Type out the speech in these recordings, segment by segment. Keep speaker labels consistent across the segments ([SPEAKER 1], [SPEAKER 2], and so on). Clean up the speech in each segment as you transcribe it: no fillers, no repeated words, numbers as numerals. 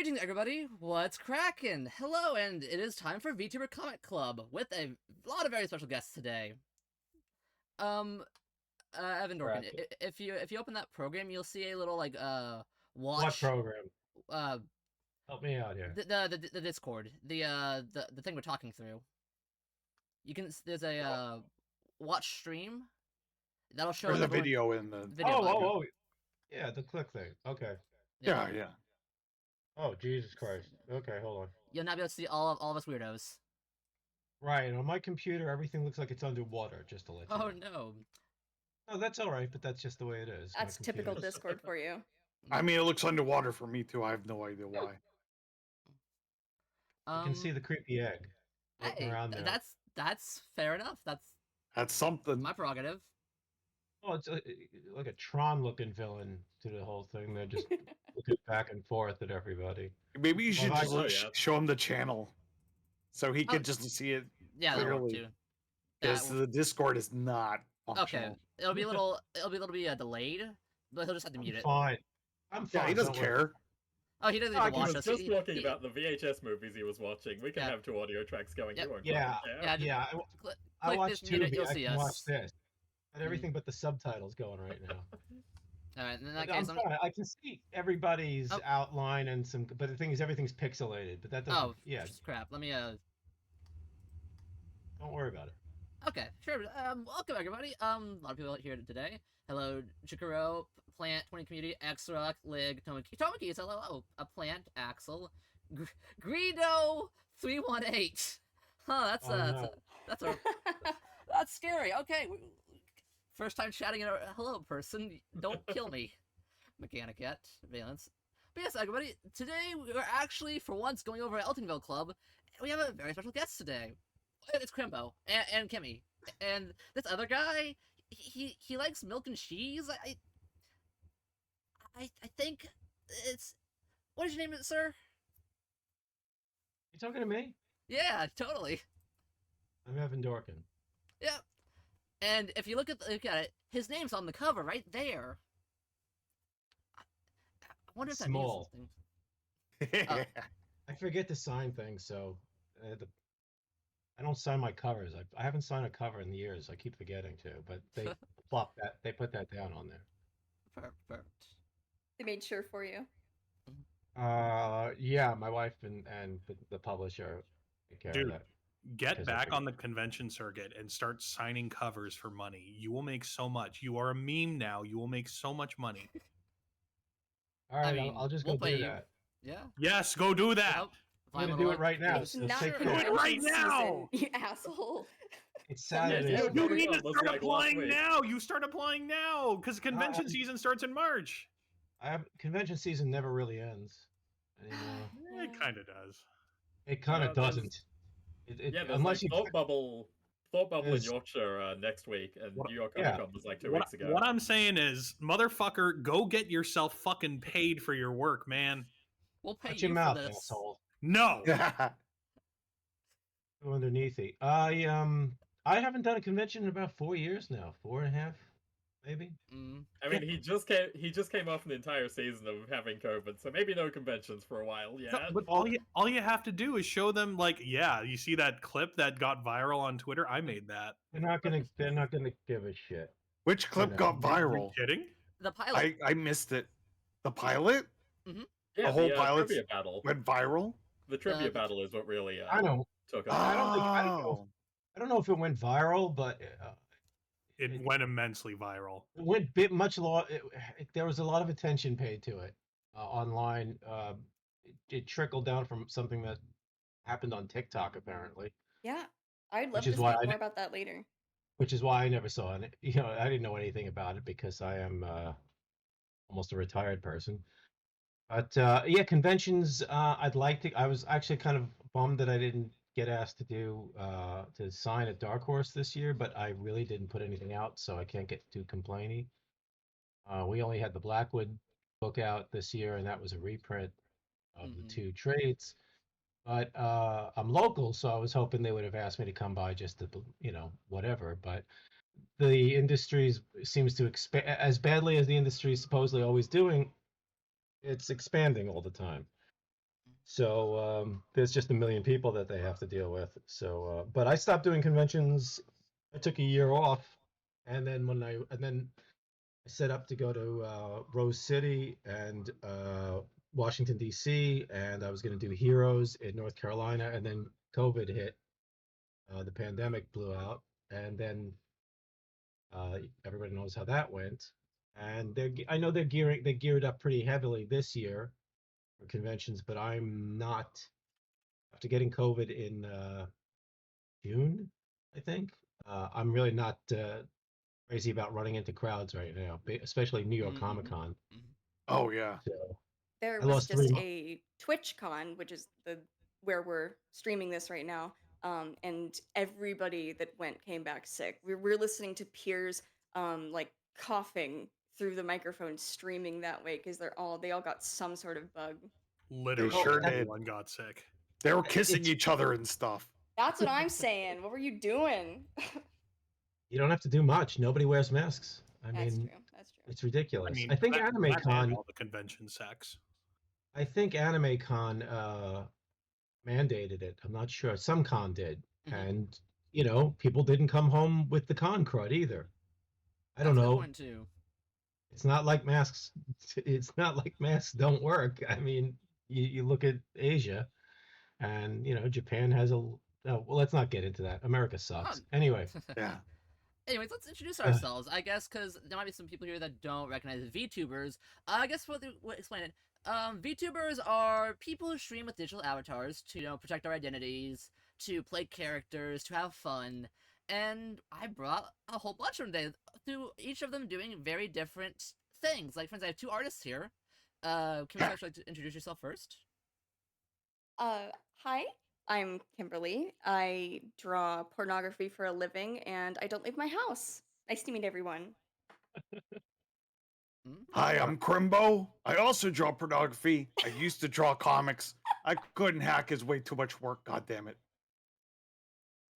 [SPEAKER 1] Greetings, everybody. What's crackin'? Hello, and it is time for Vtuber Comic Club with a lot of very special guests today. Um, Evan Dorkin, if you open that program, you'll see a little watch.
[SPEAKER 2] What program?
[SPEAKER 1] Uh,
[SPEAKER 2] Help me out here.
[SPEAKER 1] the Discord, the thing we're talking through. There's a watch stream that'll show.
[SPEAKER 3] There's a video in the.
[SPEAKER 2] Oh, yeah, the click thing. Okay.
[SPEAKER 3] Yeah.
[SPEAKER 2] Oh, Jesus Christ. Okay, hold on.
[SPEAKER 1] You'll now be able to see all of us weirdos.
[SPEAKER 2] Right, and on my computer, everything looks like it's underwater, just to let you know.
[SPEAKER 1] No.
[SPEAKER 2] Oh, that's all right, but that's just the way it is.
[SPEAKER 4] That's typical Discord for you.
[SPEAKER 3] I mean, it looks underwater for me too. I have no idea why.
[SPEAKER 2] You can see the creepy egg floating around there.
[SPEAKER 1] That's fair enough.
[SPEAKER 3] That's something.
[SPEAKER 1] My prerogative.
[SPEAKER 2] Oh, it's like a Tron-looking villain to the whole thing. They're just looking back and forth at everybody.
[SPEAKER 3] Maybe you should show him the channel, so he could just see it.
[SPEAKER 1] Yeah,
[SPEAKER 3] clearly. Because the Discord is not functional.
[SPEAKER 1] Okay, it'll be a little delayed, but he'll just have to mute it.
[SPEAKER 2] Fine. I'm fine.
[SPEAKER 3] Yeah, he doesn't care.
[SPEAKER 1] Oh, he doesn't
[SPEAKER 5] I
[SPEAKER 1] even watch us.
[SPEAKER 5] was just talking about the VHS movies he was watching. We can have two audio tracks going.
[SPEAKER 1] Yep.
[SPEAKER 2] Yeah. I watched Tubi. I can watch this. And everything but the subtitles going right now.
[SPEAKER 1] Alright, in that case,
[SPEAKER 2] I can see everybody's outline and some, but the thing is, everything's pixelated. But that doesn't. Yeah.
[SPEAKER 1] Crap. Let me
[SPEAKER 2] Don't worry about it.
[SPEAKER 1] Okay, sure. Welcome everybody. A lot of people here today. Hello, Chikaro, Plant, 20 Community, Xrock, Lig, Tomaki, hello, a Plant, Axel, Greedo, 318. Huh, that's scary. Okay, first time chatting in a hello person. Don't kill me, Mechanic yet, Valence. But yes, everybody. Today we're actually, for once, going over at Eltingville Club. We have a very special guest today. It's Crimbo and Kimmy, and this other guy. He likes milk and cheese. I think it's. What is your name, sir?
[SPEAKER 2] You talking to me?
[SPEAKER 1] Yeah, totally.
[SPEAKER 2] I'm Evan Dorkin.
[SPEAKER 1] Yeah, and if you look at it, his name's on the cover right there. I wonder if that means something.
[SPEAKER 2] I forget to sign things, so I don't sign my covers. I haven't signed a cover in years. I keep forgetting to, but they they put that down on there.
[SPEAKER 1] Perfect.
[SPEAKER 4] They made sure for you.
[SPEAKER 2] Yeah, my wife and the publisher take care of that.
[SPEAKER 6] Get back on the convention circuit and start signing covers for money. You will make so much. You are a meme now. You will make so much money.
[SPEAKER 2] All right, I'll just go do that.
[SPEAKER 1] Yeah.
[SPEAKER 6] Yes, go do that.
[SPEAKER 2] I'm gonna do it right now.
[SPEAKER 4] It's not
[SPEAKER 6] do it right now,
[SPEAKER 4] you asshole.
[SPEAKER 2] It's Saturday.
[SPEAKER 6] You need to start applying now. You start applying now because convention season starts in March.
[SPEAKER 2] Convention season never really ends anymore.
[SPEAKER 6] It kind of does.
[SPEAKER 2] It kind of doesn't.
[SPEAKER 5] Unless Thought Bubble in Yorkshire next week, and New York Comic Con was like 2 weeks ago.
[SPEAKER 6] What I'm saying is, motherfucker, go get yourself fucking paid for your work, man.
[SPEAKER 1] We'll pay
[SPEAKER 2] Shut
[SPEAKER 1] you
[SPEAKER 2] your mouth,
[SPEAKER 1] for this.
[SPEAKER 2] asshole.
[SPEAKER 6] No.
[SPEAKER 2] Go underneath it. I haven't done a convention in about 4 years now. 4.5, maybe.
[SPEAKER 5] I mean, he just came off an entire season of having COVID, so maybe no conventions for a while. Yeah,
[SPEAKER 6] no, but all you have to do is show them, like, yeah, you see that clip that got viral on Twitter? I made that.
[SPEAKER 2] They're not gonna give a shit.
[SPEAKER 3] Which clip got viral?
[SPEAKER 6] Are you kidding?
[SPEAKER 1] The pilot.
[SPEAKER 3] I missed it. The pilot?
[SPEAKER 1] Mm-hmm.
[SPEAKER 5] Yeah,
[SPEAKER 3] the whole pilot
[SPEAKER 5] trivia battle
[SPEAKER 3] went viral.
[SPEAKER 5] The trivia battle is what really took off.
[SPEAKER 2] I don't know if it went viral, but
[SPEAKER 6] it went immensely viral.
[SPEAKER 2] It went there was a lot of attention paid to it online. It trickled down from something that happened on TikTok, apparently.
[SPEAKER 4] Yeah, I'd love to speak more about that later.
[SPEAKER 2] Which is why I never saw it. I didn't know anything about it because I am almost a retired person. But yeah, conventions. I'd like to. I was actually kind of bummed that I didn't get asked to sign at Dark Horse this year, but I really didn't put anything out, so I can't get too complainy. We only had the Blackwood book out this year, and that was a reprint of the 2 trades. But I'm local, so I was hoping they would have asked me to come by just to, whatever. But the industry seems to expand as badly as the industry is supposedly always doing. It's expanding all the time. So there's just a million people that they have to deal with. So, but I stopped doing conventions. I took a year off, and then I set up to go to Rose City and Washington D.C. and I was going to do Heroes in North Carolina, and then COVID hit. The pandemic blew out, and then everybody knows how that went. And I know they geared up pretty heavily this year for conventions, but I'm not. After getting COVID in June, I think, I'm really not crazy about running into crowds right now, especially New York Comic Con.
[SPEAKER 3] Oh yeah.
[SPEAKER 2] So
[SPEAKER 4] There
[SPEAKER 2] I
[SPEAKER 4] was
[SPEAKER 2] lost
[SPEAKER 4] just a TwitchCon, which is where we're streaming this right now, and everybody that went came back sick. We're listening to peers like coughing through the microphone, streaming that way because they all got some sort of bug.
[SPEAKER 6] Literally,
[SPEAKER 3] sure did.
[SPEAKER 6] everyone got sick.
[SPEAKER 3] They were kissing each other and stuff.
[SPEAKER 4] That's what I'm saying. What were you doing?
[SPEAKER 2] You don't have to do much. Nobody wears masks. I
[SPEAKER 4] That's
[SPEAKER 2] mean,
[SPEAKER 4] true. That's true.
[SPEAKER 2] it's ridiculous.
[SPEAKER 6] I mean,
[SPEAKER 2] I think
[SPEAKER 6] that
[SPEAKER 2] Anime
[SPEAKER 6] and
[SPEAKER 2] Con.
[SPEAKER 6] all the convention sex.
[SPEAKER 2] I think Anime Con mandated it. I'm not sure. Some con did, and people didn't come home with the con crud either. I don't
[SPEAKER 1] That's a good
[SPEAKER 2] know.
[SPEAKER 1] point too.
[SPEAKER 2] It's not like masks. It's not like masks don't work. I mean, you look at Asia, and Japan has a. Well, let's not get into that. America sucks. Anyway.
[SPEAKER 3] Yeah.
[SPEAKER 1] Anyways, let's introduce ourselves, I guess, because there might be some people here that don't recognize Vtubers. I guess we'll explain it. Vtubers are people who stream with digital avatars to, protect our identities, to play characters, to have fun. And I brought a whole bunch of them today, through each of them doing very different things. Like, for instance, I have two artists here. Can you actually like to introduce yourself first?
[SPEAKER 4] Hi, I'm Kimberly. I draw pornography for a living, and I don't leave my house. Nice to meet everyone.
[SPEAKER 3] Hi, I'm Crimbo. I also draw pornography. I used to draw comics. I couldn't hack his way too much work. God damn it.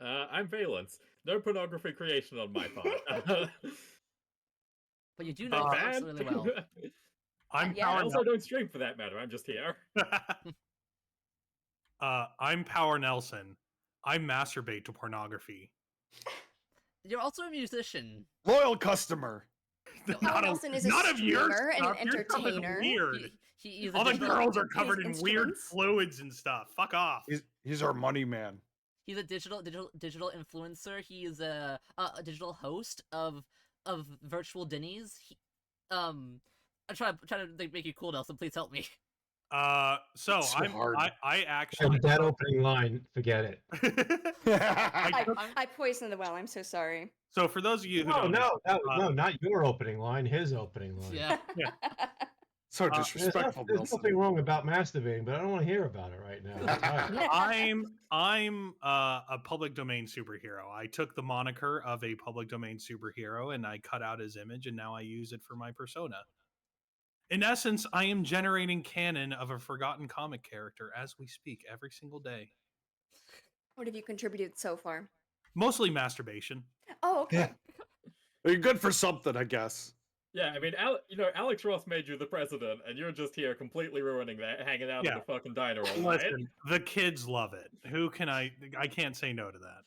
[SPEAKER 5] I'm Valence. No pornography creation on my part.
[SPEAKER 1] But you do know comics really well.
[SPEAKER 6] I'm
[SPEAKER 4] Yeah.
[SPEAKER 5] I
[SPEAKER 6] Power.
[SPEAKER 5] also don't stream for that matter. I'm just here.
[SPEAKER 6] I'm Power Nelson. I masturbate to pornography.
[SPEAKER 1] You're also a musician.
[SPEAKER 3] Loyal customer.
[SPEAKER 4] Power Nelson is a
[SPEAKER 6] none of your
[SPEAKER 4] streamer and an
[SPEAKER 6] stuff. Your stuff is
[SPEAKER 4] entertainer.
[SPEAKER 6] weird.
[SPEAKER 1] He's
[SPEAKER 6] All the
[SPEAKER 1] digital,
[SPEAKER 6] girls are covered in weird
[SPEAKER 4] instruments.
[SPEAKER 6] fluids and stuff. Fuck off.
[SPEAKER 3] He's our money man.
[SPEAKER 1] He's a digital influencer. He is a digital host of virtual dinnies. I'm trying to make you cool, Nelson. Please help me.
[SPEAKER 6] So
[SPEAKER 3] hard.
[SPEAKER 6] I actually
[SPEAKER 2] That opening line, forget it.
[SPEAKER 4] I poisoned the well. I'm so sorry.
[SPEAKER 6] So for those of you who
[SPEAKER 2] No,
[SPEAKER 6] don't know,
[SPEAKER 2] no, not your opening line. His opening line.
[SPEAKER 1] Yeah.
[SPEAKER 3] So
[SPEAKER 2] There's,
[SPEAKER 3] disrespectful,
[SPEAKER 2] there's
[SPEAKER 3] Nelson.
[SPEAKER 2] nothing wrong about masturbating, but I don't want to hear about it right now. I'm tired.
[SPEAKER 6] I'm a public domain superhero. I took the moniker of a public domain superhero and I cut out his image and now I use it for my persona. In essence, I am generating canon of a forgotten comic character as we speak every single day.
[SPEAKER 4] What have you contributed so far?
[SPEAKER 6] Mostly masturbation.
[SPEAKER 4] Oh, okay.
[SPEAKER 3] You're good for something, I guess.
[SPEAKER 5] Yeah, I mean, Alex Ross made you the president, and you're just here completely ruining that, hanging out in the fucking diner all night.
[SPEAKER 6] Listen, the kids love it. Who can I can't say no to that.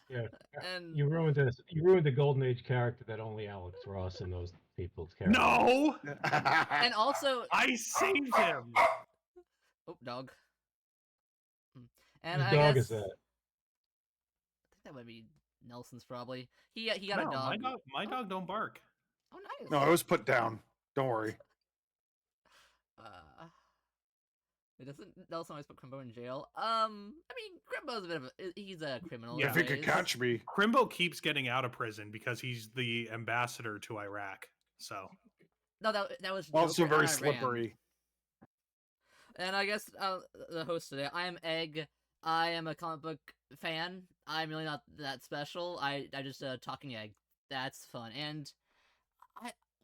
[SPEAKER 2] Yeah,
[SPEAKER 1] And
[SPEAKER 2] you ruined this. You ruined the golden age character that only Alex Ross and those people's characters.
[SPEAKER 6] No!
[SPEAKER 1] and also,
[SPEAKER 6] I saved him.
[SPEAKER 1] oh, dog. And
[SPEAKER 2] Whose
[SPEAKER 1] I
[SPEAKER 2] dog
[SPEAKER 1] guess
[SPEAKER 2] is that?
[SPEAKER 1] I think that might be Nelson's probably. He got
[SPEAKER 6] No,
[SPEAKER 1] a dog.
[SPEAKER 6] My dog don't bark.
[SPEAKER 1] Oh, nice.
[SPEAKER 3] No, it was put down. Don't worry.
[SPEAKER 1] It doesn't Nelson always put Crimbo in jail? I mean, Crimbo's a bit of he's a criminal.
[SPEAKER 6] Yeah.
[SPEAKER 3] If he could catch me.
[SPEAKER 6] Crimbo keeps getting out of prison because he's the ambassador to Iraq. So
[SPEAKER 1] No, that was
[SPEAKER 3] Also
[SPEAKER 1] Joker
[SPEAKER 3] very
[SPEAKER 1] and Iran.
[SPEAKER 3] slippery.
[SPEAKER 1] And I guess the host today, I am Egg. I am a comic book fan. I'm really not that special. I just talking egg. That's fun. And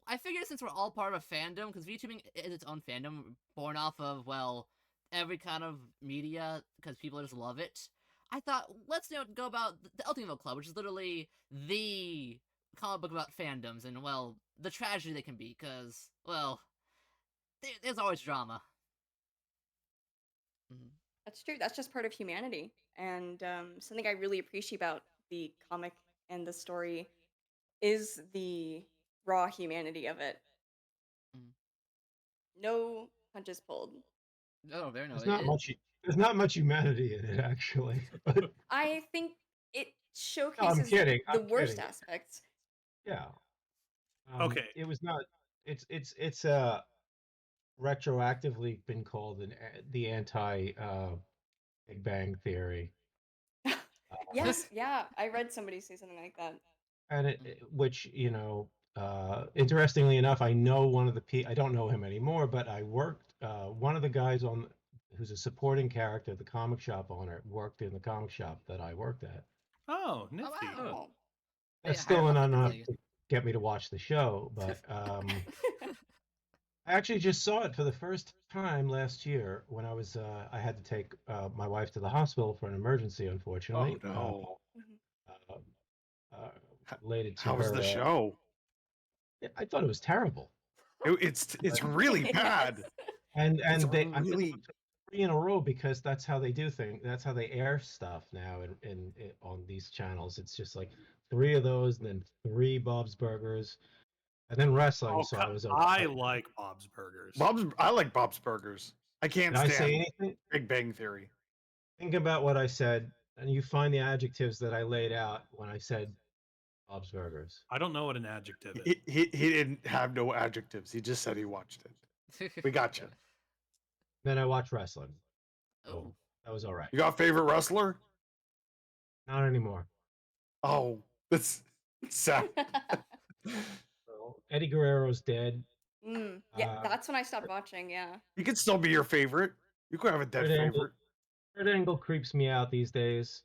[SPEAKER 1] I figured since we're all part of a fandom, because VTubing is its own fandom, born off of, well, every kind of media, because people just love it. I thought, let's go about the Eltingville Club, which is literally the comic book about fandoms, and, well, the tragedy they can be, because, well, there's always drama. Mhm.
[SPEAKER 4] That's true. That's just part of humanity, and something I really appreciate about the comic and the story is the raw humanity of it.
[SPEAKER 1] Mhm.
[SPEAKER 4] No punches pulled.
[SPEAKER 1] No, very no.
[SPEAKER 2] There's not much. There's not much humanity in it, actually. But
[SPEAKER 4] I think it
[SPEAKER 2] no, I'm
[SPEAKER 4] showcases
[SPEAKER 2] kidding.
[SPEAKER 4] the
[SPEAKER 2] I'm
[SPEAKER 4] worst
[SPEAKER 2] kidding.
[SPEAKER 4] aspects.
[SPEAKER 2] Yeah.
[SPEAKER 6] Okay.
[SPEAKER 2] It was not. It's retroactively been called the anti Big Bang Theory.
[SPEAKER 4] Yes, yeah, I read somebody say something like that.
[SPEAKER 2] And which interestingly enough, I know one of the I don't know him anymore, but I worked one of the guys on who's a supporting character, the comic shop owner, worked in the comic shop that I worked at.
[SPEAKER 6] Oh,
[SPEAKER 1] Oh
[SPEAKER 6] nifty.
[SPEAKER 1] wow.
[SPEAKER 4] Oh.
[SPEAKER 2] That's
[SPEAKER 1] Yeah, higher
[SPEAKER 2] still
[SPEAKER 1] up they
[SPEAKER 2] enough
[SPEAKER 1] continue.
[SPEAKER 2] to get me to watch the show, but I actually just saw it for the first time last year when I had to take my wife to the hospital for an emergency, unfortunately.
[SPEAKER 3] Oh no.
[SPEAKER 4] Mhm.
[SPEAKER 2] Uh, uh, Related to
[SPEAKER 3] How was the
[SPEAKER 2] her.
[SPEAKER 3] show?
[SPEAKER 2] I thought it was terrible.
[SPEAKER 3] It's really bad.
[SPEAKER 2] And
[SPEAKER 3] It's
[SPEAKER 2] I'm
[SPEAKER 3] really
[SPEAKER 2] 3 in a row because that's how they do things. That's how they air stuff now in on these channels. It's just like 3 of those, and then 3 Bob's Burgers, and then wrestling.
[SPEAKER 6] Oh,
[SPEAKER 2] So I was
[SPEAKER 6] I
[SPEAKER 2] okay.
[SPEAKER 6] like Bob's Burgers.
[SPEAKER 3] I like Bob's Burgers. I
[SPEAKER 2] Did
[SPEAKER 3] can't
[SPEAKER 2] I say
[SPEAKER 3] stand
[SPEAKER 2] anything?
[SPEAKER 3] Big Bang Theory.
[SPEAKER 2] Think about what I said, and you find the adjectives that I laid out when I said Bob's Burgers.
[SPEAKER 6] I don't know what an adjective is.
[SPEAKER 3] He didn't have no adjectives. He just said he watched it. We got you.
[SPEAKER 2] Then I watched wrestling. So
[SPEAKER 1] Oh.
[SPEAKER 2] that was all right.
[SPEAKER 3] You got a favorite wrestler?
[SPEAKER 2] Not anymore.
[SPEAKER 3] Oh, that's sad.
[SPEAKER 2] So Eddie Guerrero's dead.
[SPEAKER 4] Yeah, that's when I stopped watching. Yeah.
[SPEAKER 3] He could still be your favorite. You could have a dead
[SPEAKER 2] Kurt Angle,
[SPEAKER 3] favorite.
[SPEAKER 2] Kurt Angle creeps me out these days,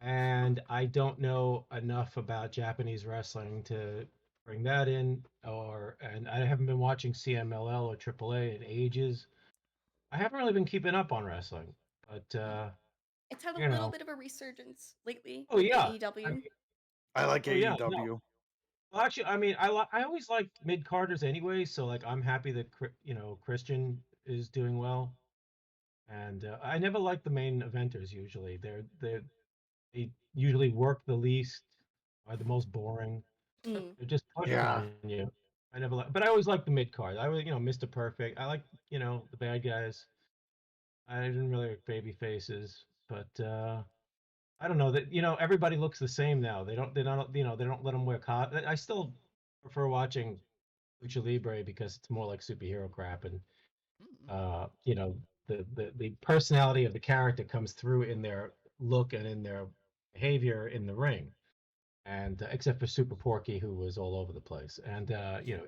[SPEAKER 2] and I don't know enough about Japanese wrestling to bring that in. And I haven't been watching CMLL or AAA in ages. I haven't really been keeping up on wrestling, but
[SPEAKER 4] It's had a
[SPEAKER 2] you
[SPEAKER 4] little
[SPEAKER 2] know.
[SPEAKER 4] bit of a resurgence lately
[SPEAKER 2] Oh
[SPEAKER 4] with
[SPEAKER 2] yeah.
[SPEAKER 4] AEW.
[SPEAKER 3] I like
[SPEAKER 2] Oh yeah. No.
[SPEAKER 3] AEW.
[SPEAKER 2] Well, actually, I mean, I always liked mid carders anyway. So like, I'm happy that Christian is doing well, and I never liked the main eventers. Usually, they usually work the least, are the most boring.
[SPEAKER 4] Mm.
[SPEAKER 2] They're just pushed
[SPEAKER 3] Yeah.
[SPEAKER 2] on you. I never like, but I always liked the mid card. I was, Mr. Perfect. I like, the bad guys. I didn't really like baby faces, but I don't know that everybody looks the same now. They don't let them wear I still prefer watching Lucha Libre because it's more like superhero crap, and
[SPEAKER 1] Mm.
[SPEAKER 2] the personality of the character comes through in their look and in their behavior in the ring. And except for Super Porky, who was all over the place, and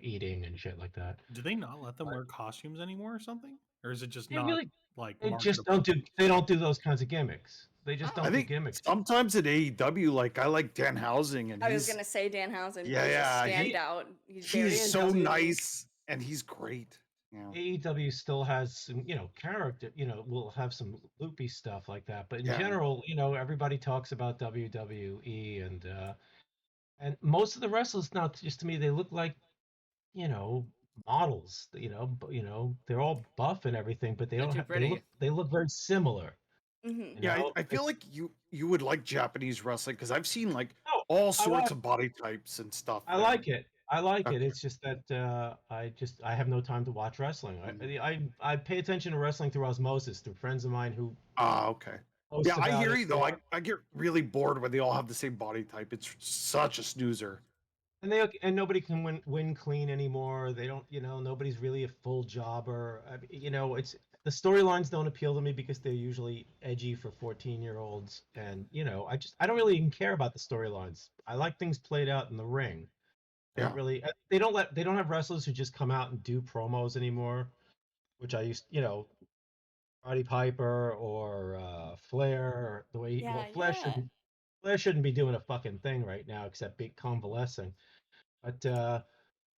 [SPEAKER 2] eating and shit like that.
[SPEAKER 6] Do they not let them wear costumes anymore or something? Or is it just
[SPEAKER 2] They
[SPEAKER 6] not
[SPEAKER 2] really,
[SPEAKER 6] like
[SPEAKER 2] they just
[SPEAKER 6] marketable?
[SPEAKER 2] don't do those kinds of gimmicks. They just
[SPEAKER 1] Oh.
[SPEAKER 3] I
[SPEAKER 2] don't do
[SPEAKER 3] think
[SPEAKER 2] gimmicks.
[SPEAKER 3] sometimes at AEW, like I like Dan Housing, and
[SPEAKER 4] I was
[SPEAKER 3] he's
[SPEAKER 4] gonna say Danhausen.
[SPEAKER 3] Yeah,
[SPEAKER 4] He's
[SPEAKER 3] yeah,
[SPEAKER 4] a
[SPEAKER 3] he-
[SPEAKER 4] standout. He's very
[SPEAKER 3] he's so
[SPEAKER 2] AEW
[SPEAKER 3] nice and he's great. Yeah.
[SPEAKER 2] AEW still has some, character, will have some loopy stuff like that. But in
[SPEAKER 3] Yeah.
[SPEAKER 2] general, everybody talks about WWE, and most of the wrestlers now, just to me, they look like, models. They're all buff and everything, but they
[SPEAKER 1] They're
[SPEAKER 2] don't
[SPEAKER 1] too
[SPEAKER 2] have.
[SPEAKER 1] pretty.
[SPEAKER 2] They look very similar.
[SPEAKER 4] Mhm.
[SPEAKER 3] Yeah,
[SPEAKER 2] know,
[SPEAKER 3] I feel like you would like Japanese wrestling because I've seen like
[SPEAKER 2] No,
[SPEAKER 3] all
[SPEAKER 2] I
[SPEAKER 3] sorts
[SPEAKER 2] like
[SPEAKER 3] of body types and stuff.
[SPEAKER 2] I
[SPEAKER 3] there.
[SPEAKER 2] like it. I like it.
[SPEAKER 3] Okay.
[SPEAKER 2] It's just that I have no time to watch wrestling.
[SPEAKER 3] Mhm.
[SPEAKER 2] I pay attention to wrestling through osmosis, through friends of mine who
[SPEAKER 3] Ah, okay.
[SPEAKER 2] post
[SPEAKER 3] Yeah, I
[SPEAKER 2] about
[SPEAKER 3] hear
[SPEAKER 2] it.
[SPEAKER 3] you though. I get really bored when they all have the same body type. It's such a snoozer.
[SPEAKER 2] And nobody can win clean anymore. They don't, nobody's really a full jobber. It's the storylines don't appeal to me because they're usually edgy for 14-year-olds, and I don't really even care about the storylines. I like things played out in the ring. I don't
[SPEAKER 3] Yeah.
[SPEAKER 2] really. They don't have wrestlers who just come out and do promos anymore, which I used, Roddy Piper or Flair. Or the way
[SPEAKER 4] Yeah,
[SPEAKER 2] Flair
[SPEAKER 4] yeah.
[SPEAKER 2] shouldn't be doing a fucking thing right now except be convalescing. But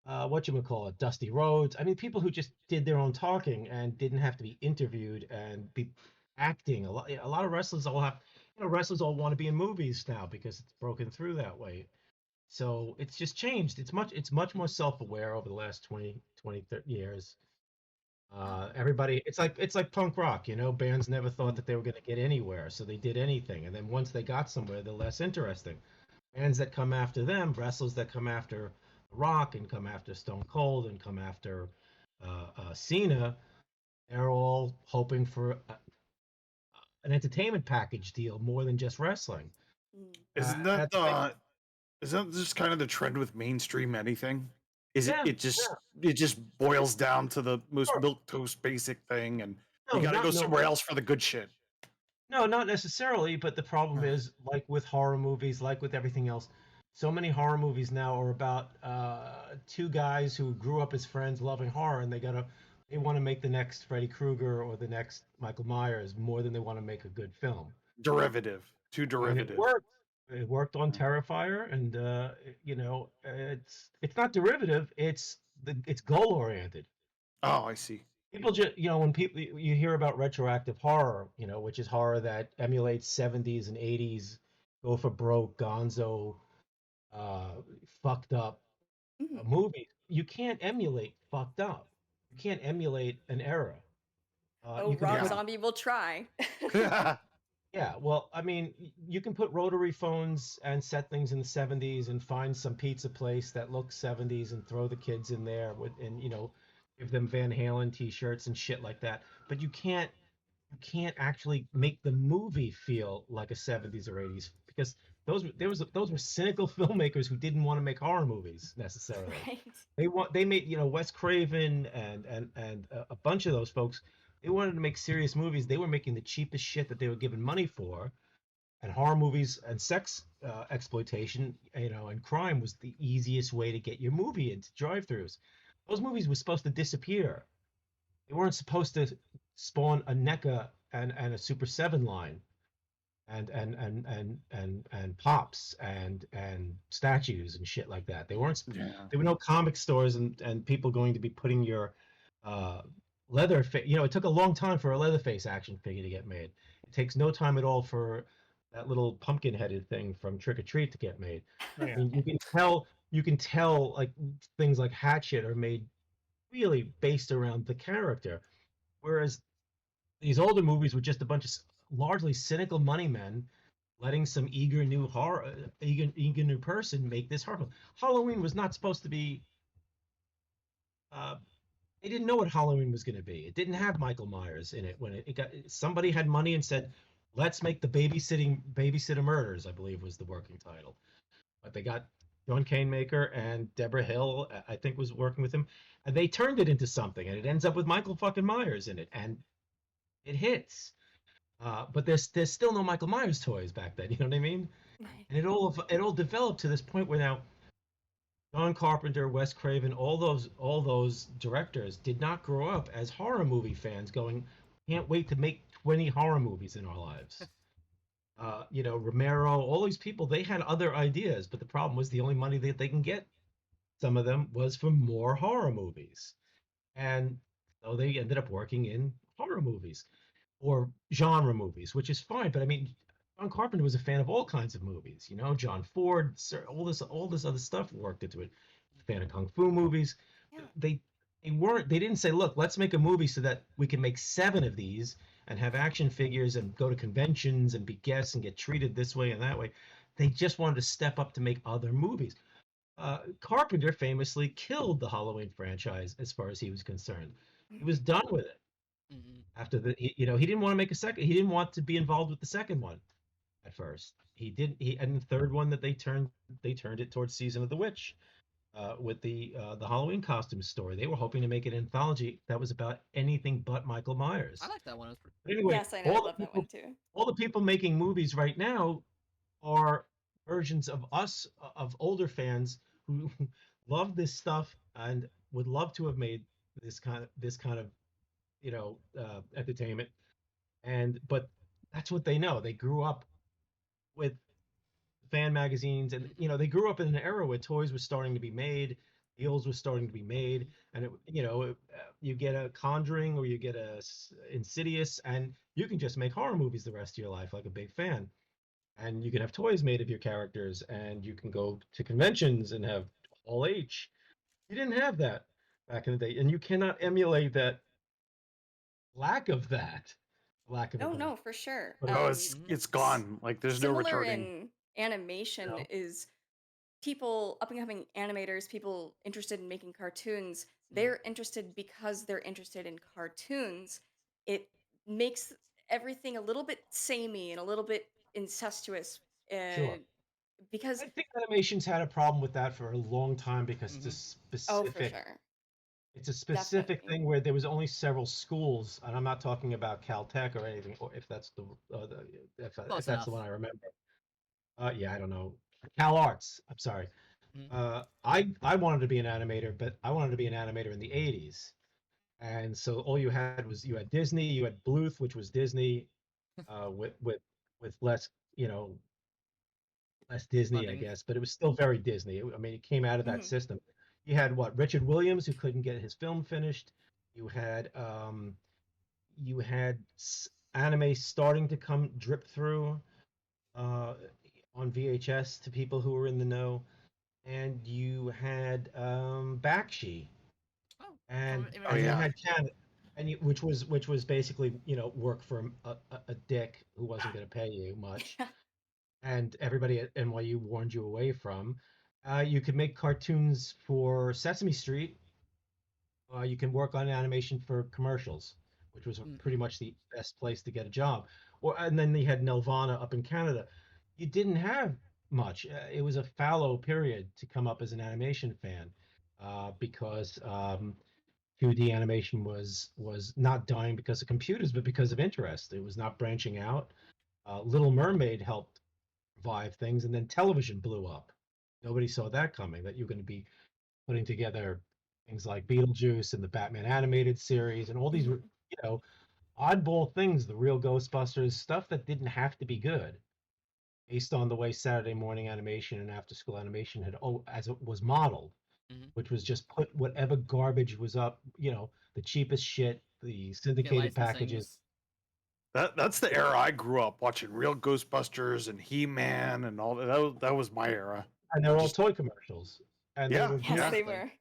[SPEAKER 2] whatchamacallit, Dusty Rhodes. I mean, people who just did their own talking and didn't have to be interviewed and be acting. A lot of wrestlers wrestlers all want to be in movies now because it's broken through that way. So it's just changed. It's much more self-aware over the last 20, 30 years. Everybody, it's like punk rock, you know. Bands never thought that they were going to get anywhere, so they did anything, and then once they got somewhere, they're less interesting. Bands that come after them, wrestlers that come after Rock and come after Stone Cold and come after Cena, they're all hoping for an entertainment package deal more than just wrestling.
[SPEAKER 3] Isn't
[SPEAKER 2] At the same-
[SPEAKER 3] isn't that just kind of the trend with mainstream anything? Is
[SPEAKER 2] Yeah,
[SPEAKER 3] it just boils down to the most
[SPEAKER 2] Sure.
[SPEAKER 3] milk toast basic thing, and
[SPEAKER 2] No,
[SPEAKER 3] you got to
[SPEAKER 2] not-
[SPEAKER 3] go
[SPEAKER 2] no,
[SPEAKER 3] somewhere else for the good shit.
[SPEAKER 2] No, not necessarily, but the problem is, like with horror movies, like with everything else, so many horror movies now are about two guys who grew up as friends loving horror, and they want to make the next Freddy Krueger or the next Michael Myers more than they want to make a good film.
[SPEAKER 3] Derivative, too
[SPEAKER 2] And
[SPEAKER 3] derivative.
[SPEAKER 2] it worked. It worked on Terrifier, and it's not derivative. It's goal oriented.
[SPEAKER 3] Oh, I see.
[SPEAKER 2] People just, when people you hear about retroactive horror, which is horror that emulates 70s and 80s, go for broke, gonzo, fucked up movies. You can't emulate fucked up. You can't emulate an era. You can
[SPEAKER 4] Rob
[SPEAKER 2] put-
[SPEAKER 4] Zombie will try.
[SPEAKER 2] Yeah, well, I mean, you can put rotary phones and set things in the 70s and find some pizza place that looks 70s and throw the kids in there and give them Van Halen t-shirts and shit like that. But you can't actually make the movie feel like a 70s or 80s because those were cynical filmmakers who didn't want to make horror movies necessarily.
[SPEAKER 4] Right.
[SPEAKER 2] They made, Wes Craven and a bunch of those folks. They wanted to make serious movies. They were making the cheapest shit that they were given money for, and horror movies and sex exploitation, and crime was the easiest way to get your movie into drive-throughs. Those movies were supposed to disappear. They weren't supposed to spawn a NECA and a Super 7 line, and pops and statues and shit like that. They weren't.
[SPEAKER 3] Yeah.
[SPEAKER 2] There were no comic stores and people going to be putting your Leatherface. It took a long time for a Leatherface action figure to get made. It takes no time at all for that little pumpkin-headed thing from Trick or Treat to get made. I mean, you can tell like things like Hatchet are made really based around the character, whereas these older movies were just a bunch of largely cynical money men letting some eager new new person make this horror. Halloween was not supposed to be. They didn't know what Halloween was going to be. It didn't have Michael Myers in it when it got. Somebody had money and said, "Let's make the Babysitter Murders," I believe was the working title. But they got John Canemaker and Deborah Hill, I think, was working with him, and they turned it into something, and it ends up with Michael fucking Myers in it, and it hits. But there's still no Michael Myers toys back then. You know what I mean? And it all developed to this point where now John Carpenter, Wes Craven, all those directors did not grow up as horror movie fans going, can't wait to make 20 horror movies in our lives. Romero, all these people, they had other ideas, but the problem was the only money that they can get, some of them, was for more horror movies. And so they ended up working in horror movies or genre movies, which is fine. But I mean, John Carpenter was a fan of all kinds of movies, John Ford, all this other stuff worked into it. Fan of kung fu movies.
[SPEAKER 4] Yeah.
[SPEAKER 2] They didn't say, look, let's make a movie so that we can make 7 of these and have action figures and go to conventions and be guests and get treated this way and that way. They just wanted to step up to make other movies. Carpenter famously killed the Halloween franchise as far as he was concerned. He was done with it. After he didn't want to make a second. He didn't want to be involved with the second one at first. And the third one that they turned it towards Season of the Witch, with the Halloween costume story. They were hoping to make an anthology that was about anything but Michael Myers.
[SPEAKER 1] I like that one.
[SPEAKER 2] But anyway,
[SPEAKER 4] Yes, I know. I love that one too.
[SPEAKER 2] all the people making movies right now are versions of us, of older fans who love this stuff and would love to have made this kind of entertainment. But that's what they know. They grew up with fan magazines, and they grew up in an era where toys were starting to be made, deals were starting to be made, and you get a Conjuring or you get a Insidious, and you can just make horror movies the rest of your life like a big fan, and you can have toys made of your characters, and you can go to conventions and have all H. You didn't have that back in the day, and you cannot emulate that lack of that, lack of
[SPEAKER 4] Oh
[SPEAKER 2] ability.
[SPEAKER 4] no, for sure.
[SPEAKER 2] But
[SPEAKER 3] Oh,
[SPEAKER 1] Mhm.
[SPEAKER 3] it's gone. Like there's no
[SPEAKER 4] Similar
[SPEAKER 3] returning.
[SPEAKER 4] in animation
[SPEAKER 2] No.
[SPEAKER 4] is people, up and coming animators, people interested in making cartoons,
[SPEAKER 1] Mhm.
[SPEAKER 4] they're interested because they're interested in cartoons. It makes everything a little bit samey and a little bit incestuous,
[SPEAKER 2] Sure.
[SPEAKER 4] because
[SPEAKER 2] I think animation's had a problem with that for a long time because
[SPEAKER 1] Mhm.
[SPEAKER 4] oh, for sure,
[SPEAKER 2] it's a specific
[SPEAKER 4] definitely.
[SPEAKER 2] thing where there was only several schools, and I'm not talking about Caltech or anything, or if that's if
[SPEAKER 1] Close
[SPEAKER 2] that's
[SPEAKER 1] enough.
[SPEAKER 2] the one I remember. Yeah, I don't know. Cal Arts. I'm sorry.
[SPEAKER 1] Mhm.
[SPEAKER 2] I wanted to be an animator, but I wanted to be an animator in the '80s, and so all you had was you had Disney, you had Bluth, which was Disney, with less, less Disney, I
[SPEAKER 1] Funding.
[SPEAKER 2] guess, but it was still very Disney. I mean, it came out of that
[SPEAKER 4] Mhm.
[SPEAKER 2] system. You had what? Richard Williams, who couldn't get his film finished. You had um, you had anime starting to come drip through uh, on VHS to people who were in the know, and you had Bakshi,
[SPEAKER 1] Oh, from
[SPEAKER 2] and
[SPEAKER 3] Oh
[SPEAKER 2] and you
[SPEAKER 3] yeah.
[SPEAKER 2] had Canada, which was basically work for a dick who wasn't going to pay you much, and everybody at NYU warned you away from. You could make cartoons for Sesame Street. You can work on animation for commercials, which was pretty
[SPEAKER 1] Mhm.
[SPEAKER 2] much the best place to get a job. And then they had Nelvana up in Canada. You didn't have much. It was a fallow period to come up as an animation fan, because 2D animation was not dying because of computers, but because of interest. It was not branching out. Little Mermaid helped revive things, and then television blew up. Nobody saw that coming. That you're going to be putting together things like Beetlejuice and the Batman animated series and all these,
[SPEAKER 4] Mhm.
[SPEAKER 2] oddball things, the real Ghostbusters, stuff that didn't have to be good, based on the way Saturday morning animation and after school animation had, as it was modeled,
[SPEAKER 1] Mhm.
[SPEAKER 2] which was just put whatever garbage was up, the cheapest shit, the
[SPEAKER 1] Get
[SPEAKER 2] syndicated packages,
[SPEAKER 1] licensings.
[SPEAKER 3] That's the era I grew up watching real Ghostbusters and He-Man and all that. That was my era.
[SPEAKER 2] and they're all
[SPEAKER 3] Just
[SPEAKER 2] toy commercials, and they
[SPEAKER 3] yeah,
[SPEAKER 2] were
[SPEAKER 4] Yes,
[SPEAKER 2] good.
[SPEAKER 3] yeah.
[SPEAKER 4] they
[SPEAKER 1] Exactly.
[SPEAKER 4] were.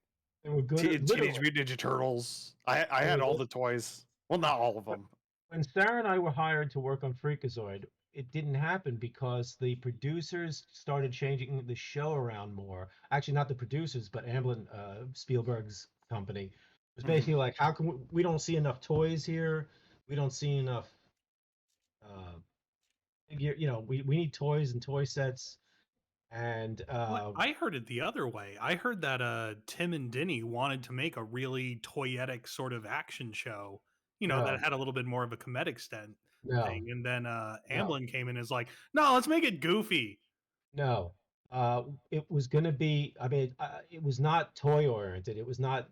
[SPEAKER 2] They were good,
[SPEAKER 3] Teenage
[SPEAKER 2] literally.
[SPEAKER 3] Mutant Ninja Turtles. I
[SPEAKER 2] They
[SPEAKER 3] had
[SPEAKER 2] were
[SPEAKER 3] all
[SPEAKER 2] good.
[SPEAKER 3] the toys. Well, not all of them.
[SPEAKER 2] When Sarah and I were hired to work on Freakazoid, it didn't happen because the producers started changing the show around more. Actually, not the producers, but Amblin, Spielberg's company, was
[SPEAKER 3] Mhm.
[SPEAKER 2] basically like, how can we don't see enough toys here? We don't see enough. Uh, we need toys and toy sets, and
[SPEAKER 6] What I heard it the other way. I heard that Tim and Denny wanted to make a really toyetic sort of action show, that
[SPEAKER 2] no,
[SPEAKER 6] had a little bit more of a comedic
[SPEAKER 2] no,
[SPEAKER 6] thing. And then
[SPEAKER 2] no,
[SPEAKER 6] Amblin came in and is like, no, let's make it goofy.
[SPEAKER 2] no. It was going to be. I mean, it was not toy oriented. It was not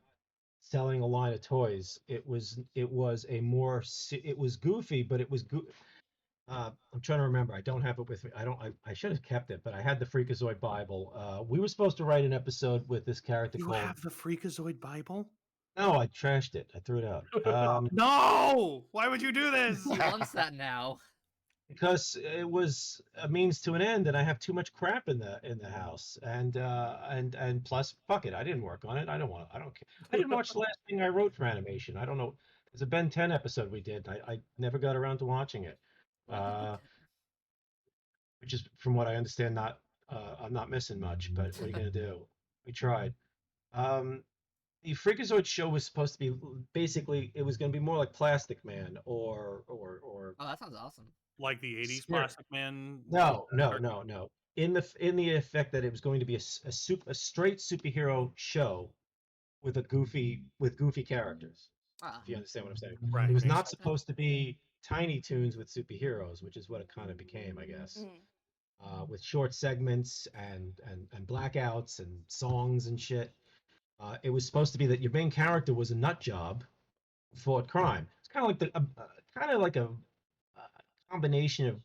[SPEAKER 2] selling a line of toys. It was a more it was goofy, but it was I'm trying to remember. I don't have it with me. I don't. I should have kept it, but I had the Freakazoid Bible. We were supposed to write an episode with this character
[SPEAKER 6] You
[SPEAKER 2] called.
[SPEAKER 6] have the Freakazoid Bible?
[SPEAKER 2] No, I trashed it. I threw it out.
[SPEAKER 6] No! Why would you do this?
[SPEAKER 1] Who wants that now?
[SPEAKER 2] Because it was a means to an end, and I have too much crap in the house, and plus, fuck it, I didn't work on it. I don't want. I don't care. I didn't watch the last thing I wrote for animation. I don't know. There's a Ben 10 episode we did. I never got around to watching it, uh, which is, from what I understand, not. I'm not missing much, but what are you gonna do? We tried. Um, the Freakazoid show was supposed to be, basically, it was going to be more like Plastic Man or
[SPEAKER 1] Oh, that sounds awesome.
[SPEAKER 6] Like the 80s
[SPEAKER 2] Spirit.
[SPEAKER 6] Plastic Man?
[SPEAKER 2] No, no, no, no. In the effect that it was going to be a straight superhero show with goofy characters.
[SPEAKER 1] Ah,
[SPEAKER 2] If you understand what I'm saying.
[SPEAKER 6] Right.
[SPEAKER 2] It was
[SPEAKER 6] Makes
[SPEAKER 2] not
[SPEAKER 6] sense.
[SPEAKER 2] supposed to be Tiny Toons with superheroes, which is what it kind of became, I guess.
[SPEAKER 4] Mhm.
[SPEAKER 2] With short segments and blackouts and songs and shit. It was supposed to be that your main character was a nut job who fought crime. It's kind of like a combination of,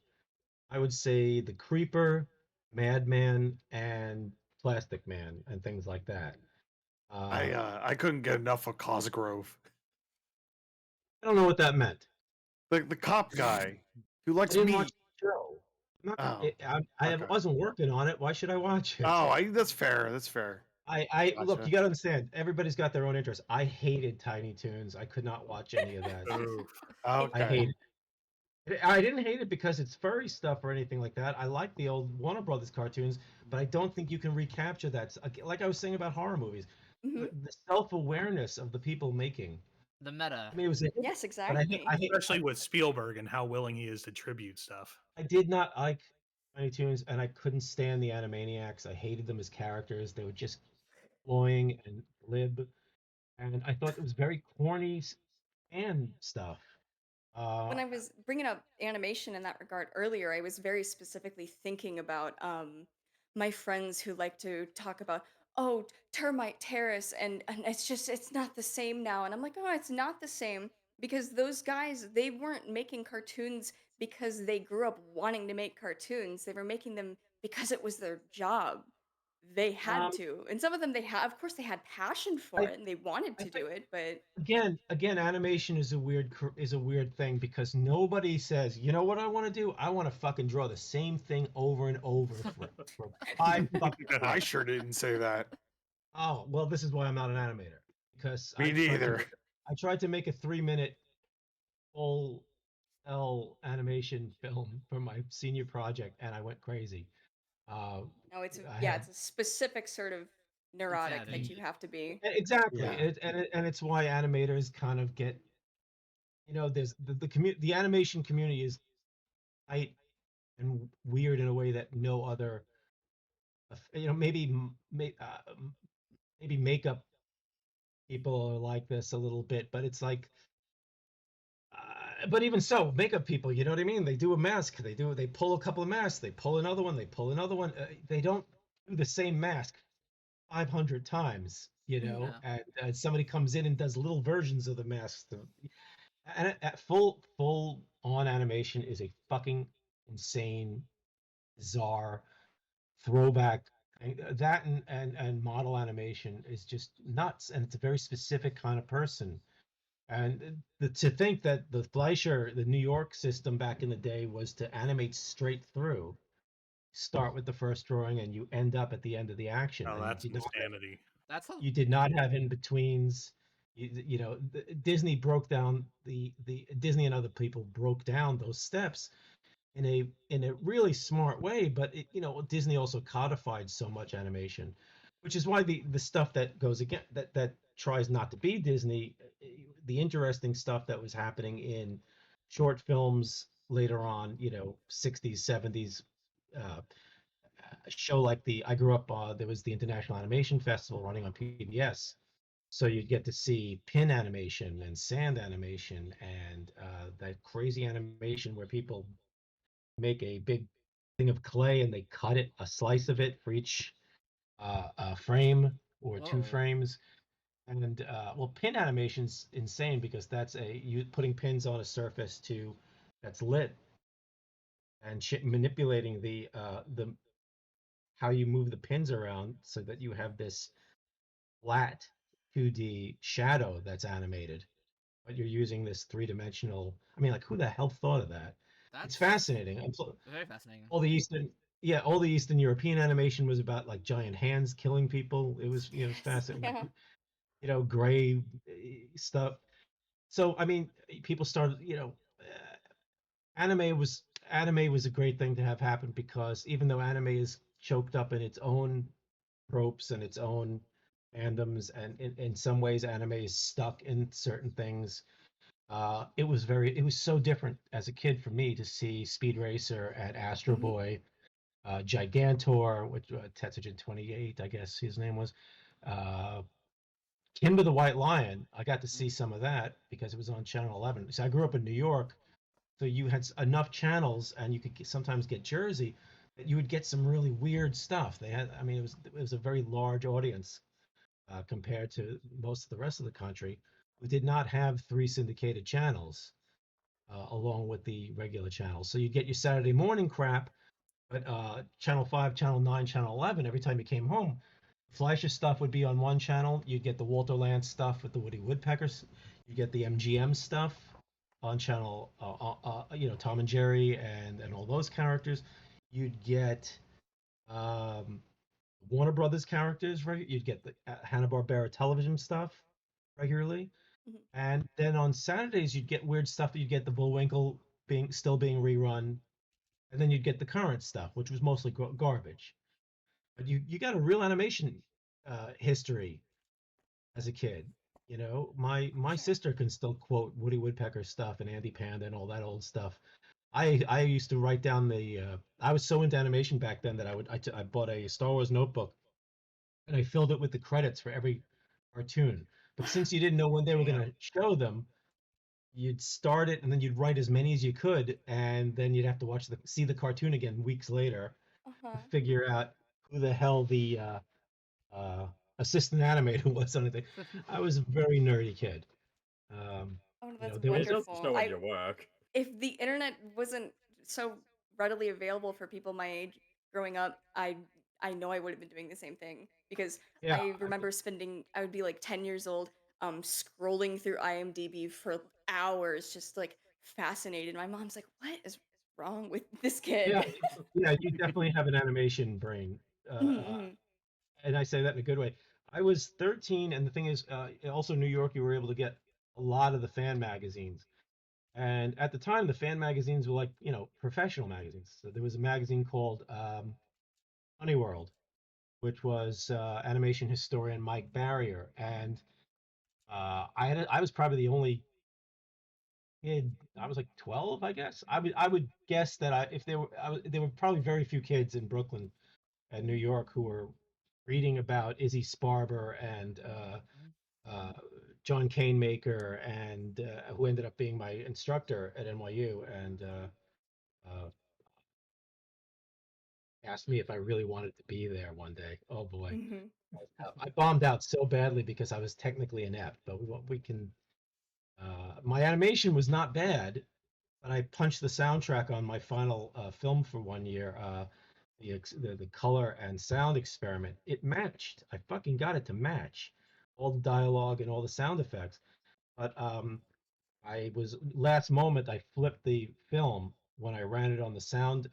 [SPEAKER 2] I would say, the Creeper, Madman, and Plastic Man, and things like that.
[SPEAKER 3] I couldn't get enough of Cosgrove,
[SPEAKER 2] I don't know what that meant.
[SPEAKER 3] the cop guy who
[SPEAKER 2] I
[SPEAKER 3] likes
[SPEAKER 2] didn't watch
[SPEAKER 3] meat.
[SPEAKER 2] the show.
[SPEAKER 3] Oh,
[SPEAKER 2] I
[SPEAKER 3] okay.
[SPEAKER 2] wasn't working on it. Why should I watch it?
[SPEAKER 3] Oh, that's fair. That's fair.
[SPEAKER 2] Look,
[SPEAKER 3] Gotcha.
[SPEAKER 2] you gotta understand, everybody's got their own interests. I hated Tiny Toons. I could not watch any of that.
[SPEAKER 6] Oof.
[SPEAKER 2] I
[SPEAKER 3] Okay.
[SPEAKER 2] hate it. I didn't hate it because it's furry stuff or anything like that. I like the old Warner Brothers cartoons, but I don't think you can recapture that. Like I was saying about horror movies,
[SPEAKER 4] Hmm.
[SPEAKER 2] the self-awareness of the people making.
[SPEAKER 1] The meta.
[SPEAKER 2] I mean, it was a hit,
[SPEAKER 4] Yes,
[SPEAKER 2] but
[SPEAKER 4] exactly.
[SPEAKER 6] Especially with Spielberg and how willing he is to tribute stuff.
[SPEAKER 2] I did not like Tiny Toons, and I couldn't stand the Animaniacs. I hated them as characters. They were just cloying and glib, and I thought it was very corny and stuff.
[SPEAKER 4] When
[SPEAKER 2] Uh,
[SPEAKER 4] I was bringing up animation in that regard earlier, I was very specifically thinking about my friends who like to talk about, oh, Termite Terrace, and it's not the same now. And I'm like, oh, it's not the same because those guys, they weren't making cartoons because they grew up wanting to make cartoons. They were making them because it was their job. They had
[SPEAKER 2] um,
[SPEAKER 4] to. And some of them of course, they had passion for
[SPEAKER 2] I,
[SPEAKER 4] it and they wanted
[SPEAKER 2] I
[SPEAKER 4] to
[SPEAKER 2] think
[SPEAKER 4] do it, but
[SPEAKER 2] again, animation is a weird thing because nobody says, you know what I want to do? I want to fucking draw the same thing over and over for 5 fucking
[SPEAKER 3] I
[SPEAKER 2] minutes.
[SPEAKER 3] sure didn't say that.
[SPEAKER 2] Oh, well, this is why I'm not an animator because
[SPEAKER 3] Me neither.
[SPEAKER 2] I tried to make a 3-minute full L animation film for my senior project and I went crazy. Uh,
[SPEAKER 4] no,
[SPEAKER 2] I
[SPEAKER 4] yeah,
[SPEAKER 2] had
[SPEAKER 4] it's a specific sort of neurotic that
[SPEAKER 1] Insanity.
[SPEAKER 4] you have to be.
[SPEAKER 2] exactly,
[SPEAKER 3] Yeah.
[SPEAKER 2] and it's why animators kind of get, there's the animation community is tight and weird in a way that no other, maybe makeup people are like this a little bit, but it's like, but even so, makeup people, you know what I mean? They do a mask, they pull a couple of masks, they pull another one, they pull another one. They don't do the same mask 500 times,
[SPEAKER 4] Mhm.
[SPEAKER 1] Yeah.
[SPEAKER 2] and somebody comes in and does little versions of the masks. And at full on animation is a fucking insane, bizarre throwback. That and model animation is just nuts, and it's a very specific kind of person. And to think that the Fleischer, the New York system back in the day, was to animate straight through, start with the first drawing, and you end up at the end of the action,
[SPEAKER 6] Oh,
[SPEAKER 2] and
[SPEAKER 6] that's insanity.
[SPEAKER 1] That's how.
[SPEAKER 2] you did not have in betweens. Disney broke down the Disney and other people broke down those steps in a really smart way, but Disney also codified so much animation, which is why the stuff that goes again that tries not to be Disney, the interesting stuff that was happening in short films later on, 60s, 70s, uh, a show like I grew up, there was the International Animation Festival running on PBS, so you'd get to see pin animation and sand animation and that crazy animation where people make a big thing of clay and they cut it, a slice of it for each frame or two
[SPEAKER 1] Whoa.
[SPEAKER 2] frames. And well, pin animation's insane because that's you putting pins on a surface that's lit and manipulating the how you move the pins around so that you have this flat 2D shadow that's animated, but you're using this three-dimensional. I mean, like, who the hell thought of that? It's
[SPEAKER 1] That's
[SPEAKER 2] fascinating.
[SPEAKER 1] very fascinating.
[SPEAKER 2] All the Eastern European animation was about like giant hands killing people. It was, it's fascinating.
[SPEAKER 4] Yeah.
[SPEAKER 2] Gray stuff. So, I mean, people started, anime was anime was a great thing to have happen because even though anime is choked up in its own tropes and its own fandoms, and in some ways anime is stuck in certain things. It was so different as a kid for me to see Speed Racer and Astro
[SPEAKER 4] Hmm.
[SPEAKER 2] Boy, Gigantor, which Tetsujin 28, I guess his name was, uh, Kimber the White Lion. I got to see some of that because it was on Channel 11. So I grew up in New York, so you had enough channels, and you could sometimes get Jersey, that you would get some really weird stuff. I mean, it was a very large audience compared to most of the rest of the country, who did not have 3 syndicated channels along with the regular channels. So you'd get your Saturday morning crap, but Channel 5, Channel 9, Channel 11, every time you came home, Fleischer stuff would be on one channel. You'd get the Walter Lantz stuff with the Woody Woodpeckers. You get the MGM stuff on channel, Tom and Jerry and all those characters. You'd get Warner Brothers characters, right? You'd get the Hanna-Barbera television stuff regularly.
[SPEAKER 4] Mhm.
[SPEAKER 2] And then on Saturdays, you'd get weird stuff. You'd get the Bullwinkle being rerun, and then you'd get the current stuff, which was mostly garbage. But you got a real animation history as a kid. You know, my
[SPEAKER 4] Sure.
[SPEAKER 2] sister can still quote Woody Woodpecker stuff and Andy Panda and all that old stuff. I used to write down the. I was so into animation back then that I bought a Star Wars notebook and I filled it with the credits for every cartoon. But since you didn't know when they were going
[SPEAKER 3] Damn.
[SPEAKER 2] to show them, you'd start it and then you'd write as many as you could, and then you'd have to see the cartoon again weeks later
[SPEAKER 4] Uh-huh.
[SPEAKER 2] to figure out who the hell the uh, assistant animator was on anything. I was a very nerdy kid.
[SPEAKER 4] Oh, no,
[SPEAKER 2] You know,
[SPEAKER 4] that's
[SPEAKER 2] there
[SPEAKER 5] It
[SPEAKER 2] was
[SPEAKER 5] does show
[SPEAKER 4] wonderful.
[SPEAKER 5] in your work.
[SPEAKER 4] If the internet wasn't so readily available for people my age growing up, I know I would have been doing the same thing because
[SPEAKER 2] yeah,
[SPEAKER 4] I remember spending I would be like 10 years old scrolling through IMDb for hours just like fascinated. My mom's like, "What is wrong with this
[SPEAKER 2] yeah,
[SPEAKER 4] kid?"
[SPEAKER 2] yeah. You definitely have an animation brain,
[SPEAKER 4] Mhm,
[SPEAKER 2] and I say that in a good way. I was 13, and the thing is, also New York, you were able to get a lot of the fan magazines. And at the time, the fan magazines were like, you know, professional magazines. So there was a magazine called Funny World, which was animation historian Mike Barrier, and I was probably the only kid. I was like 12, I guess. I would guess that if there were there were probably very few kids in Brooklyn and New York who were reading about Izzy Sparber and uh, John Canemaker and who ended up being my instructor at NYU and asked me if I really wanted to be there one day. Oh boy.
[SPEAKER 4] mhm.
[SPEAKER 2] I bombed out so badly because I was technically inept, but we can. My animation was not bad, but I punched the soundtrack on my final film for one year. The color and sound experiment. It matched. I fucking got it to match all the dialogue and all the sound effects. But I was last moment. I flipped the film when I ran it on the sound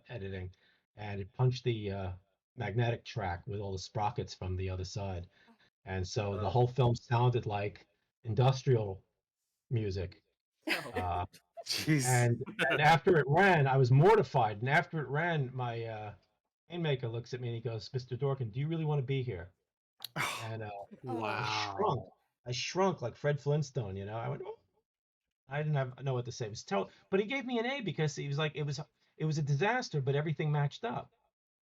[SPEAKER 2] editing, and it punched the magnetic track with all the sprockets from the other side, and so the
[SPEAKER 5] Oh.
[SPEAKER 2] whole film sounded like industrial music.
[SPEAKER 1] Oh.
[SPEAKER 2] Uh,
[SPEAKER 3] Jeez.
[SPEAKER 2] and after it ran, I was mortified. And after it ran, my maker looks at me and he goes, "Mr. Dorkin, do you really want to be here?" And I shrunk.
[SPEAKER 6] Wow.
[SPEAKER 2] I shrunk like Fred Flintstone. You know, I went. Oh. I didn't know what to say. It was but he gave me an A because he was like, it was a disaster, but everything matched up.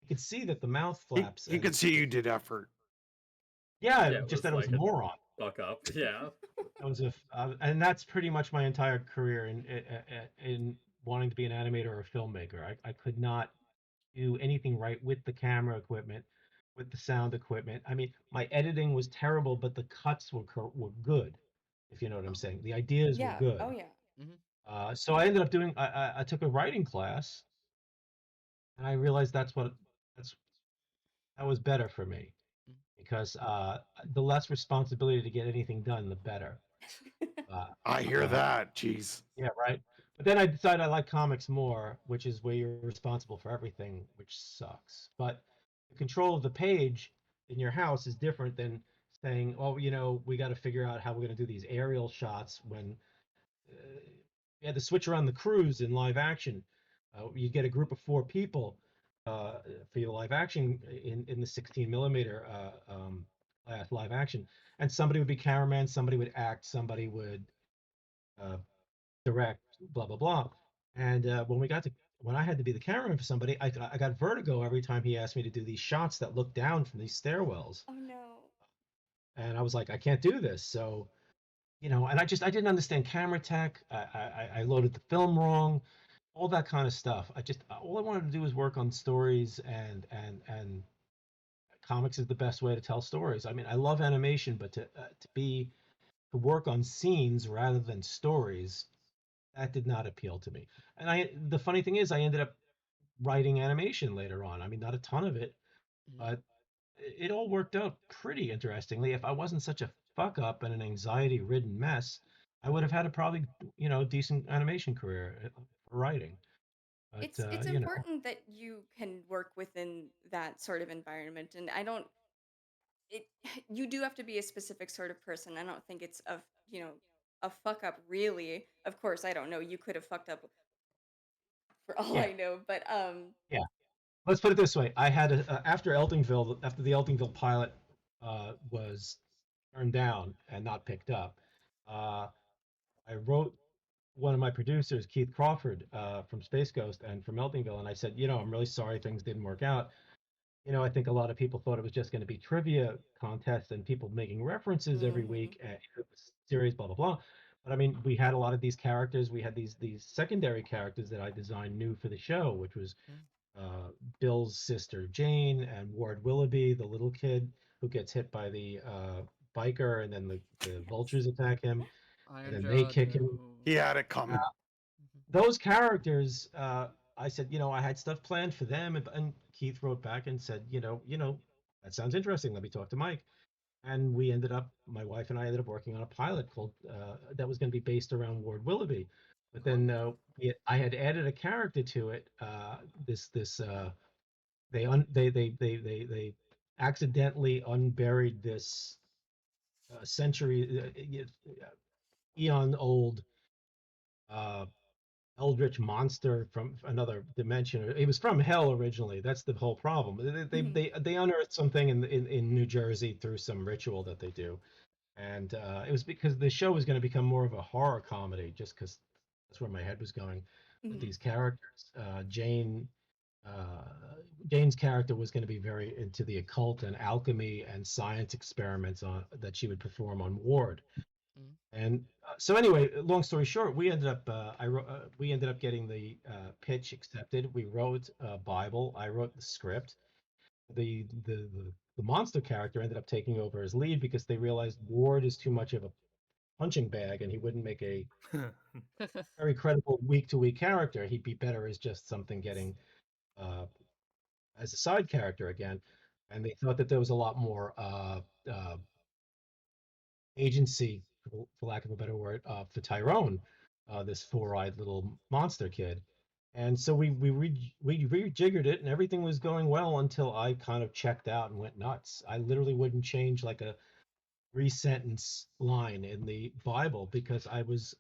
[SPEAKER 2] You could see that the mouth flaps
[SPEAKER 3] He
[SPEAKER 2] and
[SPEAKER 3] could see you did effort.
[SPEAKER 2] yeah,
[SPEAKER 5] Yeah, it
[SPEAKER 2] just
[SPEAKER 5] was
[SPEAKER 2] that it was
[SPEAKER 5] like
[SPEAKER 2] a
[SPEAKER 5] a
[SPEAKER 2] moron.
[SPEAKER 5] fuck up. Yeah.
[SPEAKER 2] It was and that's pretty much my entire career in wanting to be an animator or a filmmaker. I could not do anything right with the camera equipment, with the sound equipment. I mean, my editing was terrible, but the cuts were good, if you know what I'm saying. The ideas were
[SPEAKER 4] Yeah. Oh
[SPEAKER 2] good.
[SPEAKER 4] yeah.
[SPEAKER 1] Mhm.
[SPEAKER 2] So I ended up doing. I took a writing class, and I realized that's that was better for me
[SPEAKER 1] Mhm.
[SPEAKER 2] because the less responsibility to get anything done, the better. Uh,
[SPEAKER 3] I hear
[SPEAKER 2] uh,
[SPEAKER 3] that. Jeez.
[SPEAKER 2] yeah, right. But then I decided I like comics more, which is where you're responsible for everything, which sucks. But the control of the page in your house is different than saying, "Oh, you know, we got to figure out how we're going to do these aerial shots." When you had to switch around the crews in live action, you get a group of 4 people uh, for your live action in the 16 millimeter live action, and somebody would be cameraman, somebody would act, somebody would uh, direct, blah blah blah. And when I had to be the cameraman for somebody, I got vertigo every time he asked me to do these shots that look down from these stairwells,
[SPEAKER 4] Oh no.
[SPEAKER 2] and I was like, I can't do this. So you know, and I didn't understand camera tech. I loaded the film wrong, all that kind of stuff. All I wanted to do was work on stories, and comics is the best way to tell stories. I mean, I love animation, but to work on scenes rather than stories, that did not appeal to me. And the funny thing is, I ended up writing animation later on. I mean, not a ton of it,
[SPEAKER 1] Mhm.
[SPEAKER 2] but it all worked out pretty interestingly. If I wasn't such a fuck up and an anxiety ridden mess, I would have had a probably, you know, decent animation career for writing. But
[SPEAKER 4] It's
[SPEAKER 2] you know,
[SPEAKER 4] important that you can work within that sort of environment, and I don't. It you do have to be a specific sort of person. I don't think it's a fuck up really. Of course, I don't know. You could have fucked up for all
[SPEAKER 2] yeah,
[SPEAKER 4] I know, but
[SPEAKER 2] yeah. Let's put it this way: I had after Eltingville, after the Eltingville pilot was turned down and not picked up, uh, I wrote one of my producers, Keith Crawford, from Space Ghost and from Eltingville, and I said, I'm really sorry things didn't work out. I think a lot of people thought it was just going to be trivia contests and people making references every
[SPEAKER 4] mhm,
[SPEAKER 2] week, and it was serious, blah blah blah. But I mean, we had a lot of these characters. We had these secondary characters that I designed new for the show, which was
[SPEAKER 1] Mm.
[SPEAKER 2] uh, Bill's sister Jane and Ward Willoughby, the little kid who gets hit by the biker, and then the vultures
[SPEAKER 4] yes.
[SPEAKER 2] attack him, and
[SPEAKER 1] Iron
[SPEAKER 2] then they
[SPEAKER 1] Jaw
[SPEAKER 2] kick him.
[SPEAKER 1] too.
[SPEAKER 3] He had it
[SPEAKER 2] Uh,
[SPEAKER 3] coming.
[SPEAKER 1] Mhm.
[SPEAKER 2] those characters, I said, I had stuff planned for them, and Keith wrote back and said, that sounds interesting. Let me talk to Mike. And we ended up, my wife and I ended up working on a pilot called that was going to be based around Ward Willoughby. But then
[SPEAKER 1] Oh.
[SPEAKER 2] I had added a character to it. This they accidentally unburied this eon old uh, eldritch monster from another dimension. It was from hell originally. That's the whole problem. They
[SPEAKER 4] Mhm,
[SPEAKER 2] they, they unearthed something in New Jersey through some ritual that they do, and it was because the show was going to become more of a horror comedy, just because that's where my head was going with
[SPEAKER 4] mhm,
[SPEAKER 2] these characters. Uh, Jane's character was going to be very into the occult and alchemy and science experiments on that she would perform on Ward.
[SPEAKER 1] Mm.
[SPEAKER 2] And so anyway, long story short, we ended up getting the pitch accepted. We wrote a Bible. I wrote the script. The monster character ended up taking over as lead because they realized Ward is too much of a punching bag, and he wouldn't make a very credible week to week character. He'd be better as just something getting uh, as a side character again. And they thought that there was a lot more agency, for lack of a better word, for Tyrone, this four-eyed little monster kid. And so we rejiggered it, and everything was going well until I kind of checked out and went nuts. I literally wouldn't change like a three-sentence line in the Bible because I was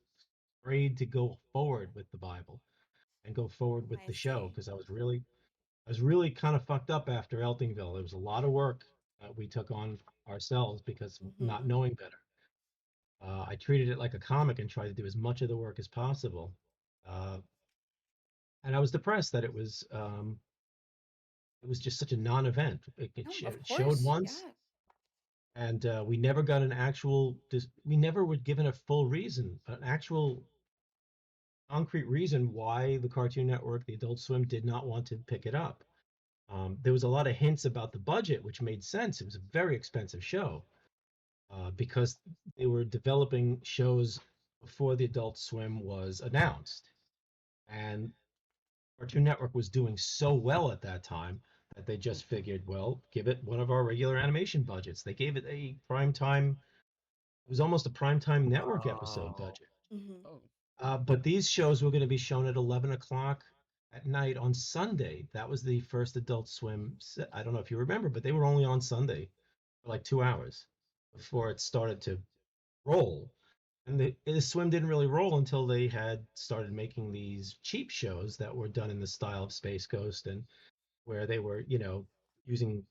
[SPEAKER 2] afraid to go forward with the Bible and go forward with
[SPEAKER 4] I
[SPEAKER 2] the show
[SPEAKER 4] see.
[SPEAKER 2] because I was really kind of fucked up after Eltingville. It was a lot of work that we took on ourselves because not
[SPEAKER 4] Mhm.
[SPEAKER 2] knowing better. I treated it like a comic and tried to do as much of the work as possible. Uh, and I was depressed that it was just such a non-event.
[SPEAKER 4] No, of
[SPEAKER 2] It showed
[SPEAKER 4] course,
[SPEAKER 2] once,
[SPEAKER 4] yeah.
[SPEAKER 2] and we never got an actual. We never were given a full reason, an actual concrete reason why the Cartoon Network, the Adult Swim, did not want to pick it up. There was a lot of hints about the budget, which made sense. It was a very expensive show because they were developing shows before the Adult Swim was announced. And Cartoon Network was doing so well at that time that they just figured, well, give it one of our regular animation budgets. They gave it a prime time, it was almost a prime time network episode
[SPEAKER 6] Oh.
[SPEAKER 2] budget.
[SPEAKER 4] Mhm.
[SPEAKER 1] Oh.
[SPEAKER 2] But these shows were going to be shown at 11 o'clock at night on Sunday. That was the first Adult Swim. I don't know if you remember, but they were only on Sunday for like 2 hours before it started to roll. And the swim didn't really roll until they had started making these cheap shows that were done in the style of Space Ghost and where they were, using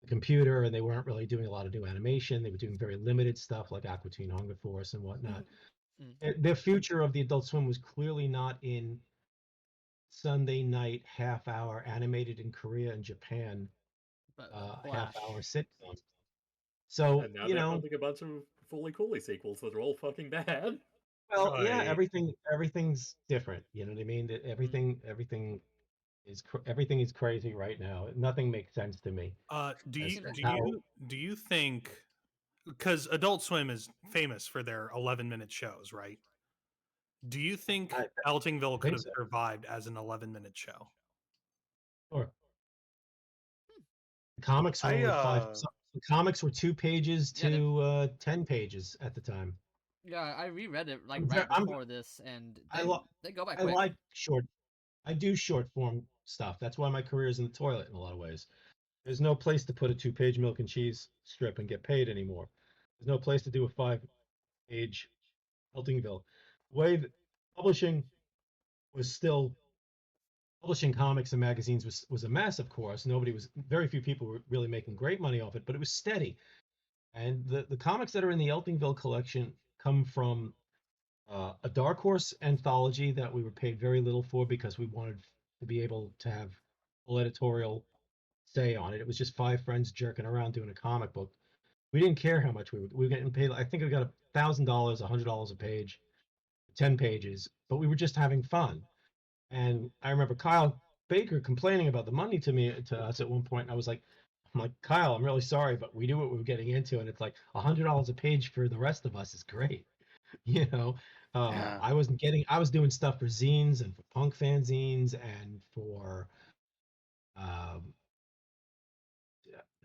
[SPEAKER 2] the computer and they weren't really doing a lot of new animation. They were doing very limited stuff like Aqua Teen Hunger Force and whatnot.
[SPEAKER 4] Mhm.
[SPEAKER 1] Mm.
[SPEAKER 2] The future of the Adult Swim was clearly not in Sunday night half hour animated in Korea and Japan
[SPEAKER 1] But
[SPEAKER 2] half
[SPEAKER 1] Flash.
[SPEAKER 2] hour sitcom. So,
[SPEAKER 5] And now they're funding a bunch of Fully Cooley sequels that are all fucking bad.
[SPEAKER 2] well, yeah,
[SPEAKER 6] Right.
[SPEAKER 2] everything's different. You know what I mean? Everything is crazy right now. Nothing makes sense to me
[SPEAKER 6] Do
[SPEAKER 2] as,
[SPEAKER 6] you
[SPEAKER 2] as
[SPEAKER 6] do
[SPEAKER 2] how
[SPEAKER 6] you do you think, because Adult Swim is famous for their 11-minute shows, right? Do you think
[SPEAKER 2] I,
[SPEAKER 6] Eltingville
[SPEAKER 2] I
[SPEAKER 6] could
[SPEAKER 2] think
[SPEAKER 6] have
[SPEAKER 2] so.
[SPEAKER 6] survived as an 11-minute show?
[SPEAKER 2] Sure. The comics were
[SPEAKER 3] I
[SPEAKER 2] only the comics were 2 pages
[SPEAKER 1] Yeah,
[SPEAKER 2] to 10 pages at the time.
[SPEAKER 1] yeah, I reread it like
[SPEAKER 2] I'm,
[SPEAKER 1] right
[SPEAKER 2] I'm
[SPEAKER 1] before this, and
[SPEAKER 2] I
[SPEAKER 1] they
[SPEAKER 2] lo-
[SPEAKER 1] they go by
[SPEAKER 2] I
[SPEAKER 1] quick.
[SPEAKER 2] like short I do short form stuff. That's why my career is in the toilet in a lot of ways. There's no place to put a 2-page milk and cheese strip and get paid anymore. There's no place to do a 5-page Eltingville. The way that publishing was still publishing comics and magazines was a mess, of course. Very few people were really making great money off it, but it was steady. And the comics that are in the Eltingville collection come from a Dark Horse anthology that we were paid very little for because we wanted to be able to have full editorial say on it. It was just 5 friends jerking around doing a comic book. We didn't care how much we were getting paid. I think we got $1,000, $100 a page, 10 pages, but we were just having fun. And I remember Kyle Baker complaining about the money to us at one point. And I'm like, Kyle, I'm really sorry, but we knew what we were getting into, and it's like $100 a page for the rest of us is great. You know,
[SPEAKER 3] Yeah.
[SPEAKER 2] I was doing stuff for zines and for punk fanzines and for um,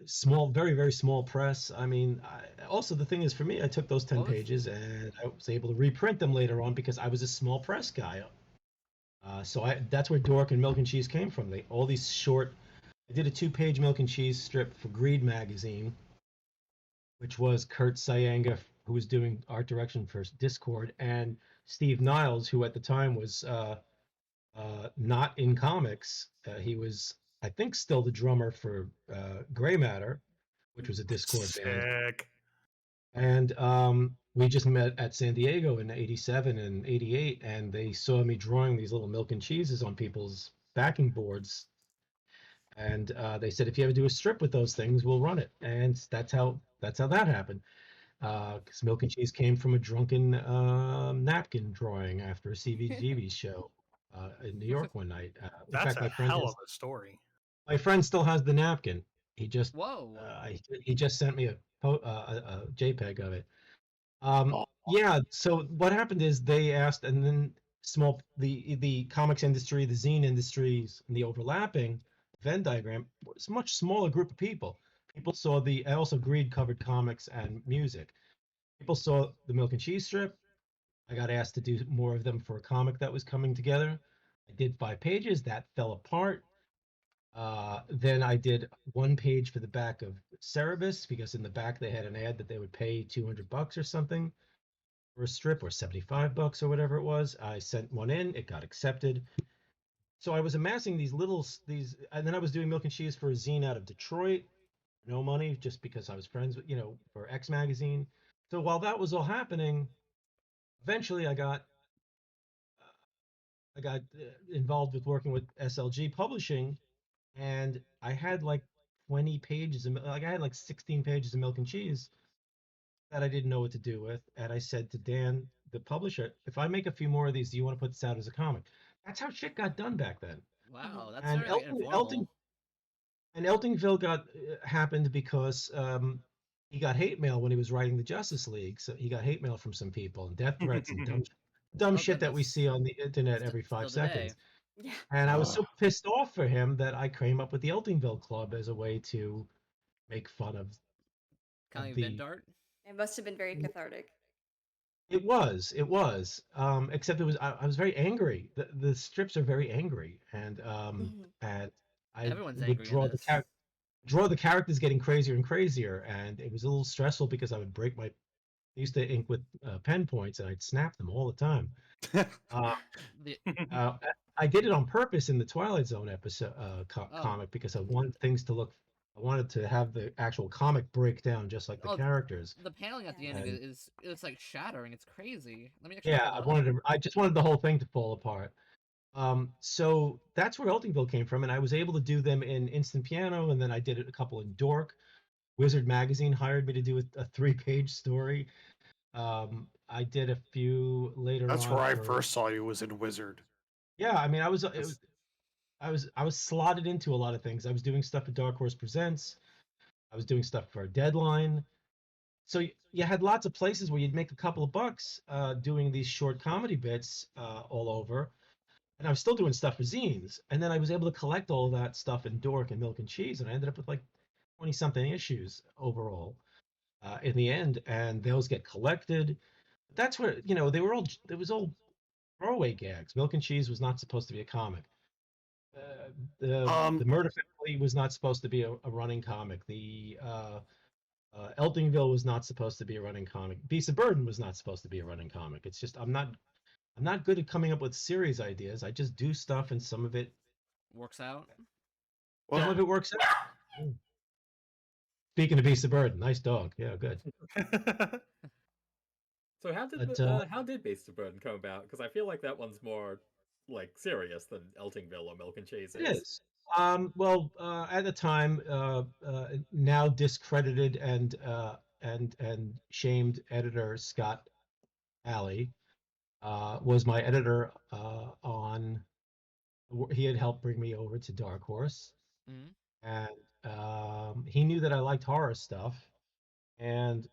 [SPEAKER 2] small, very, very small press. I mean, also the thing is for me, I took those 10 pages and I was able to reprint them later on because I was a small press guy. That's where Dorkin Milk and Cheese came from. All these short. I did a 2-page Milk and Cheese strip for Greed magazine, which was Kurt Sayanga, who was doing art direction for Discord, and Steve Niles, who at the time was not in comics. He was, I think, still the drummer for Gray Matter, which was a Discord band.
[SPEAKER 6] Sick.
[SPEAKER 2] And we just met at San Diego in '87 and '88, and they saw me drawing these little milk and cheeses on people's backing boards. And they said, if you ever do a strip with those things, we'll run it. And that's how that happened. Because Milk and Cheese came from a drunken napkin drawing after a CBGB show in New York one night.
[SPEAKER 6] That's a hell of a story.
[SPEAKER 2] My friend still has the napkin. He just he just sent me a JPEG of it. Yeah. So what happened is they asked, and then the comics industry, the zine industries, and the overlapping Venn diagram was a much smaller group of people. People saw I also Greed covered comics and music. People saw the Milk and Cheese strip. I got asked to do more of them for a comic that was coming together. I did 5 pages. That fell apart. Then I did 1 page for the back of Cerebus because in the back they had an ad that they would pay $200 or something for a strip, or $75 or whatever it was. I sent one in. It got accepted. So I was amassing these, and then I was doing Milk and Cheese for a zine out of Detroit. No money, just because I was friends with, for X Magazine. So while that was all happening, eventually I got involved with working with SLG Publishing, and I had like 20 pages, I had like 16 pages of Milk and Cheese that I didn't know what to do with. And I said to Dan, the publisher, if I make a few more of these, do you want to put this out as a comic? That's how shit got done back then.
[SPEAKER 1] Wow, that's very informal.
[SPEAKER 2] And Eltingville happened because he got hate mail when he was writing the Justice League. So he got hate mail from some people and death threats and dumb shit that we see on the internet every 5 seconds.
[SPEAKER 4] Yeah.
[SPEAKER 2] And I was so pissed off for him that I came up with the Eltingville Club as a way to make fun of
[SPEAKER 1] kind of vent art.
[SPEAKER 4] It must have been very cathartic.
[SPEAKER 2] It was. Except I was very angry. The strips are very angry, and I
[SPEAKER 1] Everyone's
[SPEAKER 2] would
[SPEAKER 1] angry
[SPEAKER 2] draw the characters getting crazier and crazier, and it was a little stressful because I would I used to ink with pen points, and I'd snap them all the time. I did it on purpose in the Twilight Zone episode comic because I wanted to have the actual comic break down just like the characters.
[SPEAKER 1] The paneling at the end it's like shattering. It's crazy. Let me
[SPEAKER 2] I just wanted the whole thing to fall apart. So that's where Eltingville came from, and I was able to do them in Instant Piano, and then I did a couple in Dork. Wizard Magazine hired me to do a 3-page story. I did a few later.
[SPEAKER 3] That's where I first saw you, was in Wizard.
[SPEAKER 2] Yeah, I mean, I was slotted into a lot of things. I was doing stuff at Dark Horse Presents. I was doing stuff for Deadline. So you had lots of places where you'd make a couple of bucks doing these short comedy bits all over. And I was still doing stuff for zines. And then I was able to collect all of that stuff in Dork and Milk and Cheese. And I ended up with like 20-something issues overall in the end. And those get collected. That's where, it was all throwaway gags. Milk and Cheese was not supposed to be a comic. the Murder Family was not supposed to be a running comic. The Eltingville was not supposed to be a running comic. Beast of Burden was not supposed to be a running comic. It's just I'm not good at coming up with series ideas. I just do stuff, and some of it
[SPEAKER 1] works out.
[SPEAKER 2] Some of it works out. Speaking of Beast of Burden, nice dog. Yeah, good.
[SPEAKER 5] So how did Beast of Burden come about? Because I feel like that one's more like serious than Eltingville or Milk and Cheese is.
[SPEAKER 2] It is. Well, at the time, now discredited and shamed editor Scott Alley was my editor on. He had helped bring me over to Dark Horse, and he knew that I liked horror stuff, and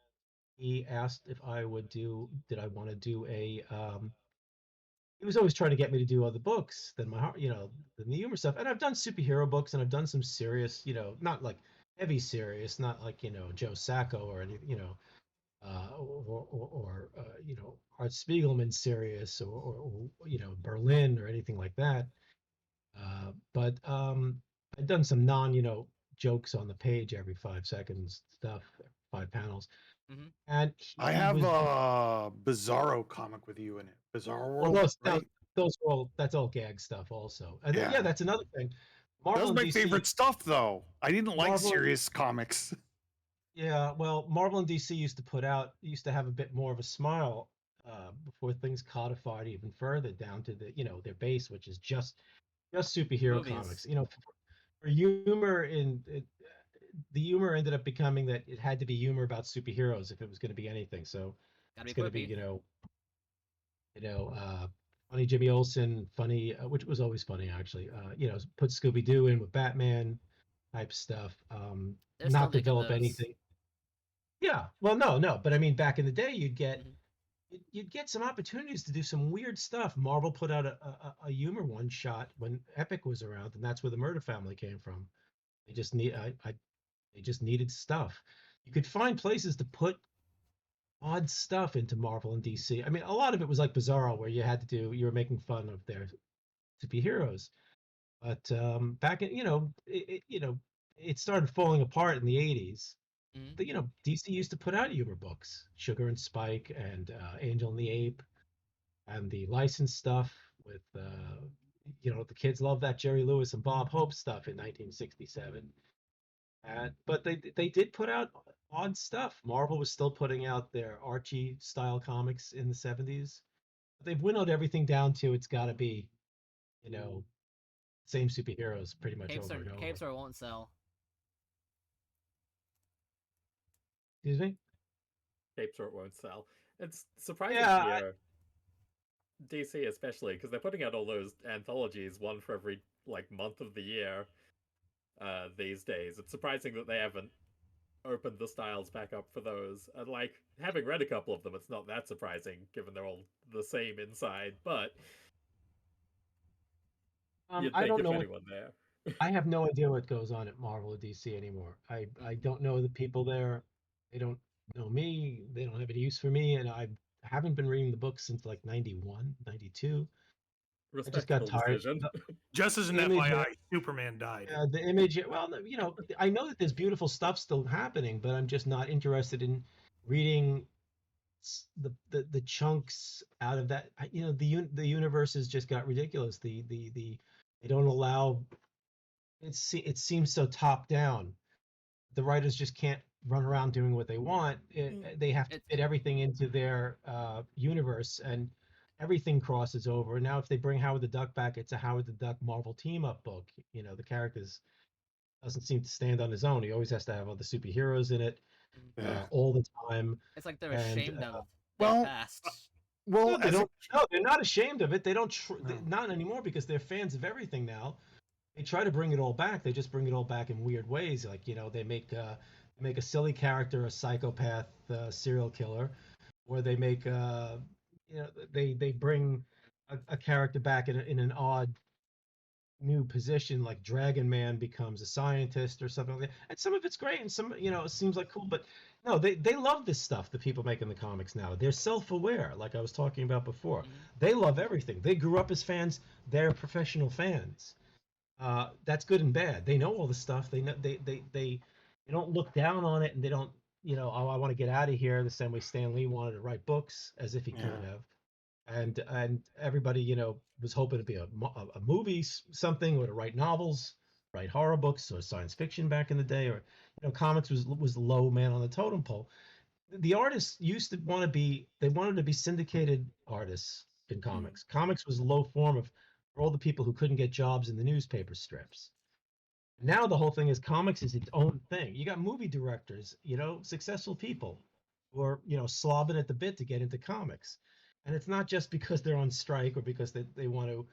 [SPEAKER 2] he asked if I would did I want to do a. He was always trying to get me to do other books than than the humor stuff. And I've done superhero books, and I've done some serious, not like heavy serious, not like Joe Sacco or any, or Art Spiegelman serious, or Berlin or anything like that. But I've done some jokes on the page every 5 seconds stuff, 5 panels. And
[SPEAKER 3] I have a Bizarro comic with you in it. Bizarro World.
[SPEAKER 2] Well, that's all gag stuff also. And yeah, that's another thing.
[SPEAKER 3] Marvel that was my favorite stuff, though. I didn't like serious comics.
[SPEAKER 2] Yeah, well, Marvel and DC used to have a bit more of a smile before things codified even further down to the their base, which is just superhero comics. For humor the humor ended up becoming that it had to be humor about superheroes if it was going to be anything. So it's going to be funny Jimmy Olsen, funny which was always funny actually. Put Scooby Doo in with Batman type stuff. Not develop anything. Yeah, well, no, but I mean, back in the day, you'd get some opportunities to do some weird stuff. Marvel put out a humor one shot when Epic was around, and that's where the Murder Family came from. They just needed stuff. You could find places to put odd stuff into Marvel and DC. I mean, a lot of it was like Bizarro, where you were making fun of their superheroes. But back in, it started falling apart in the 80s. But, DC used to put out humor books, Sugar and Spike and Angel and the Ape, and the licensed stuff with, the kids love that Jerry Lewis and Bob Hope stuff in 1967. But they did put out odd stuff. Marvel was still putting out their Archie style comics in the 70s. But they've winnowed everything down to it's got to be, same superheroes pretty much over and over.
[SPEAKER 1] Capes or won't sell.
[SPEAKER 2] Excuse me?
[SPEAKER 5] Capes or it won't sell. It's surprising here. DC especially, because they're putting out all those anthologies, one for every month of the year these days. It's surprising that they haven't opened the styles back up for those. And having read a couple of them, it's not that surprising given they're all the same inside, but
[SPEAKER 2] I don't know there. I have no idea what goes on at Marvel or DC anymore. I don't know the people there. They don't know me. They don't have any use for me, and I haven't been reading the books since 91, 92. I just got tired.
[SPEAKER 6] Just as an FYI, Superman died.
[SPEAKER 2] The Image. Well, I know that there's beautiful stuff still happening, but I'm just not interested in reading the chunks out of that. The universe has just got ridiculous. They don't allow. It seems so top down. The writers just can't run around doing what they want. They have to fit everything into their universe, and everything crosses over. Now, if they bring Howard the Duck back, it's a Howard the Duck Marvel team-up book. The characters doesn't seem to stand on his own. He always has to have other superheroes in it all the time.
[SPEAKER 1] It's like they're ashamed of
[SPEAKER 2] their
[SPEAKER 1] past.
[SPEAKER 2] Well, no, they're not ashamed of it. They don't. Not anymore, because they're fans of everything now. They try to bring it all back. They just bring it all back in weird ways. They make a silly character a psychopath serial killer, or they make they bring a character back in an odd new position, like Dragon Man becomes a scientist or something like that. And some of it's great, and some it seems like cool, but no, they love this stuff. The people making the comics now, they're self-aware, like I was talking about before. They love everything. They grew up as fans. They're professional fans. that's good and bad. They know all the stuff. They know they don't look down on it, and they don't, oh, I want to get out of here. The same way Stan Lee wanted to write books, as if he
[SPEAKER 3] Yeah.
[SPEAKER 2] couldn't have. And everybody, was hoping to be a movie something, or to write novels, write horror books or science fiction back in the day, or comics was the low man on the totem pole. The artists used to want to be, they wanted to be syndicated artists in comics. Comics was a low form of, for all the people who couldn't get jobs in the newspaper strips. Now the whole thing is, comics is its own thing. You got movie directors, successful people who are, slobbing at the bit to get into comics. And it's not just because they're on strike, or because they want to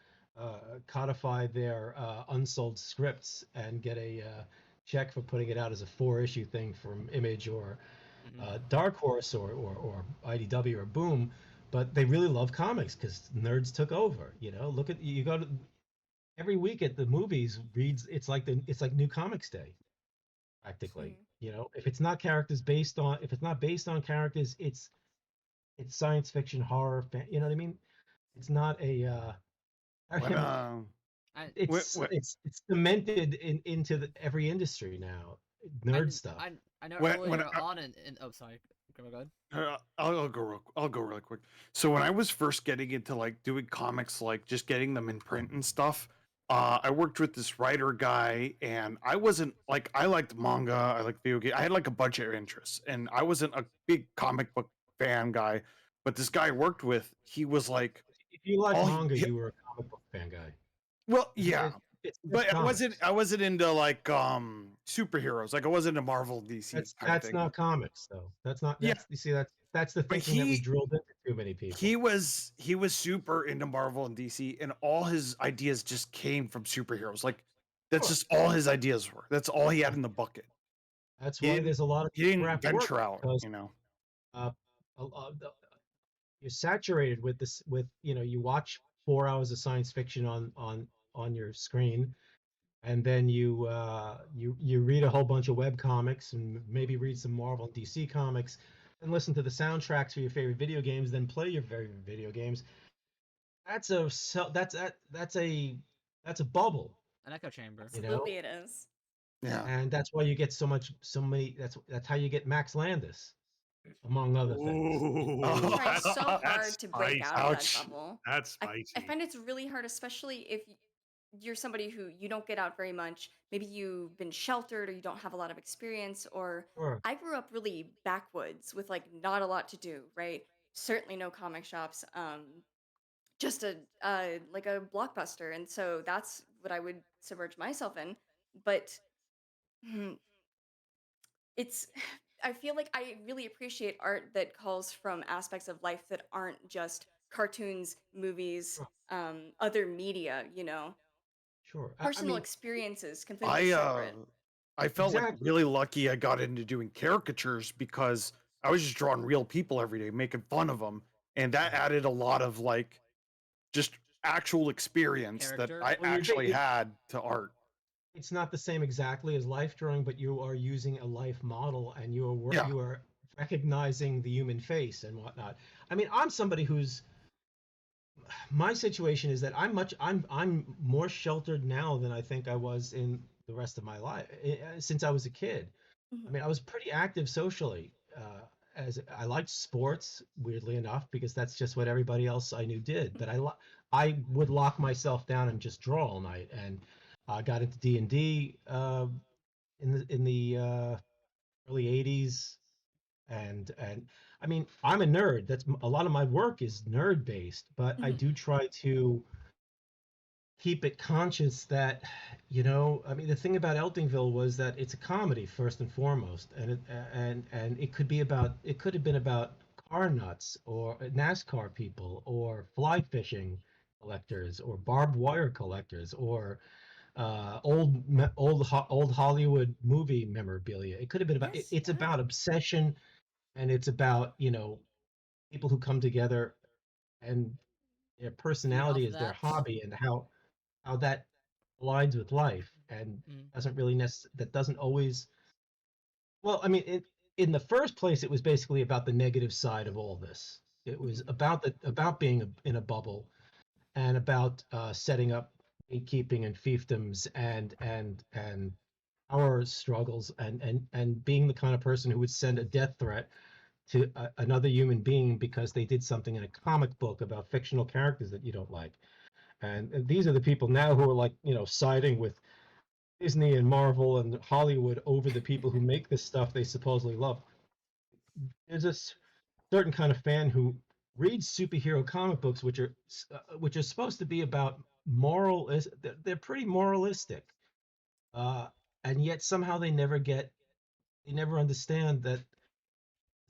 [SPEAKER 2] codify their unsold scripts and get a check for putting it out as a 4-issue thing from Image, or Dark Horse, or IDW, or Boom, but they really love comics because nerds took over. Look at, you go to every week at the movies, it's like New Comics Day, practically. If it's not based on characters, it's science fiction, horror, you know what I mean? It's not a it's cemented into every industry now. Nerd stuff.
[SPEAKER 1] I know
[SPEAKER 3] When-
[SPEAKER 1] earlier
[SPEAKER 3] when I-
[SPEAKER 1] on in oh, sorry, go ahead.
[SPEAKER 3] I'll go really quick. So when I was first getting into like doing comics, like just getting them in print and stuff, I worked with this writer guy, and I wasn't like, I liked manga, I liked video game, I had like a bunch of interests, and I wasn't a big comic book fan guy, but this guy I worked with, he was like,
[SPEAKER 2] If you like
[SPEAKER 3] all
[SPEAKER 2] manga,
[SPEAKER 3] he-
[SPEAKER 2] you were a comic book fan guy.
[SPEAKER 3] well, yeah,
[SPEAKER 2] It's
[SPEAKER 3] but
[SPEAKER 2] comics.
[SPEAKER 3] I wasn't into like superheroes, like I wasn't into Marvel, DC.
[SPEAKER 2] That's not comics, though. That's not.
[SPEAKER 3] Yeah.
[SPEAKER 2] You see, that's the
[SPEAKER 3] But
[SPEAKER 2] thinking that we drilled into too many people.
[SPEAKER 3] He was super into Marvel and DC, and all his ideas just came from superheroes. Like that's
[SPEAKER 2] Sure.
[SPEAKER 3] just all his ideas were. That's all he had in the bucket.
[SPEAKER 2] That's
[SPEAKER 3] he
[SPEAKER 2] why
[SPEAKER 3] didn't-
[SPEAKER 2] there's a lot of
[SPEAKER 3] He didn't
[SPEAKER 2] crap
[SPEAKER 3] venture
[SPEAKER 2] work,
[SPEAKER 3] out,
[SPEAKER 2] because,
[SPEAKER 3] you know.
[SPEAKER 2] a- you're saturated with this. With you watch 4 hours of science fiction on your screen, and then you read a whole bunch of web comics, and maybe read some Marvel and DC comics, and listen to the soundtracks for your favorite video games, then play your favorite video games. That's a bubble,
[SPEAKER 1] An echo chamber.
[SPEAKER 4] Absolutely, it is.
[SPEAKER 3] Yeah.
[SPEAKER 2] and that's why you get so many. That's how you get Max Landis, among other things.
[SPEAKER 6] Ooh,
[SPEAKER 3] Oh,
[SPEAKER 4] Trying so hard
[SPEAKER 6] that's
[SPEAKER 4] to break
[SPEAKER 6] spicy.
[SPEAKER 4] out of
[SPEAKER 3] Ouch.
[SPEAKER 4] that bubble.
[SPEAKER 6] That's
[SPEAKER 4] I
[SPEAKER 6] spicy.
[SPEAKER 4] find it's really hard, especially if you're somebody who you don't get out very much. Maybe you've been sheltered, or you don't have a lot of experience, or
[SPEAKER 2] Sure.
[SPEAKER 4] I grew up really backwoods with like not a lot to do, right? Certainly no comic shops. Just a like a Blockbuster, and so that's what I would submerge myself in. But hmm, it's I feel like I really appreciate art that calls from aspects of life that aren't just cartoons, movies,
[SPEAKER 2] Sure.
[SPEAKER 4] other media,
[SPEAKER 2] Sure. I
[SPEAKER 4] personal
[SPEAKER 2] mean,
[SPEAKER 4] experiences completely
[SPEAKER 3] I
[SPEAKER 4] separate.
[SPEAKER 3] I felt like
[SPEAKER 2] Exactly.
[SPEAKER 3] really lucky I got into doing caricatures, because I was just drawing real people every day, making fun of them, and that added a lot of like just actual experience
[SPEAKER 1] Character.
[SPEAKER 3] that I
[SPEAKER 2] Well,
[SPEAKER 3] actually had to art.
[SPEAKER 2] it's not the same exactly as life drawing, but you are using a life model, and
[SPEAKER 3] Yeah.
[SPEAKER 2] you are recognizing the human face and whatnot. I mean, I'm somebody who's, my situation is that I'm more sheltered now than I think I was in the rest of my life, since I was a kid. I
[SPEAKER 4] Mhm.
[SPEAKER 2] mean, I was pretty active socially. As I liked sports, weirdly enough, because that's just what everybody else I knew did. But I would lock myself down and just draw all night, and I got into D&D in the early '80s, and I mean, I'm a nerd. That's a lot of my work is nerd based, but I
[SPEAKER 4] Mhm.
[SPEAKER 2] do try to keep it conscious that, I mean, the thing about Eltingville was that it's a comedy first and foremost, and it could have been about car nuts, or NASCAR people, or fly fishing collectors, or barbed wire collectors, or old Hollywood movie memorabilia. It could have been about
[SPEAKER 4] Yes,
[SPEAKER 2] it's
[SPEAKER 4] yeah.
[SPEAKER 2] about obsession, and it's about people who come together, and their personality is their
[SPEAKER 1] that.
[SPEAKER 2] hobby, and how that aligns with life, and
[SPEAKER 1] Mm.
[SPEAKER 2] that doesn't always, well, I mean, in the first place, it was basically about the negative side of all this. It was about being in a bubble, and about setting up gatekeeping and fiefdoms and power struggles and being the kind of person who would send a death threat to another human being because they did something in a comic book about fictional characters that you don't like. And these are the people now who are like, siding with Disney and Marvel and Hollywood over the people who make this stuff they supposedly love. There's a certain kind of fan who reads superhero comic books, which are supposed to be about moral. They're pretty moralistic, uh, and yet somehow they never understand that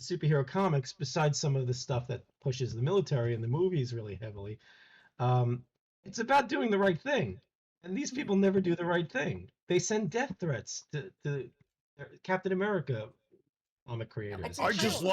[SPEAKER 2] superhero comics, besides some of the stuff that pushes the military and the movies really heavily, um, it's about doing the right thing. And these people never do the right thing. They send death threats to Captain America comic creators.
[SPEAKER 4] I just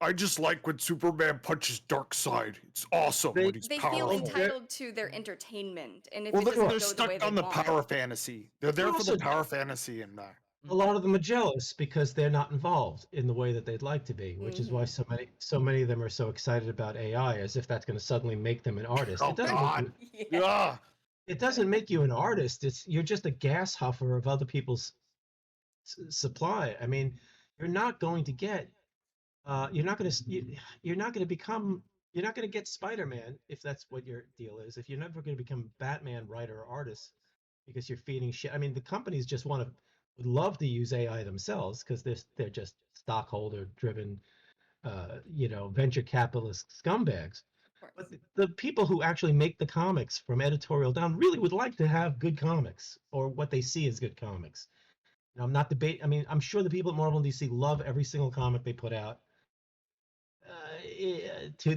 [SPEAKER 3] I just like when Superman punches Darkseid. It's awesome
[SPEAKER 2] They-
[SPEAKER 3] when he's
[SPEAKER 4] They feel
[SPEAKER 3] powerful.
[SPEAKER 4] entitled to their entertainment, and if
[SPEAKER 3] Well,
[SPEAKER 4] it doesn't
[SPEAKER 3] they're
[SPEAKER 4] go the way
[SPEAKER 3] stuck
[SPEAKER 4] they
[SPEAKER 3] on the
[SPEAKER 4] want,
[SPEAKER 3] power fantasy. They're there for
[SPEAKER 2] also-
[SPEAKER 3] the power fantasy and that.
[SPEAKER 2] A lot of them are jealous because they're not involved in the way that they'd like to be, which is why so many of them are so excited about AI, as if that's going to suddenly make them an artist.
[SPEAKER 3] Oh,
[SPEAKER 2] It doesn't
[SPEAKER 3] God.
[SPEAKER 4] yeah.
[SPEAKER 2] it doesn't make you an artist. You're just a gas huffer of other people's supply. I mean, you're not going to get you're not going to you're not going to become you're not going to get Spider-Man if that's what your deal is. If you're never going to become Batman writer or artist because you're feeding shit. I mean, the companies just would love to use AI themselves because they're just stockholder driven venture capitalist scumbags. But the people who actually make the comics from editorial down really would like to have good comics or what they see as good comics. I'm not debating. I mean, I'm sure the people at Marvel and DC love every single comic they put out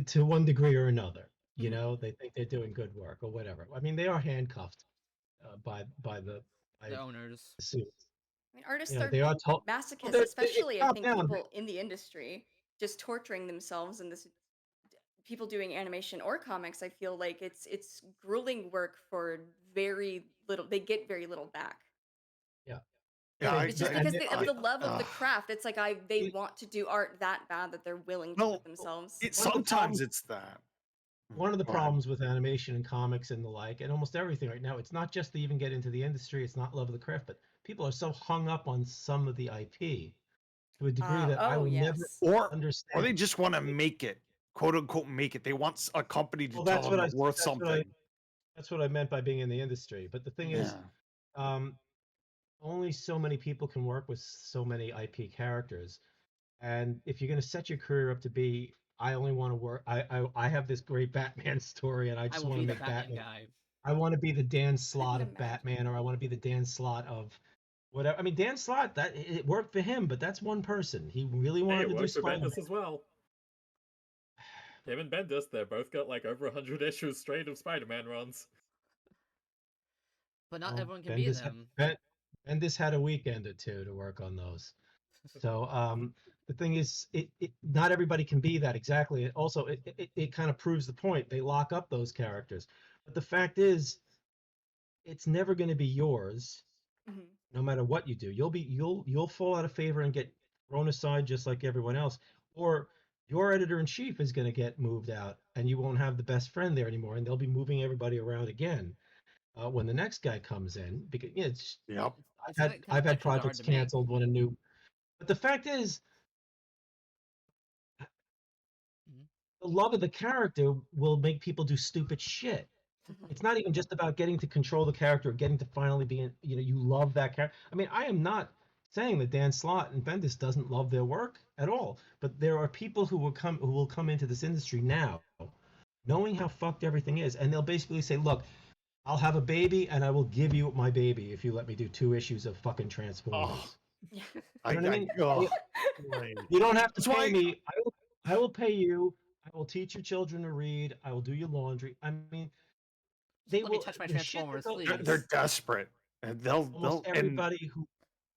[SPEAKER 2] to one degree or another. They think they're doing good work or whatever. I mean, they are handcuffed by the
[SPEAKER 1] owners.
[SPEAKER 2] suit.
[SPEAKER 4] I mean, artists
[SPEAKER 2] They are told.
[SPEAKER 4] masochists, especially I
[SPEAKER 2] top
[SPEAKER 4] think
[SPEAKER 2] down.
[SPEAKER 4] people in the industry just torturing themselves, and this people doing animation or comics. I feel like it's grueling work for very little. They get very little back.
[SPEAKER 3] Yeah,
[SPEAKER 4] It's just because of the love of the
[SPEAKER 3] ugh.
[SPEAKER 4] craft. It's like they want to do art that bad that they're willing to
[SPEAKER 3] No,
[SPEAKER 4] put themselves.
[SPEAKER 3] Sometimes it's that.
[SPEAKER 2] One of the
[SPEAKER 3] Go ahead.
[SPEAKER 2] problems with animation and comics and the like, and almost everything right now, it's not just to even get into the industry, it's not love of the craft, but people are so hung up on some of the IP to a degree that I will never
[SPEAKER 3] or
[SPEAKER 2] understand.
[SPEAKER 3] or they just want to make it, quote unquote, make it. They want a company to
[SPEAKER 2] Well,
[SPEAKER 3] tell
[SPEAKER 2] that's
[SPEAKER 3] them
[SPEAKER 2] what
[SPEAKER 3] they're worth something.
[SPEAKER 2] That's what I meant by being in the industry. But the thing is, only so many people can work with so many IP characters. And if you're going to set your career up to be, I only want to work. I have this great Batman story, and I just
[SPEAKER 1] will
[SPEAKER 2] want
[SPEAKER 1] be
[SPEAKER 2] to
[SPEAKER 1] the
[SPEAKER 2] make
[SPEAKER 1] Batman
[SPEAKER 2] Batman.
[SPEAKER 1] guy.
[SPEAKER 2] I want to be the Dan Slott of
[SPEAKER 4] imagine.
[SPEAKER 2] Batman, or I want to be the Dan Slott of whatever. I mean, Dan Slott, that it worked for him, but that's one person. He really
[SPEAKER 5] Hey,
[SPEAKER 2] wanted
[SPEAKER 5] it
[SPEAKER 2] to do
[SPEAKER 5] works for
[SPEAKER 2] Spider-Man.
[SPEAKER 5] Bendis as well. Him and Bendis, they've both got like over 100 issues straight of Spider-Man runs.
[SPEAKER 1] But not
[SPEAKER 2] Well,
[SPEAKER 1] everyone can be them.
[SPEAKER 2] Bendis had a weekend or two to work on those. So the thing is, not everybody can be that exactly. It also, it kind of proves the point. They lock up those characters, but the fact is, it's never going to be yours, no matter what you do. You'll fall out of favor and get thrown aside just like everyone else, or your editor-in-chief is going to get moved out, and you won't have the best friend there anymore, and they'll be moving everybody around again when the next guy comes in. Because
[SPEAKER 3] Yep.
[SPEAKER 2] I've had projects canceled when a new. But the fact is, the love of the character will make people do stupid shit. It's not even just about getting to control the character, or getting to finally be in, you love that character. I mean, I am not saying that Dan Slott and Bendis doesn't love their work at all, but there are people who will come into this industry now, knowing how fucked everything is, and they'll basically say, "Look, I'll have a baby, and I will give you my baby if you let me do 2 issues of fucking Transformers."
[SPEAKER 4] Yeah.
[SPEAKER 2] You know what I mean?
[SPEAKER 3] Right.
[SPEAKER 2] You don't have to
[SPEAKER 3] That's why-
[SPEAKER 2] pay me. I will pay you. I will teach your children to read. I will do your laundry. I mean, they
[SPEAKER 1] Let me
[SPEAKER 2] will
[SPEAKER 1] touch my
[SPEAKER 2] the shit that
[SPEAKER 1] Transformers,
[SPEAKER 2] they'll-
[SPEAKER 1] please.
[SPEAKER 3] They're desperate, and they'll
[SPEAKER 2] Almost
[SPEAKER 3] and
[SPEAKER 2] everybody who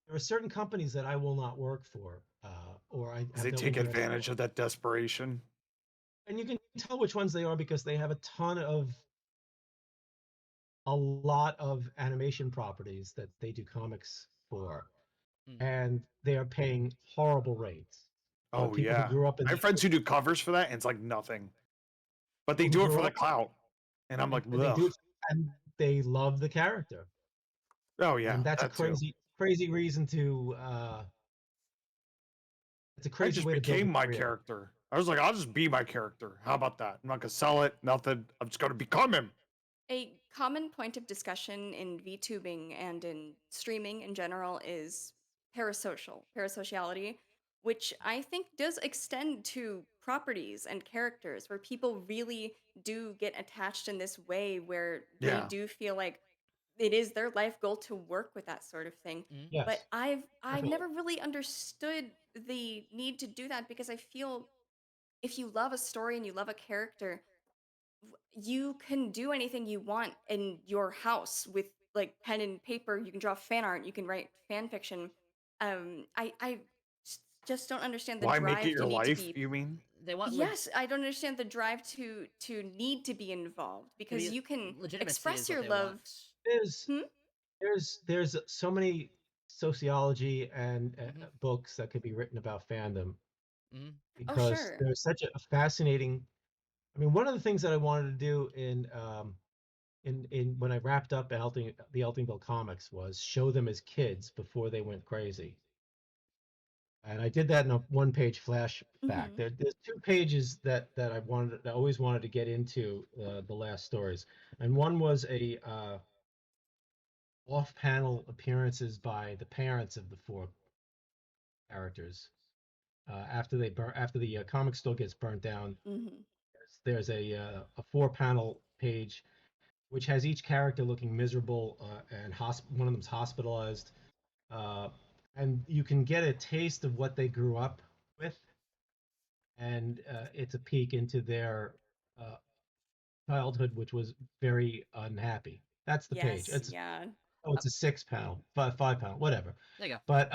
[SPEAKER 2] there are certain companies that I will not work for, or I have
[SPEAKER 3] they
[SPEAKER 2] no
[SPEAKER 3] take
[SPEAKER 2] interest
[SPEAKER 3] advantage
[SPEAKER 2] in.
[SPEAKER 3] of that desperation.
[SPEAKER 2] And you can tell which ones they are because they have a lot of animation properties that they do comics for, and they are paying horrible rates.
[SPEAKER 3] Oh
[SPEAKER 2] people who
[SPEAKER 3] yeah,
[SPEAKER 2] grew up in
[SPEAKER 3] I have friends who do covers for that, and it's like nothing. But they
[SPEAKER 2] People
[SPEAKER 3] do
[SPEAKER 2] who
[SPEAKER 3] it for
[SPEAKER 2] grew
[SPEAKER 3] the
[SPEAKER 2] up-
[SPEAKER 3] clout, and I'm like,
[SPEAKER 2] and they do
[SPEAKER 3] ugh.
[SPEAKER 2] it, and they love the character.
[SPEAKER 3] Oh yeah,
[SPEAKER 2] And that's a
[SPEAKER 3] that too.
[SPEAKER 2] crazy reason to it's a
[SPEAKER 3] I
[SPEAKER 2] crazy
[SPEAKER 3] just
[SPEAKER 2] way to build
[SPEAKER 3] became
[SPEAKER 2] a
[SPEAKER 3] my
[SPEAKER 2] career.
[SPEAKER 3] character. I was like, I'll just be my character. How about that? I'm not gonna sell it, nothing. I'm just gonna become him.
[SPEAKER 4] A common point of discussion in VTubing and in streaming in general is parasociality, which I think does extend to properties and characters where people really do get attached in this way where they
[SPEAKER 3] Yeah.
[SPEAKER 4] do feel like it is their life goal to work with that sort of thing.
[SPEAKER 1] Mm.
[SPEAKER 2] Yes.
[SPEAKER 4] But I've
[SPEAKER 2] Definitely.
[SPEAKER 4] never really understood the need to do that because I feel if you love a story and you love a character, you can do anything you want in your house with like pen and paper. You can draw fan art, you can write fan fiction. I just don't understand the
[SPEAKER 3] Why make it
[SPEAKER 4] drive to
[SPEAKER 3] your
[SPEAKER 4] need to
[SPEAKER 3] life?
[SPEAKER 4] be.
[SPEAKER 3] You mean?
[SPEAKER 1] They want
[SPEAKER 4] Yes, I don't understand the drive to need to be involved because you can
[SPEAKER 1] legitimacy
[SPEAKER 4] express
[SPEAKER 1] is what
[SPEAKER 4] your
[SPEAKER 1] they
[SPEAKER 4] love.
[SPEAKER 1] want.
[SPEAKER 2] There's
[SPEAKER 4] Hmm?
[SPEAKER 2] there's so many sociology and
[SPEAKER 1] Mhm.
[SPEAKER 2] books that could be written about fandom
[SPEAKER 1] Mm.
[SPEAKER 4] Oh,
[SPEAKER 2] because
[SPEAKER 4] sure.
[SPEAKER 2] there's such a fascinating. I mean, one of the things that I wanted to do in when I wrapped up the Eltingville comics was show them as kids before they went crazy. And I did that in a one-page flashback.
[SPEAKER 4] Hmm.
[SPEAKER 2] There's 2 pages that I always wanted to get into the last stories, and one was a off-panel appearances by the parents of the 4 characters after the comic store gets burnt down.
[SPEAKER 4] Hmm.
[SPEAKER 2] There's a 4-panel page which has each character looking miserable and one of them's hospitalized, uh, and you can get a taste of what they grew up with, and it's a peek into their uh, childhood, which was very unhappy. That's the page.
[SPEAKER 4] Yes,
[SPEAKER 2] It's
[SPEAKER 4] yeah.
[SPEAKER 2] it's a 6 panel, 5 panel, whatever.
[SPEAKER 1] There you go.
[SPEAKER 2] But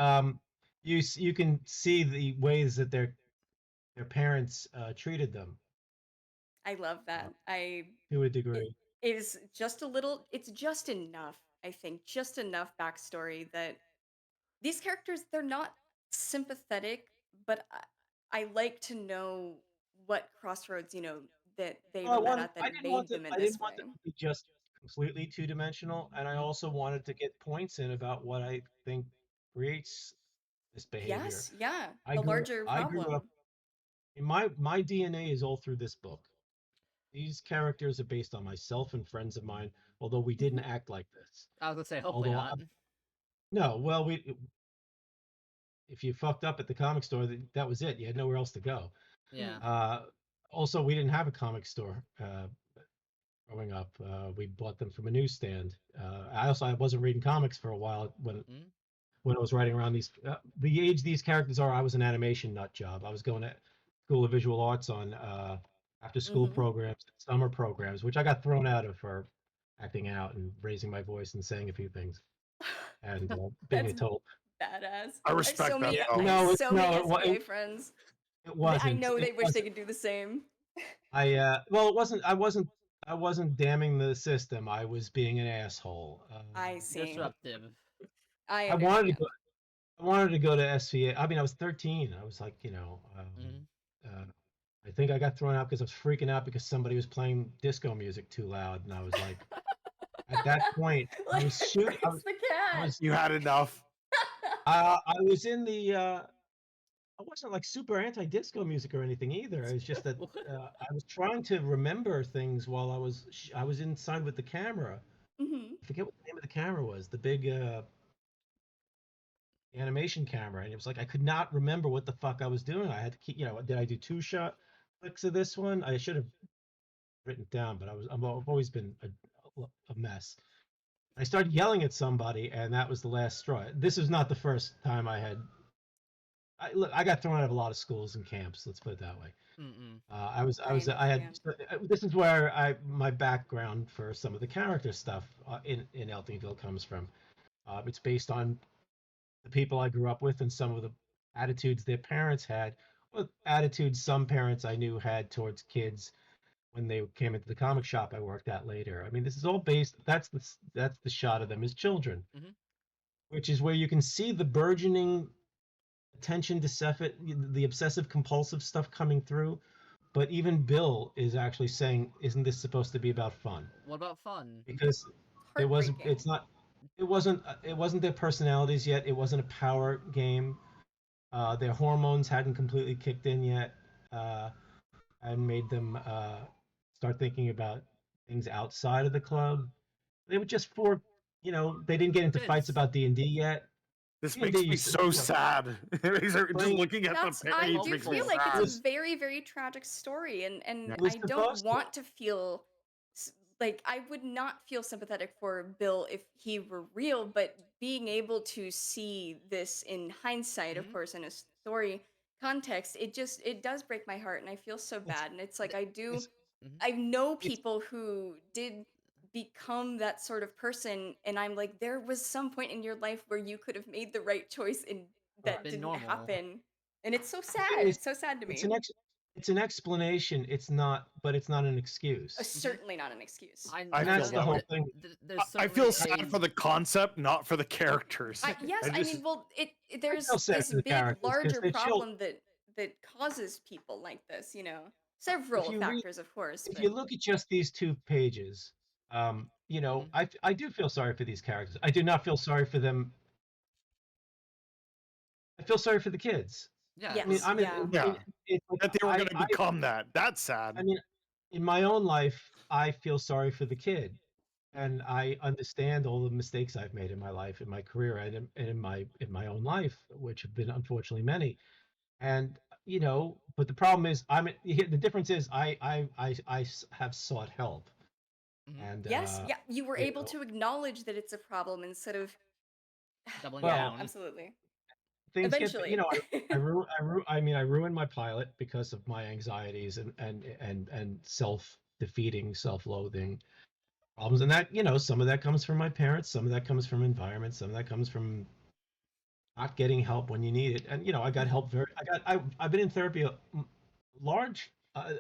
[SPEAKER 2] you can see the ways that their parents treated them
[SPEAKER 4] I love
[SPEAKER 2] uh,
[SPEAKER 4] that.
[SPEAKER 2] to a
[SPEAKER 4] It
[SPEAKER 2] degree.
[SPEAKER 4] is just a little, it's just enough, I think, just enough backstory that these characters, they're not sympathetic, but I like to know what crossroads, that they were met at that made them in
[SPEAKER 2] I
[SPEAKER 4] this
[SPEAKER 2] didn't want
[SPEAKER 4] way.
[SPEAKER 2] them to be just completely two-dimensional, and I
[SPEAKER 1] Mm.
[SPEAKER 2] also wanted to get points in about what I think creates this behavior.
[SPEAKER 4] Yes, yeah, the larger
[SPEAKER 2] I grew up
[SPEAKER 4] problem.
[SPEAKER 2] my DNA is all through this book. These characters are based on myself and friends of mine, although we didn't
[SPEAKER 4] Hmm.
[SPEAKER 2] act like this.
[SPEAKER 1] I was gonna say, hopefully
[SPEAKER 2] Although
[SPEAKER 1] not.
[SPEAKER 2] no, well, if you fucked up at the comic store, that was it. You had nowhere else to go.
[SPEAKER 1] Yeah.
[SPEAKER 2] Uh, Also, we didn't have a comic store growing up. We bought them from a newsstand. I wasn't reading comics for a while
[SPEAKER 1] Mm.
[SPEAKER 2] when I was writing around these. The age these characters are, I was an animation nut job. I was going to School of Visual Arts on after school
[SPEAKER 4] Hmm.
[SPEAKER 2] programs, summer programs, which I got thrown out of for acting out and raising my voice and saying a few things and being a
[SPEAKER 4] That's
[SPEAKER 2] total.
[SPEAKER 4] badass.
[SPEAKER 3] I respect that
[SPEAKER 2] Yeah,
[SPEAKER 3] though.
[SPEAKER 4] I have
[SPEAKER 2] no,
[SPEAKER 4] so many
[SPEAKER 2] no,
[SPEAKER 4] SVA friends.
[SPEAKER 2] it
[SPEAKER 4] I
[SPEAKER 2] wasn't.
[SPEAKER 4] know
[SPEAKER 2] It
[SPEAKER 4] they wish they
[SPEAKER 2] wasn't.
[SPEAKER 4] could do the same.
[SPEAKER 2] Well, it wasn't. I wasn't damning the system. I was being an asshole.
[SPEAKER 4] I see.
[SPEAKER 1] Disruptive.
[SPEAKER 4] I
[SPEAKER 2] I wanted to
[SPEAKER 4] understand.
[SPEAKER 2] go. I wanted to go to SVA. I mean, I was 13. I was like,
[SPEAKER 1] Mm.
[SPEAKER 2] uh, I think I got thrown out because I was freaking out because somebody was playing disco music too loud, and I was like, at that point, I
[SPEAKER 4] Like
[SPEAKER 2] was shooting.
[SPEAKER 4] Prince the cat.
[SPEAKER 3] You had enough.
[SPEAKER 2] I was in the. I wasn't like super anti-disco music or anything either. It was just that I was trying to remember things while I was inside with the camera.
[SPEAKER 4] Hmm.
[SPEAKER 2] I forget what the name of the camera was. The big animation camera, and it was like I could not remember what the fuck I was doing. I had to keep, did I do 2-shot clicks of this one? I should have written it down, but I've always been a mess. I started yelling at somebody, and that was the last straw. This is not the first time I had. Look, I got thrown out of a lot of schools and camps. Let's put it that way.
[SPEAKER 1] Mm-mm.
[SPEAKER 2] I had. This is where my background for some of the character stuff in Eltingville comes from. It's based on the people I grew up with and some of the attitudes their parents had, or attitudes some parents I knew had towards kids when they came into the comic shop I worked at later. I mean, this is all based. That's the shot of them as children,
[SPEAKER 1] Mhm.
[SPEAKER 2] which is where you can see the burgeoning attention deficit, the obsessive compulsive stuff coming through. But even Bill is actually saying, "Isn't this supposed to be about fun?"
[SPEAKER 1] What about fun?
[SPEAKER 2] Because It wasn't.
[SPEAKER 4] heartbreaking.
[SPEAKER 2] It's not. It wasn't. It wasn't their personalities yet. It wasn't a power game. Their hormones hadn't completely kicked in yet, and made them start thinking about things outside of the club. They were just for, they didn't get into fights
[SPEAKER 1] Kids.
[SPEAKER 2] about D&D yet.
[SPEAKER 3] This
[SPEAKER 2] D&D
[SPEAKER 3] makes me
[SPEAKER 2] used to,
[SPEAKER 3] so sad. Just
[SPEAKER 2] playing-
[SPEAKER 3] looking at
[SPEAKER 4] That's
[SPEAKER 3] the
[SPEAKER 4] I
[SPEAKER 3] page
[SPEAKER 4] do
[SPEAKER 3] makes me
[SPEAKER 4] feel like
[SPEAKER 3] sad.
[SPEAKER 4] it's a very, very tragic story, and
[SPEAKER 3] Yeah.
[SPEAKER 2] It was
[SPEAKER 4] I don't
[SPEAKER 2] supposed to.
[SPEAKER 4] want to feel like I would not feel sympathetic for Bill if he were real, but being able to see this in hindsight, of
[SPEAKER 1] Mhm.
[SPEAKER 4] course, in a story context, it does break my heart, and I feel so bad. And it's like
[SPEAKER 2] It's,
[SPEAKER 4] I know
[SPEAKER 2] it's
[SPEAKER 4] people who did become that sort of person, and I'm like, there was some point in your life where you could have made the right choice, and that
[SPEAKER 1] Been
[SPEAKER 4] didn't
[SPEAKER 1] normal.
[SPEAKER 4] happen. And it's so
[SPEAKER 2] the thing
[SPEAKER 4] sad.
[SPEAKER 2] is,
[SPEAKER 4] It's so sad to
[SPEAKER 2] it's
[SPEAKER 4] me.
[SPEAKER 2] it's an explanation. It's not, but it's not an excuse.
[SPEAKER 4] Certainly not an excuse.
[SPEAKER 3] I
[SPEAKER 2] And
[SPEAKER 3] feel
[SPEAKER 2] that's
[SPEAKER 3] that
[SPEAKER 2] the whole
[SPEAKER 3] way.
[SPEAKER 2] thing.
[SPEAKER 1] There's
[SPEAKER 3] I feel
[SPEAKER 1] certainly
[SPEAKER 3] sad for the concept, not for the characters.
[SPEAKER 4] Yes,
[SPEAKER 3] I
[SPEAKER 4] I
[SPEAKER 3] just
[SPEAKER 4] mean, well,
[SPEAKER 2] I
[SPEAKER 4] there's
[SPEAKER 2] feel sad
[SPEAKER 4] this
[SPEAKER 2] for the
[SPEAKER 4] big,
[SPEAKER 2] characters because
[SPEAKER 4] larger
[SPEAKER 2] they're children.
[SPEAKER 4] problem that causes people like this.
[SPEAKER 2] If
[SPEAKER 4] Several
[SPEAKER 2] you read,
[SPEAKER 4] factors, of course,
[SPEAKER 2] if
[SPEAKER 4] but
[SPEAKER 2] you look at just these 2 pages,
[SPEAKER 1] Mhm.
[SPEAKER 2] I do feel sorry for these characters. I do not feel sorry for them. I feel sorry for the kids.
[SPEAKER 1] Yeah.
[SPEAKER 2] I mean,
[SPEAKER 4] yes,
[SPEAKER 2] I'm in,
[SPEAKER 4] yeah.
[SPEAKER 3] yeah,
[SPEAKER 2] it's like
[SPEAKER 3] that they were going to become that. That's sad.
[SPEAKER 2] I mean, in my own life, I feel sorry for the kid, and I understand all the mistakes I've made in my life, in my career, and in my own life, which have been unfortunately many. And but the problem is, the difference is, have sought help,
[SPEAKER 1] Mhm.
[SPEAKER 2] and
[SPEAKER 4] Yes, yeah, you were
[SPEAKER 2] you
[SPEAKER 4] able
[SPEAKER 2] know,
[SPEAKER 4] to acknowledge that it's a problem instead of
[SPEAKER 1] Doubling
[SPEAKER 2] well,
[SPEAKER 4] yeah,
[SPEAKER 1] down.
[SPEAKER 4] absolutely.
[SPEAKER 2] things get,
[SPEAKER 4] Eventually.
[SPEAKER 2] I mean, I ruined my pilot because of my anxieties and self-defeating, self-loathing problems, and that, some of that comes from my parents, some of that comes from environment, some of that comes from not getting help when you need it. And I got help I've been in therapy large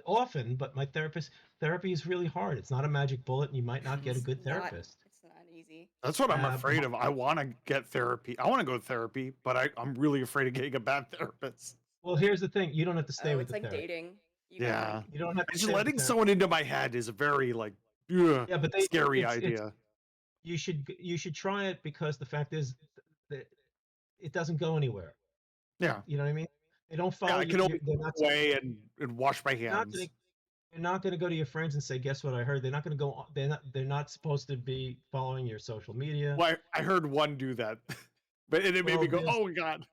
[SPEAKER 2] often, but my therapy is really hard. It's not a magic bullet, and you might not get a good therapist.
[SPEAKER 4] It's not easy.
[SPEAKER 3] That's what I'm
[SPEAKER 2] Uh,
[SPEAKER 3] afraid of. I want to get therapy. I want to go to therapy, but I'm really afraid of getting a bad therapist.
[SPEAKER 2] well, here's the thing: you don't have to stay
[SPEAKER 4] Oh,
[SPEAKER 2] with
[SPEAKER 4] it's
[SPEAKER 2] the
[SPEAKER 4] like
[SPEAKER 2] therapist.
[SPEAKER 4] dating. You
[SPEAKER 3] Yeah,
[SPEAKER 2] You don't have to
[SPEAKER 3] just
[SPEAKER 2] stay with the
[SPEAKER 3] letting
[SPEAKER 2] therapist.
[SPEAKER 3] someone into my head is a very ugh,
[SPEAKER 2] Yeah, but
[SPEAKER 3] scary
[SPEAKER 2] it's
[SPEAKER 3] idea.
[SPEAKER 2] you should try it, because the fact is that it doesn't go anywhere.
[SPEAKER 3] Yeah,
[SPEAKER 2] You know what I mean? They don't
[SPEAKER 3] yeah.
[SPEAKER 2] follow
[SPEAKER 3] I
[SPEAKER 2] you.
[SPEAKER 3] can only
[SPEAKER 2] They're
[SPEAKER 3] go
[SPEAKER 2] not.
[SPEAKER 3] away and wash my
[SPEAKER 2] They're not gonna.
[SPEAKER 3] hands.
[SPEAKER 2] They're not gonna go to your friends and say, "Guess what I heard." They're not gonna go. They're not. They're not supposed to be following your social media.
[SPEAKER 3] Well, I heard one do that, but it made
[SPEAKER 2] Well,
[SPEAKER 3] me go, "Oh my god!"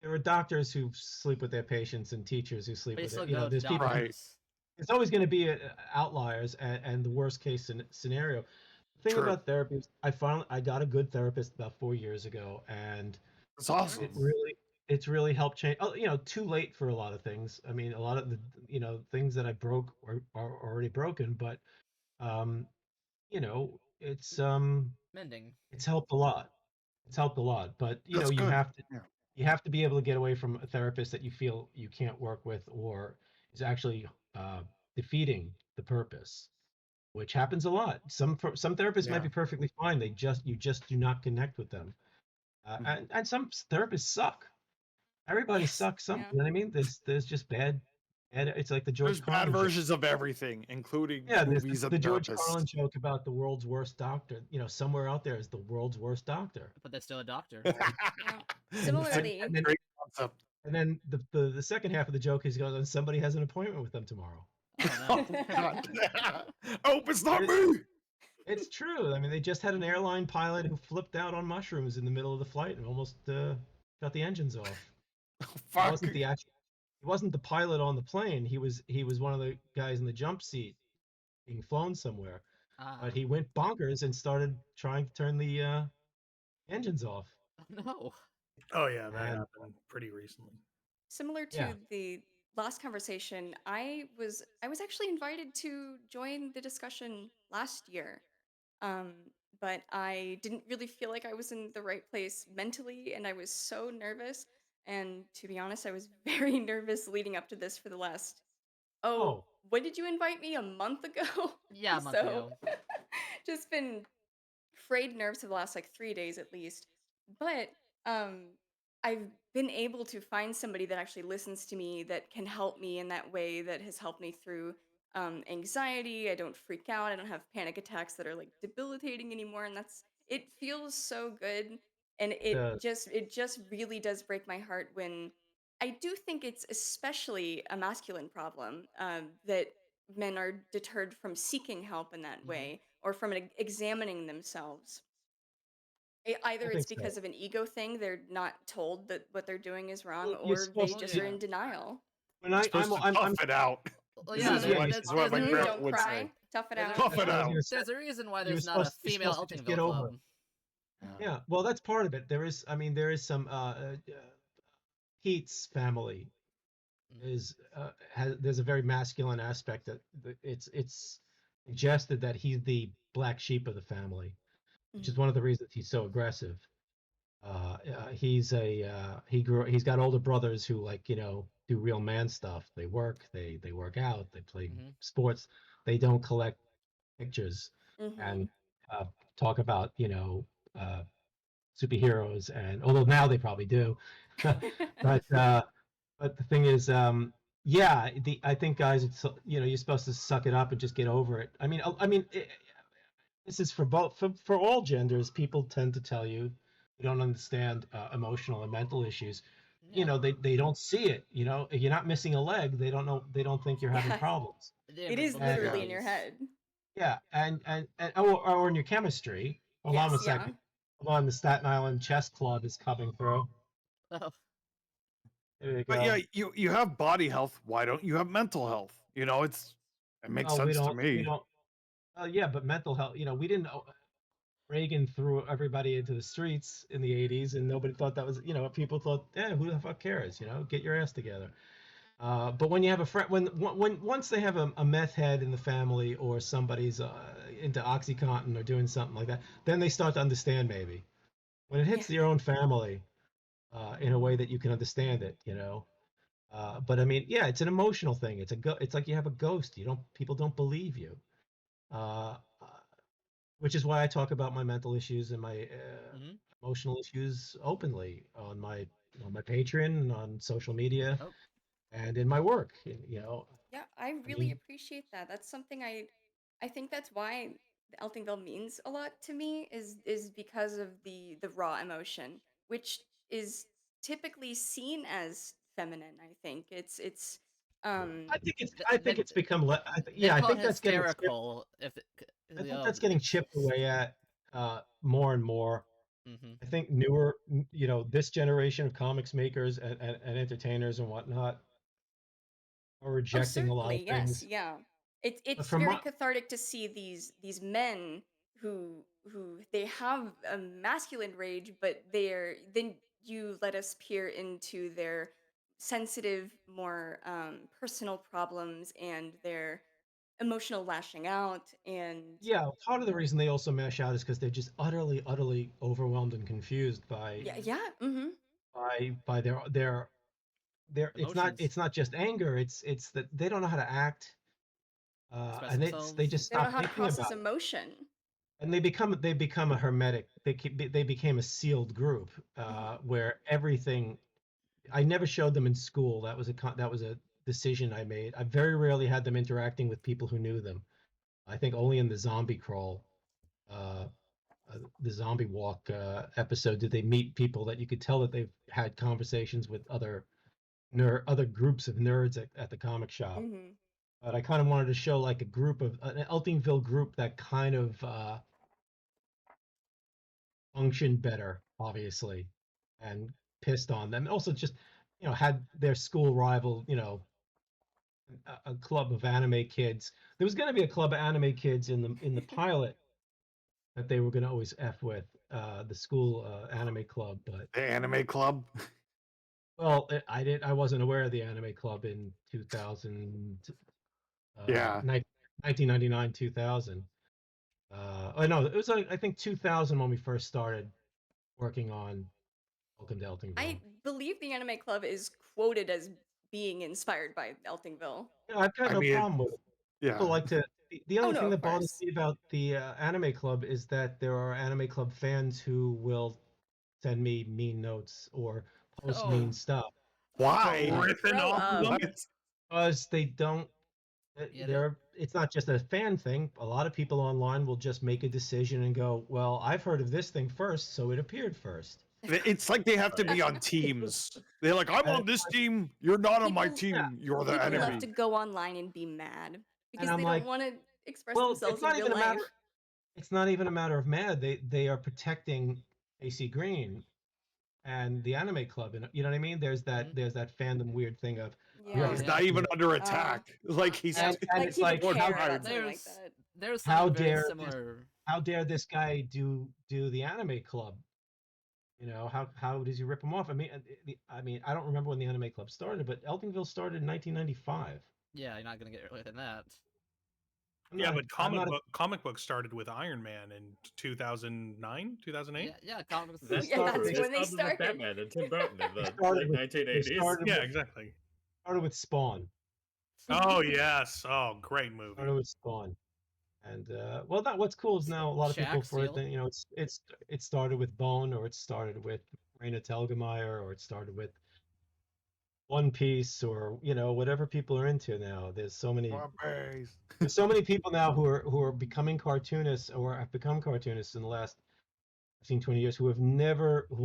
[SPEAKER 2] there are doctors who sleep with their patients and teachers who sleep
[SPEAKER 1] But you
[SPEAKER 2] with
[SPEAKER 1] still
[SPEAKER 2] it.
[SPEAKER 1] go to
[SPEAKER 2] There's people.
[SPEAKER 3] Right.
[SPEAKER 1] doctors.
[SPEAKER 2] It's always going to be outliers and the worst case scenario. The thing
[SPEAKER 3] True.
[SPEAKER 2] about therapy is, I got a good therapist about 4 years ago, and
[SPEAKER 3] It's awesome.
[SPEAKER 2] it's really helped change. Oh, too late for a lot of things. I mean, a lot of the things that I broke are already broken, but um, it's
[SPEAKER 1] Mending.
[SPEAKER 2] it's helped a lot. It's helped a lot, but
[SPEAKER 3] That's
[SPEAKER 2] you
[SPEAKER 3] good.
[SPEAKER 2] have to
[SPEAKER 3] Yeah.
[SPEAKER 2] be able to get away from a therapist that you feel you can't work with, or is actually defeating the purpose, which happens a lot. Some therapists might
[SPEAKER 3] Yeah.
[SPEAKER 2] be perfectly fine. You just do not connect with them,
[SPEAKER 3] Mhm.
[SPEAKER 2] and some therapists suck. Everybody
[SPEAKER 4] Yes.
[SPEAKER 2] sucks. Some,
[SPEAKER 4] Yeah.
[SPEAKER 2] you know what I mean? There's just bad. It's like the George
[SPEAKER 3] There's bad
[SPEAKER 2] Carlin joke.
[SPEAKER 3] versions of everything, including
[SPEAKER 2] Yeah, there's
[SPEAKER 3] movies
[SPEAKER 2] the
[SPEAKER 3] and
[SPEAKER 2] George
[SPEAKER 3] therapists.
[SPEAKER 2] Carlin joke about the world's worst doctor. Somewhere out there is the world's worst doctor.
[SPEAKER 1] But they're still a doctor.
[SPEAKER 4] Yeah. Similarly,
[SPEAKER 2] And then,
[SPEAKER 3] Great concept.
[SPEAKER 2] and then the second half of the joke is, and somebody has an appointment with them tomorrow.
[SPEAKER 1] Oh, no.
[SPEAKER 3] God. Oh, it's not me.
[SPEAKER 2] It's true. I mean, they just had an airline pilot who flipped out on mushrooms in the middle of the flight and almost shut the engines off.
[SPEAKER 3] Oh,
[SPEAKER 2] He
[SPEAKER 3] fuck.
[SPEAKER 2] wasn't he wasn't the pilot on the plane. He was one of the guys in the jump seat being flown somewhere.
[SPEAKER 1] Ah.
[SPEAKER 2] But he went bonkers and started trying to turn the engines off.
[SPEAKER 1] No.
[SPEAKER 6] Oh yeah, that
[SPEAKER 2] And-
[SPEAKER 6] happened pretty recently.
[SPEAKER 4] similar to
[SPEAKER 2] Yeah.
[SPEAKER 4] the last conversation, I was actually invited to join the discussion last year. But I didn't really feel like I was in the right place mentally, and I was so nervous. And to be honest, I was very nervous leading up to this for the last
[SPEAKER 2] Oh.
[SPEAKER 4] when did you invite me? A month ago?
[SPEAKER 1] Yeah, a month
[SPEAKER 4] So
[SPEAKER 1] ago.
[SPEAKER 4] just been frayed nerves for the last like 3 days at least. But um I've been able to find somebody that actually listens to me, that can help me in that way, that has helped me through anxiety. I don't freak out. I don't have panic attacks that are like debilitating anymore. And it feels so good. And
[SPEAKER 2] Uh,
[SPEAKER 4] it just really does break my heart when I do think it's especially a masculine problem that men are deterred from seeking help in that
[SPEAKER 1] Mm-hmm.
[SPEAKER 4] way or from examining themselves.
[SPEAKER 2] I
[SPEAKER 4] Either it's
[SPEAKER 2] think so.
[SPEAKER 4] because of an ego thing, they're not told that what they're doing is wrong,
[SPEAKER 2] Well, you're
[SPEAKER 4] or they
[SPEAKER 2] supposed
[SPEAKER 1] Well,
[SPEAKER 2] to.
[SPEAKER 4] just are
[SPEAKER 1] yeah.
[SPEAKER 4] in denial.
[SPEAKER 2] When
[SPEAKER 3] You're supposed to tough
[SPEAKER 2] I'm
[SPEAKER 3] it out.
[SPEAKER 1] Well,
[SPEAKER 3] This
[SPEAKER 1] yeah.
[SPEAKER 3] is
[SPEAKER 2] yeah,
[SPEAKER 3] what
[SPEAKER 2] you're
[SPEAKER 3] this is
[SPEAKER 2] supposed
[SPEAKER 3] what
[SPEAKER 1] There's
[SPEAKER 3] my
[SPEAKER 1] a
[SPEAKER 3] grandma
[SPEAKER 4] Don't
[SPEAKER 3] would say.
[SPEAKER 4] cry, tough it
[SPEAKER 1] there's
[SPEAKER 4] out.
[SPEAKER 1] a,
[SPEAKER 3] Tough
[SPEAKER 2] that's
[SPEAKER 3] it
[SPEAKER 2] what I was
[SPEAKER 3] out.
[SPEAKER 2] gonna say.
[SPEAKER 1] there's a reason why
[SPEAKER 2] You're
[SPEAKER 1] there's not a
[SPEAKER 2] supposed
[SPEAKER 1] female
[SPEAKER 2] to just
[SPEAKER 1] Eltingville
[SPEAKER 2] get over
[SPEAKER 1] club.
[SPEAKER 2] it. Yeah, well, that's part of it. There is some Pete's family
[SPEAKER 1] Mm-hmm.
[SPEAKER 2] is there's a very masculine aspect that it's suggested that he's the black sheep of the family, which is
[SPEAKER 4] Mhm.
[SPEAKER 2] one of the reasons he's so aggressive. He's got older brothers who like do real man stuff. They work, they work out, they play
[SPEAKER 1] Mm-hmm.
[SPEAKER 2] sports. They don't collect pictures and
[SPEAKER 4] Mhm.
[SPEAKER 2] uh, talk about uh, superheroes, and although now they probably do, but the thing is, yeah, I think guys, you're supposed to suck it up and just get over it. This is for both for all genders. People tend to tell you don't understand emotional and mental issues.
[SPEAKER 1] Yeah.
[SPEAKER 2] They don't see it. If you're not missing a leg, they don't know. They don't think you're having
[SPEAKER 4] Yeah,
[SPEAKER 2] problems.
[SPEAKER 1] The
[SPEAKER 4] it is
[SPEAKER 1] invisible
[SPEAKER 2] And
[SPEAKER 4] literally in your
[SPEAKER 1] disabilities.
[SPEAKER 4] head.
[SPEAKER 2] yeah, and or in your chemistry. Hold on
[SPEAKER 4] Yes,
[SPEAKER 2] one
[SPEAKER 4] yeah.
[SPEAKER 2] second. Hold on, the Staten Island Chess Club is coming through.
[SPEAKER 1] Oh,
[SPEAKER 2] There you
[SPEAKER 3] But yeah,
[SPEAKER 2] go.
[SPEAKER 3] you have body health. Why don't you have mental health? It makes
[SPEAKER 2] Oh, we
[SPEAKER 3] sense to
[SPEAKER 2] don't. We
[SPEAKER 3] me.
[SPEAKER 2] don't. Oh, yeah, but mental health. We didn't. Reagan threw everybody into the streets in the 80s, and nobody thought that was. People thought, who the fuck cares? Get your ass together. But when you have a friend, when once they have a meth head in the family, or somebody's into OxyContin or doing something like that, then they start to understand maybe. When it
[SPEAKER 4] Yeah.
[SPEAKER 2] hits your own family, in a way that you can understand it. But I mean, yeah, it's an emotional thing. It's like you have a ghost. People don't believe you. Uh, uh, which is why I talk about my mental issues and my
[SPEAKER 1] mm-hmm.
[SPEAKER 2] emotional issues openly on my Patreon and on social media
[SPEAKER 1] Oh,
[SPEAKER 2] and in my work.
[SPEAKER 4] Yeah, I
[SPEAKER 2] I
[SPEAKER 4] really
[SPEAKER 2] mean,
[SPEAKER 4] appreciate that. That's something I think that's why the Eltingville means a lot to me is because of the raw emotion, which is typically seen as feminine, I think. It's um
[SPEAKER 2] I think
[SPEAKER 1] they'd,
[SPEAKER 2] it's become yeah,
[SPEAKER 1] they'd
[SPEAKER 2] I
[SPEAKER 1] call it
[SPEAKER 2] think that's getting
[SPEAKER 1] hysterical if it,
[SPEAKER 2] I think
[SPEAKER 1] know,
[SPEAKER 2] that's getting
[SPEAKER 1] it's.
[SPEAKER 2] chipped away at more and more.
[SPEAKER 1] Mm-hmm.
[SPEAKER 2] I think this generation of comics makers and entertainers and whatnot are
[SPEAKER 4] Oh,
[SPEAKER 2] rejecting a lot of
[SPEAKER 4] certainly. Yes.
[SPEAKER 2] things.
[SPEAKER 4] Yeah.
[SPEAKER 2] But
[SPEAKER 4] It's
[SPEAKER 2] from
[SPEAKER 4] very
[SPEAKER 2] my
[SPEAKER 4] cathartic to see these men who they have a masculine rage, but then you let us peer into their sensitive, more personal problems and their emotional lashing out and
[SPEAKER 2] Yeah, part of the reason they also mash out is because they're just utterly, utterly overwhelmed and confused by
[SPEAKER 4] yeah,
[SPEAKER 1] Mm-hmm.
[SPEAKER 4] yeah. Mm-hmm.
[SPEAKER 2] by their
[SPEAKER 1] Emotions.
[SPEAKER 2] it's not just anger, it's that they don't know how to act,
[SPEAKER 1] Express
[SPEAKER 2] and they
[SPEAKER 1] themselves.
[SPEAKER 2] just
[SPEAKER 4] They don't
[SPEAKER 2] stop
[SPEAKER 4] know how to
[SPEAKER 2] thinking
[SPEAKER 4] process
[SPEAKER 2] about it,
[SPEAKER 4] emotion.
[SPEAKER 2] and they become a hermetic. They became a sealed group,
[SPEAKER 4] Hmm.
[SPEAKER 2] where everything. I never showed them in school. That was a decision I made. I very rarely had them interacting with people who knew them. I think only in the zombie crawl, uh, the zombie walk episode, did they meet people that you could tell that they've had conversations with other groups of nerds at the comic shop.
[SPEAKER 4] Hmm.
[SPEAKER 2] But I kind of wanted to show like an Eltingville group that kind of functioned better, obviously, and pissed on them. Also, just had their school rival, a club of anime kids. There was going to be a club of anime kids in the pilot that they were going to always f with, the school anime club, but
[SPEAKER 3] The anime club.
[SPEAKER 2] well, I wasn't aware of the anime club in 2000,
[SPEAKER 3] Yeah.
[SPEAKER 2] 1999, 2000. Oh no, it was like I think 2000 when we first started working on Welcome to
[SPEAKER 4] I
[SPEAKER 2] Eltingville.
[SPEAKER 4] believe the anime club is quoted as being inspired by Eltingville.
[SPEAKER 2] I've got
[SPEAKER 3] I
[SPEAKER 2] no
[SPEAKER 3] mean,
[SPEAKER 2] problem with it. People
[SPEAKER 3] yeah.
[SPEAKER 2] like to. The
[SPEAKER 4] Oh
[SPEAKER 2] only
[SPEAKER 4] no,
[SPEAKER 2] thing
[SPEAKER 4] of
[SPEAKER 2] that bothers
[SPEAKER 4] course.
[SPEAKER 2] me about the anime club is that there are anime club fans who will send me mean notes or post mean
[SPEAKER 1] Oh,
[SPEAKER 2] stuff
[SPEAKER 3] Why?
[SPEAKER 1] oh,
[SPEAKER 6] Ripping
[SPEAKER 4] Grow
[SPEAKER 6] off of
[SPEAKER 4] up.
[SPEAKER 6] them.
[SPEAKER 3] What?
[SPEAKER 2] because they don't. It's not just a fan thing. A lot of people online will just make a decision and go, "Well, I've heard of this thing first, so it appeared first."
[SPEAKER 3] It's like they have to be on teams. They're like, I'm
[SPEAKER 2] And
[SPEAKER 3] on this team. You're not on my
[SPEAKER 4] People-
[SPEAKER 3] team. You're the
[SPEAKER 4] People
[SPEAKER 3] enemy.
[SPEAKER 4] love to go online and be mad because
[SPEAKER 2] I'm
[SPEAKER 4] they
[SPEAKER 2] like,
[SPEAKER 4] don't want to express
[SPEAKER 2] well,
[SPEAKER 4] themselves
[SPEAKER 2] it's not
[SPEAKER 4] in real
[SPEAKER 2] even a
[SPEAKER 4] life.
[SPEAKER 2] matter. It's not even a matter of mad. They are protecting AC Green and the anime club, and you know what I mean. There's that fandom weird thing of
[SPEAKER 4] Yeah.
[SPEAKER 3] He's
[SPEAKER 2] Yeah.
[SPEAKER 3] not even under attack. Like he's
[SPEAKER 2] And
[SPEAKER 4] Like
[SPEAKER 2] it's
[SPEAKER 4] people
[SPEAKER 2] like,
[SPEAKER 3] Or
[SPEAKER 4] care
[SPEAKER 3] how-
[SPEAKER 4] about something like
[SPEAKER 1] There's-
[SPEAKER 4] that.
[SPEAKER 1] There's
[SPEAKER 2] How
[SPEAKER 1] something very
[SPEAKER 2] dare this-
[SPEAKER 1] similar.
[SPEAKER 2] how dare this guy do the anime club? You know, how does he rip him off? I mean, I don't remember when the anime club started, but Eltingville started in 1995.
[SPEAKER 1] Yeah, you're not gonna get earlier than that.
[SPEAKER 6] But comic book started with Iron Man in 2009, 2008.
[SPEAKER 1] Yeah, comics.
[SPEAKER 5] That's
[SPEAKER 4] Yeah,
[SPEAKER 5] true.
[SPEAKER 4] that's
[SPEAKER 5] It
[SPEAKER 4] when they
[SPEAKER 5] started with
[SPEAKER 4] started.
[SPEAKER 5] Batman and Tim Burton in the
[SPEAKER 2] started
[SPEAKER 5] late
[SPEAKER 2] with-
[SPEAKER 5] 1980s.
[SPEAKER 2] started
[SPEAKER 6] Yeah,
[SPEAKER 2] with-
[SPEAKER 6] exactly.
[SPEAKER 2] started with Spawn.
[SPEAKER 6] Oh yes. Oh, great movie.
[SPEAKER 2] Started with Spawn. And what's cool is now a lot of people
[SPEAKER 1] Shaq,
[SPEAKER 2] for it.
[SPEAKER 1] Seal.
[SPEAKER 2] You know, it started with Bone, or it started with Raina Telgemeier, or it started with One Piece, or you know, whatever people are into now. There's so many people now who are becoming cartoonists or have become cartoonists in the last 15, 20 years who will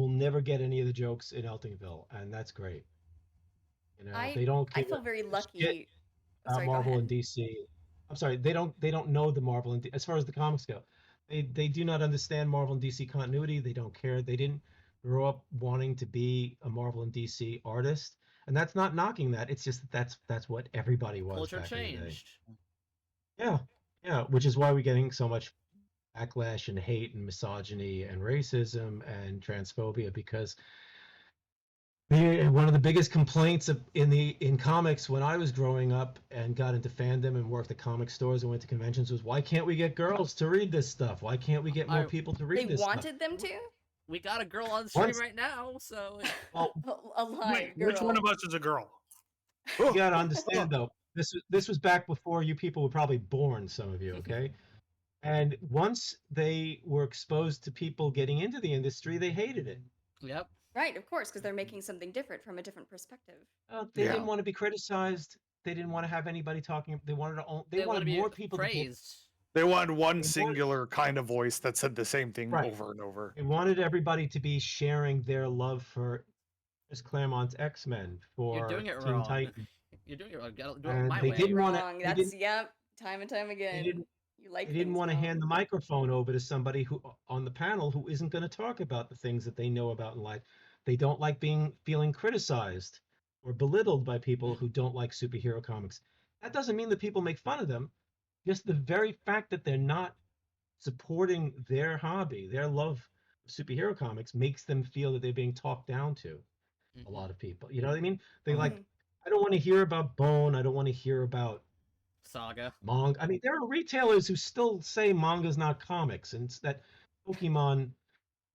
[SPEAKER 2] never get any of the jokes in Eltingville, and that's great. You know, they don't
[SPEAKER 4] I
[SPEAKER 2] care
[SPEAKER 4] feel very
[SPEAKER 2] shit
[SPEAKER 4] lucky. Oh,
[SPEAKER 2] about
[SPEAKER 4] sorry, go
[SPEAKER 2] Marvel
[SPEAKER 4] ahead.
[SPEAKER 2] and DC. I'm sorry, they don't know the Marvel and as far as the comics go. They do not understand Marvel and DC continuity. They don't care. They didn't grow up wanting to be a Marvel and DC artist, and that's not knocking that. It's just that's what everybody was.
[SPEAKER 1] Culture
[SPEAKER 2] back in the day.
[SPEAKER 1] changed.
[SPEAKER 2] Yeah, which is why we're getting so much backlash and hate and misogyny and racism and transphobia, because one of the biggest complaints in comics when I was growing up and got into fandom and worked at comic stores and went to conventions was, why can't we get girls to read this stuff? Why can't we get more people to read
[SPEAKER 4] They
[SPEAKER 2] this stuff?
[SPEAKER 4] wanted them to?
[SPEAKER 1] We got a girl on stream
[SPEAKER 2] Once-
[SPEAKER 1] right now, so
[SPEAKER 2] Well,
[SPEAKER 4] A live
[SPEAKER 6] Wait,
[SPEAKER 4] girl.
[SPEAKER 6] which one of us is a girl?
[SPEAKER 2] you gotta understand though, this was back before you people were probably born, some of you, okay? And once they were exposed to people getting into the industry, they hated it.
[SPEAKER 1] yep.
[SPEAKER 4] Right, of course, because they're making something different from a different perspective.
[SPEAKER 2] They
[SPEAKER 3] Yeah.
[SPEAKER 2] didn't want to be criticized. They didn't want to have anybody talking. They wanted to own. They
[SPEAKER 1] wanna
[SPEAKER 2] wanted
[SPEAKER 1] be
[SPEAKER 2] more people to
[SPEAKER 1] praised.
[SPEAKER 3] They wanted one
[SPEAKER 2] wanted-
[SPEAKER 3] singular kind of voice that said the same thing
[SPEAKER 2] Right.
[SPEAKER 3] over and over.
[SPEAKER 2] They wanted everybody to be sharing their love for Chris Claremont's X-Men, for
[SPEAKER 1] You're doing it
[SPEAKER 2] Teen
[SPEAKER 1] wrong.
[SPEAKER 2] Titans.
[SPEAKER 1] You're doing it wrong. Gotta do it
[SPEAKER 2] And
[SPEAKER 1] my
[SPEAKER 2] they
[SPEAKER 1] way.
[SPEAKER 2] didn't wanna-
[SPEAKER 4] Wrong.
[SPEAKER 2] they
[SPEAKER 4] That's
[SPEAKER 2] didn't-
[SPEAKER 4] yep. Time and time again.
[SPEAKER 2] didn't-
[SPEAKER 4] You like
[SPEAKER 2] They didn't
[SPEAKER 4] things
[SPEAKER 2] want to
[SPEAKER 4] wrong.
[SPEAKER 2] hand the microphone over to somebody who on the panel who isn't going to talk about the things that they know about in life. They don't like feeling criticized or belittled by people who don't like superhero comics. That doesn't mean that people make fun of them. Just the very fact that they're not supporting their hobby, their love of superhero comics, makes them feel that they're being talked down to. A lot of people, you know what I mean? They like,
[SPEAKER 4] Mhm.
[SPEAKER 2] I don't want to hear about Bone. I don't want to hear about
[SPEAKER 1] Saga.
[SPEAKER 2] manga. I mean, there are retailers who still say manga's not comics, and it's that Pokemon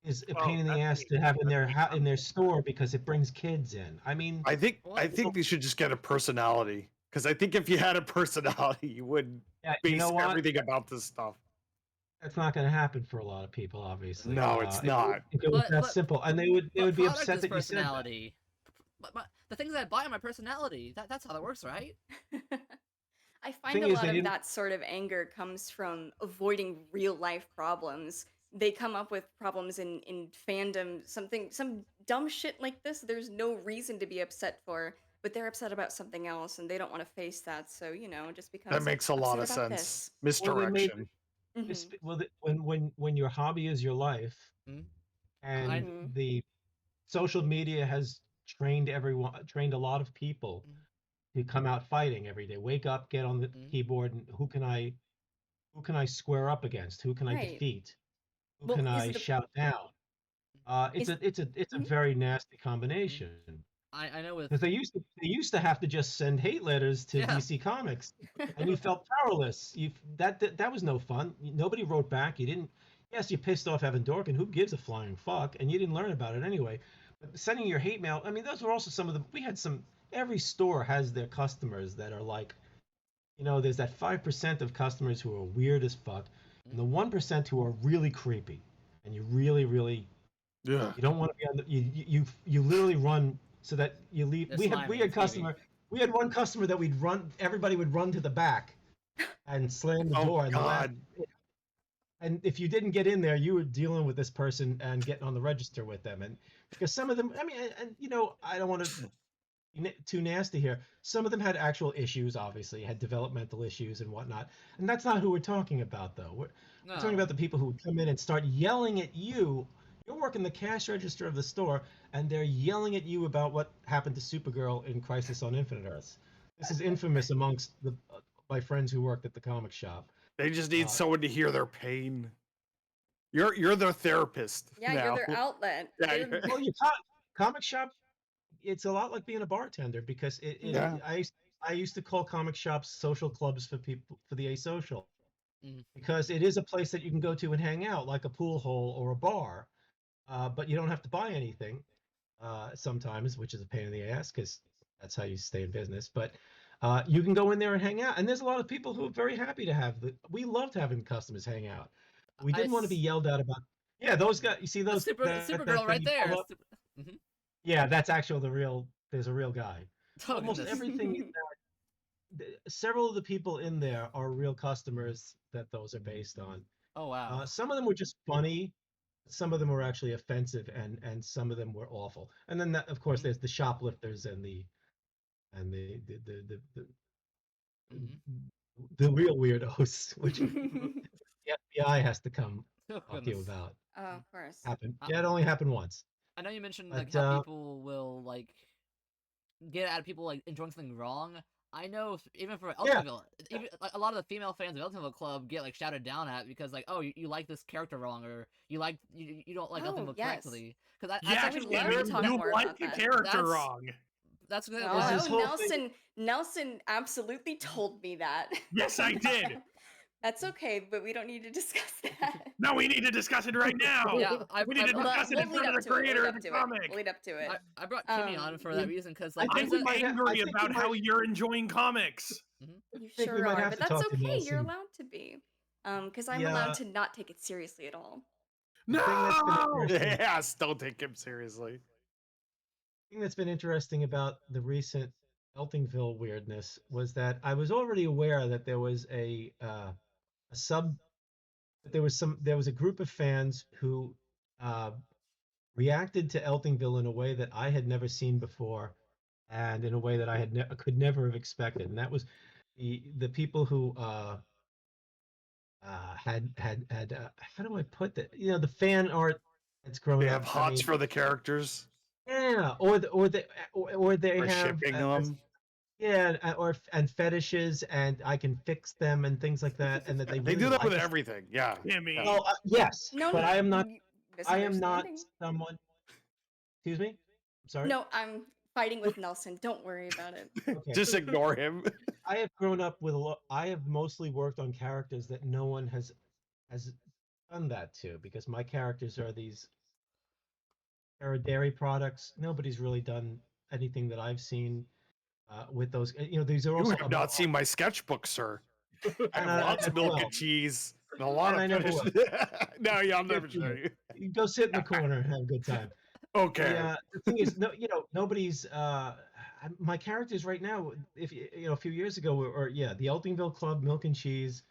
[SPEAKER 2] is a
[SPEAKER 6] Well,
[SPEAKER 2] pain in the
[SPEAKER 6] that's
[SPEAKER 2] ass to have in their store because it brings kids in. I mean,
[SPEAKER 3] I think
[SPEAKER 1] What?
[SPEAKER 3] they should just get a personality. Because I think if you had a personality, you would
[SPEAKER 2] yeah,
[SPEAKER 3] base
[SPEAKER 2] you know what?
[SPEAKER 3] everything about this stuff.
[SPEAKER 2] That's not going to happen for a lot of people, obviously.
[SPEAKER 3] No, it's not.
[SPEAKER 2] If it was
[SPEAKER 1] But-
[SPEAKER 2] that
[SPEAKER 1] but-
[SPEAKER 2] simple, and they would be
[SPEAKER 1] product
[SPEAKER 2] upset
[SPEAKER 1] is
[SPEAKER 2] that you said that.
[SPEAKER 1] personality. But the things I buy are my personality. That's how that works, right?
[SPEAKER 4] I find
[SPEAKER 2] Thing
[SPEAKER 4] a
[SPEAKER 2] is,
[SPEAKER 4] lot
[SPEAKER 2] they
[SPEAKER 4] of
[SPEAKER 2] didn't-
[SPEAKER 4] that sort of anger comes from avoiding real life problems. They come up with problems in fandom, some dumb shit like this. There's no reason to be upset for, but they're upset about something else and they don't want to face that. So it just becomes
[SPEAKER 3] That makes a lot of
[SPEAKER 4] upset about
[SPEAKER 3] sense.
[SPEAKER 4] this.
[SPEAKER 2] Well, they made-
[SPEAKER 3] Misdirection.
[SPEAKER 4] Mhm.
[SPEAKER 2] Well, when your hobby is your life,
[SPEAKER 1] Mhm.
[SPEAKER 2] and
[SPEAKER 4] Mhm.
[SPEAKER 2] the social media has trained a lot of people
[SPEAKER 1] Mhm.
[SPEAKER 2] to come out fighting every day. Wake up, get on the
[SPEAKER 1] Mhm.
[SPEAKER 2] keyboard, and who can I square up against? Who can I
[SPEAKER 4] Right.
[SPEAKER 2] defeat? Who
[SPEAKER 4] Well,
[SPEAKER 2] can
[SPEAKER 4] is
[SPEAKER 2] I
[SPEAKER 4] the-
[SPEAKER 2] shout down? It's a
[SPEAKER 4] Mhm.
[SPEAKER 2] very nasty combination.
[SPEAKER 1] I know with
[SPEAKER 2] Because they used to have to just send hate letters to
[SPEAKER 1] Yeah.
[SPEAKER 2] DC Comics, and you felt powerless. That was no fun. Nobody wrote back. You didn't. Yes, you pissed off Evan Dorkin. Who gives a flying fuck? And you didn't learn about it anyway. But sending your hate mail. I mean, those were also some of the. We had some. Every store has their customers that are like, there's that 5% of customers who are weird as fuck, and the 1% who are really creepy, and you really, really.
[SPEAKER 3] Yeah.
[SPEAKER 2] You don't want to be on the. You literally run so that you leave.
[SPEAKER 1] They're
[SPEAKER 2] We
[SPEAKER 1] slimy
[SPEAKER 2] had
[SPEAKER 1] and
[SPEAKER 2] customer. We had one customer that everybody would run to the back and slam the
[SPEAKER 3] Oh
[SPEAKER 2] door. And
[SPEAKER 3] God.
[SPEAKER 2] and if you didn't get in there, you were dealing with this person and getting on the register with them. And because some of them, I mean, and I don't want to be too nasty here. Some of them had actual issues, obviously, had developmental issues and whatnot. And that's not who we're talking about, though. We're talking about the people who would come in and start yelling at you. You're working the cash register of the store, and they're yelling at you about what happened to Supergirl in Crisis on Infinite Earths. This is infamous amongst my friends who worked at the comic shop.
[SPEAKER 3] They just need someone to hear their pain. You're their therapist.
[SPEAKER 4] Yeah,
[SPEAKER 3] now.
[SPEAKER 4] you're their outlet.
[SPEAKER 3] Yeah,
[SPEAKER 4] They're-
[SPEAKER 3] you're-
[SPEAKER 2] Well, comic shop, it's a lot like being a bartender because
[SPEAKER 3] Yeah.
[SPEAKER 2] I used to call comic shops social clubs for people for the asocial,
[SPEAKER 1] Mm.
[SPEAKER 2] because it is a place that you can go to and hang out like a pool hall or a bar, but you don't have to buy anything sometimes, which is a pain in the ass because that's how you stay in business. But you can go in there and hang out, and there's a lot of people who are very happy to have we loved having customers hang out. We didn't want to be yelled at about. Yeah, those guys. You see those
[SPEAKER 1] Supergirl right
[SPEAKER 2] thing you pull
[SPEAKER 1] there.
[SPEAKER 2] up? Yeah, that's actually there's a real guy.
[SPEAKER 1] Oh,
[SPEAKER 2] Almost
[SPEAKER 1] goodness.
[SPEAKER 2] everything in there, several of the people in there are real customers that those are based on.
[SPEAKER 1] Oh wow.
[SPEAKER 2] Some of them were just funny, some of them were actually offensive, and some of them were awful. And then of course there's the shoplifters and the real weirdos, which the FBI has to come
[SPEAKER 1] Oh,
[SPEAKER 2] talk to you
[SPEAKER 1] goodness.
[SPEAKER 2] about.
[SPEAKER 4] Oh, of course.
[SPEAKER 2] Happened. Yeah, it only happened once.
[SPEAKER 1] I know you mentioned
[SPEAKER 2] But,
[SPEAKER 1] like how people will like get at people like enjoying something wrong. I know even for Eltingville, even like, a lot of the female fans of Eltingville Club get like shouted down at because like, oh, you like this character wrong, or you don't like
[SPEAKER 4] Oh,
[SPEAKER 1] Eltingville
[SPEAKER 4] yes.
[SPEAKER 1] correctly. Because
[SPEAKER 6] Yeah,
[SPEAKER 4] would love to talk
[SPEAKER 6] you
[SPEAKER 4] more
[SPEAKER 6] like
[SPEAKER 4] about
[SPEAKER 6] the
[SPEAKER 4] that.
[SPEAKER 6] character
[SPEAKER 1] That's-
[SPEAKER 6] wrong.
[SPEAKER 1] that's
[SPEAKER 2] There's
[SPEAKER 4] Oh,
[SPEAKER 2] this whole thing-
[SPEAKER 4] Nelson absolutely told me that.
[SPEAKER 6] Yes, I did.
[SPEAKER 4] That's okay, but we don't need to discuss that.
[SPEAKER 6] No, we need to discuss it right now.
[SPEAKER 1] Yeah,
[SPEAKER 6] we need to
[SPEAKER 4] Well,
[SPEAKER 6] discuss it in
[SPEAKER 4] we'll
[SPEAKER 6] front
[SPEAKER 4] lead
[SPEAKER 6] of
[SPEAKER 4] up
[SPEAKER 6] the
[SPEAKER 4] to it,
[SPEAKER 6] creator
[SPEAKER 4] we'll
[SPEAKER 6] of
[SPEAKER 4] lead
[SPEAKER 6] the
[SPEAKER 4] up to it,
[SPEAKER 6] comic.
[SPEAKER 4] We'll lead up to it.
[SPEAKER 1] I brought Kimmy on for that reason because like
[SPEAKER 2] I
[SPEAKER 6] I'm
[SPEAKER 2] think we might have- I
[SPEAKER 6] angry
[SPEAKER 2] think we
[SPEAKER 6] about how
[SPEAKER 2] might-
[SPEAKER 6] you're enjoying comics.
[SPEAKER 4] You
[SPEAKER 2] think we
[SPEAKER 4] sure
[SPEAKER 2] might
[SPEAKER 4] are,
[SPEAKER 2] have
[SPEAKER 4] but
[SPEAKER 2] to
[SPEAKER 4] that's
[SPEAKER 2] talk to
[SPEAKER 4] okay. You're
[SPEAKER 2] Nelson.
[SPEAKER 4] allowed to be. Because I'm
[SPEAKER 2] Yeah.
[SPEAKER 4] allowed to not take it seriously at all.
[SPEAKER 2] The thing that's been
[SPEAKER 6] No.
[SPEAKER 2] interesting-
[SPEAKER 3] Yes, don't take him seriously.
[SPEAKER 2] thing that's been interesting about the recent Eltingville weirdness was that I was already aware that there was there was a group of fans who reacted to Eltingville in a way that I had never seen before, and in a way that I could never have expected. And that was the people who had how do I put that? The fan art that's grown
[SPEAKER 3] They
[SPEAKER 2] up.
[SPEAKER 3] have hots for the characters.
[SPEAKER 2] Yeah, or they
[SPEAKER 3] Or
[SPEAKER 2] have
[SPEAKER 3] shipping them.
[SPEAKER 2] yeah, and fetishes, and I can fix them and things like that, and that they
[SPEAKER 3] They
[SPEAKER 2] really
[SPEAKER 3] do that
[SPEAKER 2] like
[SPEAKER 3] with
[SPEAKER 2] us.
[SPEAKER 3] everything. Yeah.
[SPEAKER 6] Kimmy.
[SPEAKER 3] Yeah.
[SPEAKER 2] Well, yes,
[SPEAKER 4] No,
[SPEAKER 2] but I am not.
[SPEAKER 4] you-
[SPEAKER 2] I am not
[SPEAKER 4] misunderstanding.
[SPEAKER 2] someone. Excuse me. I'm sorry.
[SPEAKER 4] No, I'm fighting with Nelson. Don't worry about it.
[SPEAKER 2] Okay.
[SPEAKER 3] Just ignore him.
[SPEAKER 2] I have grown up with a lot. I have mostly worked on characters that no one has done that to, because my characters are these dairy products. Nobody's really done anything that I've seen with those. These are
[SPEAKER 3] You
[SPEAKER 2] also
[SPEAKER 3] have not seen my sketchbook, sir. I
[SPEAKER 2] And
[SPEAKER 3] have lots of milk
[SPEAKER 2] well.
[SPEAKER 3] and cheese and a lot
[SPEAKER 2] And I
[SPEAKER 3] of
[SPEAKER 2] never
[SPEAKER 3] fish. No, yeah, I'll never
[SPEAKER 2] Good
[SPEAKER 3] show
[SPEAKER 2] for
[SPEAKER 3] you.
[SPEAKER 2] You go sit in the corner and have a good time.
[SPEAKER 3] Okay.
[SPEAKER 2] Yeah, the thing is, nobody's. My characters right now, if a few years ago, the Eltingville Club, Milk and Cheese,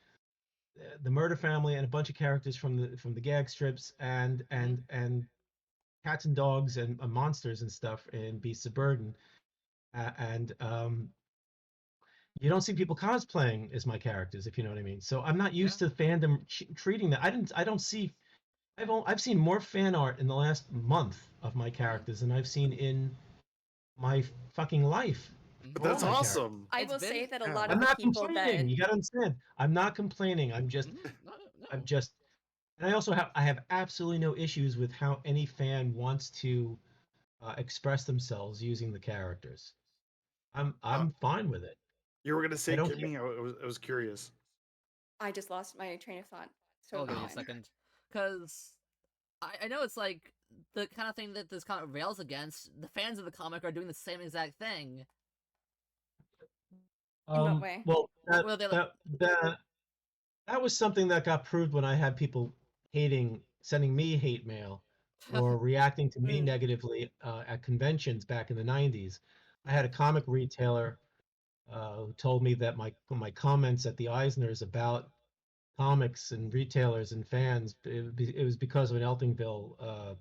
[SPEAKER 2] the Murder Family, and a bunch of characters from the gag strips, and cats and dogs and monsters and stuff in Beasts of Burden, and you don't see people cosplaying as my characters, if you know what I mean. So I'm not used to fandom treating that. I don't see. I've seen more fan art in the last month of my characters than I've seen in my fucking life.
[SPEAKER 3] But that's
[SPEAKER 2] Oh my God.
[SPEAKER 3] awesome.
[SPEAKER 4] I
[SPEAKER 1] It's
[SPEAKER 4] will
[SPEAKER 1] been-
[SPEAKER 4] say that a
[SPEAKER 1] yeah.
[SPEAKER 4] lot
[SPEAKER 2] I'm
[SPEAKER 4] of the
[SPEAKER 2] not
[SPEAKER 4] people
[SPEAKER 2] complaining.
[SPEAKER 4] that
[SPEAKER 2] You gotta understand. I'm not complaining. I'm just, and I also have absolutely no issues with how any fan wants to express themselves using the characters. I'm fine with it.
[SPEAKER 3] You were gonna say,
[SPEAKER 2] don't
[SPEAKER 3] Kimmy? I was curious.
[SPEAKER 4] I just lost my train of thought. So
[SPEAKER 1] I'll give you a
[SPEAKER 4] fine.
[SPEAKER 1] second. Because I know it's like the kind of thing that this comic rails against. The fans of the comic are doing the same exact thing.
[SPEAKER 4] In what way?
[SPEAKER 2] Well,
[SPEAKER 1] Well, they're like-
[SPEAKER 2] that was something that got proved when I had people sending me hate mail or reacting to me
[SPEAKER 4] Mm.
[SPEAKER 2] negatively at conventions back in the 90s. I had a comic retailer who told me that my comments at the Eisners about comics and retailers and fans, it was because of an Eltingville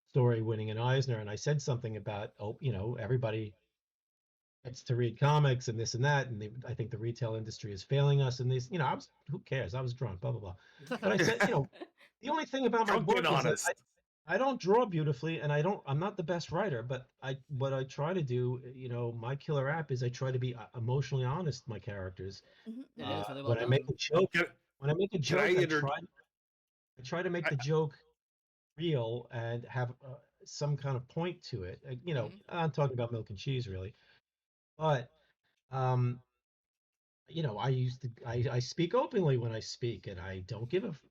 [SPEAKER 2] story winning an Eisner, and I said something about, oh, everybody gets to read comics and this and that, and I think the retail industry is failing us. And who cares? I was drunk, blah blah blah. But I said, the only thing about my
[SPEAKER 3] Drunk
[SPEAKER 2] work
[SPEAKER 3] and
[SPEAKER 2] is that
[SPEAKER 3] honest.
[SPEAKER 2] I don't draw beautifully, and I'm not the best writer, but what I try to do, my killer app is I try to be emotionally honest with my characters.
[SPEAKER 4] Mhm.
[SPEAKER 1] Yeah, it's really well
[SPEAKER 2] When I
[SPEAKER 1] done.
[SPEAKER 2] make a joke,
[SPEAKER 3] Can, can I
[SPEAKER 2] I
[SPEAKER 3] inter-
[SPEAKER 2] try to make
[SPEAKER 3] I,
[SPEAKER 2] the joke real and have some kind of point to it.
[SPEAKER 1] Mhm.
[SPEAKER 2] I'm talking about milk and cheese, really, but um, I speak openly when I speak, and I don't give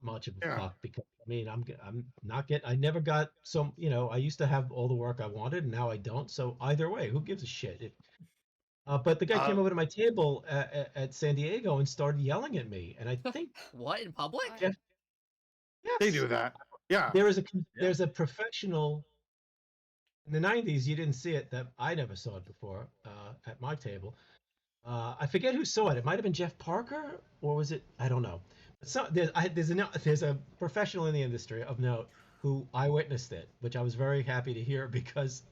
[SPEAKER 2] much of a
[SPEAKER 3] yeah.
[SPEAKER 2] fuck because I'm not getting. I never got some. I used to have all the work I wanted, and now I don't. So either way, who gives a shit? But the guy came over to my table at San Diego and started yelling at me, and I think
[SPEAKER 1] What, in public?
[SPEAKER 4] Why?
[SPEAKER 2] Jeff,
[SPEAKER 3] They
[SPEAKER 2] yes,
[SPEAKER 3] do that. Yeah.
[SPEAKER 2] there's a professional in the '90s. You didn't see it, that I never saw it before at my table. I forget who saw it. It might have been Jeff Parker, or was it? I don't know. But there's a professional in the industry of note who eyewitnessed it, which I was very happy to hear because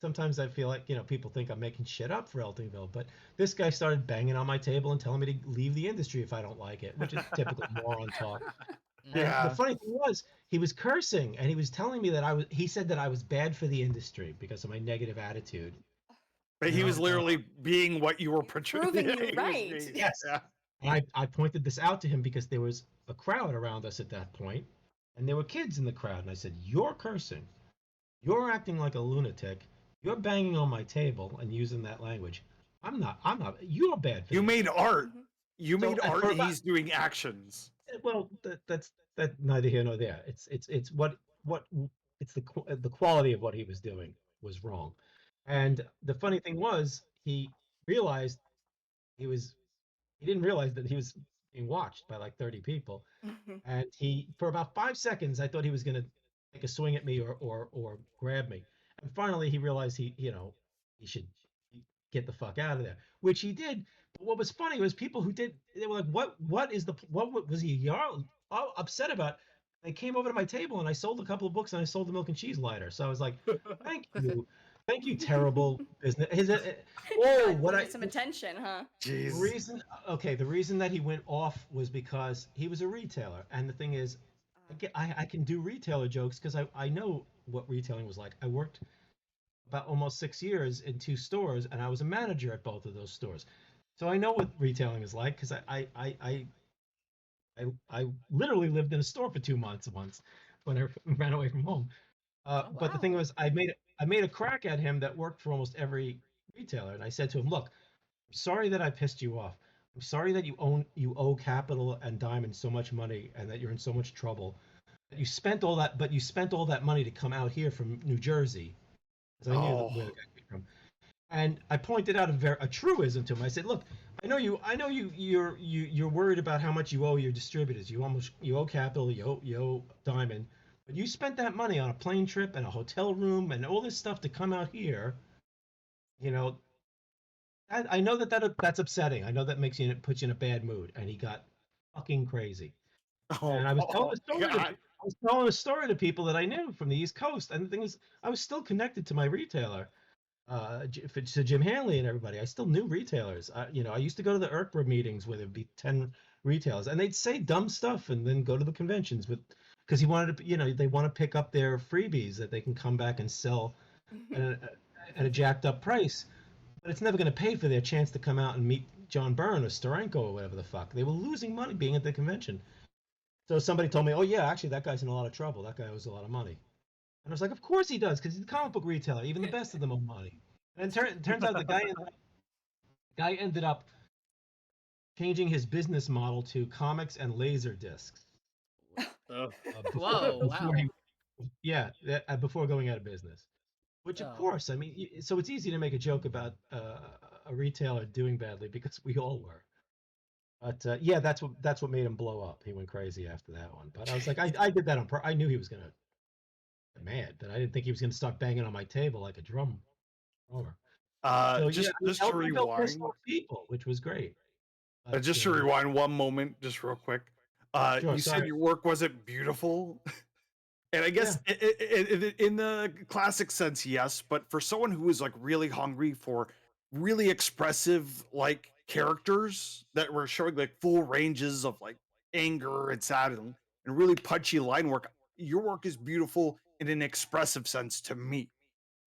[SPEAKER 2] sometimes I feel like people think I'm making shit up for Eltingville. But this guy started banging on my table and telling me to leave the industry if I don't like it, which is typical moron talk. And the
[SPEAKER 3] Yeah.
[SPEAKER 2] funny thing was, he was cursing and he was telling me that he said that I was bad for the industry because of my negative attitude.
[SPEAKER 3] But he was literally being what you were portraying.
[SPEAKER 4] Proving
[SPEAKER 3] Yeah,
[SPEAKER 4] you
[SPEAKER 3] he was
[SPEAKER 4] right.
[SPEAKER 3] being-
[SPEAKER 2] Yes.
[SPEAKER 3] Yeah.
[SPEAKER 2] And I pointed this out to him because there was a crowd around us at that point, and there were kids in the crowd. And I said, "You're cursing. You're acting like a lunatic. You're banging on my table and using that language. I'm not. You're bad for
[SPEAKER 3] You
[SPEAKER 2] the
[SPEAKER 3] made art.
[SPEAKER 4] Mhm.
[SPEAKER 3] You
[SPEAKER 2] So
[SPEAKER 3] made art.
[SPEAKER 2] for about
[SPEAKER 3] He's doing actions.
[SPEAKER 2] well, that's neither here nor there. It's what it's the quality of what he was doing was wrong. And the funny thing was, realized he was he didn't realize that he was being watched by like 30 people.
[SPEAKER 4] Mhm.
[SPEAKER 2] And for about 5 seconds, I thought he was going to take a swing at me or grab me. And finally, he realized he should get the fuck out of there, which he did. But what was funny was people they were like, what was he upset about? They came over to my table and I sold a couple of books and I sold the milk and cheese lighter. So I was like, thank you, terrible business.
[SPEAKER 4] Got get some attention, huh?
[SPEAKER 3] Jeez.
[SPEAKER 2] The reason that he went off was because he was a retailer, and the thing is, I can do retailer jokes because I know what retailing was like. I worked about almost 6 years in 2 stores, and I was a manager at both of those stores, so I know what retailing is like because I literally lived in a store for 2 months once when I ran away from home.
[SPEAKER 1] Oh,
[SPEAKER 2] But the thing
[SPEAKER 1] wow.
[SPEAKER 2] was, I made a crack at him that worked for almost every retailer, and I said to him, "Look, I'm sorry that I pissed you off. I'm sorry that you owe Capital and Diamond so much money and that you're in so much trouble. That you spent all that, but you spent all that money to come out here from New Jersey, because I knew where the
[SPEAKER 3] Oh.
[SPEAKER 2] guy came from." And I pointed out a truism to him. I said, "Look, I know you're worried about how much you owe your distributors. You owe Capital, you owe Diamond, but you spent that money on a plane trip and a hotel room and all this stuff to come out here. You know, I know that's upsetting. I know that puts you in a bad mood." And he got fucking crazy.
[SPEAKER 3] Oh.
[SPEAKER 2] And I was telling
[SPEAKER 3] Oh.
[SPEAKER 2] a story
[SPEAKER 3] God.
[SPEAKER 2] to people that I knew from the East Coast. And the thing is, I was still connected to my retailer, to Jim Hanley and everybody. I still knew retailers. I used to go to the IRCBA meetings where there'd be 10 retailers, and they'd say dumb stuff, and then go to the conventions because he wanted to, they want to pick up their freebies that they can come back and sell at a jacked up price. But it's never going to pay for their chance to come out and meet John Byrne or Steranko or whatever the fuck. They were losing money being at the convention. So somebody told me, "Oh yeah, actually that guy's in a lot of trouble. That guy owes a lot of money." And I was like, "Of course he does, because he's a comic book retailer. Even the best of them owe money." And it turns out the guy ended up changing his business model to comics and laser discs.
[SPEAKER 5] Oh.
[SPEAKER 1] Whoa, wow.
[SPEAKER 2] Before going out of business. Which, of
[SPEAKER 1] Oh.
[SPEAKER 2] course, I mean, so it's easy to make a joke about a retailer doing badly because we all were. But that's what made him blow up. He went crazy after that one. But I was like, I did that on purpose. I knew he was gonna get mad, but I didn't think he was gonna start banging on my table like a drummer. So yeah,
[SPEAKER 3] just
[SPEAKER 2] I mean,
[SPEAKER 3] just to
[SPEAKER 2] Eltingville pissed
[SPEAKER 3] rewind,
[SPEAKER 2] off people, which was great. But
[SPEAKER 3] just to rewind one moment, just real quick.
[SPEAKER 2] sure,
[SPEAKER 3] You said
[SPEAKER 2] sorry.
[SPEAKER 3] your work wasn't beautiful, and I guess
[SPEAKER 2] Yeah.
[SPEAKER 3] in the classic sense, yes. But for someone who is like really hungry for really expressive like characters that were showing like full ranges of like anger and sad and really punchy line work, your work is beautiful in an expressive sense to me.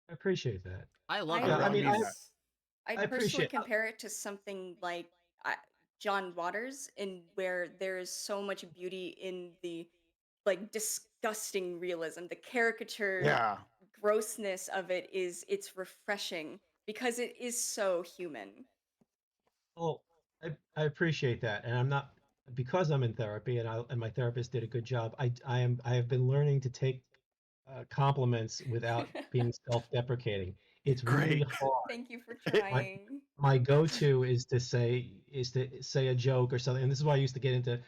[SPEAKER 2] I appreciate that.
[SPEAKER 1] I love
[SPEAKER 4] I
[SPEAKER 2] Yeah, I
[SPEAKER 3] really
[SPEAKER 2] mean,
[SPEAKER 3] mean that.
[SPEAKER 1] Everyone's.
[SPEAKER 4] I
[SPEAKER 2] I
[SPEAKER 4] personally
[SPEAKER 2] appreciate.
[SPEAKER 4] compare it to something like John Waters, in where there is so much beauty in the like disgusting realism, the caricature
[SPEAKER 3] Yeah.
[SPEAKER 4] grossness of it it's refreshing because it is so human.
[SPEAKER 2] Well, I appreciate that, and I'm not because I'm in therapy, and my therapist did a good job. I have been learning to take compliments without being self-deprecating. It's really
[SPEAKER 3] Great.
[SPEAKER 2] hard.
[SPEAKER 4] Thank you for
[SPEAKER 2] My
[SPEAKER 4] trying.
[SPEAKER 2] my go-to is to say a joke or something, and this is why I used to get into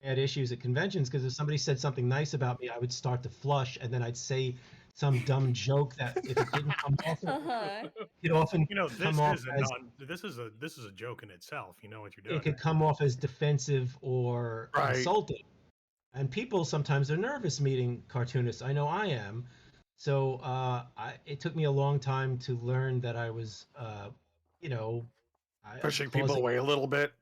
[SPEAKER 2] bad issues at conventions because if somebody said something nice about me, I would start to flush, and then I'd say some dumb joke that if it didn't come off,
[SPEAKER 4] Uh-huh.
[SPEAKER 2] it often
[SPEAKER 6] You know,
[SPEAKER 2] come off as
[SPEAKER 6] this is a joke in itself. You know what you're
[SPEAKER 2] it
[SPEAKER 6] doing.
[SPEAKER 2] could come off as defensive or
[SPEAKER 3] Right.
[SPEAKER 2] insulting. And people sometimes are nervous meeting cartoonists. I know I am. So it took me a long time to learn that I was, you know,
[SPEAKER 3] Pushing people
[SPEAKER 2] causing.
[SPEAKER 3] away a little bit.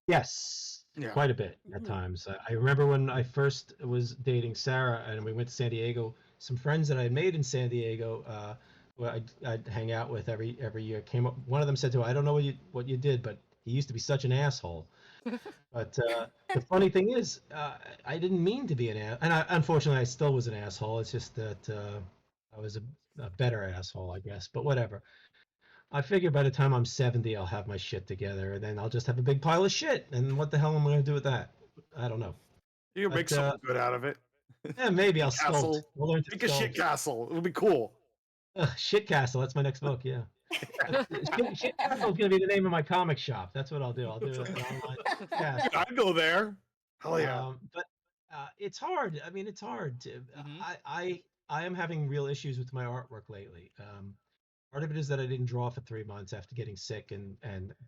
[SPEAKER 2] Yes,
[SPEAKER 3] Yeah.
[SPEAKER 2] quite a bit at
[SPEAKER 4] Mhm.
[SPEAKER 2] times. I remember when I first was dating Sarah and we went to San Diego. Some friends that I had made in San Diego, who I'd hang out with every year, came up. One of them said to her, "I don't know what you did, but he used to be such an asshole." But the funny thing is, I didn't mean to be an ass, and unfortunately, I still was an asshole. It's just that I was a better asshole, I guess. But whatever. I figure by the time I'm 70, I'll have my shit together, and then I'll just have a big pile of shit. And what the hell am I going to do with that? I don't know.
[SPEAKER 3] You can make
[SPEAKER 2] But
[SPEAKER 3] something good out of it.
[SPEAKER 2] yeah, maybe I'll
[SPEAKER 3] Shit
[SPEAKER 2] sculpt.
[SPEAKER 3] castle.
[SPEAKER 2] We'll learn to
[SPEAKER 3] Make a shit
[SPEAKER 2] sculpt.
[SPEAKER 3] castle. It'll be cool.
[SPEAKER 2] Shit Castle. That's my next book. Yeah. Shit Castle is going to be the name of my comic shop. That's what I'll do. I'll do an online Shit Castle.
[SPEAKER 3] I'd go there. Hell yeah.
[SPEAKER 2] But it's hard. I mean, it's hard to.
[SPEAKER 1] Mhm.
[SPEAKER 2] I am having real issues with my artwork lately. Part of it is that I didn't draw for 3 months after getting sick and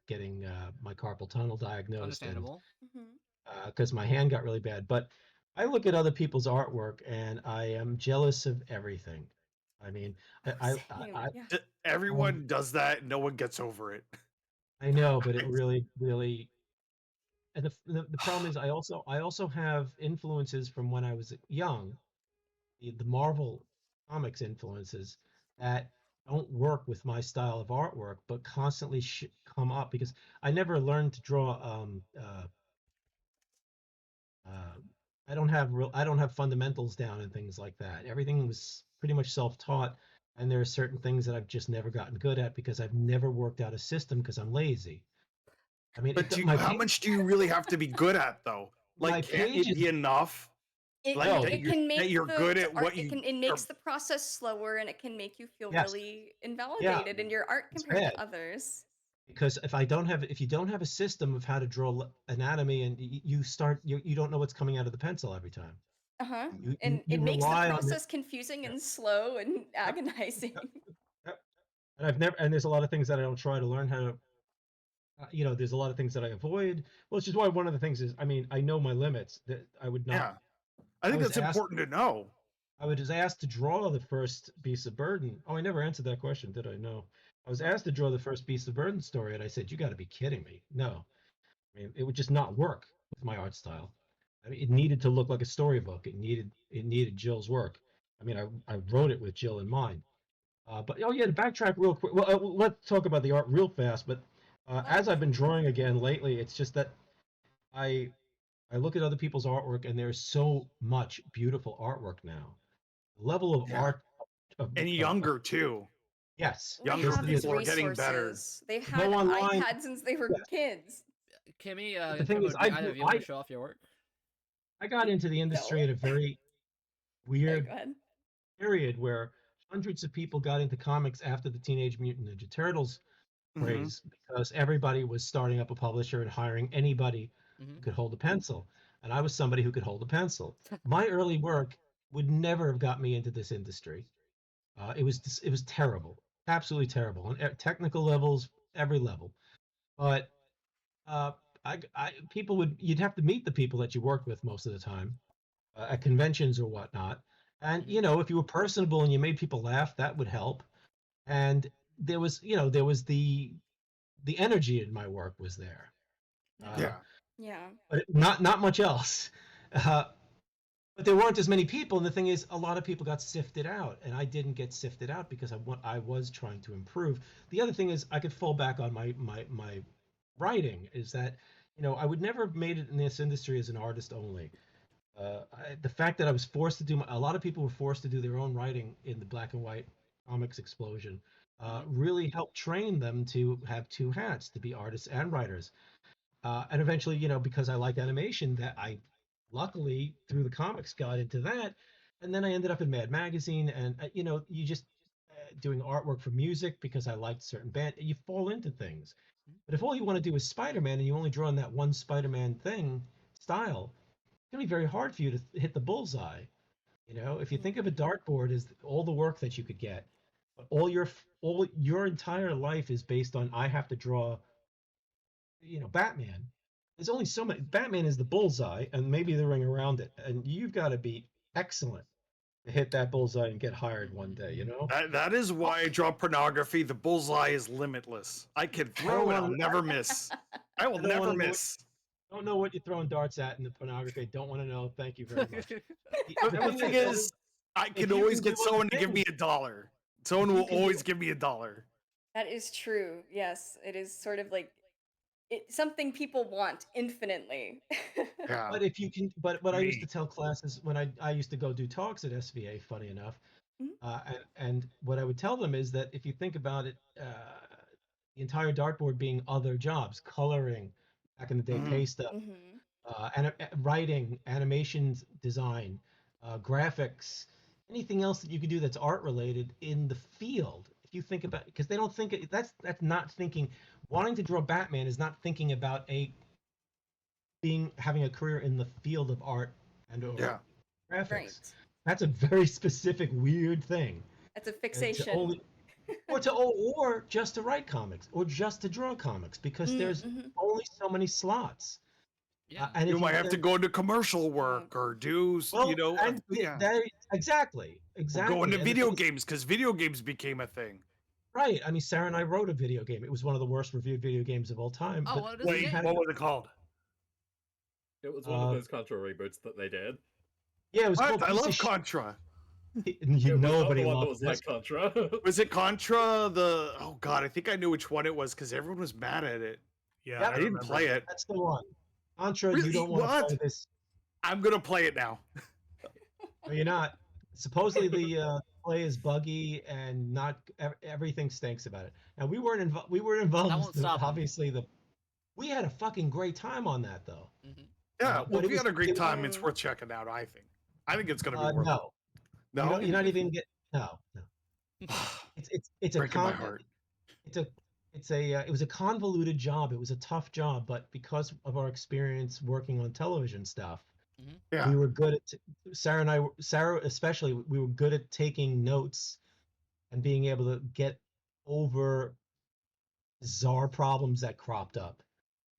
[SPEAKER 2] getting my carpal tunnel diagnosed, and
[SPEAKER 1] Understandable.
[SPEAKER 4] Mhm.
[SPEAKER 2] because my hand got really bad. But I look at other people's artwork and I am jealous of everything. I mean, I
[SPEAKER 4] Same.
[SPEAKER 2] I,
[SPEAKER 4] Yeah.
[SPEAKER 3] Everyone does that. No one gets over it.
[SPEAKER 2] I know, but it really, really. And the problem is, I also have influences from when I was young, the Marvel comics influences that don't work with my style of artwork, but constantly come up because I never learned to draw. Uh, I don't have fundamentals down and things like that. Everything was pretty much self-taught, and there are certain things that I've just never gotten good at because I've never worked out a system because I'm lazy. I mean,
[SPEAKER 3] But how
[SPEAKER 2] my
[SPEAKER 3] much do you really have to be good at though?
[SPEAKER 2] my
[SPEAKER 3] Like, can't
[SPEAKER 2] page
[SPEAKER 3] it
[SPEAKER 2] is
[SPEAKER 3] be enough? Like
[SPEAKER 2] no,
[SPEAKER 4] It can make
[SPEAKER 3] that you're
[SPEAKER 4] the,
[SPEAKER 3] good
[SPEAKER 4] the
[SPEAKER 3] at
[SPEAKER 4] art
[SPEAKER 3] what
[SPEAKER 4] it
[SPEAKER 3] you
[SPEAKER 4] can it
[SPEAKER 3] are.
[SPEAKER 4] makes the process slower, and it can make you feel
[SPEAKER 2] yes,
[SPEAKER 4] really
[SPEAKER 2] yeah,
[SPEAKER 4] invalidated in your art
[SPEAKER 2] it's
[SPEAKER 4] compared
[SPEAKER 2] bad
[SPEAKER 4] to others.
[SPEAKER 2] because if you don't have a system of how to draw anatomy and you don't know what's coming out of the pencil every time.
[SPEAKER 4] Uh-huh.
[SPEAKER 2] You
[SPEAKER 4] And it makes the
[SPEAKER 2] rely on it.
[SPEAKER 4] process confusing and slow and
[SPEAKER 2] Yep,
[SPEAKER 4] agonizing.
[SPEAKER 2] yep, yep. And there's a lot of things that I don't try to learn how to. There's a lot of things that I avoid. Well, it's just why one of the things is, I mean, I know my limits. That I would not.
[SPEAKER 3] Yeah, I
[SPEAKER 2] I
[SPEAKER 3] think
[SPEAKER 2] was
[SPEAKER 3] that's
[SPEAKER 2] asked.
[SPEAKER 3] important to know.
[SPEAKER 2] I was asked to draw the first Beast of Burden. Oh, I never answered that question, did I? No. I was asked to draw the first Beast of Burden story, and I said, "You got to be kidding me!" No, I mean, it would just not work with my art style. I mean, it needed to look like a storybook. It needed Jill's work. I mean, I wrote it with Jill in mind. But oh yeah, to backtrack real quick. Well, let's talk about the art real fast. But
[SPEAKER 4] Oh.
[SPEAKER 2] as I've been drawing again lately, it's just that I I look at other people's artwork, and there's so much beautiful artwork now. The level of
[SPEAKER 3] Yeah,
[SPEAKER 2] art
[SPEAKER 3] and younger too.
[SPEAKER 2] yes,
[SPEAKER 4] They
[SPEAKER 3] Younger
[SPEAKER 2] there's
[SPEAKER 4] have these
[SPEAKER 3] people are getting better.
[SPEAKER 4] resources. They've
[SPEAKER 2] go
[SPEAKER 4] had
[SPEAKER 2] online.
[SPEAKER 4] iPads since they were
[SPEAKER 2] Yes,
[SPEAKER 4] kids.
[SPEAKER 1] Kimmy,
[SPEAKER 2] but the thing is,
[SPEAKER 1] do either of you want to show off your work?
[SPEAKER 2] I got into the industry
[SPEAKER 4] No.
[SPEAKER 2] at a very
[SPEAKER 4] Okay,
[SPEAKER 2] weird
[SPEAKER 4] go ahead.
[SPEAKER 2] period where hundreds of people got into comics after the Teenage Mutant Ninja Turtles
[SPEAKER 3] Hmm.
[SPEAKER 2] craze because everybody was starting up a publisher and hiring anybody who
[SPEAKER 1] Mm-hmm.
[SPEAKER 2] could hold a pencil. And I was somebody who could hold a pencil. My early work would never have got me into this industry. It was terrible, absolutely terrible on technical levels, every level. But uh, you'd have to meet the people that you worked with most of the time at conventions or whatnot. And if you were personable and you made people laugh, that would help. And there was the energy in my work was there.
[SPEAKER 3] Yeah.
[SPEAKER 4] Yeah.
[SPEAKER 2] But not much else. Uh, but there weren't as many people, and the thing is, a lot of people got sifted out, and I didn't get sifted out because I was trying to improve. The other thing is, I could fall back on my writing. Is that I would never have made it in this industry as an artist only. The fact that I was forced to do a lot of people were forced to do their own writing in the black and white comics explosion really helped train them to have two hats, to be artists and writers. And eventually, because I like animation, that I luckily through the comics got into that, and then I ended up in Mad Magazine, and you just doing artwork for music because I liked certain band. You fall into things, but if all you want to do is Spider-Man and you only draw on that one Spider-Man thing style, it's gonna be very hard for you to hit the bullseye. If you think of a dartboard as all the work that you could get, but all your entire life is based on I have to draw Batman. There's only so many. Batman is the bullseye, and maybe the ring around it, and you've got to be excellent to hit that bullseye and get hired one day.
[SPEAKER 3] That is why I draw pornography. The bullseye is limitless. I can throw it, I'll never miss. I will never miss.
[SPEAKER 2] Don't know what you're throwing darts at in the pornography. Don't want to know. Thank you very much.
[SPEAKER 3] The thing is, I can always get someone to give me $1. Someone will always give me $1.
[SPEAKER 4] That is true. Yes, it is sort of like something people want infinitely.
[SPEAKER 3] Yeah.
[SPEAKER 2] But if you can, but what I used to tell classes when I used to go do talks at SVA, funny enough, and what I would tell them is that if you think about it, the entire dartboard being other jobs, coloring, back in the day, pay stuff, and writing, animations, design, graphics, anything else that you could do that's art related in the field. If you think about, because they don't think that's not thinking. Wanting to draw Batman is not thinking about having a career in the field of art and graphics.
[SPEAKER 4] Right.
[SPEAKER 2] That's a very specific, weird thing.
[SPEAKER 4] That's a fixation.
[SPEAKER 2] Or just to write comics, or just to draw comics, because there's only so many slots.
[SPEAKER 1] Yeah.
[SPEAKER 3] And you might have to go into commercial work or do,
[SPEAKER 2] exactly.
[SPEAKER 3] Or go into video games because video games became a thing.
[SPEAKER 2] Right. I mean, Sarah and I wrote a video game. It was one of the worst reviewed video games of all time.
[SPEAKER 1] Oh,
[SPEAKER 2] but
[SPEAKER 1] what is it?
[SPEAKER 3] What was it called?
[SPEAKER 5] It was one of those Contra reboots that they did.
[SPEAKER 2] Yeah, it was called
[SPEAKER 3] I love Contra.
[SPEAKER 2] Nobody
[SPEAKER 5] Was
[SPEAKER 2] loved
[SPEAKER 5] like Contra.
[SPEAKER 3] Was it Contra? Oh god, I think I knew which one it was because everyone was mad at it.
[SPEAKER 6] Yeah,
[SPEAKER 3] I didn't play it.
[SPEAKER 2] That's the one. Contra,
[SPEAKER 3] Really?
[SPEAKER 2] you don't want to play this.
[SPEAKER 3] I'm gonna play it now.
[SPEAKER 2] No, you're not. Supposedly the play is buggy and not everything stinks about it. Now we weren't involved.
[SPEAKER 1] That won't stop 'em.
[SPEAKER 2] Obviously, we had a fucking great time on that though.
[SPEAKER 3] Yeah, well,
[SPEAKER 2] but
[SPEAKER 3] if you had a great time,
[SPEAKER 2] was-
[SPEAKER 3] it's worth checking out. I think it's gonna be worth
[SPEAKER 2] No,
[SPEAKER 3] it.
[SPEAKER 2] you're not even get no. It's a
[SPEAKER 3] breaking my heart.
[SPEAKER 2] It was a convoluted job. It was a tough job, but because of our experience working on television stuff,
[SPEAKER 3] Yeah.
[SPEAKER 2] we were good at Sarah especially, we were good at taking notes and being able to get over bizarre problems that cropped up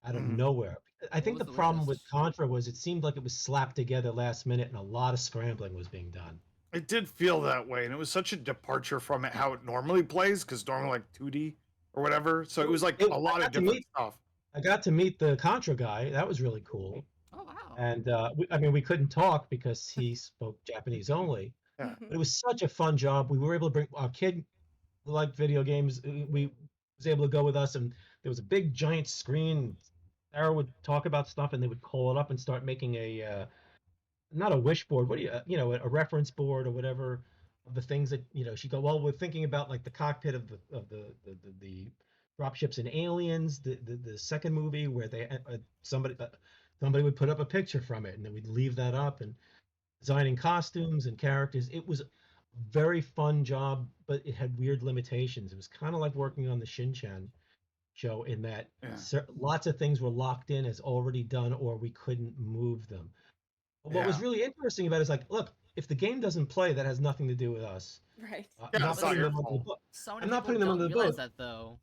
[SPEAKER 2] out of nowhere. I think the
[SPEAKER 1] was the
[SPEAKER 2] problem with
[SPEAKER 1] weirdest?
[SPEAKER 2] Contra was it seemed like it was slapped together last minute and a lot of scrambling was being done.
[SPEAKER 3] It did feel that way, and it was such a departure from how it normally plays, because normally like 2D or whatever. So it was like a lot of different stuff.
[SPEAKER 2] I got to meet the Contra guy. That was really cool.
[SPEAKER 1] Oh wow.
[SPEAKER 2] And we couldn't talk because he spoke Japanese only.
[SPEAKER 3] Yeah.
[SPEAKER 2] But it was such a fun job. We were able to bring our kid who liked video games. We was able to go with us, and there was a big giant screen. Sarah would talk about stuff, and they would call it up and start making not a wish board. What do a reference board or whatever of the things that she'd go. Well, we're thinking about like the cockpit of the dropships in Aliens, the second movie where they somebody would put up a picture from it, and then we'd leave that up, and designing costumes and characters. It was a very fun job, but it had weird limitations. It was kind of like working on the Shin-Chan show in that lots of things were locked in as already done, or we couldn't move them. But what was really interesting about it is like, look, if the game doesn't play, that has nothing to do with us.
[SPEAKER 4] Right.
[SPEAKER 3] Yeah,
[SPEAKER 2] I'm not
[SPEAKER 3] it's not
[SPEAKER 2] putting
[SPEAKER 3] your
[SPEAKER 2] them under the
[SPEAKER 3] fault.
[SPEAKER 2] book.
[SPEAKER 1] So many
[SPEAKER 2] I'm not
[SPEAKER 1] people
[SPEAKER 2] putting them
[SPEAKER 1] don't
[SPEAKER 2] under the
[SPEAKER 1] realize
[SPEAKER 2] book.
[SPEAKER 1] that though.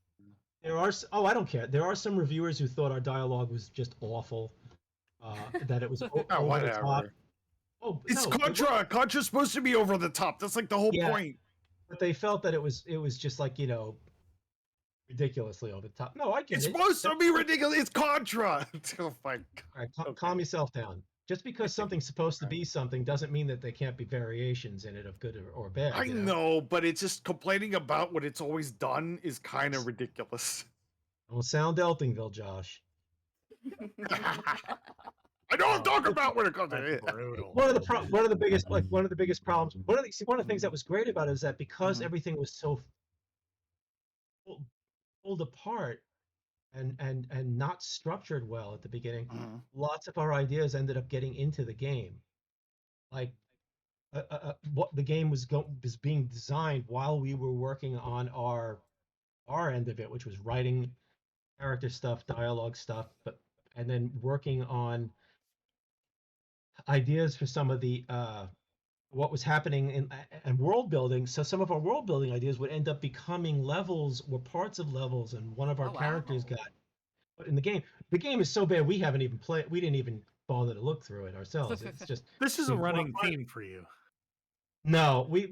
[SPEAKER 2] Oh, I don't care. There are some reviewers who thought our dialogue was just awful. That it was
[SPEAKER 3] Oh,
[SPEAKER 2] over the top.
[SPEAKER 3] whatever.
[SPEAKER 2] Oh,
[SPEAKER 3] It's
[SPEAKER 2] no,
[SPEAKER 3] Contra. Contra's supposed to be over the top. That's like the whole
[SPEAKER 2] Yeah.
[SPEAKER 3] point.
[SPEAKER 2] but they felt that it was just like, ridiculously over the top. No, I get
[SPEAKER 3] It's
[SPEAKER 2] it.
[SPEAKER 3] supposed to be ridiculous. It's Contra. Oh my god.
[SPEAKER 2] All right,
[SPEAKER 3] Okay.
[SPEAKER 2] calm yourself down. Just because something's supposed to be something doesn't mean that there can't be variations in it of good or bad.
[SPEAKER 3] I know, but it's just complaining about what it's always done is kind of ridiculous.
[SPEAKER 2] Don't sound Eltingville, Josh.
[SPEAKER 3] I know what I'm talking about when it comes to
[SPEAKER 6] That's
[SPEAKER 3] it.
[SPEAKER 6] brutal.
[SPEAKER 2] One of the biggest problems. One of the things that was great about it is that because
[SPEAKER 3] Mhm.
[SPEAKER 2] everything was so pulled apart and not structured well at the beginning,
[SPEAKER 3] Mhm.
[SPEAKER 2] lots of our ideas ended up getting into the game. Like what the game was being designed while we were working on our end of it, which was writing character stuff, dialogue stuff, and then working on ideas for some of the what was happening in world building. So some of our world building ideas would end up becoming levels or parts of levels, and one of our
[SPEAKER 1] Oh, wow.
[SPEAKER 2] characters got put in the game. The game is so bad we haven't even played. We didn't even bother to look through it ourselves. It's just
[SPEAKER 6] This is a
[SPEAKER 2] we-
[SPEAKER 6] running
[SPEAKER 2] what-
[SPEAKER 6] theme for you.
[SPEAKER 2] no. We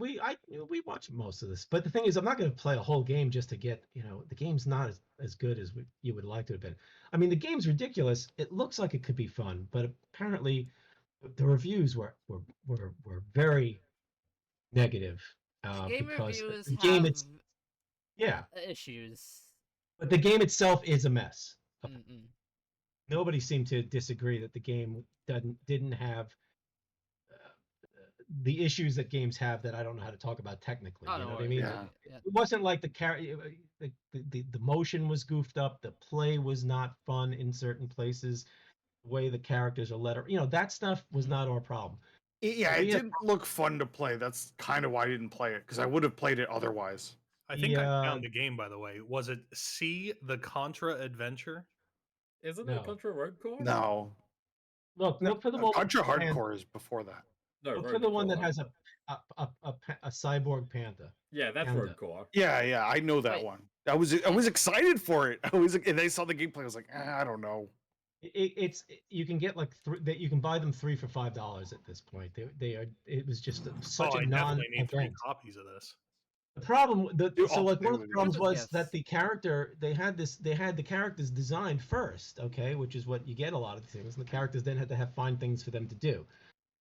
[SPEAKER 2] watch most of this, but the thing is, I'm not going to play a whole game just to get the game's not as good as you would like to have been. I mean, the game's ridiculous. It looks like it could be fun, but apparently the reviews were very negative
[SPEAKER 1] Game
[SPEAKER 2] because
[SPEAKER 1] reviews
[SPEAKER 2] the game
[SPEAKER 1] have issues.
[SPEAKER 2] but the game itself is a mess.
[SPEAKER 1] Mm-mm.
[SPEAKER 2] Nobody seemed to disagree that the game didn't have the issues that games have that I don't know how to talk about technically.
[SPEAKER 1] Oh,
[SPEAKER 2] You
[SPEAKER 1] don't
[SPEAKER 2] know what I
[SPEAKER 1] worry.
[SPEAKER 2] mean?
[SPEAKER 3] Yeah.
[SPEAKER 2] It wasn't like the motion was goofed up, the play was not fun in certain places, the way the characters are let, that stuff was not our problem.
[SPEAKER 3] Yeah,
[SPEAKER 2] So,
[SPEAKER 3] it
[SPEAKER 2] yeah.
[SPEAKER 3] didn't look fun to play. That's kind of why I didn't play it, because I would have played it otherwise.
[SPEAKER 6] I think I
[SPEAKER 2] Yeah.
[SPEAKER 6] found the game, by the way. Was it C, the Contra Adventure?
[SPEAKER 5] Isn't
[SPEAKER 2] No.
[SPEAKER 5] it Contra Rogue Core?
[SPEAKER 3] No.
[SPEAKER 2] Look for the
[SPEAKER 3] No,
[SPEAKER 2] one
[SPEAKER 3] Contra
[SPEAKER 2] with the panda.
[SPEAKER 3] Hardcore is before that.
[SPEAKER 5] No,
[SPEAKER 2] Look for
[SPEAKER 5] Rogue
[SPEAKER 2] the one that
[SPEAKER 5] Core.
[SPEAKER 2] has a cyborg panda.
[SPEAKER 5] Yeah, that's
[SPEAKER 2] Panda.
[SPEAKER 5] Rogue Core.
[SPEAKER 3] Yeah, I know that
[SPEAKER 1] Wait.
[SPEAKER 3] one. I was excited for it. And I saw the gameplay. I was like, I don't know.
[SPEAKER 2] You can get you can buy them 3 for $5 at this point. It was just such
[SPEAKER 6] I
[SPEAKER 2] a
[SPEAKER 6] definitely need 3
[SPEAKER 2] non-event.
[SPEAKER 6] copies of this.
[SPEAKER 2] The problem,
[SPEAKER 3] Dude,
[SPEAKER 2] so
[SPEAKER 3] I'll
[SPEAKER 2] like
[SPEAKER 3] play
[SPEAKER 2] one of
[SPEAKER 3] with
[SPEAKER 2] the
[SPEAKER 3] you.
[SPEAKER 2] problems was
[SPEAKER 1] Yes.
[SPEAKER 2] that the character they had the characters designed first, okay, which is what you get a lot of things. And the characters then had to find things for them to do.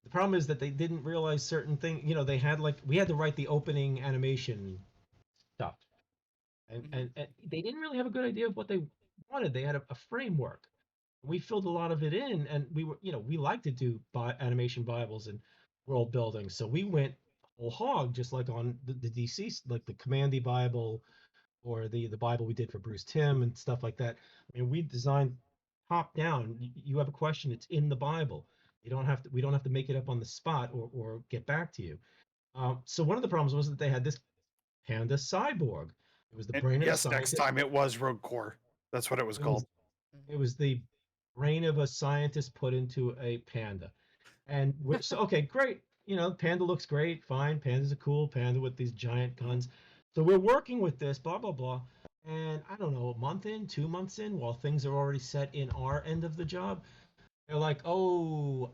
[SPEAKER 2] The problem is that they didn't realize certain things. They had we had to write the opening animation stuff, and they didn't really have a good idea of what they wanted. They had a framework. We filled a lot of it in, and we like to do animation Bibles and world building, so we went whole hog, just like on the DC, like the Commandy Bible or the Bible we did for Bruce Timm and stuff like that. I mean, we designed top down. You have a question, it's in the Bible. We don't have to make it up on the spot or get back to you. So one of the problems was that they had this panda cyborg. It was the brain of a
[SPEAKER 3] Yes, next
[SPEAKER 2] scientist.
[SPEAKER 3] time it was Rogue Core. That's what it was called.
[SPEAKER 2] It was the brain of a scientist put into a panda. And so, okay, great. Panda looks great, fine. Panda's a cool panda with these giant guns. So we're working with this, blah, blah, blah. And I don't know, a month in, 2 months in, while things are already set in our end of the job, they're like, oh,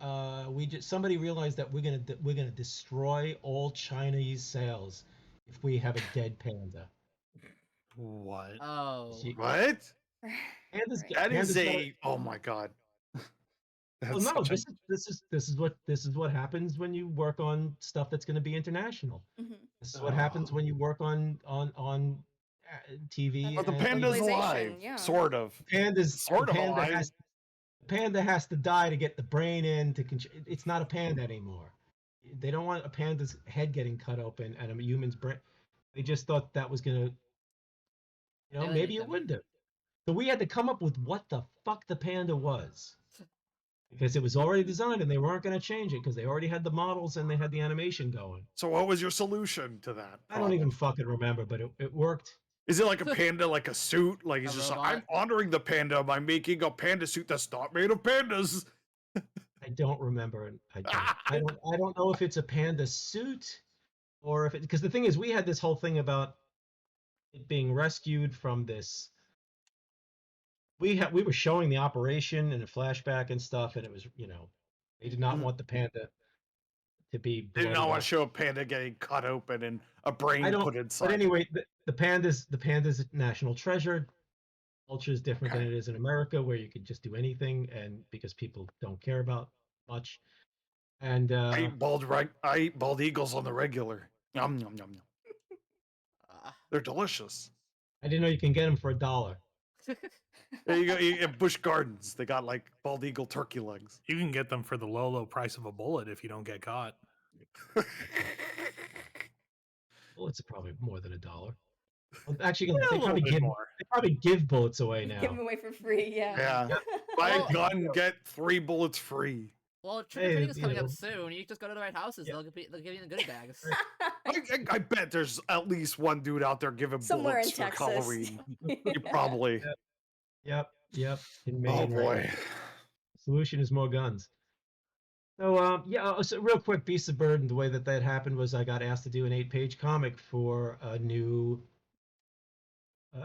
[SPEAKER 2] somebody realized that we're gonna destroy all Chinese sales if we have a dead panda.
[SPEAKER 6] What?
[SPEAKER 1] Oh.
[SPEAKER 3] What?
[SPEAKER 2] Panda's,
[SPEAKER 4] Right.
[SPEAKER 3] That is
[SPEAKER 2] panda's got
[SPEAKER 3] a oh my god.
[SPEAKER 2] Well,
[SPEAKER 3] That's
[SPEAKER 2] no,
[SPEAKER 3] such
[SPEAKER 2] this is what happens when you work on stuff that's going to be international.
[SPEAKER 4] Mhm.
[SPEAKER 2] This is what happens when you work on TV.
[SPEAKER 3] But the
[SPEAKER 4] and
[SPEAKER 3] panda's
[SPEAKER 4] localization,
[SPEAKER 3] alive,
[SPEAKER 4] yeah.
[SPEAKER 3] sort of.
[SPEAKER 2] Panda's
[SPEAKER 3] Sort of
[SPEAKER 2] panda
[SPEAKER 3] alive.
[SPEAKER 2] panda has to die to get the brain in to it's not a panda anymore. They don't want a panda's head getting cut open and a human's brain. They just thought that was gonna, maybe
[SPEAKER 1] Alienate
[SPEAKER 2] it
[SPEAKER 1] them.
[SPEAKER 2] would do. So we had to come up with what the fuck the panda was. Because it was already designed and they weren't going to change it because they already had the models and they had the animation going.
[SPEAKER 3] So what was your solution to that?
[SPEAKER 2] I don't even fucking remember, but it worked.
[SPEAKER 3] Is it like a panda, like a suit? Like it's
[SPEAKER 1] A
[SPEAKER 3] just
[SPEAKER 1] robot?
[SPEAKER 3] I'm honoring the panda by making a panda suit that's not made of pandas.
[SPEAKER 2] I don't remember. I don't know if it's a panda suit or if it, because the thing is, we had this whole thing about it being rescued from this. We were showing the operation in a flashback and stuff, and it was, they did not want the panda to be
[SPEAKER 3] They did
[SPEAKER 2] bloodied
[SPEAKER 3] not want
[SPEAKER 2] up.
[SPEAKER 3] to show a panda getting cut open and a
[SPEAKER 2] I
[SPEAKER 3] brain
[SPEAKER 2] don't.
[SPEAKER 3] put inside.
[SPEAKER 2] But anyway, the panda's a national treasure. Culture is different than
[SPEAKER 3] Okay.
[SPEAKER 2] it is in America, where you could just do anything, and because people don't care about much. And
[SPEAKER 3] I eat bald eagles on the regular. Yum yum yum yum.
[SPEAKER 1] Uh,
[SPEAKER 3] They're delicious.
[SPEAKER 2] I didn't know you can get them for $1.
[SPEAKER 3] There you go. At Busch Gardens, they got like bald eagle turkey legs.
[SPEAKER 6] You can get them for the low price of a bullet if you don't get caught.
[SPEAKER 2] Bullets are probably more than $1. Well, actually,
[SPEAKER 6] Yeah, a little bit more.
[SPEAKER 2] they probably give bullets away now.
[SPEAKER 4] Give them away for free. Yeah.
[SPEAKER 3] Yeah. Buy
[SPEAKER 1] Well-
[SPEAKER 3] a gun, get 3 bullets free.
[SPEAKER 1] well, trick or
[SPEAKER 2] Hey,
[SPEAKER 1] treating is
[SPEAKER 2] you
[SPEAKER 1] coming
[SPEAKER 2] know.
[SPEAKER 1] up soon. You just go to the right houses.
[SPEAKER 2] Yeah.
[SPEAKER 1] They'll give you the goodie bags.
[SPEAKER 3] I bet there's at least one dude out there giving
[SPEAKER 4] Somewhere in
[SPEAKER 3] bullets for
[SPEAKER 4] Texas.
[SPEAKER 3] Halloween. You
[SPEAKER 4] Yeah.
[SPEAKER 3] probably.
[SPEAKER 2] Yep. In
[SPEAKER 3] Oh
[SPEAKER 2] Maine, right
[SPEAKER 3] boy.
[SPEAKER 2] now. Solution is more guns. So so real quick, Beasts of Burden. The way that happened was I got asked to do an 8-page comic for a new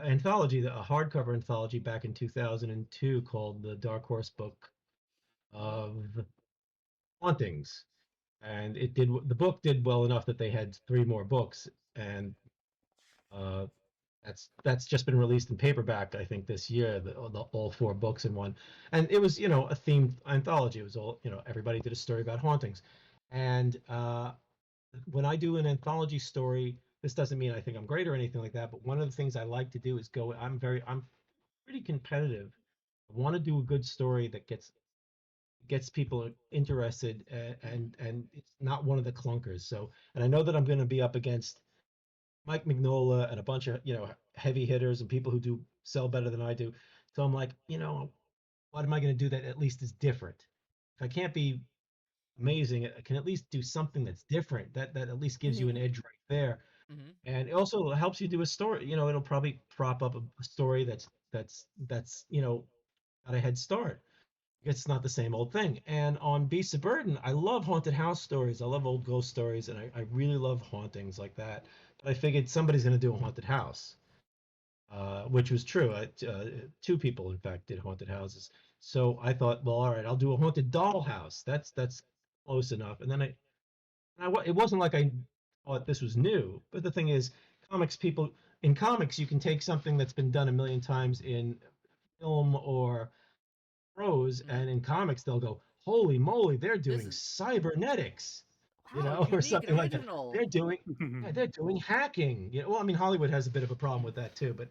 [SPEAKER 2] anthology, a hardcover anthology back in 2002 called the Dark Horse Book of Hauntings, and the book did well enough that they had 3 more books, and uh, that's just been released in paperback, I think, this year, all 4 books in one. And it was, a themed anthology. It was all, everybody did a story about hauntings. And when I do an anthology story, this doesn't mean I think I'm great or anything like that, but one of the things I like to do is I'm pretty competitive. I want to do a good story that gets people interested, and it's not one of the clunkers. So, and I know that I'm going to be up against Mike Mignola and a bunch of, heavy hitters and people who sell better than I do. So I'm like, what am I going to do that at least is different? If I can't be amazing, I can at least do something that's different. That at least gives you an edge right there.
[SPEAKER 1] Mm-hmm.
[SPEAKER 2] And it also helps you do a story. It'll probably prop up a story that's got a head start. It's not the same old thing. And on Beasts of Burden, I love haunted house stories. I love old ghost stories, and I really love hauntings like that. But I figured somebody's going to do a haunted house, which was true. 2 people, in fact, did haunted houses. So I thought, well, all right, I'll do a haunted dollhouse. That's close enough. And then it wasn't like I thought this was new. But the thing is, in comics, you can take something that's been done a million times in film or prose, and in comics they'll go, holy moly, they're doing cybernetics,
[SPEAKER 1] Wow,
[SPEAKER 2] or something like that.
[SPEAKER 1] original.
[SPEAKER 2] They're doing hacking. Well, I mean, Hollywood has a bit of a problem with that too, but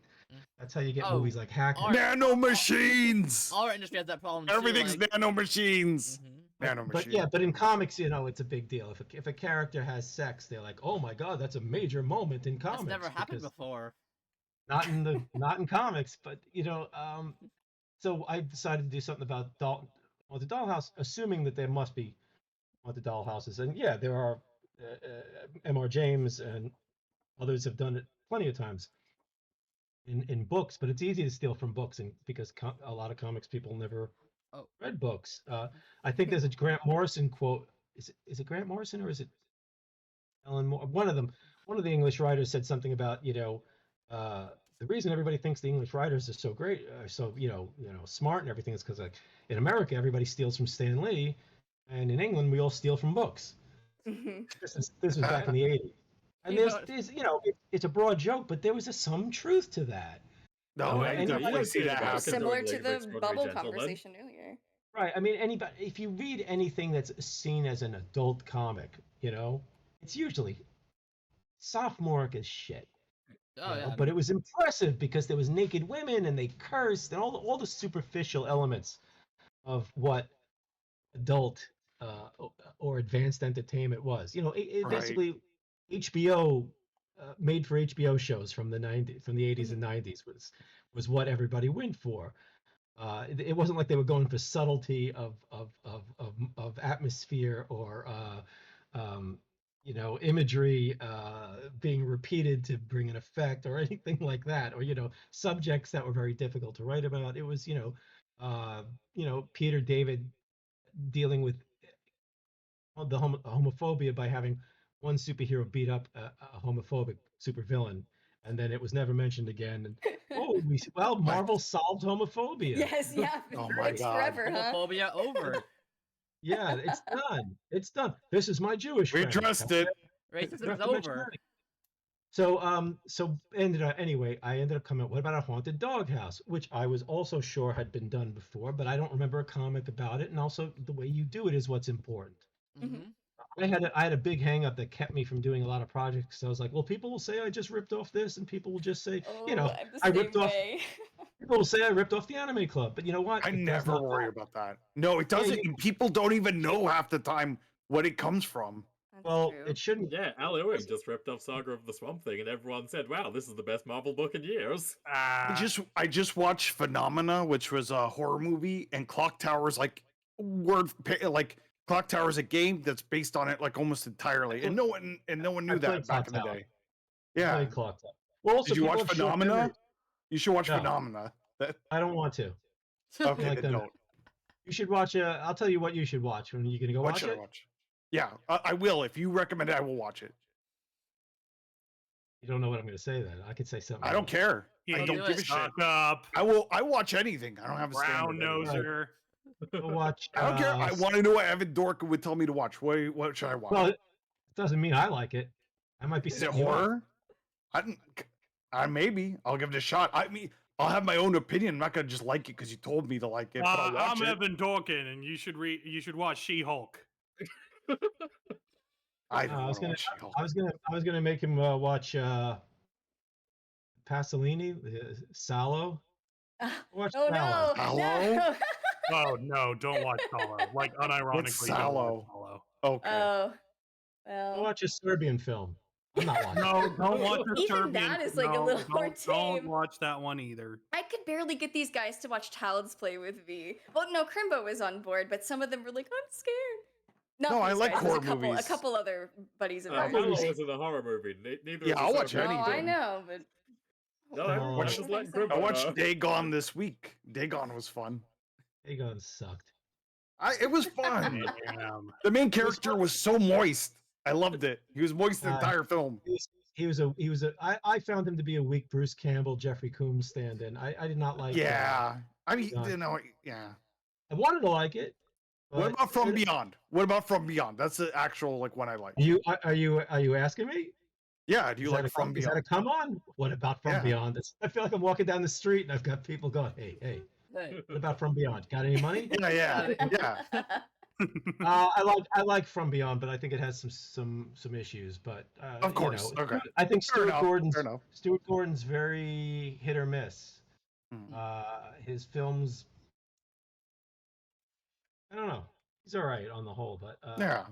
[SPEAKER 2] that's how you get
[SPEAKER 1] Oh,
[SPEAKER 2] movies like Hacking.
[SPEAKER 3] Nano machines.
[SPEAKER 1] Our industry has that problem too.
[SPEAKER 3] Everything's
[SPEAKER 1] like,
[SPEAKER 3] nano machines.
[SPEAKER 1] Mhm.
[SPEAKER 3] Nano
[SPEAKER 2] But
[SPEAKER 3] machines.
[SPEAKER 2] yeah, but in comics, it's a big deal. If a character has sex, they're like, oh my god, that's a major moment in comics.
[SPEAKER 1] That's never happened
[SPEAKER 2] because-
[SPEAKER 1] before.
[SPEAKER 2] Not in comics, but so I decided to do something about the dollhouse, assuming that there must be haunted dollhouses, and yeah, there are. M.R. James and others have done it plenty of times in books, but it's easy to steal from books, and because a lot of comics people never read books. I think there's a Grant Morrison quote. Is it Grant Morrison or is it Alan Moore? One of the English writers said something about the reason everybody thinks the English writers are so great, so smart and everything, is because like in America everybody steals from Stan Lee, and in England we all steal from books. This was back in the 80s, and there's it's a broad joke, but there was some truth to that.
[SPEAKER 3] No, I
[SPEAKER 2] anybody-
[SPEAKER 3] definitely see that happen.
[SPEAKER 4] Similar to
[SPEAKER 5] League of
[SPEAKER 4] the
[SPEAKER 5] Extraordinary
[SPEAKER 4] bubble
[SPEAKER 5] Gentlemen.
[SPEAKER 4] conversation earlier.
[SPEAKER 2] Right. I mean, if you read anything that's seen as an adult comic, it's usually sophomoric as shit.
[SPEAKER 1] Oh yeah.
[SPEAKER 2] But it was impressive because there was naked women and they cursed and all the superficial elements of what adult or advanced entertainment was. It
[SPEAKER 3] Right.
[SPEAKER 2] basically HBO made for HBO shows from the 80s and 90s was what everybody went for. It wasn't like they were going for subtlety of atmosphere or imagery being repeated to bring an effect or anything like that, or subjects that were very difficult to write about. It was Peter David dealing with the homophobia by having one superhero beat up a homophobic supervillain, and then it was never mentioned again. And Marvel solved homophobia.
[SPEAKER 4] Yes, yeah.
[SPEAKER 3] Oh my
[SPEAKER 4] Fixed
[SPEAKER 3] God.
[SPEAKER 4] forever, huh?
[SPEAKER 1] Homophobia over.
[SPEAKER 2] Yeah, it's done. It's done. This is my Jewish
[SPEAKER 3] We
[SPEAKER 2] friend.
[SPEAKER 3] addressed it.
[SPEAKER 1] Racism's over.
[SPEAKER 2] So anyway, I ended up coming up. What about a haunted doghouse, which I was also sure had been done before, but I don't remember a comic about it. And also, the way you do it is what's important.
[SPEAKER 1] Mhm.
[SPEAKER 2] I had a big hang up that kept me from doing a lot of projects. So I was like, well, people will say I just ripped off this, and people will just say,
[SPEAKER 4] Oh,
[SPEAKER 2] you know,
[SPEAKER 4] I'm the
[SPEAKER 2] I
[SPEAKER 4] same
[SPEAKER 2] ripped off.
[SPEAKER 4] way.
[SPEAKER 2] People will say I ripped off the Anime Club, but you know what?
[SPEAKER 3] I
[SPEAKER 2] It does
[SPEAKER 3] never
[SPEAKER 2] not
[SPEAKER 3] worry
[SPEAKER 2] matter.
[SPEAKER 3] about that. No, it doesn't.
[SPEAKER 2] you-
[SPEAKER 3] And people don't even know half the time what it comes from.
[SPEAKER 4] That's
[SPEAKER 2] Well,
[SPEAKER 4] true.
[SPEAKER 2] it shouldn't.
[SPEAKER 5] Yeah, Al Ewing just ripped off Saga of the Swamp Thing, and everyone said, "Wow, this is the best Marvel book in years."
[SPEAKER 3] I just watched Phenomena, which was a horror movie, and Clock Tower's like Clock Tower's a game that's based on it like almost entirely, and no one knew
[SPEAKER 2] I
[SPEAKER 3] that
[SPEAKER 2] played
[SPEAKER 3] back in the
[SPEAKER 2] Clock Tower.
[SPEAKER 3] day. Yeah.
[SPEAKER 2] Played Clock Tower. Well, also
[SPEAKER 3] Did you
[SPEAKER 2] people
[SPEAKER 3] watch
[SPEAKER 2] have short
[SPEAKER 3] Phenomena?
[SPEAKER 2] memories.
[SPEAKER 3] You should watch
[SPEAKER 2] No.
[SPEAKER 3] Phenomena.
[SPEAKER 2] I don't want to.
[SPEAKER 3] Okay,
[SPEAKER 2] like
[SPEAKER 3] then
[SPEAKER 2] them.
[SPEAKER 3] don't.
[SPEAKER 2] You should watch. I'll tell you what you should watch. When you gonna go
[SPEAKER 3] What
[SPEAKER 2] watch
[SPEAKER 3] should I
[SPEAKER 2] it?
[SPEAKER 3] watch? Yeah, I will. If you recommend it, I will watch it.
[SPEAKER 2] You don't know what I'm gonna say then. I could say something.
[SPEAKER 3] I don't
[SPEAKER 2] else.
[SPEAKER 3] care.
[SPEAKER 6] Yeah,
[SPEAKER 3] I
[SPEAKER 1] Don't
[SPEAKER 3] don't
[SPEAKER 1] do
[SPEAKER 3] give
[SPEAKER 1] it.
[SPEAKER 3] a shit.
[SPEAKER 6] Suck up,
[SPEAKER 3] I watch anything. I don't have a
[SPEAKER 6] brown
[SPEAKER 3] standard. anymore.
[SPEAKER 6] noser.
[SPEAKER 2] Go watch.
[SPEAKER 3] I don't care. I want to know what Evan Dorkin would tell me to watch. What should I watch?
[SPEAKER 2] Well, it doesn't mean I like it. I might be.
[SPEAKER 3] Is it
[SPEAKER 2] setting you up.
[SPEAKER 3] horror? Maybe I'll give it a shot. I mean, I'll have my own opinion. I'm not gonna just like it because you told me to like it. But I'll watch
[SPEAKER 6] I'm
[SPEAKER 3] it.
[SPEAKER 6] Evan Dorkin, and you should watch She-Hulk.
[SPEAKER 3] I don't
[SPEAKER 2] I was
[SPEAKER 3] want to
[SPEAKER 2] gonna.
[SPEAKER 3] watch She-Hulk.
[SPEAKER 2] I was gonna make him watch Pasolini, Salo. Watch
[SPEAKER 4] Oh
[SPEAKER 2] Salo.
[SPEAKER 4] no!
[SPEAKER 3] Sallow?
[SPEAKER 4] No!
[SPEAKER 6] Oh no, don't watch Solo. Like unironically,
[SPEAKER 3] What's
[SPEAKER 6] don't watch
[SPEAKER 3] Sallow?
[SPEAKER 6] Solo.
[SPEAKER 3] Okay.
[SPEAKER 4] Oh,
[SPEAKER 2] Go
[SPEAKER 4] well.
[SPEAKER 2] watch a Serbian film. I'm not watching.
[SPEAKER 6] No, don't watch the
[SPEAKER 4] Even
[SPEAKER 6] Serbian.
[SPEAKER 4] that is, like, a
[SPEAKER 6] no,
[SPEAKER 4] little more
[SPEAKER 6] don't
[SPEAKER 4] tame.
[SPEAKER 6] watch that one either.
[SPEAKER 4] I could barely get these guys to watch Child's Play with me. Well, no, Crimbo was on board, but some of them were like, "I'm scared." Not
[SPEAKER 3] No, I
[SPEAKER 4] these
[SPEAKER 3] like
[SPEAKER 4] guys, there's
[SPEAKER 3] horror movies.
[SPEAKER 4] A couple other buddies of
[SPEAKER 5] Hello
[SPEAKER 4] ours.
[SPEAKER 5] wasn't a horror movie. Neither
[SPEAKER 3] Yeah,
[SPEAKER 5] was
[SPEAKER 3] I'll
[SPEAKER 5] the
[SPEAKER 3] watch
[SPEAKER 5] Serbian
[SPEAKER 4] No, I
[SPEAKER 3] anything.
[SPEAKER 4] know, but
[SPEAKER 5] No,
[SPEAKER 2] Oh.
[SPEAKER 5] I'm just letting Grimbo
[SPEAKER 3] I watched
[SPEAKER 5] know.
[SPEAKER 3] Dagon this week. Dagon was fun.
[SPEAKER 2] Dagon sucked.
[SPEAKER 3] It was fun.
[SPEAKER 6] Damn.
[SPEAKER 3] The main character was so moist. I loved it. He was moist the
[SPEAKER 2] Uh,
[SPEAKER 3] entire film.
[SPEAKER 2] I found him to be a weak Bruce Campbell, Jeffrey Combs stand-in. I did not like.
[SPEAKER 3] Yeah. I mean,
[SPEAKER 2] Dagon.
[SPEAKER 3] you know, yeah.
[SPEAKER 2] I wanted to like it.
[SPEAKER 3] What
[SPEAKER 2] but
[SPEAKER 3] about From Beyond? What about From Beyond? That's the actual like one I like.
[SPEAKER 2] Are you asking me?
[SPEAKER 3] Yeah, do you
[SPEAKER 2] Is that
[SPEAKER 3] like
[SPEAKER 2] a
[SPEAKER 3] From
[SPEAKER 2] Is that a
[SPEAKER 3] Beyond?
[SPEAKER 2] come on? What about From
[SPEAKER 3] Yeah.
[SPEAKER 2] Beyond? I feel like I'm walking down the street and I've got people going, hey,
[SPEAKER 1] Hey.
[SPEAKER 2] what about From Beyond? Got any money?
[SPEAKER 3] Yeah, yeah.
[SPEAKER 2] I like From Beyond, but I think it has some issues. But
[SPEAKER 3] Of course. Okay.
[SPEAKER 2] I think
[SPEAKER 3] Fair enough. Fair enough.
[SPEAKER 2] Stuart Gordon's very hit or miss.
[SPEAKER 3] Mm.
[SPEAKER 2] His films, I don't know. He's all right on the whole, but
[SPEAKER 3] Yeah.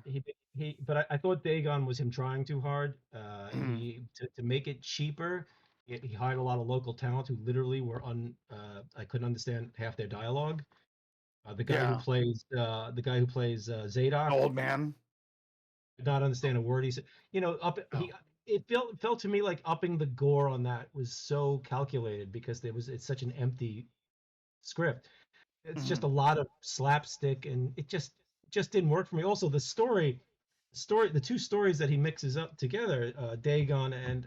[SPEAKER 2] But I thought Dagon was him trying too hard.
[SPEAKER 3] Mhm.
[SPEAKER 2] To make it cheaper, he hired a lot of local talent who literally were I couldn't understand half their dialogue. The guy
[SPEAKER 3] Yeah.
[SPEAKER 2] who plays Zadok,
[SPEAKER 3] Old man.
[SPEAKER 2] did not understand a word he said. It felt to me like upping the gore on that was so calculated because it's such an empty script. It's just a lot of slapstick, and it just didn't work for me. Also, the two stories that he mixes up together, Dagon and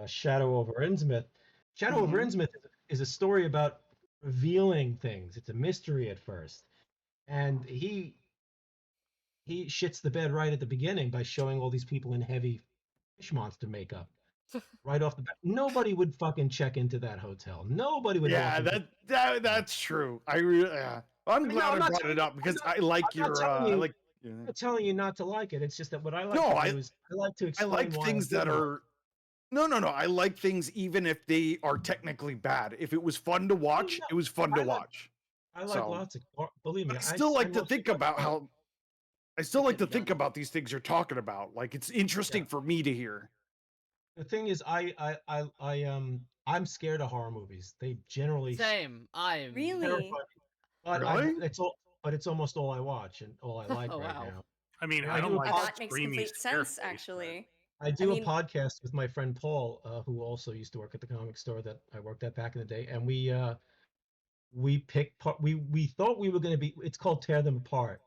[SPEAKER 2] Shadow over Innsmouth. Shadow over Innsmouth is a story about revealing things. It's a mystery at first, and he shits the bed right at the beginning by showing all these people in heavy fish monster makeup right off the bat. Nobody would fucking check into that hotel. Nobody would.
[SPEAKER 3] Yeah,
[SPEAKER 2] walk into-
[SPEAKER 3] that's true. I really. I'm
[SPEAKER 2] No,
[SPEAKER 3] glad
[SPEAKER 2] I'm
[SPEAKER 3] I
[SPEAKER 2] not
[SPEAKER 3] brought
[SPEAKER 2] telling
[SPEAKER 3] it up because I like
[SPEAKER 2] I'm not
[SPEAKER 3] your.
[SPEAKER 2] telling
[SPEAKER 3] I
[SPEAKER 2] you-
[SPEAKER 3] like.
[SPEAKER 2] I'm not telling you not to like it. It's just that what I like
[SPEAKER 3] No,
[SPEAKER 2] to do is I like to
[SPEAKER 3] I
[SPEAKER 2] explain
[SPEAKER 3] like
[SPEAKER 2] why
[SPEAKER 3] things
[SPEAKER 2] I
[SPEAKER 3] that
[SPEAKER 2] do it.
[SPEAKER 3] are. No. I like things even if they are technically bad. If it was fun to watch,
[SPEAKER 2] no,
[SPEAKER 3] it was fun to
[SPEAKER 2] I like-
[SPEAKER 3] watch.
[SPEAKER 2] I like
[SPEAKER 3] so-
[SPEAKER 2] lots of. Believe me,
[SPEAKER 3] I still like to
[SPEAKER 2] love
[SPEAKER 3] think
[SPEAKER 2] so much
[SPEAKER 3] about
[SPEAKER 2] art.
[SPEAKER 3] how. I still like to
[SPEAKER 1] Yeah.
[SPEAKER 3] think about these things you're talking about. Like it's interesting for me to hear.
[SPEAKER 2] The thing is, I'm scared of horror movies. They generally
[SPEAKER 1] Same. I'm
[SPEAKER 4] Really?
[SPEAKER 2] terrify me. But
[SPEAKER 3] Really?
[SPEAKER 2] it's almost all I watch and all I like
[SPEAKER 1] Oh,
[SPEAKER 2] right
[SPEAKER 1] wow.
[SPEAKER 2] now.
[SPEAKER 6] I mean,
[SPEAKER 2] Yeah,
[SPEAKER 6] I
[SPEAKER 2] I
[SPEAKER 6] don't
[SPEAKER 2] do a
[SPEAKER 6] like
[SPEAKER 2] pod-
[SPEAKER 4] That makes
[SPEAKER 6] screamy
[SPEAKER 4] complete
[SPEAKER 6] scare
[SPEAKER 4] sense,
[SPEAKER 6] face, but-
[SPEAKER 4] actually.
[SPEAKER 2] I do
[SPEAKER 4] mean-
[SPEAKER 2] a podcast with my friend Paul, who also used to work at the comic store that I worked at back in the day, and we we picked we thought we were going to be. It's called Tear Them Apart.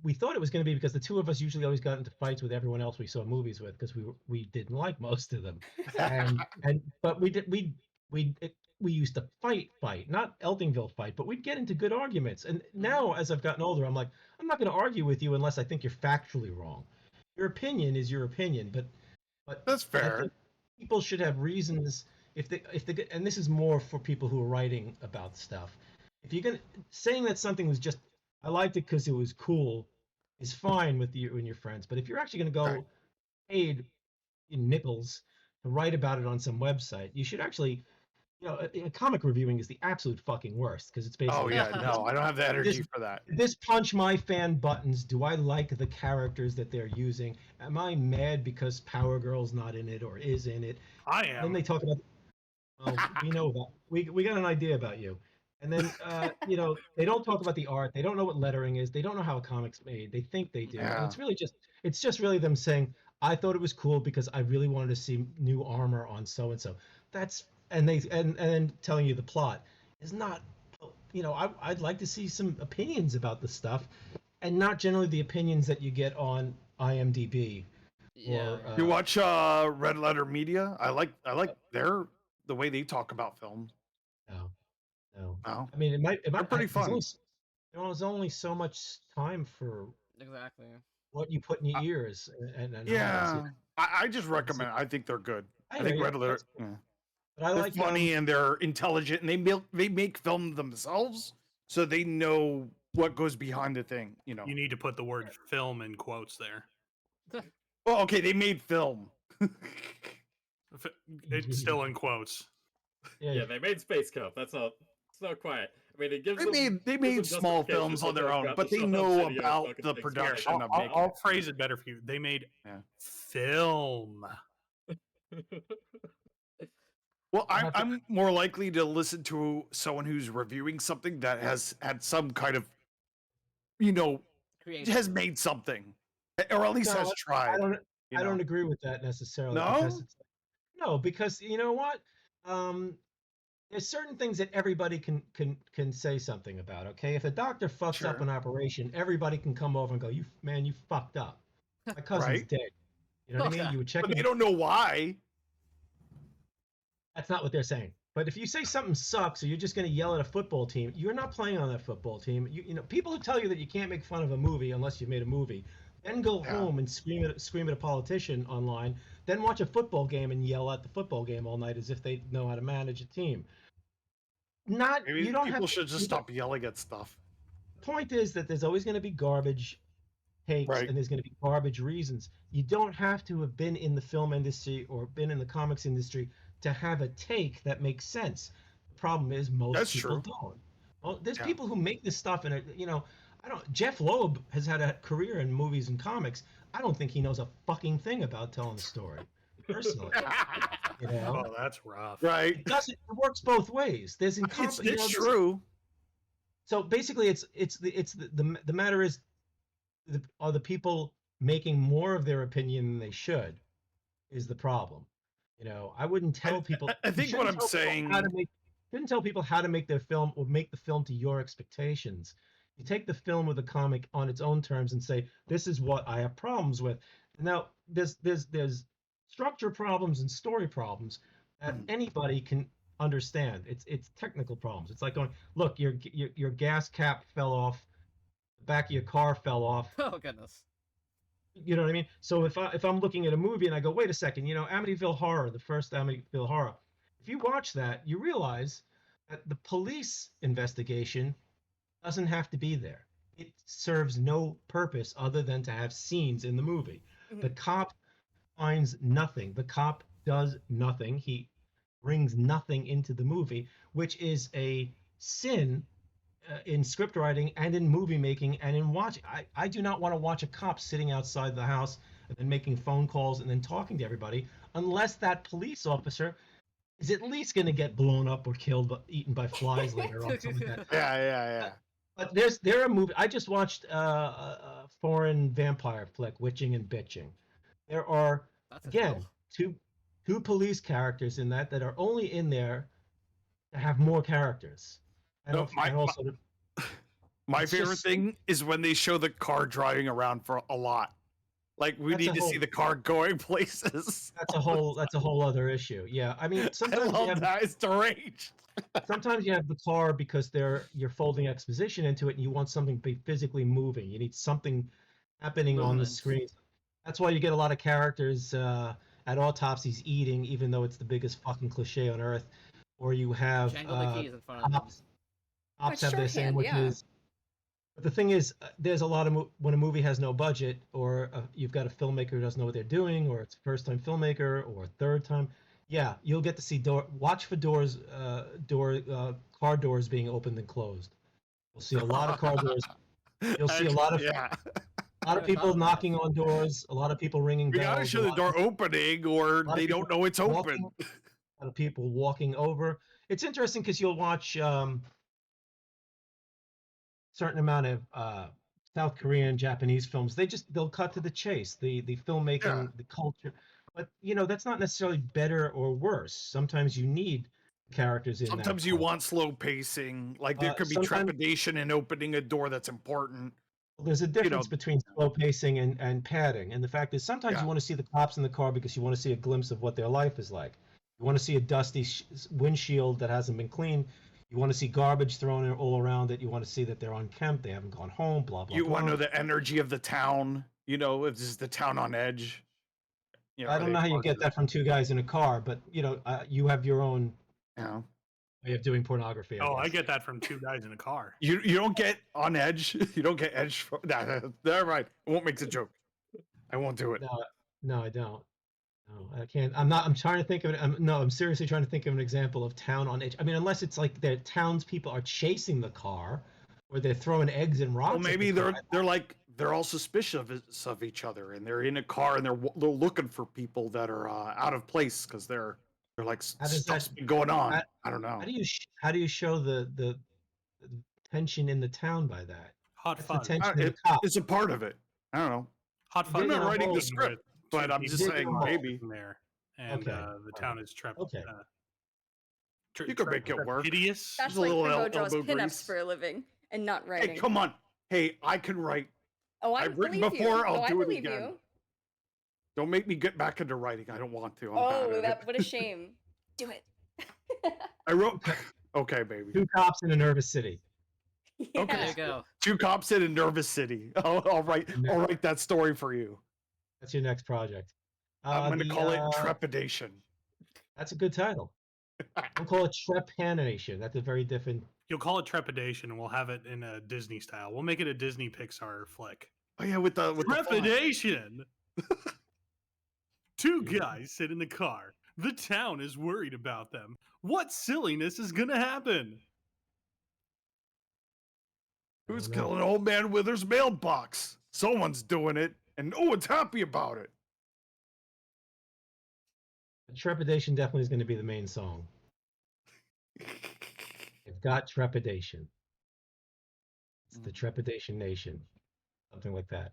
[SPEAKER 2] We thought it was going to be because the two of us usually always got into fights with everyone else we saw movies with because we didn't like most of them, and but we used to fight, not Eltingville fight, but we'd get into good arguments. And now, as I've gotten older, I'm like, I'm not going to argue with you unless I think you're factually wrong. Your opinion is your opinion, but
[SPEAKER 3] That's
[SPEAKER 2] I
[SPEAKER 3] fair.
[SPEAKER 2] think people should have reasons if they and this is more for people who are writing about stuff. If you're gonna saying that something was just I liked it because it was cool is fine with you and your friends, but if you're actually going to
[SPEAKER 3] Right.
[SPEAKER 2] go paid in nickels to write about it on some website, you should actually comic reviewing is the absolute fucking worst because it's
[SPEAKER 3] Oh
[SPEAKER 2] basically
[SPEAKER 3] yeah, no, I don't have the energy
[SPEAKER 2] this
[SPEAKER 3] for that.
[SPEAKER 2] this punch my fan buttons. Do I like the characters that they're using? Am I mad because Power Girl's not in it or is in it?
[SPEAKER 6] I
[SPEAKER 2] Then
[SPEAKER 6] am.
[SPEAKER 2] they talk about, well, we know that. We got an idea about you. And then they don't talk about the art. They don't know what lettering is. They don't know how a comic's made. They think they do. And
[SPEAKER 3] Yeah.
[SPEAKER 2] it's just really them saying, I thought it was cool because I really wanted to see new armor on so and so. That's and they and then telling you the plot is not I'd like to see some opinions about the stuff and not generally the opinions that you get on IMDb.
[SPEAKER 1] Yeah.
[SPEAKER 2] Or,
[SPEAKER 3] You watch Red Letter Media? I like the way they talk about film.
[SPEAKER 2] no.
[SPEAKER 3] No,
[SPEAKER 2] I mean, it might.
[SPEAKER 3] they're pretty
[SPEAKER 2] There's
[SPEAKER 3] fun.
[SPEAKER 2] there's only so much time for
[SPEAKER 1] Exactly.
[SPEAKER 2] what you put in your ears and eyes.
[SPEAKER 3] Yeah, I just recommend. I think they're good. I
[SPEAKER 2] hear
[SPEAKER 3] think
[SPEAKER 2] you.
[SPEAKER 3] Red Letter.
[SPEAKER 2] That's cool.
[SPEAKER 3] Yeah.
[SPEAKER 2] But I
[SPEAKER 3] They're
[SPEAKER 2] like
[SPEAKER 3] funny and they're intelligent, and they make film themselves, so they know what goes behind the thing. You know.
[SPEAKER 6] You need to put the word film in quotes there.
[SPEAKER 3] Well, okay, they made film.
[SPEAKER 6] It's still in quotes.
[SPEAKER 5] Yeah, they made Space Cove. It's not quiet. I mean, it gives
[SPEAKER 3] They made small films on their own, but they know about the production of making.
[SPEAKER 6] I'll phrase it better for you. They made film.
[SPEAKER 3] Well, I'm more likely to listen to someone who's reviewing something that has had some kind of, has made something, or at least has tried.
[SPEAKER 2] I don't agree with that necessarily.
[SPEAKER 3] No?
[SPEAKER 2] Because you know what? There's certain things that everybody can say something about. Okay, if a doctor fucks up an operation, everybody can come over and go, "You fucked up. My cousin's dead." You know what I mean? You would check.
[SPEAKER 3] But they don't know why.
[SPEAKER 2] That's not what they're saying. But if you say something sucks, or you're just going to yell at a football team, you're not playing on that football team. People who tell you that you can't make fun of a movie unless you've made a movie, then go home and scream at a politician online, then watch a football game and yell at the football game all night as if they know how to manage a team.
[SPEAKER 3] Maybe people should just stop yelling at stuff.
[SPEAKER 2] The point is that there's always going to be garbage takes and there's going to be garbage reasons. You don't have to have been in the film industry or been in the comics industry to have a take that makes sense. The problem is most people don't. Well, there's people who make this stuff and Jeff Loeb has had a career in movies and comics. I don't think he knows a fucking thing about telling a story, personally.
[SPEAKER 6] Oh, that's rough.
[SPEAKER 3] Right.
[SPEAKER 2] It works both ways. There's
[SPEAKER 3] it's true.
[SPEAKER 2] So basically, the matter is, are the people making more of their opinion than they should? Is the problem? I wouldn't tell people.
[SPEAKER 3] I think what I'm saying.
[SPEAKER 2] Shouldn't tell people how to make their film or make the film to your expectations. You take the film or the comic on its own terms and say, this is what I have problems with. Now, there's structure problems and story problems that anybody can understand. It's technical problems. It's like going, look, your gas cap fell off, the back of your car fell off.
[SPEAKER 1] Oh goodness.
[SPEAKER 2] You know what I mean? So if I'm looking at a movie and I go, wait a second, Amityville Horror, the first Amityville Horror, if you watch that, you realize that the police investigation doesn't have to be there. It serves no purpose other than to have scenes in the movie. Mm-hmm. The cop finds nothing. The cop does nothing. He brings nothing into the movie, which is a sin in script writing and in movie making and in watching. I do not want to watch a cop sitting outside the house and then making phone calls and then talking to everybody unless that police officer is at least going to get blown up or killed, eaten by flies later on. Something like that.
[SPEAKER 3] Yeah.
[SPEAKER 2] But there are movies. I just watched a foreign vampire flick, Witching and Bitching. There are two police characters in that are only in there to have more characters. And,
[SPEAKER 3] No,
[SPEAKER 2] and also,
[SPEAKER 3] my
[SPEAKER 2] it's
[SPEAKER 3] favorite
[SPEAKER 2] just-
[SPEAKER 3] thing is when they show the car driving around for a lot. Like we
[SPEAKER 2] That's
[SPEAKER 3] need
[SPEAKER 2] a
[SPEAKER 3] to see
[SPEAKER 2] whole-
[SPEAKER 3] the car going places.
[SPEAKER 2] that's a whole other issue. Yeah, I mean,
[SPEAKER 3] I
[SPEAKER 2] sometimes you
[SPEAKER 3] love
[SPEAKER 2] have
[SPEAKER 3] that. It's deranged.
[SPEAKER 2] sometimes you have the car because you're folding exposition into it, and you want something to be physically moving. You need something happening on the
[SPEAKER 1] Movement.
[SPEAKER 2] screen. That's why you get a lot of characters at autopsies eating, even though it's the biggest fucking cliche on earth. Or you have
[SPEAKER 1] Jangle the keys in front of them.
[SPEAKER 2] cops. Cops
[SPEAKER 4] it's
[SPEAKER 2] have their
[SPEAKER 4] shorthand, yeah.
[SPEAKER 2] sandwiches. But the thing is, there's a lot of when a movie has no budget, or you've got a filmmaker who doesn't know what they're doing, or it's a first-time filmmaker, or a third time. Yeah, you'll get to see watch for car doors being opened and closed. You'll see a lot of car doors. You'll see a lot of
[SPEAKER 3] yeah.
[SPEAKER 2] a lot of people knocking on doors, a lot of people ringing
[SPEAKER 3] We
[SPEAKER 2] bells.
[SPEAKER 3] gotta show the door opening, or
[SPEAKER 2] lot of
[SPEAKER 3] they don't
[SPEAKER 2] people
[SPEAKER 3] know it's
[SPEAKER 2] walking.
[SPEAKER 3] open.
[SPEAKER 2] A lot of people walking over. It's interesting because you'll watch certain amount of South Korean, Japanese films. They'll cut to the chase, the filmmaking,
[SPEAKER 3] Yeah.
[SPEAKER 2] the culture. But that's not necessarily better or worse. Sometimes you need characters in that.
[SPEAKER 3] Sometimes you
[SPEAKER 2] part.
[SPEAKER 3] want slow pacing. Like there could be
[SPEAKER 2] sometimes-
[SPEAKER 3] trepidation in opening a door that's important.
[SPEAKER 2] There's a difference between slow pacing and padding. And the fact is, sometimes
[SPEAKER 3] Yeah.
[SPEAKER 2] you want to see the cops in the car because you want to see a glimpse of what their life is like. You want to see a dusty windshield that hasn't been cleaned. You want to see garbage thrown all around it. You want to see that they're unkempt. They haven't gone home. Blah blah.
[SPEAKER 3] You
[SPEAKER 2] blah.
[SPEAKER 3] want to know the energy of the town. If this is the town on edge.
[SPEAKER 2] I don't know how you get that from two guys in a car, but you have your own
[SPEAKER 3] Yeah.
[SPEAKER 2] way of doing pornography.
[SPEAKER 6] Oh, I
[SPEAKER 2] guess.
[SPEAKER 6] get that from two guys in a car.
[SPEAKER 3] You don't get on edge. You don't get edge. Never mind. I won't make the joke. I won't do it.
[SPEAKER 2] No, I don't. No, I can't. I'm trying to think of it. I'm seriously trying to think of an example of town on edge. I mean, unless it's like the townspeople are chasing the car, or they're throwing eggs and rocks.
[SPEAKER 3] Well, maybe they're all suspicious of each other, and they're in a car and they're looking for people that are out of place because they're like
[SPEAKER 2] How does
[SPEAKER 3] stuff's
[SPEAKER 2] that-
[SPEAKER 3] been going on.
[SPEAKER 2] how-
[SPEAKER 3] I don't know.
[SPEAKER 2] How do you show the tension in the town by that?
[SPEAKER 6] Hot
[SPEAKER 2] That's the
[SPEAKER 6] fun.
[SPEAKER 2] tension in the cops.
[SPEAKER 3] It's a part of it. I don't know.
[SPEAKER 6] Hot
[SPEAKER 2] They're
[SPEAKER 6] fun.
[SPEAKER 3] I'm not
[SPEAKER 2] not
[SPEAKER 3] writing the
[SPEAKER 2] holding
[SPEAKER 3] script, but I'm just
[SPEAKER 2] people
[SPEAKER 3] saying
[SPEAKER 2] involved.
[SPEAKER 3] maybe
[SPEAKER 6] there, and
[SPEAKER 2] Okay,
[SPEAKER 6] the town is trapped.
[SPEAKER 2] Okay.
[SPEAKER 3] You could make it work.
[SPEAKER 6] Hideous.
[SPEAKER 4] That's
[SPEAKER 3] a
[SPEAKER 4] like
[SPEAKER 3] little
[SPEAKER 4] Primo draws
[SPEAKER 3] elbow
[SPEAKER 4] pinups
[SPEAKER 3] grease.
[SPEAKER 4] for a living and not
[SPEAKER 3] Hey,
[SPEAKER 4] writing.
[SPEAKER 3] come on. Hey, I can write.
[SPEAKER 4] Oh, I
[SPEAKER 3] I've written
[SPEAKER 4] believe
[SPEAKER 3] before,
[SPEAKER 4] you.
[SPEAKER 3] I'll
[SPEAKER 4] No, I
[SPEAKER 3] do it
[SPEAKER 4] believe
[SPEAKER 3] again.
[SPEAKER 4] you.
[SPEAKER 3] Don't make me get back into writing. I don't want to. I'm bad
[SPEAKER 4] Oh,
[SPEAKER 3] at
[SPEAKER 4] what a shame. Do it.
[SPEAKER 3] I wrote. Okay, baby.
[SPEAKER 2] Two cops in a nervous city.
[SPEAKER 3] Okay.
[SPEAKER 1] There you go.
[SPEAKER 3] Two cops in a nervous city. I'll write that story for you.
[SPEAKER 2] That's your next project.
[SPEAKER 3] I'm going to
[SPEAKER 2] The,
[SPEAKER 3] call it Trepidation.
[SPEAKER 2] That's a good title. We'll call it Trepanation. That's a very different.
[SPEAKER 6] You'll call it Trepidation, and we'll have it in a Disney style. We'll make it a Disney Pixar flick.
[SPEAKER 3] Oh yeah, with the font.
[SPEAKER 6] Trepidation. Two guys sit in the car. The town is worried about them. What silliness is gonna happen?
[SPEAKER 3] Who's
[SPEAKER 2] I don't know.
[SPEAKER 3] killing old man Wither's mailbox? Someone's doing it, and no one's happy about it.
[SPEAKER 2] Trepidation definitely is going to be the main song. It's got trepidation. It's the Trepidation Nation, something like that.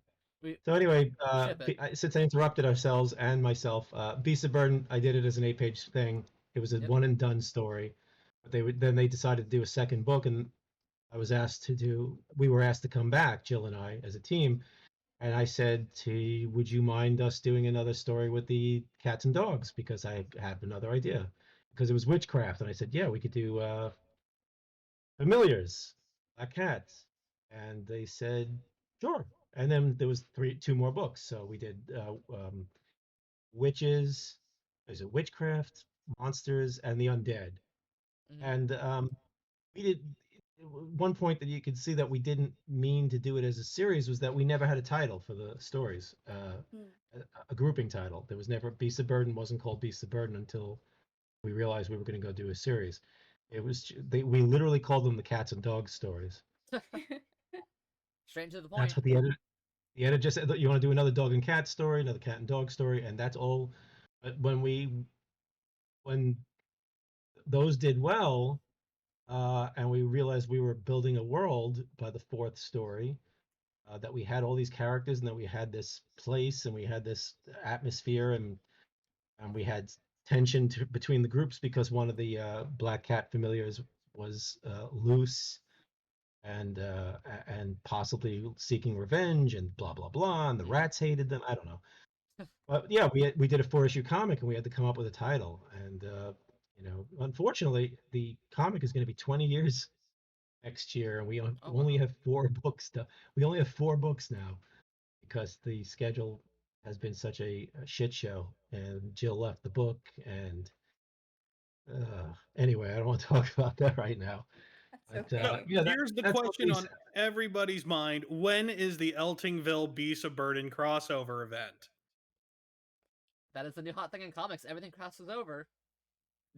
[SPEAKER 2] So anyway,
[SPEAKER 1] Ship it.
[SPEAKER 2] since I interrupted ourselves and myself, Beast of Burden, I did it as an 8-page thing. It was a
[SPEAKER 1] Yep.
[SPEAKER 2] one and done story. But then they decided to do a second book, and we were asked to come back, Jill and I, as a team. And I said, would you mind us doing another story with the cats and dogs? Because I had another idea. Because it was witchcraft. And I said, yeah, we could do familiars, black cats. And they said, sure. And then there was two more books. So we did witches, there's a witchcraft, monsters, and the undead.
[SPEAKER 1] Mhm.
[SPEAKER 2] And we did one point that you could see that we didn't mean to do it as a series was that we never had a title for the stories, a grouping title. There was never Beast of Burden wasn't called Beast of Burden until we realized we were going to go do a series. It was we literally called them the cats and dogs stories.
[SPEAKER 1] Straight to the point.
[SPEAKER 2] That's what the editor just said. You want to do another dog and cat story, another cat and dog story, and that's all. But when those did well, and we realized we were building a world by the fourth story, that we had all these characters, and that we had this place, and we had this atmosphere, and we had tension between the groups because one of the black cat familiars was loose and possibly seeking revenge and blah blah blah, and the rats hated them. I don't know, but yeah, we did a 4-issue comic and we had to come up with a title, and unfortunately, the comic is going to be 20 years next year, and we only have 4 books. We only have 4 books now because the schedule has been such a shit show, and Jill left the book, and anyway, I don't want to talk about that right now.
[SPEAKER 4] That's
[SPEAKER 2] But
[SPEAKER 4] okay.
[SPEAKER 2] yeah,
[SPEAKER 6] Here's the
[SPEAKER 2] that's what
[SPEAKER 6] question on
[SPEAKER 2] Lisa-
[SPEAKER 6] everybody's mind: when is the Eltingville Beast of Burden crossover event?
[SPEAKER 1] That is the new hot thing in comics. Everything crosses over.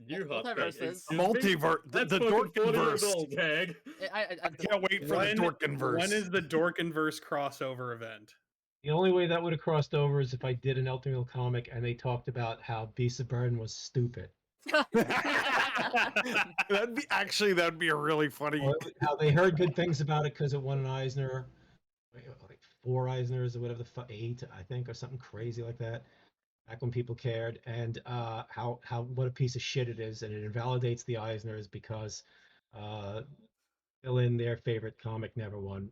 [SPEAKER 5] New hot thing.
[SPEAKER 1] Multiverses.
[SPEAKER 5] Excuse me?
[SPEAKER 3] Multiverse,
[SPEAKER 5] That's
[SPEAKER 3] the
[SPEAKER 5] fucking 40 years
[SPEAKER 3] Dorkinverse.
[SPEAKER 5] old, Keg.
[SPEAKER 3] I can't wait for the
[SPEAKER 6] When
[SPEAKER 3] Dorkinverse.
[SPEAKER 6] is the Dorkinverse crossover event?
[SPEAKER 2] The only way that would have crossed over is if I did an Eltingville comic and they talked about how Beast of Burden was stupid.
[SPEAKER 3] that'd be a really funny.
[SPEAKER 2] Or how they heard good things about it because it won an Eisner, like 4 Eisners or whatever 8, I think, or something crazy like that. Back when people cared, and how what a piece of shit it is, and it invalidates the Eisners because fill in their favorite comic never won.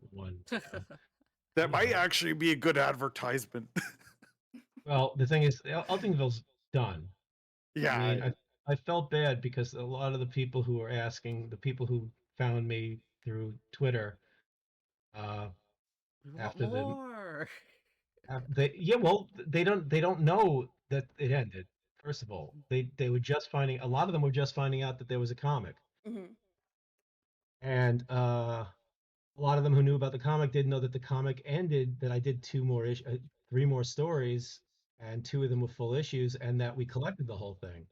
[SPEAKER 3] That might actually be a good advertisement.
[SPEAKER 2] Well, the thing is, Eltingville's done.
[SPEAKER 3] Yeah.
[SPEAKER 2] I mean, I felt bad because a lot of the people who were asking, the people who found me through Twitter,
[SPEAKER 1] We want
[SPEAKER 2] after
[SPEAKER 1] more.
[SPEAKER 2] they don't know that it ended. First of all, they were just finding, a lot of them were just finding out that there was a comic,
[SPEAKER 4] Mhm.
[SPEAKER 2] and a lot of them who knew about the comic didn't know that the comic ended. That I did 3 more stories, and 2 of them were full issues, and that we collected the whole thing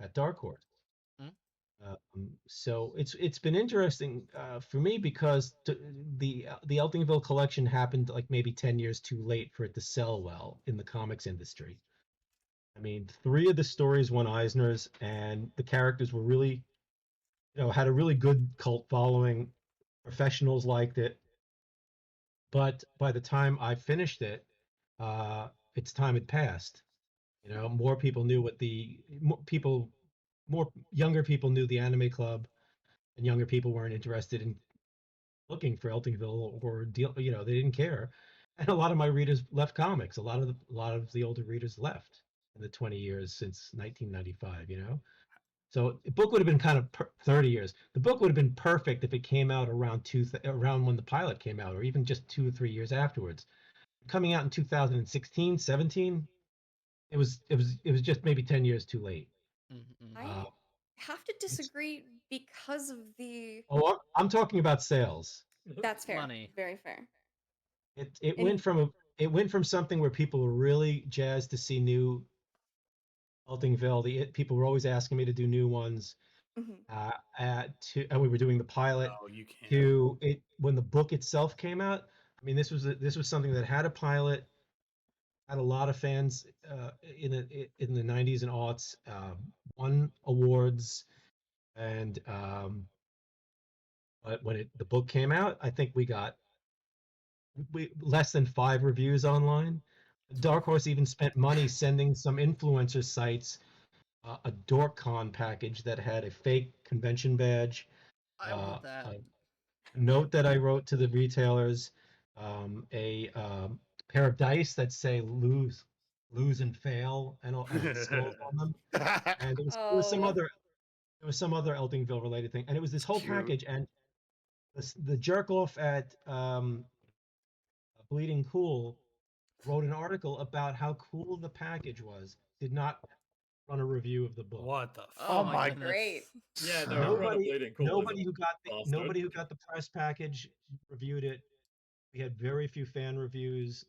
[SPEAKER 2] at Dark Horse. So it's been interesting for me because the Eltingville collection happened like maybe 10 years too late for it to sell well in the comics industry. I mean, 3 of the stories won Eisners, and the characters were really, had a really good cult following. Professionals liked it, but by the time I finished it, its time had passed. More people knew more younger people knew the anime club, and younger people weren't interested in looking for Eltingville or deal. They didn't care, and a lot of my readers left comics. A lot of the older readers left in the 20 years since 1995. So the book would have been kind of 30 years. The book would have been perfect if it came out around when the pilot came out, or even just 2 or 3 years afterwards. Coming out in 2016, 17, it was just maybe 10 years too late.
[SPEAKER 4] I have to disagree because of the.
[SPEAKER 2] Oh, I'm talking about sales.
[SPEAKER 4] That's fair.
[SPEAKER 1] Money.
[SPEAKER 4] Very fair.
[SPEAKER 2] It went from something where people were really jazzed to see new Eltingville. People were always asking me to do new ones.
[SPEAKER 4] Mhm.
[SPEAKER 2] And we were doing the pilot.
[SPEAKER 6] Oh, you can't.
[SPEAKER 2] To it when the book itself came out. I mean, this was something that had a pilot, had a lot of fans in the 90s and aughts, won awards, and but when the book came out, I think we got less than 5 reviews online. Dark Horse even spent money sending some influencer sites a Dorkin package that had a fake convention badge,
[SPEAKER 1] I want that.
[SPEAKER 2] a note that I wrote to the retailers, a pair of dice that say lose and fail, and skulls on them, and there was some other Eltingville related thing, and it was this whole
[SPEAKER 3] Cute.
[SPEAKER 2] package, and the jerk off at Bleeding Cool wrote an article about how cool the package was. Did not run a review of the book.
[SPEAKER 6] What the?
[SPEAKER 3] Oh my
[SPEAKER 1] goodness.
[SPEAKER 4] Great.
[SPEAKER 5] Yeah, no, Run of Bleeding Cool.
[SPEAKER 2] Nobody who got the press package reviewed it. We had very few fan reviews.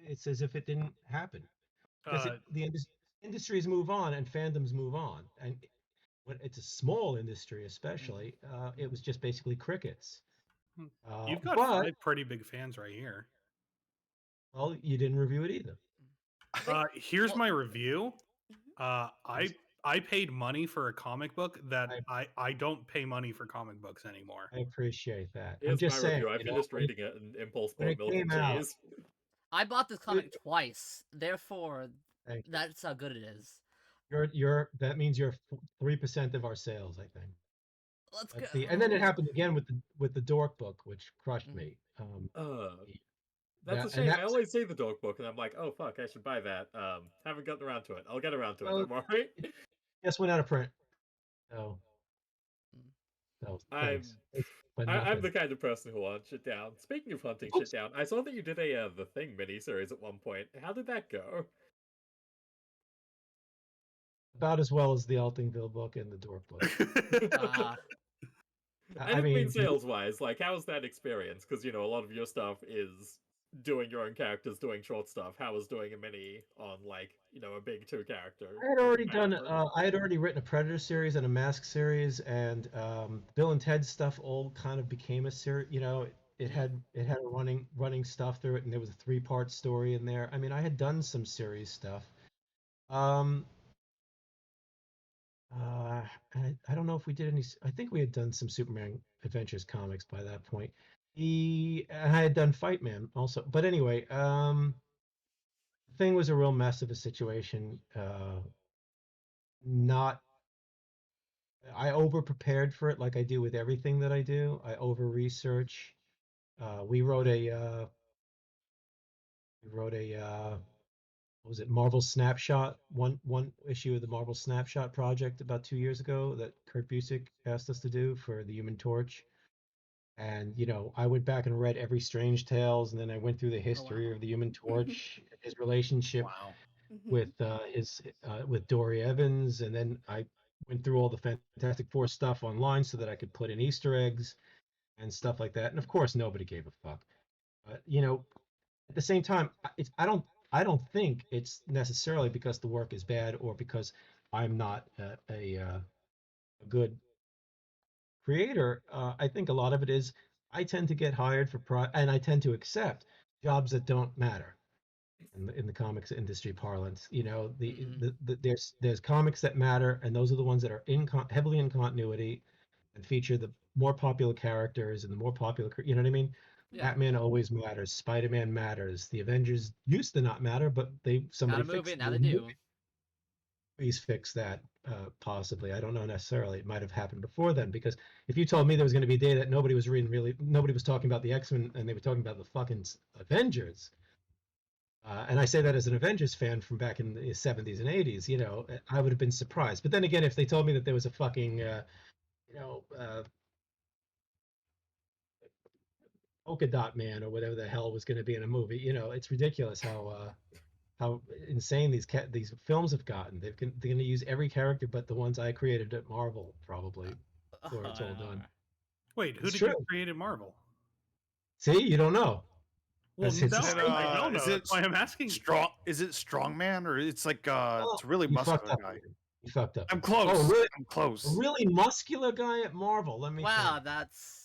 [SPEAKER 2] It's as if it didn't happen because the industries move on and fandoms move on, and when it's a small industry, especially, it was just basically crickets.
[SPEAKER 6] You've got
[SPEAKER 2] but
[SPEAKER 6] 5 pretty big fans right here.
[SPEAKER 2] well, you didn't review it either.
[SPEAKER 6] Here's my review. I paid money for a comic book that I don't pay money for comic books anymore.
[SPEAKER 2] I appreciate that.
[SPEAKER 5] Here's
[SPEAKER 2] I'm just
[SPEAKER 5] my
[SPEAKER 2] saying.
[SPEAKER 5] review. I finished reading it and impulse
[SPEAKER 2] when
[SPEAKER 5] bought
[SPEAKER 2] it
[SPEAKER 5] milk and
[SPEAKER 2] came out-
[SPEAKER 5] cheese.
[SPEAKER 1] I bought this comic twice, therefore
[SPEAKER 2] Thank you.
[SPEAKER 1] that's how good it is.
[SPEAKER 2] That means you're 3% of our sales, I think.
[SPEAKER 1] Let's
[SPEAKER 2] But
[SPEAKER 1] go.
[SPEAKER 2] and then it happened again with the Dork book, which crushed
[SPEAKER 1] Mhm.
[SPEAKER 2] me.
[SPEAKER 5] That's a
[SPEAKER 2] And
[SPEAKER 5] shame. I
[SPEAKER 2] that's
[SPEAKER 5] always see the dog book and I'm like, oh fuck, I should buy that. Haven't gotten around to it. I'll get around to it.
[SPEAKER 2] well,
[SPEAKER 5] Don't worry.
[SPEAKER 2] it just went out of print. So
[SPEAKER 1] Mm.
[SPEAKER 2] so
[SPEAKER 5] I'm
[SPEAKER 2] thanks. But
[SPEAKER 5] I'm
[SPEAKER 2] nothing.
[SPEAKER 5] the kind of person who wants shit down. Speaking of hunting shit
[SPEAKER 2] Oops.
[SPEAKER 5] down, I saw that you did a The Thing miniseries at one point. How did that go?
[SPEAKER 2] About as well as the Eltingville book and the Dork book.
[SPEAKER 1] Ah,
[SPEAKER 5] I
[SPEAKER 2] I
[SPEAKER 5] didn't mean
[SPEAKER 2] mean,
[SPEAKER 5] sales wise. Like, how was that experience? Because a lot of your stuff is doing your own characters, doing short stuff. How was doing a mini on a big two character
[SPEAKER 2] I had already done.
[SPEAKER 5] comparison?
[SPEAKER 2] I had already written a Predator series and a Mask series, and Bill and Ted stuff all kind of became a series. It
[SPEAKER 1] Mhm.
[SPEAKER 2] had a running stuff through it, and there was a 3-part story in there. I mean, I had done some series stuff. Um, I don't know if we did any. I think we had done some Superman Adventures comics by that point. I had done Fight Man also, but anyway, the thing was a real mess of a situation. Not I over prepared for it like I do with everything that I do. I over research. We wrote a what was it, Marvel Snapshot, one issue of the Marvel Snapshot project about 2 years ago that Kurt Busiek asked us to do for the Human Torch. And I went back and read every Strange Tales, and then I went through the history of the Human Torch, his relationship
[SPEAKER 6] Wow.
[SPEAKER 2] with with Dory Evans, and then I went through all the Fantastic Four stuff online so that I could put in Easter eggs and stuff like that. And of course, nobody gave a fuck. But at the same time, I don't think it's necessarily because the work is bad or because I'm not a good creator. I think a lot of it is I tend to get hired and I tend to accept jobs that don't matter in the comics industry parlance.
[SPEAKER 1] Mhm.
[SPEAKER 2] There's comics that matter, and those are the ones that are heavily in continuity and feature the more popular characters and the more popular. You know what I mean?
[SPEAKER 1] Yeah.
[SPEAKER 4] Mhm.
[SPEAKER 2] Batman always matters. Spider-Man matters. The Avengers used to not matter, but
[SPEAKER 1] Got
[SPEAKER 2] somebody
[SPEAKER 1] a movie.
[SPEAKER 2] fixed
[SPEAKER 1] Now
[SPEAKER 2] the
[SPEAKER 1] they do.
[SPEAKER 2] movies fixed that. Possibly, I don't know necessarily. It might have happened before then, because if you told me there was going to be a day that nobody was reading, really nobody was talking about the X-Men and they were talking about the fucking Avengers, and I say that as an Avengers fan from back in the 70s and 80s, I would have been surprised. But then again, if they told me that there was a fucking you know uh, polka dot man or whatever the hell was going to be in a movie, it's ridiculous how insane these films have gotten. They're going to use every character but the ones I created at Marvel, probably, before it's
[SPEAKER 1] I
[SPEAKER 2] all
[SPEAKER 1] know.
[SPEAKER 2] done.
[SPEAKER 6] Wait, who
[SPEAKER 2] It's
[SPEAKER 6] did
[SPEAKER 2] true.
[SPEAKER 6] you create at Marvel?
[SPEAKER 2] See, you don't know.
[SPEAKER 6] Well,
[SPEAKER 2] It's a
[SPEAKER 6] no,
[SPEAKER 3] Is it
[SPEAKER 2] secret.
[SPEAKER 6] I don't
[SPEAKER 3] is
[SPEAKER 6] know. That's
[SPEAKER 3] it
[SPEAKER 6] why I'm asking you.
[SPEAKER 3] strong? Is it strongman or it's like
[SPEAKER 2] Oh,
[SPEAKER 3] it's a really
[SPEAKER 2] you fucked
[SPEAKER 3] muscular
[SPEAKER 2] up.
[SPEAKER 3] guy?
[SPEAKER 2] You fucked up.
[SPEAKER 3] I'm
[SPEAKER 2] Oh,
[SPEAKER 3] close.
[SPEAKER 2] really?
[SPEAKER 3] I'm
[SPEAKER 2] A
[SPEAKER 3] close.
[SPEAKER 2] really muscular guy at Marvel. Let me
[SPEAKER 1] Wow,
[SPEAKER 2] think.
[SPEAKER 1] that's.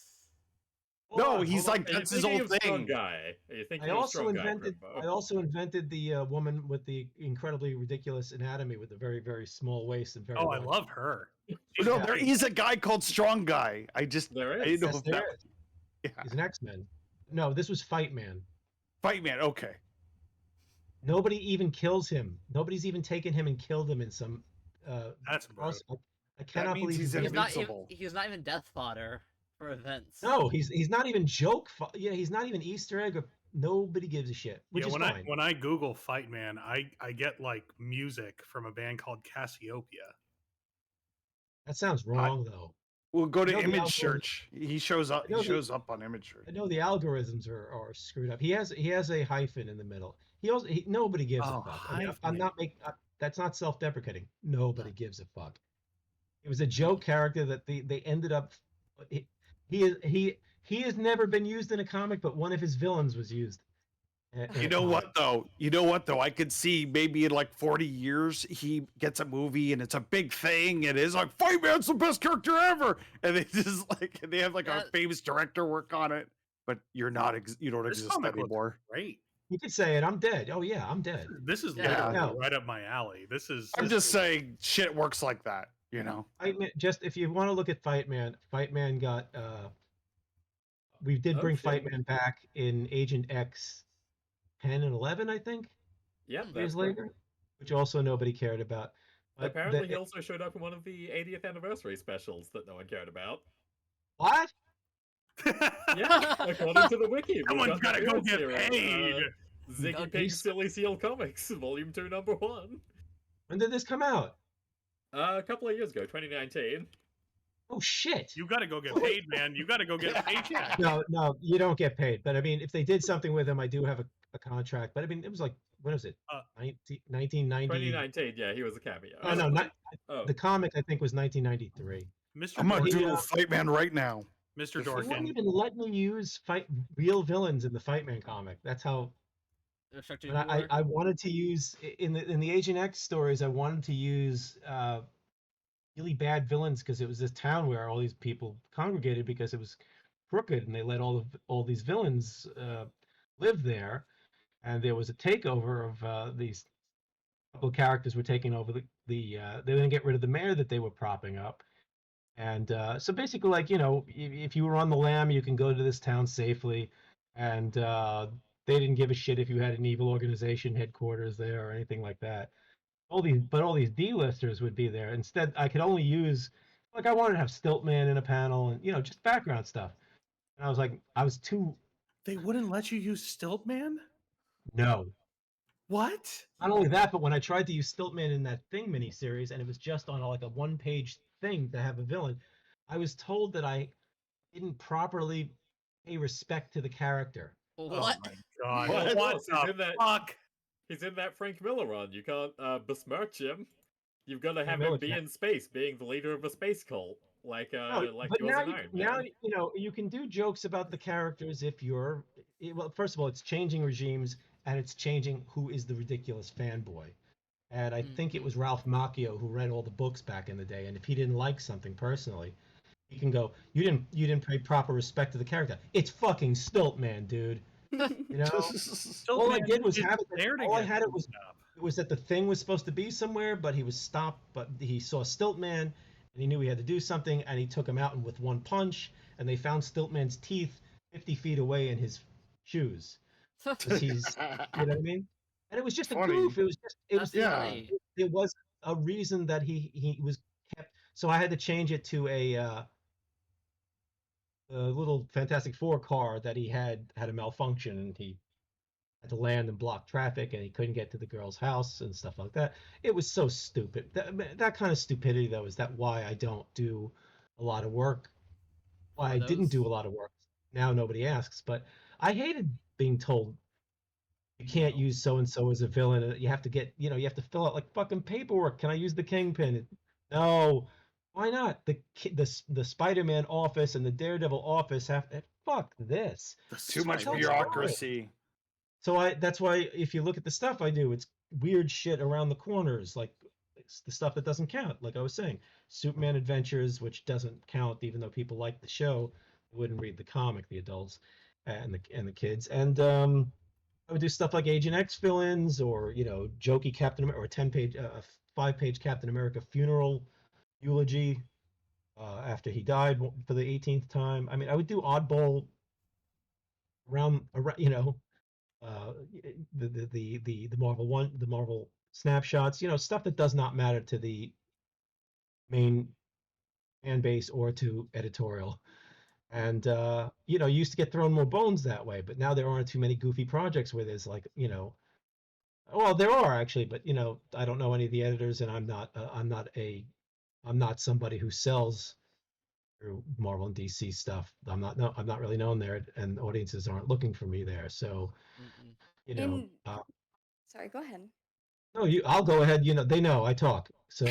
[SPEAKER 3] No,
[SPEAKER 2] Hold
[SPEAKER 3] he's
[SPEAKER 2] on.
[SPEAKER 3] like
[SPEAKER 5] Are you
[SPEAKER 3] that's his
[SPEAKER 5] thinking
[SPEAKER 3] whole
[SPEAKER 5] of Strong
[SPEAKER 3] thing.
[SPEAKER 5] Guy? Are you
[SPEAKER 2] I
[SPEAKER 5] thinking of
[SPEAKER 2] also
[SPEAKER 5] Strong Guy,
[SPEAKER 2] invented.
[SPEAKER 5] Grimbo?
[SPEAKER 2] I also invented the woman with the incredibly ridiculous anatomy with a very, very small waist and very
[SPEAKER 6] Oh, I
[SPEAKER 2] large.
[SPEAKER 6] love her.
[SPEAKER 3] Oh,
[SPEAKER 6] She's
[SPEAKER 3] no,
[SPEAKER 2] Yeah.
[SPEAKER 3] there
[SPEAKER 6] great.
[SPEAKER 3] is a guy called Strong Guy. I
[SPEAKER 5] There
[SPEAKER 3] didn't
[SPEAKER 5] is.
[SPEAKER 3] know
[SPEAKER 2] Yes,
[SPEAKER 3] if
[SPEAKER 2] there
[SPEAKER 3] that.
[SPEAKER 2] is.
[SPEAKER 3] Yeah,
[SPEAKER 2] He's an X-Men. No, this was Fight Man.
[SPEAKER 3] Fight Man. Okay.
[SPEAKER 2] Nobody even kills him. Nobody's even taken him and killed him in some.
[SPEAKER 6] That's brutal.
[SPEAKER 2] I
[SPEAKER 3] That
[SPEAKER 2] cannot
[SPEAKER 3] means
[SPEAKER 2] believe
[SPEAKER 3] he's
[SPEAKER 2] he's
[SPEAKER 3] invincible.
[SPEAKER 1] He's not even death fodder for events.
[SPEAKER 2] No, he's not even yeah, he's not even Easter egg. Or, nobody gives a shit, which
[SPEAKER 6] Yeah,
[SPEAKER 2] is fine.
[SPEAKER 6] when I Google Fight Man, I get like music from a band called Cassiopeia.
[SPEAKER 2] That sounds
[SPEAKER 3] I
[SPEAKER 2] wrong, though.
[SPEAKER 3] We'll go
[SPEAKER 2] I
[SPEAKER 3] to
[SPEAKER 2] know the
[SPEAKER 3] Image
[SPEAKER 2] algorithm.
[SPEAKER 3] Search. He shows up.
[SPEAKER 2] I
[SPEAKER 3] He
[SPEAKER 2] know the
[SPEAKER 3] shows up on Image Search.
[SPEAKER 2] I know the algorithms are screwed up. He has a hyphen in the middle. Nobody gives a
[SPEAKER 3] Oh,
[SPEAKER 2] fuck. I mean, I'm
[SPEAKER 6] hyphen.
[SPEAKER 2] not making that's not self-deprecating. Nobody
[SPEAKER 1] No.
[SPEAKER 2] gives a fuck. It was a joke character that they ended up. He he has never been used in a comic, but one of his villains was used in
[SPEAKER 3] You
[SPEAKER 2] a
[SPEAKER 3] know
[SPEAKER 2] comic.
[SPEAKER 3] what though? You know what though? I could see maybe in like 40 years he gets a movie and it's a big thing and it's like Fight Man's the best character ever, and they just like they have like
[SPEAKER 1] Yeah.
[SPEAKER 3] a famous director work on it, but you don't
[SPEAKER 6] This
[SPEAKER 3] exist
[SPEAKER 6] comic looks
[SPEAKER 3] anymore.
[SPEAKER 6] great.
[SPEAKER 2] You could say it. I'm dead. Oh yeah, I'm dead.
[SPEAKER 6] This is
[SPEAKER 1] Yeah.
[SPEAKER 6] literally
[SPEAKER 2] No.
[SPEAKER 6] right up my alley. This is.
[SPEAKER 3] I'm just saying shit works like that, you know.
[SPEAKER 2] Just if you want to look at Fight Man got we did
[SPEAKER 5] Oh,
[SPEAKER 2] bring
[SPEAKER 5] shit.
[SPEAKER 2] Fight Man back in Agent X 10 and 11, I think,
[SPEAKER 5] Yep,
[SPEAKER 1] Hmm.
[SPEAKER 5] that's
[SPEAKER 2] years
[SPEAKER 5] correct.
[SPEAKER 2] later, which also nobody cared about. But
[SPEAKER 5] Apparently, he also showed up in one of the 80th anniversary specials that no one cared about. Yeah, according to the wiki. we've
[SPEAKER 6] Someone's
[SPEAKER 5] got
[SPEAKER 6] gotta
[SPEAKER 5] the
[SPEAKER 6] go
[SPEAKER 5] clearance
[SPEAKER 6] get
[SPEAKER 5] here,
[SPEAKER 6] paid.
[SPEAKER 5] Ziggy Pig Silly Seal Comics, Volume 2, Number 1.
[SPEAKER 2] When did this come out?
[SPEAKER 5] A couple of years ago, 2019.
[SPEAKER 2] Oh shit!
[SPEAKER 6] You gotta go get paid, man. You gotta go get a paycheck.
[SPEAKER 2] No, you don't get paid. But I mean, if they did something with him, I do have a contract. But I mean, it was like, when was it? 1990.
[SPEAKER 5] 2019, yeah, he was a cameo.
[SPEAKER 2] Oh no, not
[SPEAKER 5] Oh,
[SPEAKER 2] the comic. I think was 1993.
[SPEAKER 6] Mr.
[SPEAKER 3] I'm gonna
[SPEAKER 2] He,
[SPEAKER 3] do
[SPEAKER 6] Dorkin,
[SPEAKER 3] a Fight Man right now.
[SPEAKER 6] Mr.
[SPEAKER 2] They wouldn't
[SPEAKER 6] Dorkin,
[SPEAKER 2] even let me use real villains in the Fightman comic. That's how.
[SPEAKER 1] Restricted
[SPEAKER 2] And I,
[SPEAKER 1] war.
[SPEAKER 2] I wanted to use in the Agent X stories. I wanted to use really bad villains because it was this town where all these people congregated because it was crooked, and they let all these villains live there. And there was a takeover of these couple of characters were taking over they were going to get rid of the mayor that they were propping up. And so basically, like, if you were on the lam, you can go to this town safely. And they didn't give a shit if you had an evil organization headquarters there or anything like that. All these D-listers would be there. Instead, I could only use, like, I wanted to have Stiltman in a panel and, just background stuff. And I was like, I was too,
[SPEAKER 6] they wouldn't let you use Stiltman?
[SPEAKER 2] no.
[SPEAKER 6] What?
[SPEAKER 2] Not only that, but when I tried to use Stiltman in that Thing miniseries, and it was just on like a one-page thing to have a villain, I was told that I didn't properly pay respect to the character.
[SPEAKER 1] What?
[SPEAKER 6] Oh my god.
[SPEAKER 5] Well,
[SPEAKER 6] What
[SPEAKER 5] he's
[SPEAKER 6] the
[SPEAKER 5] in that-
[SPEAKER 6] fuck?
[SPEAKER 5] he's in that Frank Miller run. You can't besmirch him. You've got to have
[SPEAKER 2] Miller
[SPEAKER 5] him be
[SPEAKER 2] can't.
[SPEAKER 5] in space, being the leader of a space cult, like
[SPEAKER 2] No,
[SPEAKER 5] like
[SPEAKER 2] but
[SPEAKER 5] he was
[SPEAKER 2] now,
[SPEAKER 5] in Iron
[SPEAKER 2] now
[SPEAKER 5] Man.
[SPEAKER 2] you can do jokes about the characters if you're. Well, first of all, it's changing regimes and it's changing who is the ridiculous fanboy. And I think it was Ralph Macchio who read all the books back in the day. And if he didn't like something personally, he can go, "You didn't pay proper respect to the character. It's fucking Stiltman, dude." All I did was have it. All I had it was that the Thing was supposed to be somewhere, but he was stopped. But he saw Stiltman, and he knew he had to do something, and he took him out with one punch. And they found Stiltman's teeth 50 feet away in his shoes. 'Cause he's, you know what I mean? And it was just
[SPEAKER 3] Funny.
[SPEAKER 2] a goof. It was just, it was,
[SPEAKER 1] That's
[SPEAKER 3] yeah.
[SPEAKER 1] funny.
[SPEAKER 2] There was a reason that he was kept. So I had to change it to a little Fantastic Four car that he had a malfunction, and he had to land and block traffic, and he couldn't get to the girl's house and stuff like that. It was so stupid. That kind of stupidity, though, is that why I don't do a lot of work. Why I didn't do a lot of work. Now nobody asks, but I hated being told you can't use so and so as a villain. You have to get, you have to fill out like fucking paperwork. Can I use the Kingpin? No. Why not? The Spider-Man office and the Daredevil office have fuck this.
[SPEAKER 3] Too much
[SPEAKER 2] Spider-Man.
[SPEAKER 3] bureaucracy.
[SPEAKER 2] So that's why if you look at the stuff I do, it's weird shit around the corners, like it's the stuff that doesn't count. Like I was saying, Superman Adventures, which doesn't count, even though people like the show, wouldn't read the comic, the adults and the kids. And I would do stuff like Agent X fill-ins, or jokey Captain America, or a 10-page, 5-page Captain America funeral eulogy after he died for the 18th time. I mean, I would do oddball around the Marvel snapshots, stuff that does not matter to the main fan base or to editorial. And you used to get thrown more bones that way, but now there aren't too many goofy projects where there's like, well, there are actually, but I don't know any of the editors, and I'm not somebody who sells through Marvel and DC stuff. I'm not really known there, and audiences aren't looking for me there. So,
[SPEAKER 4] Sorry, go ahead.
[SPEAKER 2] no, I'll go ahead. They know I talk. So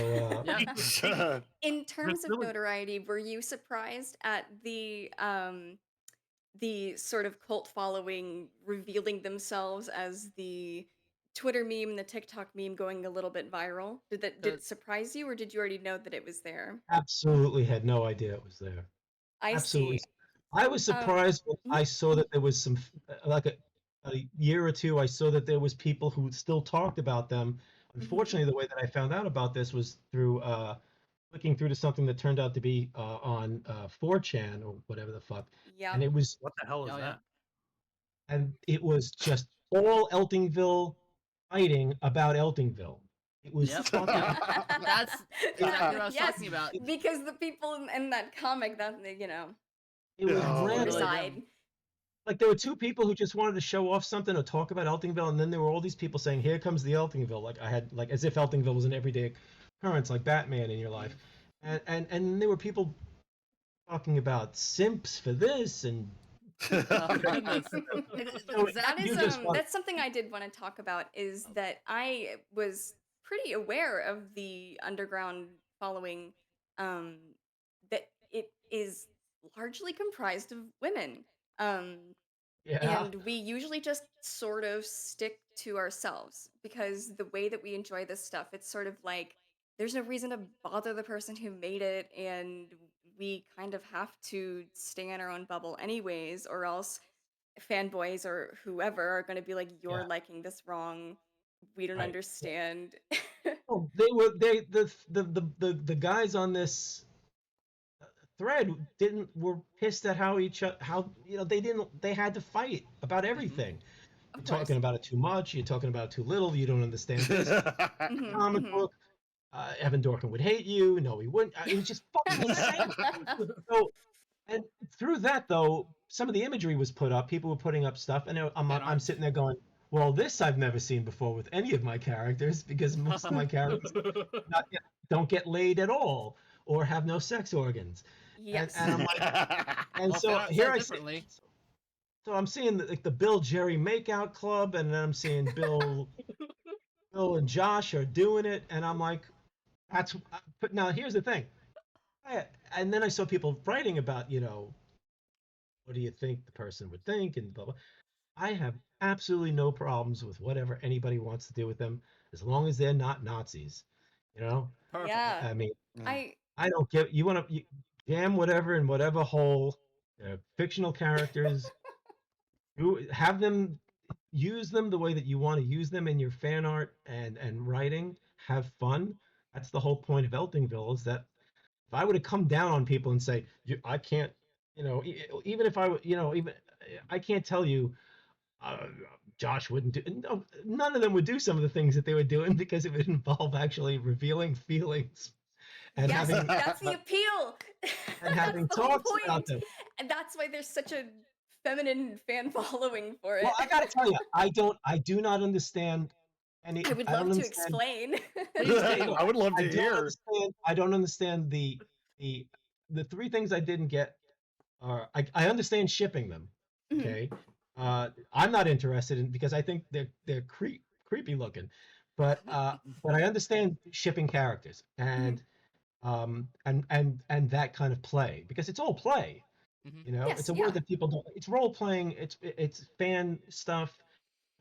[SPEAKER 1] Yeah.
[SPEAKER 4] In terms of
[SPEAKER 6] really-
[SPEAKER 4] notoriety, were you surprised at the sort of cult following revealing themselves as the Twitter meme, the TikTok meme going a little bit viral? Did it surprise you, or did you already know that it was there?
[SPEAKER 2] absolutely had no idea it was there.
[SPEAKER 4] I
[SPEAKER 2] Absolutely.
[SPEAKER 4] see.
[SPEAKER 2] I was surprised when
[SPEAKER 4] mhm.
[SPEAKER 2] I saw that there was some, like a year or two, I saw that there was people who still talked about them. Unfortunately, the way that I found out about this was through clicking through to something that turned out to be on 4chan or whatever the fuck.
[SPEAKER 4] Yeah.
[SPEAKER 2] And it was
[SPEAKER 6] What the hell is
[SPEAKER 1] Oh, yeah.
[SPEAKER 2] just all Eltingville fighting about Eltingville. It was
[SPEAKER 1] Yep.
[SPEAKER 2] fucking
[SPEAKER 1] That's exactly what I was
[SPEAKER 4] Yes,
[SPEAKER 1] talking about.
[SPEAKER 4] because the people in that comic, that
[SPEAKER 2] it was
[SPEAKER 3] Oh,
[SPEAKER 2] random.
[SPEAKER 1] really?
[SPEAKER 4] side,
[SPEAKER 2] like there were two people who just wanted to show off something or talk about Eltingville, and then there were all these people saying, "Here comes the Eltingville," like I had like as if Eltingville was an everyday occurrence, like Batman in your life, and there were people talking about simps for this and
[SPEAKER 1] Oh goodness.
[SPEAKER 2] So
[SPEAKER 4] That
[SPEAKER 2] you
[SPEAKER 4] is
[SPEAKER 2] just want
[SPEAKER 4] that's something I did want to talk about is that I was pretty aware of the underground following, um that it is largely comprised of women. Um
[SPEAKER 2] yeah
[SPEAKER 4] and we usually just sort of stick to ourselves because the way that we enjoy this stuff, it's sort of like there's no reason to bother the person who made it, and we kind of have to stay in our own bubble anyways, or else fanboys or whoever are going to be like, you're
[SPEAKER 2] yeah
[SPEAKER 4] liking this wrong, we don't
[SPEAKER 2] right.
[SPEAKER 4] understand.
[SPEAKER 2] Oh, the guys on this thread didn't were pissed at how they had to fight about everything.
[SPEAKER 4] Of
[SPEAKER 2] You're
[SPEAKER 4] course.
[SPEAKER 2] talking about it too much. You're talking about it too little. You don't understand this comic book. Evan Dorkin would hate you. No, he wouldn't. It was just fucking insane. So, and through that though, some of the imagery was put up. People were putting up stuff, and I'm
[SPEAKER 1] Fan art.
[SPEAKER 2] sitting there going, "Well, this I've never seen before with any of my characters because most of my characters don't get laid at all or have no sex organs."
[SPEAKER 4] Yes.
[SPEAKER 2] And I'm like, and
[SPEAKER 1] Well,
[SPEAKER 2] so
[SPEAKER 1] fan art
[SPEAKER 2] here
[SPEAKER 1] says
[SPEAKER 2] I see,
[SPEAKER 1] differently.
[SPEAKER 2] so I'm seeing like the Bill Jerry Makeout Club, and then I'm seeing Bill and Josh are doing it, and I'm like, that's. But now here's the thing, and then I saw people writing about, what do you think the person would think, and blah blah. I have absolutely no problems with whatever anybody wants to do with them, as long as they're not Nazis. You know,
[SPEAKER 1] Perfect.
[SPEAKER 4] Yeah.
[SPEAKER 2] I mean,
[SPEAKER 4] I
[SPEAKER 2] I don't get you want to jam whatever in whatever hole. Fictional characters, you have them use them the way that you want to use them in your fan art and writing. Have fun. That's the whole point of Eltingville. Is that if I would have come down on people and say, I can't, even if I, even I can't tell you, uh, Josh wouldn't do. No, none of them would do some of the things that they were doing because it would involve actually revealing feelings and
[SPEAKER 4] yes,
[SPEAKER 2] having
[SPEAKER 4] that's the appeal.
[SPEAKER 2] and
[SPEAKER 4] That's
[SPEAKER 2] having
[SPEAKER 4] the whole
[SPEAKER 2] talks about
[SPEAKER 4] point.
[SPEAKER 2] them.
[SPEAKER 4] And that's why there's such a feminine fan following for it.
[SPEAKER 2] Well, I gotta tell you, I do not understand any.
[SPEAKER 4] I would
[SPEAKER 2] I don't
[SPEAKER 4] love to
[SPEAKER 2] understand.
[SPEAKER 4] explain.
[SPEAKER 1] Please do.
[SPEAKER 3] I would love
[SPEAKER 2] I
[SPEAKER 3] to
[SPEAKER 2] don't
[SPEAKER 3] hear.
[SPEAKER 2] understand. I don't understand the the three things I didn't get are I understand shipping them.
[SPEAKER 4] Mhm.
[SPEAKER 2] Okay, I'm not interested in because I think they're creepy looking, but I understand shipping characters and that kind of play because it's all play.
[SPEAKER 1] Mhm.
[SPEAKER 2] It's
[SPEAKER 4] Yes,
[SPEAKER 2] a
[SPEAKER 4] yeah.
[SPEAKER 2] word that people don't. It's role playing. It's fan stuff.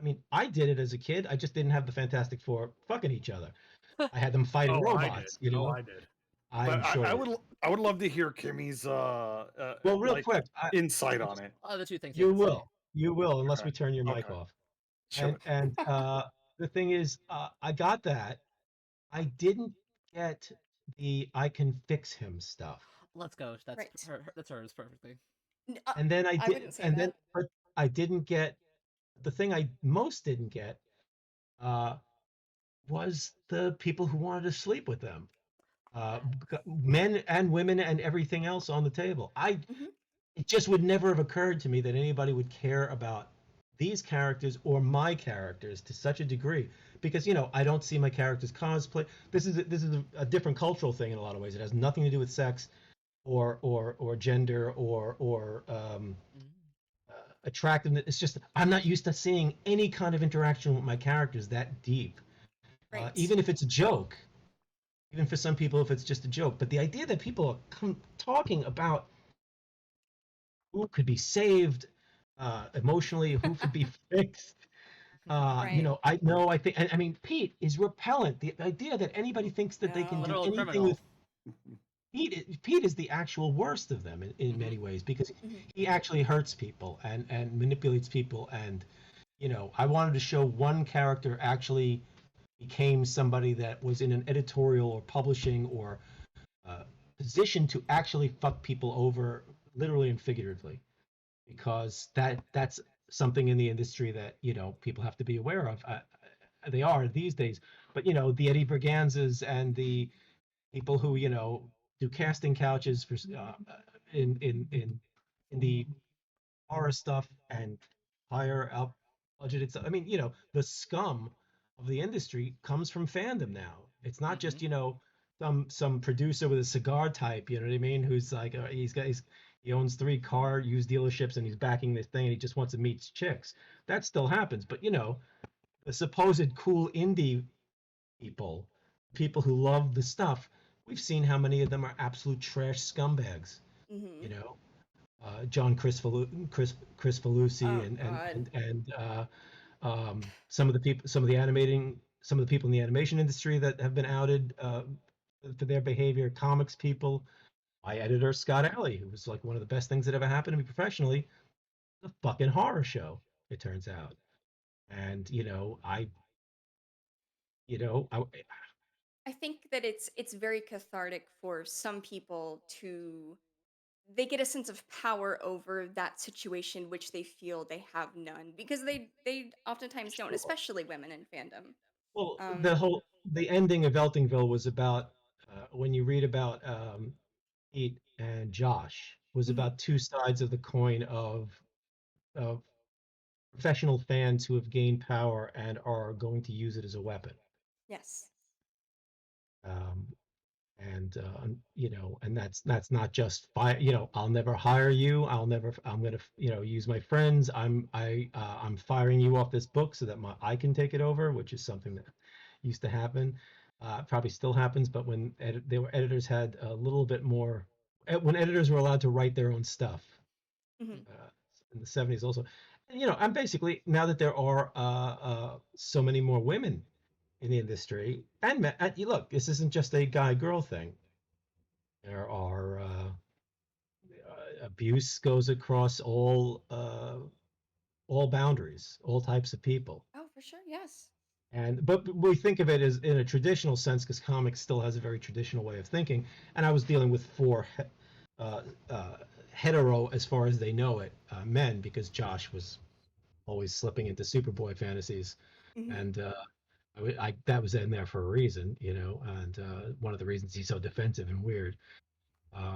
[SPEAKER 2] I mean, I did it as a kid. I just didn't have the Fantastic Four fucking each other. I had them fighting
[SPEAKER 6] Oh, I did.
[SPEAKER 2] robots.
[SPEAKER 6] Oh, I did.
[SPEAKER 2] I'm
[SPEAKER 3] But
[SPEAKER 2] sure.
[SPEAKER 3] I would love to hear Kimmy's
[SPEAKER 2] Well, real
[SPEAKER 3] like
[SPEAKER 2] quick,
[SPEAKER 3] insight on it.
[SPEAKER 1] Other two things
[SPEAKER 2] you
[SPEAKER 1] have to say.
[SPEAKER 2] will, unless
[SPEAKER 3] Okay.
[SPEAKER 2] we turn your mic
[SPEAKER 3] Okay.
[SPEAKER 2] off.
[SPEAKER 3] Sure.
[SPEAKER 2] And the thing is, I got that. I didn't get the I can fix him stuff.
[SPEAKER 1] Let's go. That's
[SPEAKER 4] Right.
[SPEAKER 1] that's hers perfectly.
[SPEAKER 2] And then
[SPEAKER 4] I wouldn't say
[SPEAKER 2] and then,
[SPEAKER 4] that.
[SPEAKER 2] but I didn't get the thing I most didn't get uh, was the people who wanted to sleep with them, men and women and everything else on the table.
[SPEAKER 4] Mhm.
[SPEAKER 2] It just would never have occurred to me that anybody would care about these characters or my characters to such a degree because I don't see my characters cosplay. This is a different cultural thing in a lot of ways. It has nothing to do with sex or gender or attractiveness. It's just I'm not used to seeing any kind of interaction with my characters that deep,
[SPEAKER 4] Right.
[SPEAKER 2] even if it's a joke. Even for some people, if it's just a joke. But the idea that people are talking about who could be saved emotionally, who could be fixed.
[SPEAKER 4] Right.
[SPEAKER 2] I think, I mean, Pete is repellent. The idea that anybody thinks that they can do
[SPEAKER 1] Literal
[SPEAKER 2] anything
[SPEAKER 1] criminal.
[SPEAKER 2] with Pete is the actual worst of them in many ways because he actually hurts people and manipulates people. And, I wanted to show one character actually became somebody that was in an editorial or publishing or position to actually fuck people over literally and figuratively because that's something in the industry that people have to be aware of. They are these days, but the Eddie Berganzas and the people who do casting couches for in the horror stuff and higher up budgeted stuff. I mean, the scum of the industry comes from fandom now. It's not just, some producer with a cigar type, you know what I mean, who's like he owns 3 car used dealerships and he's backing this thing and he just wants to meet chicks. That still happens, but the supposed cool indie people who love the stuff, we've seen how many of them are absolute trash scumbags.
[SPEAKER 4] Mm-hmm.
[SPEAKER 2] John Chris Falusi
[SPEAKER 4] Oh God.
[SPEAKER 2] and some of the people, some of the people in the animation industry that have been outed for their behavior. Comics people, my editor Scott Alley, who was like one of the best things that ever happened to me professionally, the fucking horror show. It turns out, and I
[SPEAKER 4] I think that it's very cathartic for some people to they get a sense of power over that situation which they feel they have none because they oftentimes don't,
[SPEAKER 2] sure.
[SPEAKER 4] especially women in fandom.
[SPEAKER 2] Well,
[SPEAKER 4] Um
[SPEAKER 2] the ending of Eltingville was about when you read about Pete and Josh was
[SPEAKER 4] mhm,
[SPEAKER 2] about 2 sides of the coin of professional fans who have gained power and are going to use it as a weapon.
[SPEAKER 4] yes.
[SPEAKER 2] Um, and that's not just fire. I'll never hire you. I'm gonna use my friends. I'm firing you off this book so that I can take it over, which is something that used to happen. Probably still happens, but when editors had a little bit more, when editors were allowed to write their own stuff
[SPEAKER 4] Mhm.
[SPEAKER 2] uh, in the 70s also. And, I'm basically, now that there are so many more women in the industry, and look, this isn't just a guy girl thing. There are abuse goes across all boundaries, all types of people.
[SPEAKER 4] Oh, for sure. Yes.
[SPEAKER 2] But we think of it as in a traditional sense because comics still has a very traditional way of thinking. And I was dealing with 4 uh, uh, hetero, as far as they know it, men, because Josh was always slipping into Superboy fantasies,
[SPEAKER 4] Mhm.
[SPEAKER 2] and that was in there for a reason, and one of the reasons he's so defensive and weird,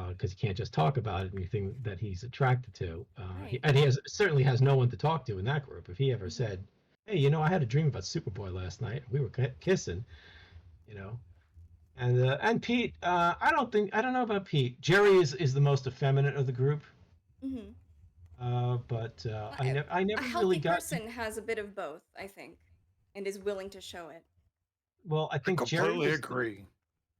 [SPEAKER 2] because he can't just talk about anything that he's attracted to.
[SPEAKER 4] Right.
[SPEAKER 2] And he certainly has no one to talk to in that group. If he ever
[SPEAKER 4] Mhm.
[SPEAKER 2] said, "Hey, I had a dream about Superboy last night. We were kissing," you know. And Pete, I don't know about Pete. Jerry is the most effeminate of the group,
[SPEAKER 4] Mhm.
[SPEAKER 2] but
[SPEAKER 4] Well,
[SPEAKER 2] I
[SPEAKER 4] a
[SPEAKER 2] never really
[SPEAKER 4] healthy
[SPEAKER 2] got.
[SPEAKER 4] person has a bit of both, I think, and is willing to show it.
[SPEAKER 2] Well, I
[SPEAKER 3] I
[SPEAKER 2] think
[SPEAKER 3] completely agree.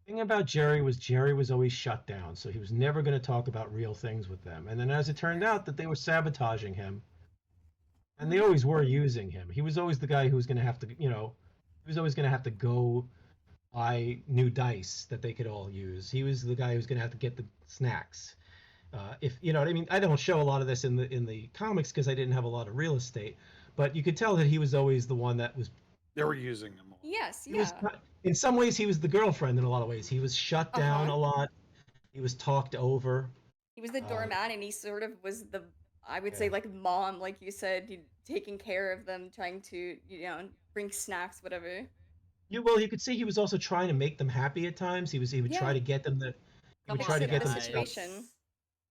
[SPEAKER 2] thing about Jerry was always shut down, so he was never going to talk about real things with them. And then as it turned
[SPEAKER 4] Yes.
[SPEAKER 2] out that they were sabotaging him, and they
[SPEAKER 4] Mhm.
[SPEAKER 2] always were using him. He was always the guy who was going to have to, he was always going to have to go buy new dice that they could all use. He was the guy who was going to have to get the snacks. If you know what I mean, I don't show a lot of this in the comics because I didn't have a lot of real estate, but you could tell that he was always the one that was.
[SPEAKER 3] They were using them all.
[SPEAKER 4] Yes,
[SPEAKER 2] He was
[SPEAKER 4] yeah.
[SPEAKER 2] in some ways he was the girlfriend in a lot of ways. He was shut down
[SPEAKER 4] Uh-huh.
[SPEAKER 2] a lot. He was talked over.
[SPEAKER 4] He was the
[SPEAKER 2] Uh,
[SPEAKER 4] doormat and he sort of was the I would say
[SPEAKER 2] yeah.
[SPEAKER 4] like mom, like you said, taking care of them, trying to, bring snacks, whatever.
[SPEAKER 2] Well, you could see he was also trying to make them happy at times. He would try
[SPEAKER 4] Yeah.
[SPEAKER 2] to get them to he would
[SPEAKER 1] Come
[SPEAKER 4] Fix
[SPEAKER 2] try to
[SPEAKER 1] on,
[SPEAKER 4] it
[SPEAKER 2] get
[SPEAKER 4] the
[SPEAKER 2] them to stop.
[SPEAKER 4] situation.
[SPEAKER 1] guys.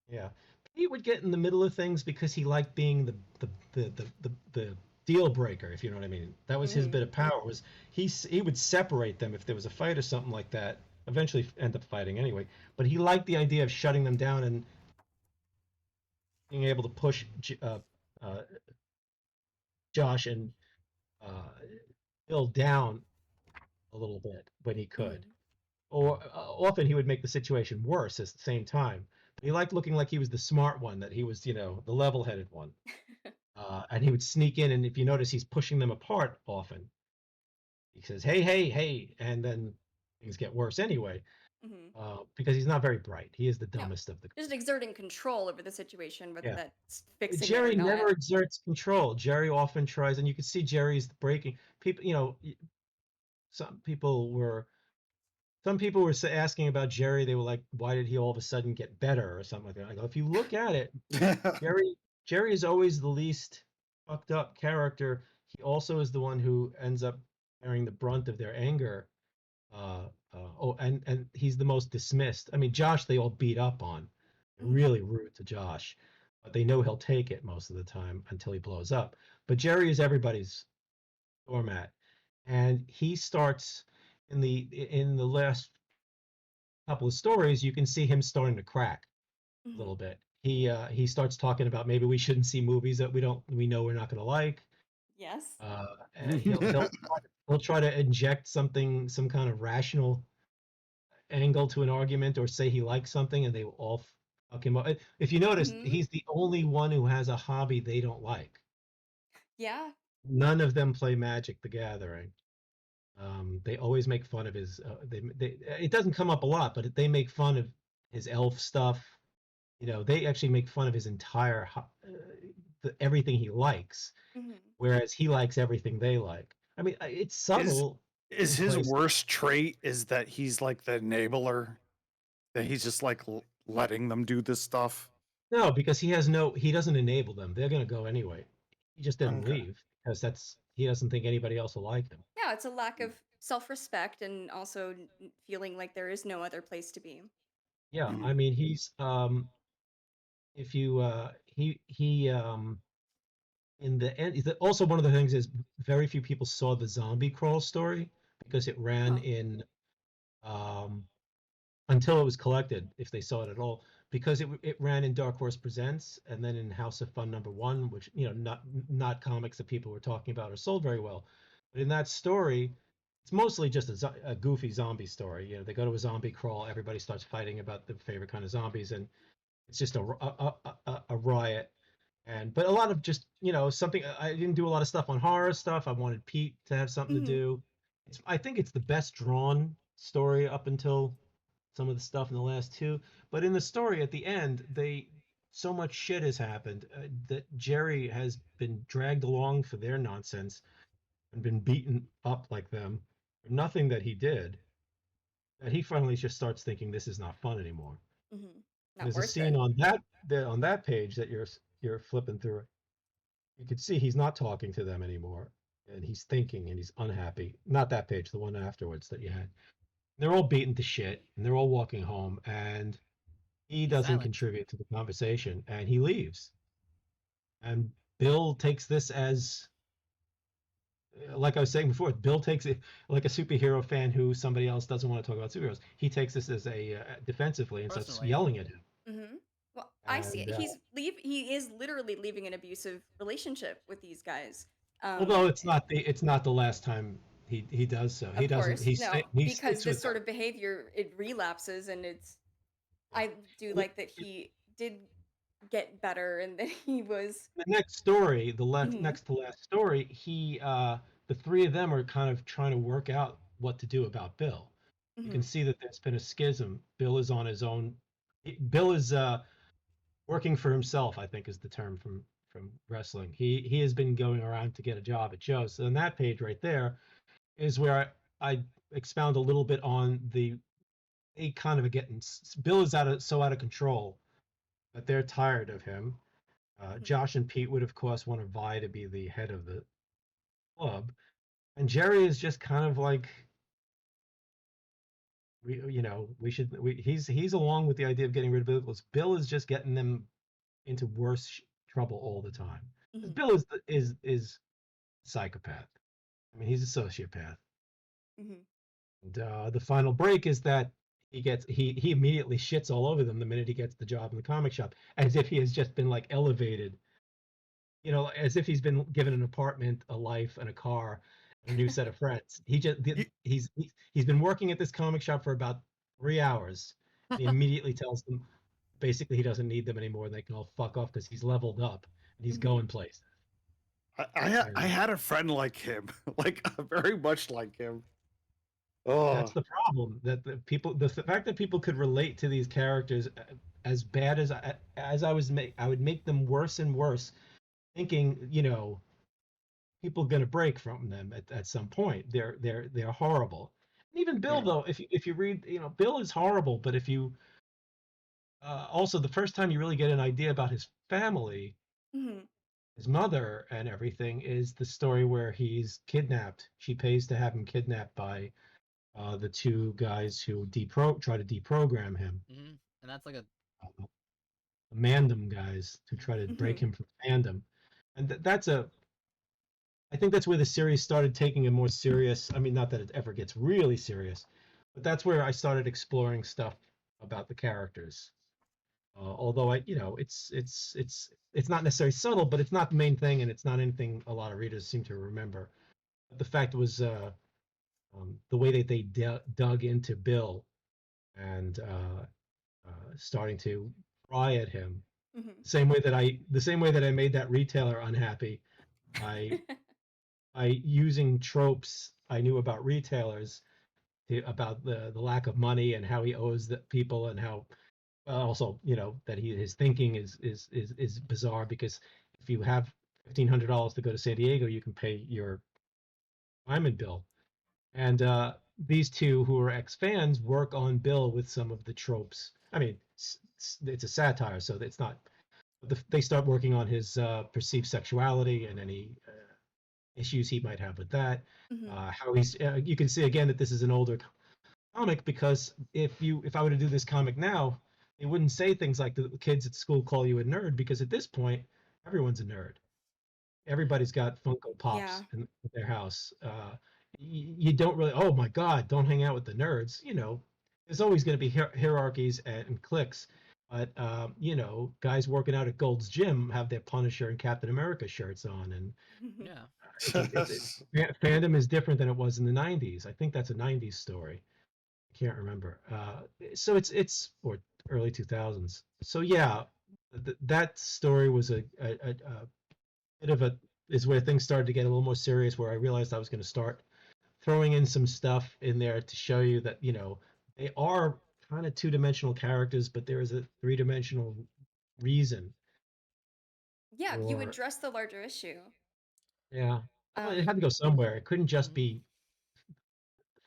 [SPEAKER 2] Yeah. He would get in the middle of things because he liked being the deal breaker, if you know what I mean. That was his
[SPEAKER 4] Mhm.
[SPEAKER 2] bit of power. Was he would separate them if there was a fight or something like that. Eventually end up fighting anyway. But he liked the idea of shutting them down and being able to push uh, Josh and uh, Bill down a little bit when he could.
[SPEAKER 4] Mhm.
[SPEAKER 2] Or often he would make the situation worse at the same time. But he liked looking like he was the smart one, that he was, the level-headed one. And he would sneak in, and if you notice, he's pushing them apart often. He says, "Hey, hey, hey," and then things get worse anyway,
[SPEAKER 4] Mhm.
[SPEAKER 2] because he's not very bright. He is the
[SPEAKER 4] No.
[SPEAKER 2] dumbest of the.
[SPEAKER 4] Just exerting control over the situation, whether
[SPEAKER 2] Yeah,
[SPEAKER 4] that's fixing it or
[SPEAKER 2] Jerry
[SPEAKER 4] not.
[SPEAKER 2] never exerts control. Jerry often tries, and you can see Jerry's breaking people. Some people were asking about Jerry. They were like, "Why did he all of a sudden get better?" or something like that. I go, if you look at it, Jerry Jerry is always the least fucked up character. He also is the one who ends up bearing the brunt of their anger. And he's the most dismissed. I mean, Josh, they all beat up on. They're
[SPEAKER 4] Mhm.
[SPEAKER 2] really rude to Josh. but they know he'll take it most of the time until he blows up. But Jerry is everybody's doormat, and he starts in the last couple of stories. You can see him starting to crack a
[SPEAKER 4] Mhm.
[SPEAKER 2] little bit. He starts talking about maybe we shouldn't see movies that we know we're not going to like.
[SPEAKER 4] Yes.
[SPEAKER 2] And he'll try to inject some kind of rational angle to an argument, or say he likes something, and they will all fuck him up. If you notice,
[SPEAKER 4] Mhm.
[SPEAKER 2] he's the only one who has a hobby they don't like.
[SPEAKER 4] Yeah.
[SPEAKER 2] None of them play Magic the Gathering. They always make fun of his. It doesn't come up a lot, but they make fun of his elf stuff. They actually make fun of his entire everything he likes,
[SPEAKER 4] Mhm.
[SPEAKER 2] whereas he likes everything they like. I mean, it's
[SPEAKER 3] Is
[SPEAKER 2] subtle
[SPEAKER 3] is
[SPEAKER 2] in
[SPEAKER 3] his
[SPEAKER 2] place.
[SPEAKER 3] worst trait is that he's like the enabler, that he's just like letting them do this stuff?
[SPEAKER 2] No, because he doesn't enable them. They're gonna go anyway. He just didn't
[SPEAKER 3] Okay.
[SPEAKER 2] leave because he doesn't think anybody else will like him.
[SPEAKER 4] Yeah, it's a lack of self-respect and also feeling like there is no other place to be.
[SPEAKER 2] Yeah,
[SPEAKER 3] Mm.
[SPEAKER 2] I mean, he's if you he in the end, also one of the things is very few people saw the zombie crawl story because it ran
[SPEAKER 4] Huh.
[SPEAKER 2] in um until it was collected, if they saw it at all, because it ran in Dark Horse Presents and then in House of Fun #1, which not comics that people were talking about or sold very well. But in that story, it's mostly just a goofy zombie story. They go to a zombie crawl, everybody starts fighting about the favorite kind of zombies, and it's just a riot. But a lot of just something. I didn't do a lot of stuff on horror stuff. I wanted Pete to have something to
[SPEAKER 4] Mhm.
[SPEAKER 2] do. I think it's the best drawn story up until some of the stuff in the last two. But in the story at the end, so much shit has happened that Jerry has been dragged along for their nonsense and been beaten up like them for nothing that he did. That he finally just starts thinking this is not fun anymore.
[SPEAKER 4] Mhm.
[SPEAKER 2] And
[SPEAKER 4] Not
[SPEAKER 2] there's a
[SPEAKER 4] worth
[SPEAKER 2] scene
[SPEAKER 4] it.
[SPEAKER 2] on that page that you're flipping through. You could see he's not talking to them anymore, and he's thinking and he's unhappy. Not that page, the one afterwards that you had. They're all beaten to shit, and they're all walking home, and he
[SPEAKER 1] He's
[SPEAKER 2] doesn't
[SPEAKER 1] silent.
[SPEAKER 2] contribute to the conversation, and he leaves. And Bill takes this as, like I was saying before, Bill takes it like a superhero fan who somebody else doesn't want to talk about superheroes. He takes this as a defensively and starts
[SPEAKER 1] Personally.
[SPEAKER 2] yelling at him.
[SPEAKER 4] Mhm. Well, I see
[SPEAKER 2] And
[SPEAKER 4] he is literally leaving an abusive relationship with these guys.
[SPEAKER 2] although
[SPEAKER 4] Um
[SPEAKER 2] it's not the last time he does so. He
[SPEAKER 4] of
[SPEAKER 2] doesn't.
[SPEAKER 4] course. No,
[SPEAKER 2] He
[SPEAKER 4] because
[SPEAKER 2] sticks
[SPEAKER 4] this
[SPEAKER 2] with
[SPEAKER 4] sort
[SPEAKER 2] them.
[SPEAKER 4] of behavior it relapses and it's
[SPEAKER 2] Yeah.
[SPEAKER 4] I do
[SPEAKER 2] It-
[SPEAKER 4] like that he did get better and that he was
[SPEAKER 2] the next story,
[SPEAKER 4] Mhm.
[SPEAKER 2] next to last story, the three of them are kind of trying to work out what to do about Bill. You can
[SPEAKER 4] Mhm.
[SPEAKER 2] see that there's been a schism. Bill is on his own. Bill is working for himself, I think is the term from wrestling. He has been going around to get a job at Joe's. So on that page right there is where I expound a little bit on they kind of getting Bill is so out of control that they're tired of him.
[SPEAKER 4] Mhm.
[SPEAKER 2] Josh and Pete would, of course, want Vi to be the head of the club, and Jerry is just kind of like, he's along with the idea of getting rid of Bill. Bill is just getting them into worse trouble all the time. Because
[SPEAKER 4] Mhm.
[SPEAKER 2] Bill is psychopath. I mean, he's a sociopath.
[SPEAKER 4] Mhm.
[SPEAKER 2] And the final break is that he immediately shits all over them the minute he gets the job in the comic shop, as if he has just been like elevated, as if he's been given an apartment, a life, and a car, and a new set of friends.
[SPEAKER 3] You,
[SPEAKER 2] He's been working at this comic shop for about 3 hours. And he immediately tells them basically he doesn't need them anymore, and they can all fuck off because he's leveled up and he's
[SPEAKER 4] Mhm.
[SPEAKER 2] going places.
[SPEAKER 3] I
[SPEAKER 2] And
[SPEAKER 3] had a friend like him, like very much like him. Oh,
[SPEAKER 2] that's the problem, that the fact that people could relate to these characters as bad as I would make them worse and worse, thinking people going to break from them at some point. They're horrible. And even Bill,
[SPEAKER 3] yeah.
[SPEAKER 2] though, if you read, Bill is horrible, but if you also, the first time you really get an idea about his family,
[SPEAKER 4] Mhm.
[SPEAKER 2] his mother and everything, is the story where he's kidnapped. She pays to have him kidnapped by the two guys who try to deprogram him.
[SPEAKER 1] Hmm. And that's like a
[SPEAKER 2] Mandem guys to try to break
[SPEAKER 4] Mhm.
[SPEAKER 2] him from fandom, and I think that's where the series started taking a more serious. I mean, not that it ever gets really serious, but that's where I started exploring stuff about the characters. Although it's not necessarily subtle, but it's not the main thing, and it's not anything a lot of readers seem to remember. But the fact was the way that they dug into Bill and starting to pry at him.
[SPEAKER 4] Mhm.
[SPEAKER 2] The same way that I made that retailer unhappy by using tropes I knew about retailers about the lack of money and how he owes the people and how also that his thinking is bizarre because if you have $1,500 to go to San Diego, you can pay your Diamond bill. And these two who are ex-fans work on Bill with some of the tropes. I mean, it's a satire, so it's not. They start working on his perceived sexuality and any issues he might have with that.
[SPEAKER 4] Mhm.
[SPEAKER 2] How he's you can see again that this is an older comic because if I were to do this comic now, they wouldn't say things like the kids at school call you a nerd because at this point everyone's a nerd. Everybody's got Funko
[SPEAKER 4] Yeah.
[SPEAKER 2] Pops in their house. You don't really, oh my God, don't hang out with the nerds. There's always going to be hierarchies and cliques. But, guys working out at Gold's Gym have their Punisher and Captain America shirts on. And
[SPEAKER 1] Yeah.
[SPEAKER 2] fandom is different than it was in the 90s. I think that's a 90s story. I can't remember. So it's or early 2000s. So yeah, that story was a bit of a is where things started to get a little more serious. Where I realized I was going to start throwing in some stuff in there to show you that they are kind of two-dimensional characters, but there is a three-dimensional reason.
[SPEAKER 4] Yeah, you
[SPEAKER 2] Or
[SPEAKER 4] address the larger issue.
[SPEAKER 2] yeah, well, it had to
[SPEAKER 4] Um,
[SPEAKER 2] go somewhere. It couldn't just
[SPEAKER 1] Mhm.
[SPEAKER 2] be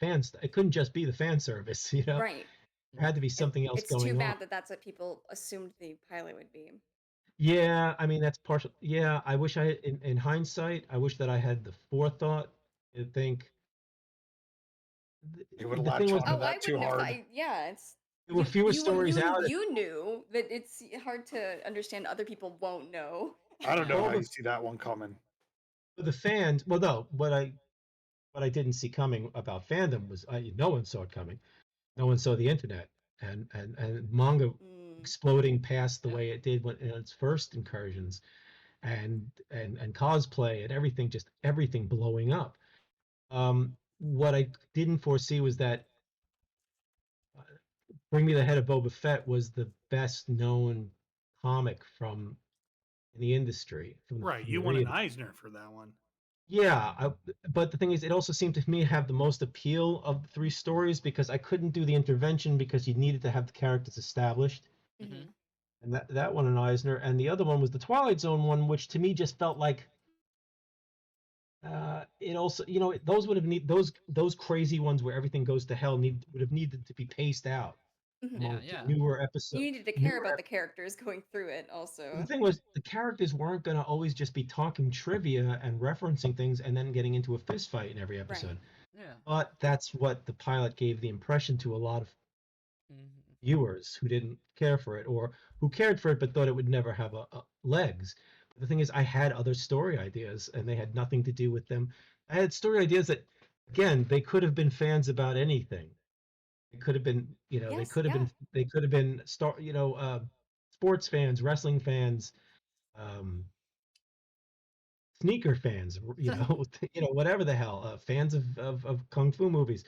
[SPEAKER 2] fans. It couldn't just be the fan service.
[SPEAKER 4] right.
[SPEAKER 2] There had to be something else
[SPEAKER 4] It's too
[SPEAKER 2] going on.
[SPEAKER 4] bad that that's what people assumed the pilot would be.
[SPEAKER 2] Yeah, I mean that's partial. Yeah, I wish in hindsight, I wish that I had the forethought to think.
[SPEAKER 3] You would
[SPEAKER 2] The thing
[SPEAKER 3] latch
[SPEAKER 2] was,
[SPEAKER 3] onto
[SPEAKER 4] Oh, I
[SPEAKER 3] that too
[SPEAKER 4] wouldn't have thought.
[SPEAKER 3] hard.
[SPEAKER 4] Yeah, it's
[SPEAKER 2] there were fewer stories out.
[SPEAKER 4] you knew that it's hard to understand other people won't know.
[SPEAKER 3] I don't know
[SPEAKER 2] All
[SPEAKER 3] how you
[SPEAKER 2] the
[SPEAKER 3] see that one coming.
[SPEAKER 2] fans. Well, no, what I didn't see coming about fandom was no one saw it coming. No one saw the internet and manga
[SPEAKER 4] Mm.
[SPEAKER 2] exploding past the
[SPEAKER 1] Yeah.
[SPEAKER 2] way it did when in its first incursions, and cosplay and everything, just everything blowing up. What I didn't foresee was that Bring Me the Head of Boba Fett was the best known comic from in the industry
[SPEAKER 6] Right,
[SPEAKER 2] from the
[SPEAKER 6] you won an
[SPEAKER 2] readers.
[SPEAKER 6] Eisner for that one.
[SPEAKER 2] Yeah, but the thing is, it also seemed to me to have the most appeal of the three stories because I couldn't do the intervention because you needed to have the characters established,
[SPEAKER 1] Mhm.
[SPEAKER 4] Mhm.
[SPEAKER 2] and that one an Eisner, and the other one was the Twilight Zone one, which to me just felt like it also those would have need those crazy ones where everything goes to hell would have needed to be paced out
[SPEAKER 4] Mhm.
[SPEAKER 1] Yeah,
[SPEAKER 2] among
[SPEAKER 1] yeah.
[SPEAKER 2] newer
[SPEAKER 4] You
[SPEAKER 2] episodes.
[SPEAKER 4] needed to care about the characters going through it
[SPEAKER 2] The
[SPEAKER 4] also.
[SPEAKER 2] thing was, the characters weren't going to always just be talking trivia and referencing things and then getting into a fist fight in every
[SPEAKER 4] Right.
[SPEAKER 2] episode.
[SPEAKER 1] Yeah.
[SPEAKER 2] But that's what the pilot gave the impression to a lot of
[SPEAKER 1] Mhm.
[SPEAKER 2] viewers who didn't care for it or who cared for it but thought it would never have legs. The thing is, I had other story ideas and they had nothing to do with them. I had story ideas that, again, they could have been fans about anything. It could have been,
[SPEAKER 4] Yes, yeah.
[SPEAKER 2] they could have been sports fans, wrestling fans, um, sneaker fans, whatever the hell, fans of kung fu movies.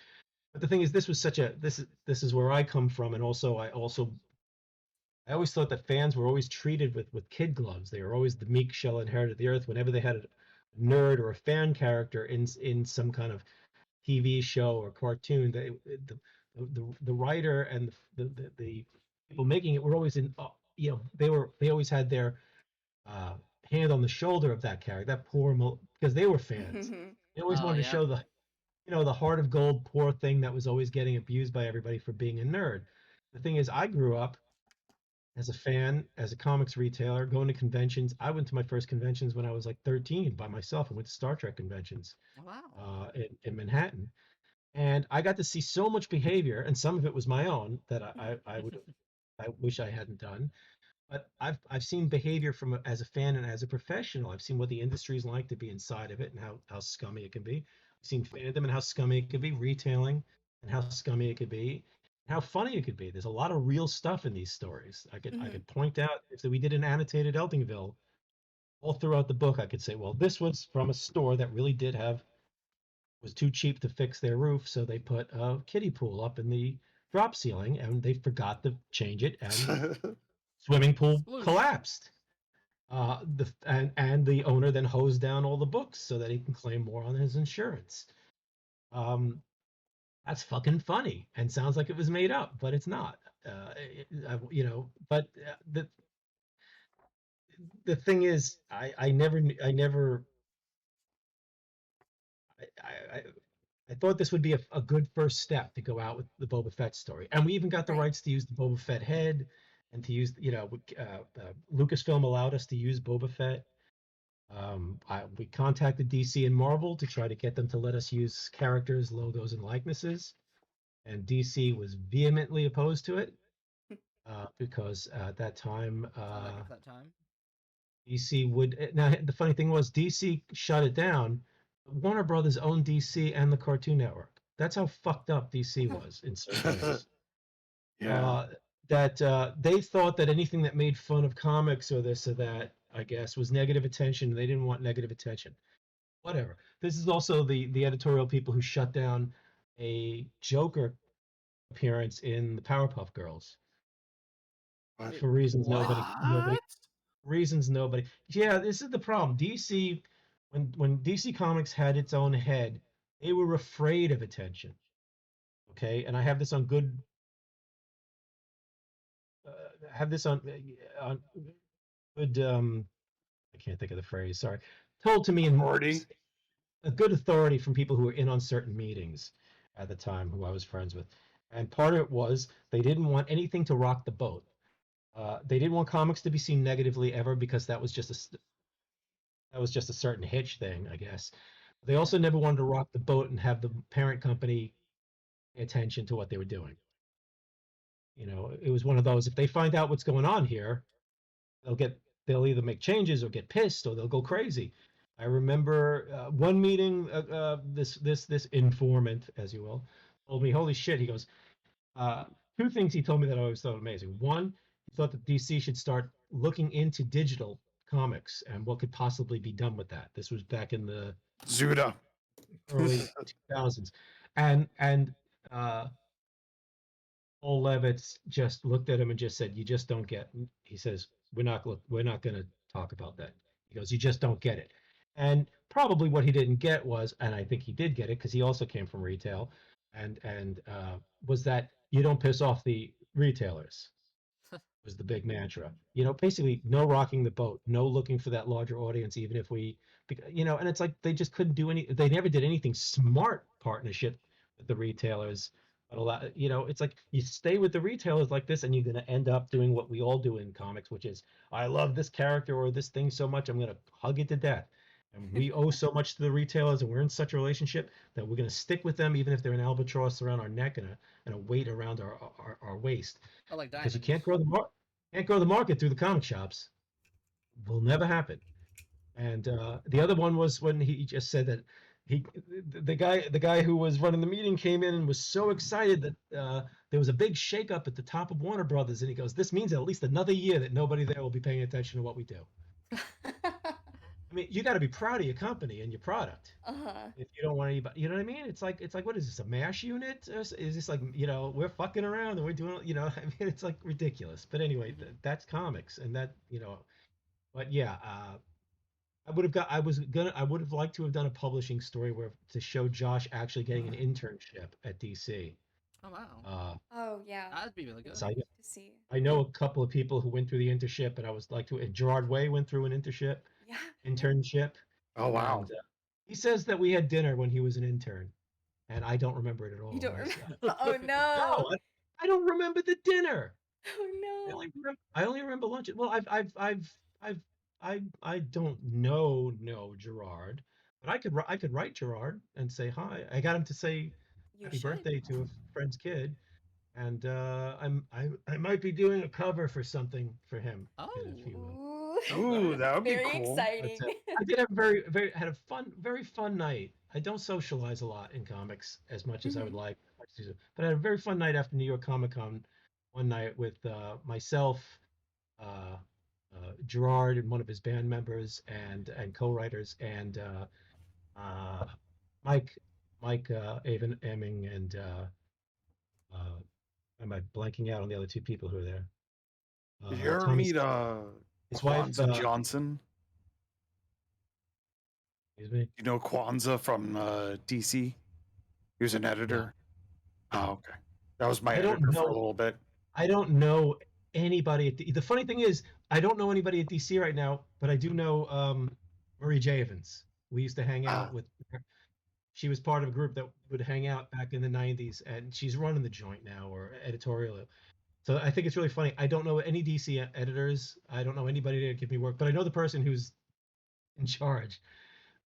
[SPEAKER 2] But the thing is, this is where I come from, and also I always thought that fans were always treated with kid gloves. They were always the meek shall inherit the earth. Whenever they had a nerd or a fan character in some kind of TV show or cartoon, the writer and the people making it were always they always had their uh, hand on the shoulder of that character, that poor because they were fans. They always
[SPEAKER 1] Oh
[SPEAKER 2] wanted to
[SPEAKER 1] yeah.
[SPEAKER 2] show the heart of gold poor thing that was always getting abused by everybody for being a nerd. The thing is, I grew up as a fan, as a comics retailer, going to conventions. I went to my first conventions when I was like 13 by myself. I went to Star Trek conventions
[SPEAKER 1] Wow.
[SPEAKER 2] in Manhattan, and I got to see so much behavior, and some of it was my own that I wish I hadn't done. but I've seen behavior from as a fan and as a professional. I've seen what the industry is like to be inside of it and how scummy it can be. I've seen fandom and how scummy it could be, retailing and how scummy it could be, and how funny it could be. There's a lot of real stuff in these stories. I
[SPEAKER 4] Mm-hmm.
[SPEAKER 2] could point out if we did an annotated Eltingville all throughout the book. I could say, well, this was from a store that really did have was too cheap to fix their roof, so they put a kiddie pool up in the drop ceiling, and they forgot to change it, and swimming pool
[SPEAKER 1] Sploosh.
[SPEAKER 2] collapsed. And the owner then hosed down all the books so that he can claim more on his insurance. That's fucking funny and sounds like it was made up, but it's not. But the thing is, I never I thought this would be a good first step to go out with the Boba Fett story, and we even got the
[SPEAKER 4] Right.
[SPEAKER 2] rights to use the Boba Fett head, and to use Lucasfilm allowed us to use Boba Fett. We contacted DC and Marvel to try to get them to let us use characters, logos, and likenesses, and DC was vehemently opposed to it because at that time
[SPEAKER 1] Sound like at that time.
[SPEAKER 2] DC would. Now the funny thing was DC shut it down. Warner Brothers owned DC and the Cartoon Network. That's how fucked up DC was in certain ways.
[SPEAKER 3] Yeah.
[SPEAKER 2] They thought that anything that made fun of comics or this or that, I guess, was negative attention. They didn't want negative attention. Whatever. This is also the editorial people who shut down a Joker appearance in the Powerpuff Girls
[SPEAKER 3] What?
[SPEAKER 2] for reasons nobody
[SPEAKER 6] What?
[SPEAKER 2] reasons nobody. Yeah, this is the problem. DC, when DC Comics had its own head, they were afraid of attention. Okay, and I have this on good. Have this on good. I can't think of the phrase. Sorry, told to me in
[SPEAKER 3] Authority?
[SPEAKER 2] a good authority from people who were in on certain meetings at the time, who I was friends with, and part of it was they didn't want anything to rock the boat. They didn't want comics to be seen negatively ever because that was just a certain hitch thing, I guess. They also never wanted to rock the boat and have the parent company pay attention to what they were doing. You know, it was one of those. If they find out what's going on here, they'll either make changes or get pissed or they'll go crazy. I remember one meeting. This informant, as you will, told me, "Holy shit!" He goes, two things he told me that I always thought amazing. One, he thought that DC should start looking into digital comics and what could possibly be done with that. This was back in the
[SPEAKER 3] Zuda.
[SPEAKER 2] early 2000s, and Paul Levitz just looked at him and just said, "You just don't get." He says, we're not going to talk about that." He goes, "You just don't get it." And probably what he didn't get was, and I think he did get it because he also came from retail, and was that you don't piss off the retailers was the big mantra. You know, basically no rocking the boat, no looking for that larger audience, even if and it's like they just couldn't do they never did anything smart partnership with the retailers. But a lot, it's like you stay with the retailers like this and you're going to end up doing what we all do in comics, which is I love this character or this thing so much, I'm going to hug it to death. And we owe so much to the retailers and we're in such a relationship that we're going to stick with them, even if they're an albatross around our neck and a weight around our waist.
[SPEAKER 1] I like
[SPEAKER 2] Because
[SPEAKER 1] diamonds.
[SPEAKER 2] you can't grow the market through the comic shops. Will never happen. And the other one was when he just said that the guy who was running the meeting came in and was so excited that there was a big shakeup at the top of Warner Brothers, and he goes, "This means at least another year that nobody there will be paying attention to what we do." I mean, you got to be proud of your company and your product. If you don't want anybody, you know what I mean? It's like, what is this, a MASH unit? Or is this like, we're fucking around and we're doing, I mean, it's like ridiculous. But anyway, that's comics, and that, but yeah, I would have liked to have done a publishing story to show Josh actually getting an internship at DC.
[SPEAKER 1] Oh wow.
[SPEAKER 4] Oh yeah,
[SPEAKER 1] That'd be really good.
[SPEAKER 2] So
[SPEAKER 4] to see.
[SPEAKER 2] I know a couple of people who went through the internship, and I was like and Gerard Way went through an internship.
[SPEAKER 3] Oh wow.
[SPEAKER 2] And, he says that we had dinner when he was an intern, and I don't remember it at all.
[SPEAKER 4] You don't
[SPEAKER 2] myself.
[SPEAKER 4] remember? Oh no!
[SPEAKER 2] No, I don't remember the dinner.
[SPEAKER 4] Oh no!
[SPEAKER 2] I only remember lunch. Well, I don't know Gerard, but I could write Gerard and say hi. I got him to say
[SPEAKER 4] You
[SPEAKER 2] happy
[SPEAKER 4] should.
[SPEAKER 2] birthday to a friend's kid. and I might be doing a cover for something for him in a few.
[SPEAKER 4] Ooh,
[SPEAKER 3] Ooh, that would be
[SPEAKER 4] very
[SPEAKER 3] cool.
[SPEAKER 2] But,
[SPEAKER 4] exciting.
[SPEAKER 2] I did have had a very fun night. I don't socialize a lot in comics as much as I would
[SPEAKER 4] Mhm.
[SPEAKER 2] like, but I had a very fun night after New York Comic Con one night with myself, uh, Gerard and one of his band members and co-writers, and uh, Mike Avon Emming, and uh, am I blanking out on the other two people who are there?
[SPEAKER 3] Did you ever
[SPEAKER 2] Tommy
[SPEAKER 3] meet
[SPEAKER 2] his wife,
[SPEAKER 3] Kwanzaa Johnson?
[SPEAKER 2] excuse me.
[SPEAKER 3] You know Kwanzaa from DC? He was an
[SPEAKER 2] No,
[SPEAKER 3] editor. Oh, okay. That was my
[SPEAKER 2] I don't
[SPEAKER 3] editor for a
[SPEAKER 2] know.
[SPEAKER 3] little bit.
[SPEAKER 2] I don't know anybody at the funny thing is I don't know anybody at DC right now, but I do know Marie Javins. We used to hang out
[SPEAKER 3] Ah,
[SPEAKER 2] with her. She was part of a group that would hang out back in the 90s, and she's running the joint now, or editorial. So I think it's really funny. I don't know any DC editors. I don't know anybody to give me work, but I know the person who's in charge.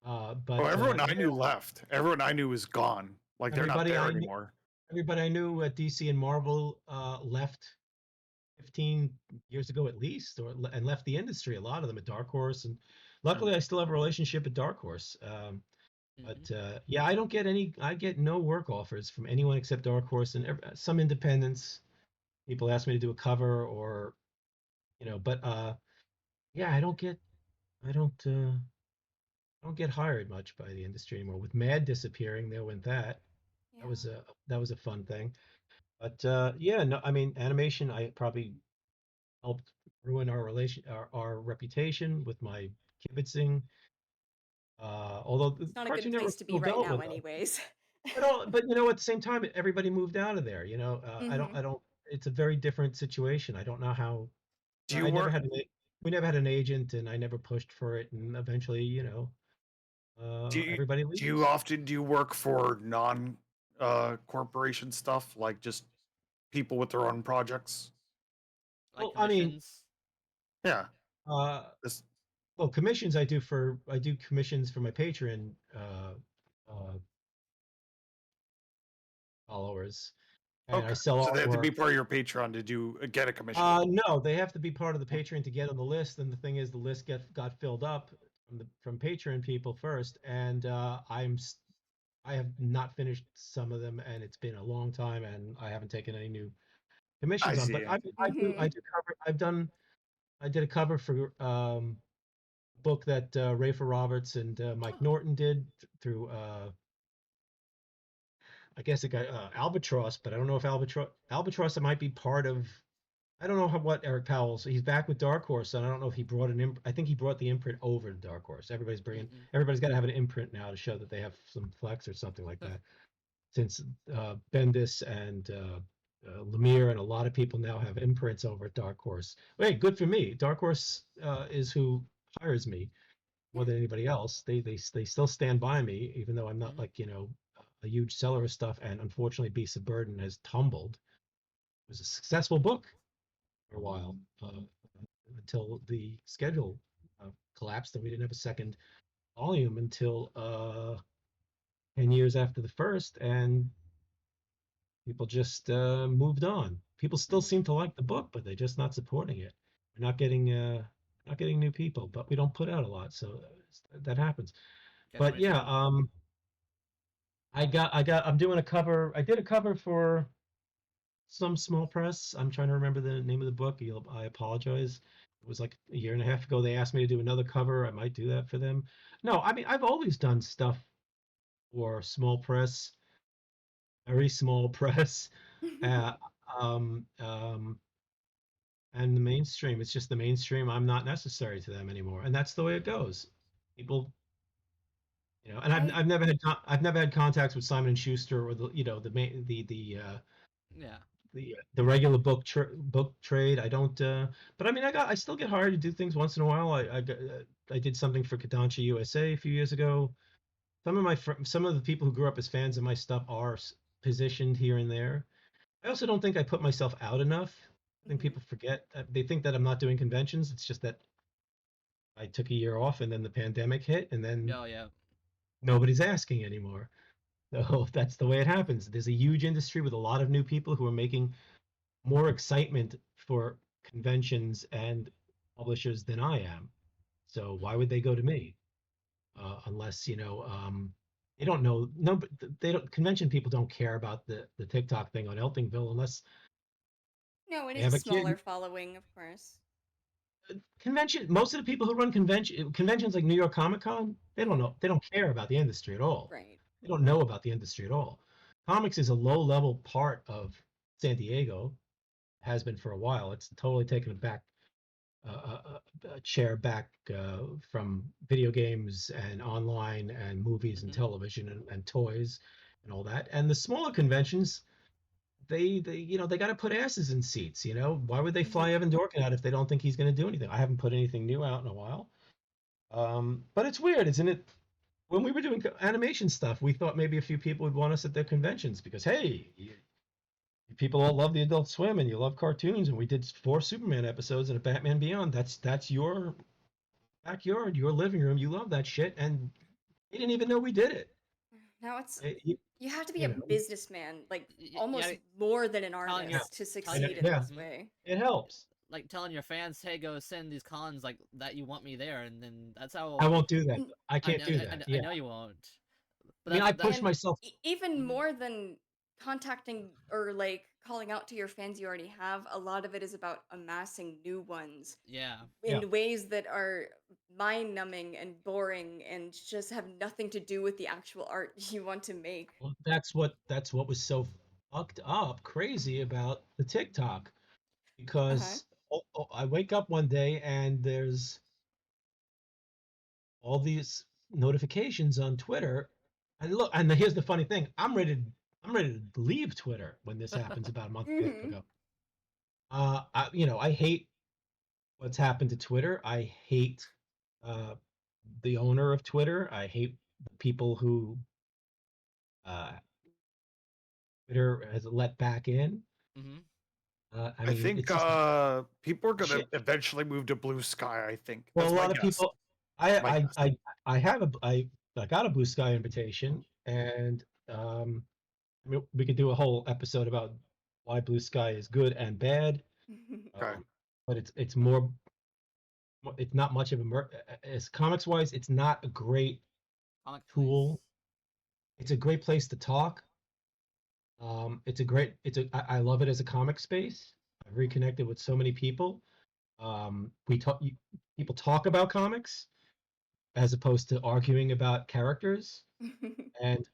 [SPEAKER 3] oh,
[SPEAKER 2] But
[SPEAKER 3] everyone I
[SPEAKER 2] yeah,
[SPEAKER 3] knew left. Everyone I knew is gone. Like they're not
[SPEAKER 2] everybody
[SPEAKER 3] there
[SPEAKER 2] I knew,
[SPEAKER 3] anymore.
[SPEAKER 2] everybody I knew at DC and Marvel left 15 years ago at least, and left the industry. A lot of them at Dark Horse, and luckily I still have a relationship at Dark Horse. But yeah, I don't get any. I get no work offers from anyone except Dark Horse and some independents. People ask me to do a cover, or but yeah, I don't get. I don't. I don't get hired much by the industry anymore. With Mad disappearing, there went that. That was
[SPEAKER 4] Yeah.
[SPEAKER 2] a fun thing. But yeah, no, I mean animation. I probably helped ruin our reputation with my kibitzing. Although the
[SPEAKER 4] It's not a good
[SPEAKER 2] Cartoon
[SPEAKER 4] place
[SPEAKER 2] Network
[SPEAKER 4] to be
[SPEAKER 2] still
[SPEAKER 4] right
[SPEAKER 2] dealt
[SPEAKER 4] now,
[SPEAKER 2] with us,
[SPEAKER 4] anyways.
[SPEAKER 2] but at the same time, everybody moved out of there.
[SPEAKER 4] Hmm.
[SPEAKER 2] I don't. It's a very different situation. I don't know how.
[SPEAKER 3] Do you
[SPEAKER 2] I never
[SPEAKER 3] work?
[SPEAKER 2] had we never had an agent, and I never pushed for it, and eventually,
[SPEAKER 3] Do you
[SPEAKER 2] everybody leaves.
[SPEAKER 3] do you work for non corporation stuff like just people with their own projects?
[SPEAKER 1] Like
[SPEAKER 2] Well, I mean,
[SPEAKER 1] commissions.
[SPEAKER 3] Yeah.
[SPEAKER 2] uh,
[SPEAKER 3] This,
[SPEAKER 2] well, I do commissions for my Patreon uh, followers, and I
[SPEAKER 3] okay.
[SPEAKER 2] sell
[SPEAKER 3] So they have to
[SPEAKER 2] artwork.
[SPEAKER 3] be part of your Patreon to get a commission.
[SPEAKER 2] No, they have to be part of the Patreon to get on the list, and the thing is, the list got filled up from Patreon people first, and I have not finished some of them, and it's been a long time, and I haven't taken any new
[SPEAKER 3] I
[SPEAKER 2] commissions on. But
[SPEAKER 3] see.
[SPEAKER 2] I
[SPEAKER 4] Hmm.
[SPEAKER 2] do cover. I did a cover for book that Rafer Roberts and Mike
[SPEAKER 4] Oh.
[SPEAKER 2] Norton did through I guess it got Albatross, but I don't know if Albatross it might be part of. I don't know what Eric Powell's. He's back with Dark Horse, and I don't know if he brought an imp. I think he brought the imprint over to Dark Horse.
[SPEAKER 1] Mm-mm.
[SPEAKER 2] Everybody's got to have an imprint now to show that they have some flex or something like that. Since Bendis and Lemire and a lot of people now have imprints over at Dark Horse. Hey, good for me. Dark Horse is who hires me more than anybody else. They still stand by me, even though I'm not
[SPEAKER 1] Mhm.
[SPEAKER 2] like a huge seller of stuff. And unfortunately, Beasts of Burden has tumbled. It was a successful book for a while until the schedule collapsed, and we didn't have a second volume until 10 years after the first, and people just moved on. People still
[SPEAKER 1] Mhm.
[SPEAKER 2] seem to like the book, but they're just not supporting it. We're not getting new people, but we don't put out a lot, so that happens.
[SPEAKER 1] Gotta
[SPEAKER 2] But
[SPEAKER 1] raise
[SPEAKER 2] yeah,
[SPEAKER 1] them.
[SPEAKER 2] I'm doing a cover. I did a cover for some small press. I'm trying to remember the name of the book. I apologize. It was like a year and a half ago. They asked me to do another cover. I might do that for them. No, I mean I've always done stuff for small press, very small press, uh, um, um, and the mainstream. It's just the mainstream. I'm not necessary to them anymore, and that's the way it goes. People, and
[SPEAKER 4] I
[SPEAKER 2] I've never had contacts with Simon and Schuster, or
[SPEAKER 1] Yeah.
[SPEAKER 2] the regular book trade. I don't. But I mean, I still get hired to do things once in a while. I did something for Kodansha USA a few years ago. Some of the people who grew up as fans of my stuff are positioned here and there. I also don't think I put myself out enough. I think
[SPEAKER 4] Mhm.
[SPEAKER 2] people forget. They think that I'm not doing conventions. It's just that I took a year off, and then the pandemic hit, and then
[SPEAKER 1] Oh yeah.
[SPEAKER 2] nobody's asking anymore. So that's the way it happens. There's a huge industry with a lot of new people who are making more excitement for conventions and publishers than I am. So why would they go to me? Unless, they don't know. No, but they don't. Convention people don't care about the TikTok thing on Eltingville unless
[SPEAKER 4] No, it
[SPEAKER 2] they
[SPEAKER 4] is a
[SPEAKER 2] have a kid.
[SPEAKER 4] smaller following, of course.
[SPEAKER 2] Convention. Most of the people who run conventions like New York Comic Con, they don't know. They don't care about the industry at all.
[SPEAKER 4] Right.
[SPEAKER 2] They don't know about the industry at all. Comics is a low level part of San Diego. Has been for a while. It's totally taken a chair back from video games and online and movies and
[SPEAKER 1] Mhm.
[SPEAKER 2] television and toys and all that. And the smaller conventions, they got to put asses in seats. Why would they fly Evan Dorkin out if they don't think he's going to do anything? I haven't put anything new out in a while. But it's weird, isn't it? When we were doing animation stuff, we thought maybe a few people would want us at their conventions because, hey, people all love the Adult Swim and you love cartoons, and we did 4 Superman episodes and a Batman Beyond. That's your backyard, your living room. You love that shit, and they didn't even know we did it.
[SPEAKER 4] Now it's
[SPEAKER 2] You,
[SPEAKER 4] you have to be
[SPEAKER 2] you
[SPEAKER 4] a
[SPEAKER 2] know,
[SPEAKER 4] businessman, like
[SPEAKER 1] Yeah,
[SPEAKER 4] almost more than an
[SPEAKER 1] telling your-
[SPEAKER 4] artist to
[SPEAKER 1] telling
[SPEAKER 4] succeed
[SPEAKER 1] your-
[SPEAKER 4] in
[SPEAKER 2] Yeah.
[SPEAKER 4] this way.
[SPEAKER 2] it helps.
[SPEAKER 1] like telling your fans, "Hey, go send these cons like that. You want me there," and then that's how.
[SPEAKER 2] I won't do that.
[SPEAKER 4] Mm,
[SPEAKER 2] I can't do
[SPEAKER 1] I
[SPEAKER 2] that.
[SPEAKER 1] I
[SPEAKER 2] Yeah.
[SPEAKER 1] know you won't.
[SPEAKER 2] I mean, I push
[SPEAKER 4] And
[SPEAKER 2] myself.
[SPEAKER 4] even
[SPEAKER 1] Mhm.
[SPEAKER 4] more than contacting or like calling out to your fans you already have, a lot of it is about amassing new ones
[SPEAKER 1] Yeah.
[SPEAKER 2] Yeah.
[SPEAKER 4] in ways that are mind-numbing and boring and just have nothing to do with the actual art you want to make.
[SPEAKER 2] Well, that's what was so fucked up, crazy about the TikTok, because I wake up one day and there's all these notifications on Twitter. And look, and here's the funny thing: I'm ready to leave Twitter when this happens about a month and a half
[SPEAKER 4] Mhm.
[SPEAKER 2] ago. I hate what's happened to Twitter. I hate uh, the owner of Twitter. I hate the people who uh, Twitter has let back in.
[SPEAKER 1] Mm-hmm.
[SPEAKER 2] I
[SPEAKER 3] I
[SPEAKER 2] mean,
[SPEAKER 3] think
[SPEAKER 2] it's just
[SPEAKER 3] people are gonna
[SPEAKER 2] shit.
[SPEAKER 3] eventually move to Blue Sky. I think
[SPEAKER 2] Well,
[SPEAKER 3] that's
[SPEAKER 2] a
[SPEAKER 3] my
[SPEAKER 2] lot of
[SPEAKER 3] guess.
[SPEAKER 2] people.
[SPEAKER 3] My
[SPEAKER 2] I
[SPEAKER 3] guess.
[SPEAKER 2] I I have a I got a Blue Sky invitation, and I mean, we could do a whole episode about why Blue Sky is good and bad.
[SPEAKER 3] Okay.
[SPEAKER 2] But it's more. It's not much of a as comics wise. It's not a great
[SPEAKER 1] Comic
[SPEAKER 2] tool.
[SPEAKER 1] place.
[SPEAKER 2] It's a great place to talk. I love it as a comic space. I've reconnected with so many people. People talk about comics as opposed to arguing about characters and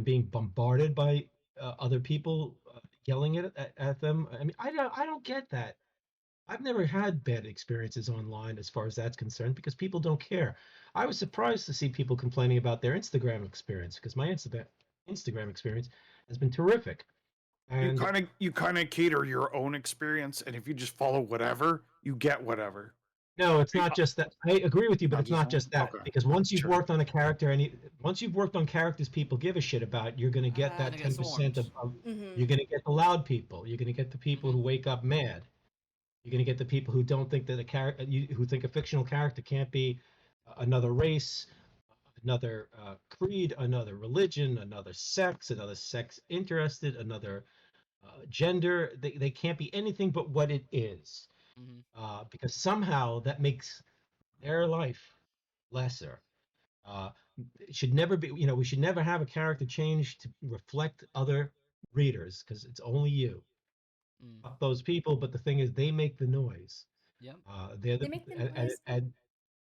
[SPEAKER 2] being bombarded by other people yelling at them. I mean, I don't get that. I've never had bad experiences online as far as that's concerned because people don't care. I was surprised to see people complaining about their Instagram experience because my Instagram experience has been terrific. And
[SPEAKER 3] You kind of cater your own experience, and if you just follow whatever, you get whatever.
[SPEAKER 2] no, it's not just that. I agree with you, but
[SPEAKER 3] Not
[SPEAKER 2] it's not
[SPEAKER 3] just
[SPEAKER 2] just that.
[SPEAKER 3] okay.
[SPEAKER 2] Because once you've
[SPEAKER 3] Sure.
[SPEAKER 2] worked on a character, once you've worked on characters people give a shit about, you're going to get that
[SPEAKER 1] Gonna get
[SPEAKER 2] 10%
[SPEAKER 1] swarmed.
[SPEAKER 2] you're going to get the loud people. You're going to get the people
[SPEAKER 1] Mhm.
[SPEAKER 2] who wake up mad. You're going to get the people who don't think that who think a fictional character can't be another race, another creed, another religion, another sex interested, another gender. They can't be anything but what it is.
[SPEAKER 1] Mm-hmm.
[SPEAKER 2] Because somehow that makes their life lesser. Uh, it should never be, we should never have a character change to reflect other readers because it's only you.
[SPEAKER 1] Mm.
[SPEAKER 2] Fuck those people, but the thing is, they make the noise.
[SPEAKER 1] Yep.
[SPEAKER 2] They're
[SPEAKER 4] They
[SPEAKER 2] the
[SPEAKER 4] make the
[SPEAKER 2] and,
[SPEAKER 4] noise.
[SPEAKER 2] and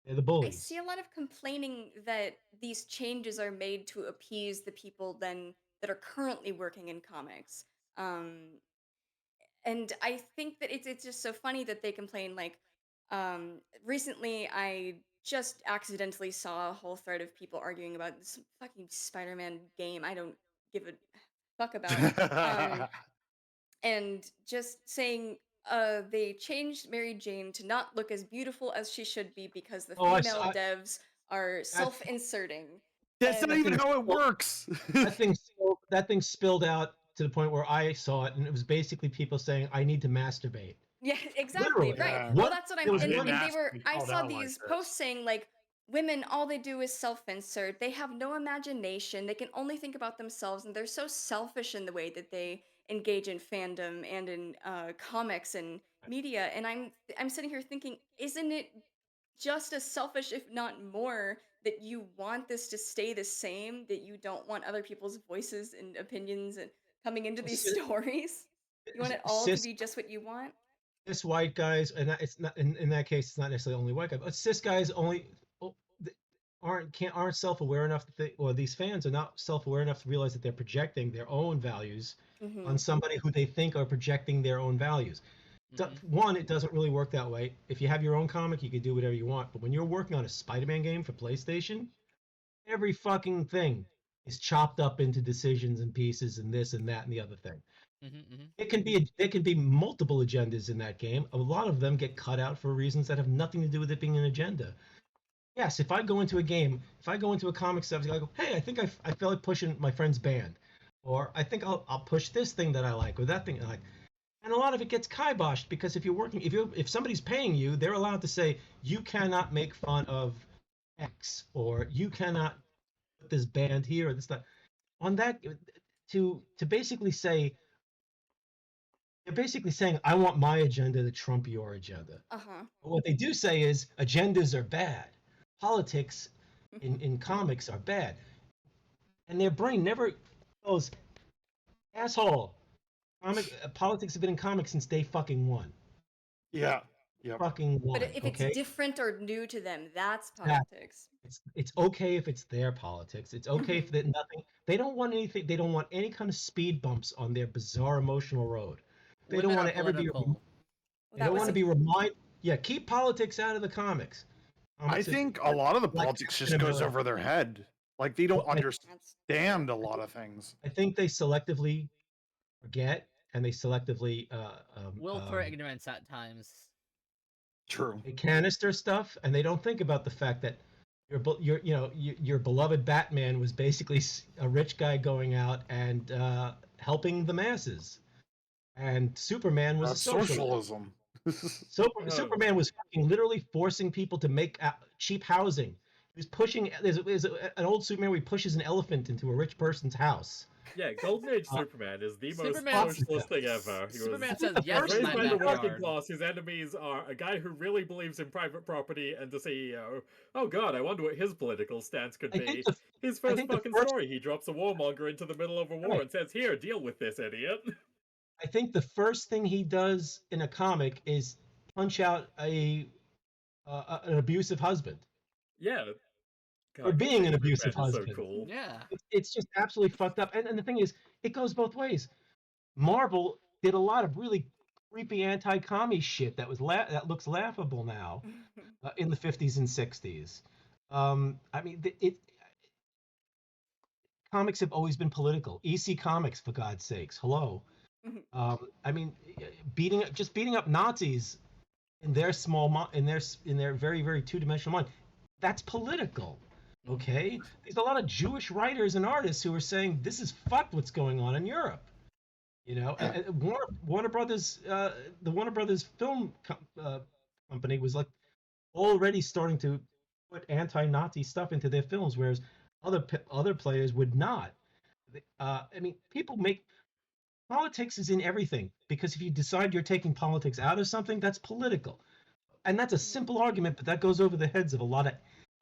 [SPEAKER 2] they're the
[SPEAKER 4] I
[SPEAKER 2] bullies.
[SPEAKER 4] see a lot of complaining that these changes are made to appease the people then that are currently working in comics. And I think that it's just so funny that they complain. Like, recently I just accidentally saw a whole thread of people arguing about this fucking Spider-Man game I don't give a fuck about. And just saying they changed Mary Jane to not look as beautiful as she should be because the
[SPEAKER 2] Oh, I
[SPEAKER 4] female
[SPEAKER 2] saw
[SPEAKER 4] devs are self-inserting.
[SPEAKER 3] That's not
[SPEAKER 4] And
[SPEAKER 3] even how it works.
[SPEAKER 2] that thing spilled out to the point where I saw it, and it was basically people saying, "I need to masturbate."
[SPEAKER 4] yeah, exactly,
[SPEAKER 2] Literally.
[SPEAKER 4] right.
[SPEAKER 3] Yeah.
[SPEAKER 4] Well,
[SPEAKER 2] What?
[SPEAKER 4] that's what
[SPEAKER 2] There
[SPEAKER 4] I'm
[SPEAKER 2] was
[SPEAKER 3] I
[SPEAKER 4] and,
[SPEAKER 2] one.
[SPEAKER 3] didn't
[SPEAKER 4] and they
[SPEAKER 3] ask to
[SPEAKER 4] were
[SPEAKER 3] be
[SPEAKER 4] I
[SPEAKER 3] called
[SPEAKER 4] saw
[SPEAKER 3] out like
[SPEAKER 4] these
[SPEAKER 3] this.
[SPEAKER 4] posts saying like women, all they do is self-insert. They have no imagination. They can only think about themselves, and they're so selfish in the way that they engage in fandom and in comics and media. And I'm sitting here thinking, isn't it just as selfish, if not more, that you want this to stay the same, that you don't want other people's voices and opinions and coming into these
[SPEAKER 2] Cis,
[SPEAKER 4] stories? You want it all to
[SPEAKER 2] cis
[SPEAKER 4] be just what you want?
[SPEAKER 2] cis white guys, and it's not in that case. It's not necessarily only white guys, but cis guys only oh, aren't self-aware enough to think, or these fans are not self-aware enough to realize that they're projecting their own values on
[SPEAKER 4] Mm-hmm.
[SPEAKER 2] somebody who they think are projecting their own values. One, it doesn't really work that way. If you have your own comic, you can do whatever you want. But when you're working on a Spider-Man game for PlayStation, every fucking thing is chopped up into decisions and pieces and this and that and the other thing. There can be multiple agendas in that game. A lot of them get cut out for reasons that have nothing to do with it being an agenda. Yes, if I go into a game, if I go into a comic stuff, I go, hey, I think I feel like pushing my friend's band, or I think I'll push this thing that I like or that thing I like. And a lot of it gets kiboshed because if somebody's paying you, they're allowed to say you cannot make fun of X, or you cannot put this band here or this that. On that, to basically say, they're basically saying I want my agenda to trump your agenda.
[SPEAKER 4] Uh-huh.
[SPEAKER 2] But what they do say is agendas are bad. Politics in comics are bad. And their brain never goes, asshole. Politics have been in comics since day fucking one.
[SPEAKER 3] Yeah. Yep.
[SPEAKER 2] Fucking one.
[SPEAKER 4] But if
[SPEAKER 2] okay?
[SPEAKER 4] it's different or new to them, that's
[SPEAKER 2] That-
[SPEAKER 4] politics.
[SPEAKER 2] It's okay if it's their politics. It's okay if that nothing. They don't want anything. They don't want any kind of speed bumps on their bizarre emotional road. They
[SPEAKER 1] Women
[SPEAKER 2] don't
[SPEAKER 1] are
[SPEAKER 2] want to ever be.
[SPEAKER 1] political.
[SPEAKER 2] They don't want to be reminded. Yeah, keep politics out of the comics.
[SPEAKER 3] I think a lot of the
[SPEAKER 2] like
[SPEAKER 3] politics just
[SPEAKER 2] Captain
[SPEAKER 3] goes
[SPEAKER 2] America.
[SPEAKER 3] over their head. Like they don't
[SPEAKER 2] Well,
[SPEAKER 4] That's
[SPEAKER 3] understand a lot of things.
[SPEAKER 2] I think they selectively forget and they selectively
[SPEAKER 1] Willful ignorance at times.
[SPEAKER 3] True.
[SPEAKER 2] they canister stuff, and they don't think about the fact that your beloved Batman was basically a rich guy going out and helping the masses, and Superman was a
[SPEAKER 3] That's
[SPEAKER 2] socialist.
[SPEAKER 3] socialism.
[SPEAKER 2] Superman was literally forcing people to make cheap housing. He was pushing. There's an old Superman where he pushes an elephant into a rich person's house.
[SPEAKER 5] Yeah, Golden Age Superman is the most
[SPEAKER 1] Superman-
[SPEAKER 5] socialist thing ever. He
[SPEAKER 1] Superman
[SPEAKER 5] was
[SPEAKER 1] says
[SPEAKER 2] the
[SPEAKER 1] yes
[SPEAKER 2] first
[SPEAKER 1] in
[SPEAKER 5] raised
[SPEAKER 1] my
[SPEAKER 5] by the working
[SPEAKER 1] backyard.
[SPEAKER 5] class. His enemies are a guy who really believes in private property and the CEO. Oh god, I wonder what his political stance could
[SPEAKER 2] I
[SPEAKER 5] be.
[SPEAKER 2] think the-
[SPEAKER 5] His
[SPEAKER 2] I
[SPEAKER 5] first
[SPEAKER 2] think the
[SPEAKER 5] fucking
[SPEAKER 2] first-
[SPEAKER 5] story, he drops a warmonger into the middle of a war
[SPEAKER 2] Right.
[SPEAKER 5] and says, "Here, deal with this, idiot."
[SPEAKER 2] I think the first thing he does in a comic is punch out an abusive husband.
[SPEAKER 5] Yeah.
[SPEAKER 2] Or being an
[SPEAKER 5] Superman
[SPEAKER 2] abusive
[SPEAKER 5] is so
[SPEAKER 2] husband.
[SPEAKER 5] cool.
[SPEAKER 1] Yeah.
[SPEAKER 2] It's just absolutely fucked up. And the thing is, it goes both ways. Marvel did a lot of really creepy anti-commie shit that that looks laughable now in the 50s and 60s. I mean, comics have always been political. EC Comics, for God's sakes, hello. I mean, beating up Nazis in their in their very, very two-dimensional mind, that's political. Okay, there's a lot of Jewish writers and artists who are saying this is fucked what's going on in Europe. You know, and Warner Brothers, the Warner Brothers film company was like already starting to put anti-Nazi stuff into their films, whereas other players would not. I mean, politics is in everything, because if you decide you're taking politics out of something, that's political, and that's a simple argument, but that goes over the heads of a lot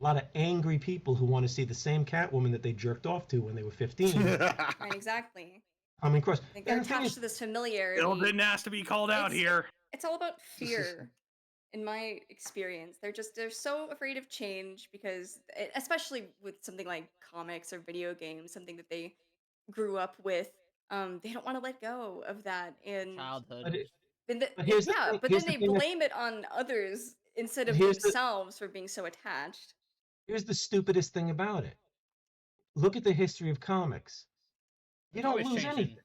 [SPEAKER 2] of angry people who want to see the same Catwoman that they jerked off to when they were 15
[SPEAKER 4] Right, exactly.
[SPEAKER 2] coming across.
[SPEAKER 4] I think they're
[SPEAKER 2] And the thing
[SPEAKER 4] attached
[SPEAKER 2] is,
[SPEAKER 4] to this familiarity.
[SPEAKER 6] Bill didn't ask to be called out
[SPEAKER 4] It's-
[SPEAKER 6] here.
[SPEAKER 4] It's all about fear, in my experience. They're so afraid of change because, especially with something like comics or video games, something that they grew up with. They don't want to let go of that, and
[SPEAKER 1] Childhood.
[SPEAKER 4] then
[SPEAKER 2] but here's the thing-
[SPEAKER 4] but
[SPEAKER 2] here's
[SPEAKER 4] then
[SPEAKER 2] the
[SPEAKER 4] they
[SPEAKER 2] thing that-
[SPEAKER 4] blame it on others instead
[SPEAKER 2] But
[SPEAKER 4] of
[SPEAKER 2] here's the-
[SPEAKER 4] themselves for being so attached.
[SPEAKER 2] here's the stupidest thing about it. Look at the history of comics. You
[SPEAKER 1] It's
[SPEAKER 2] don't
[SPEAKER 1] always
[SPEAKER 2] lose
[SPEAKER 1] changing.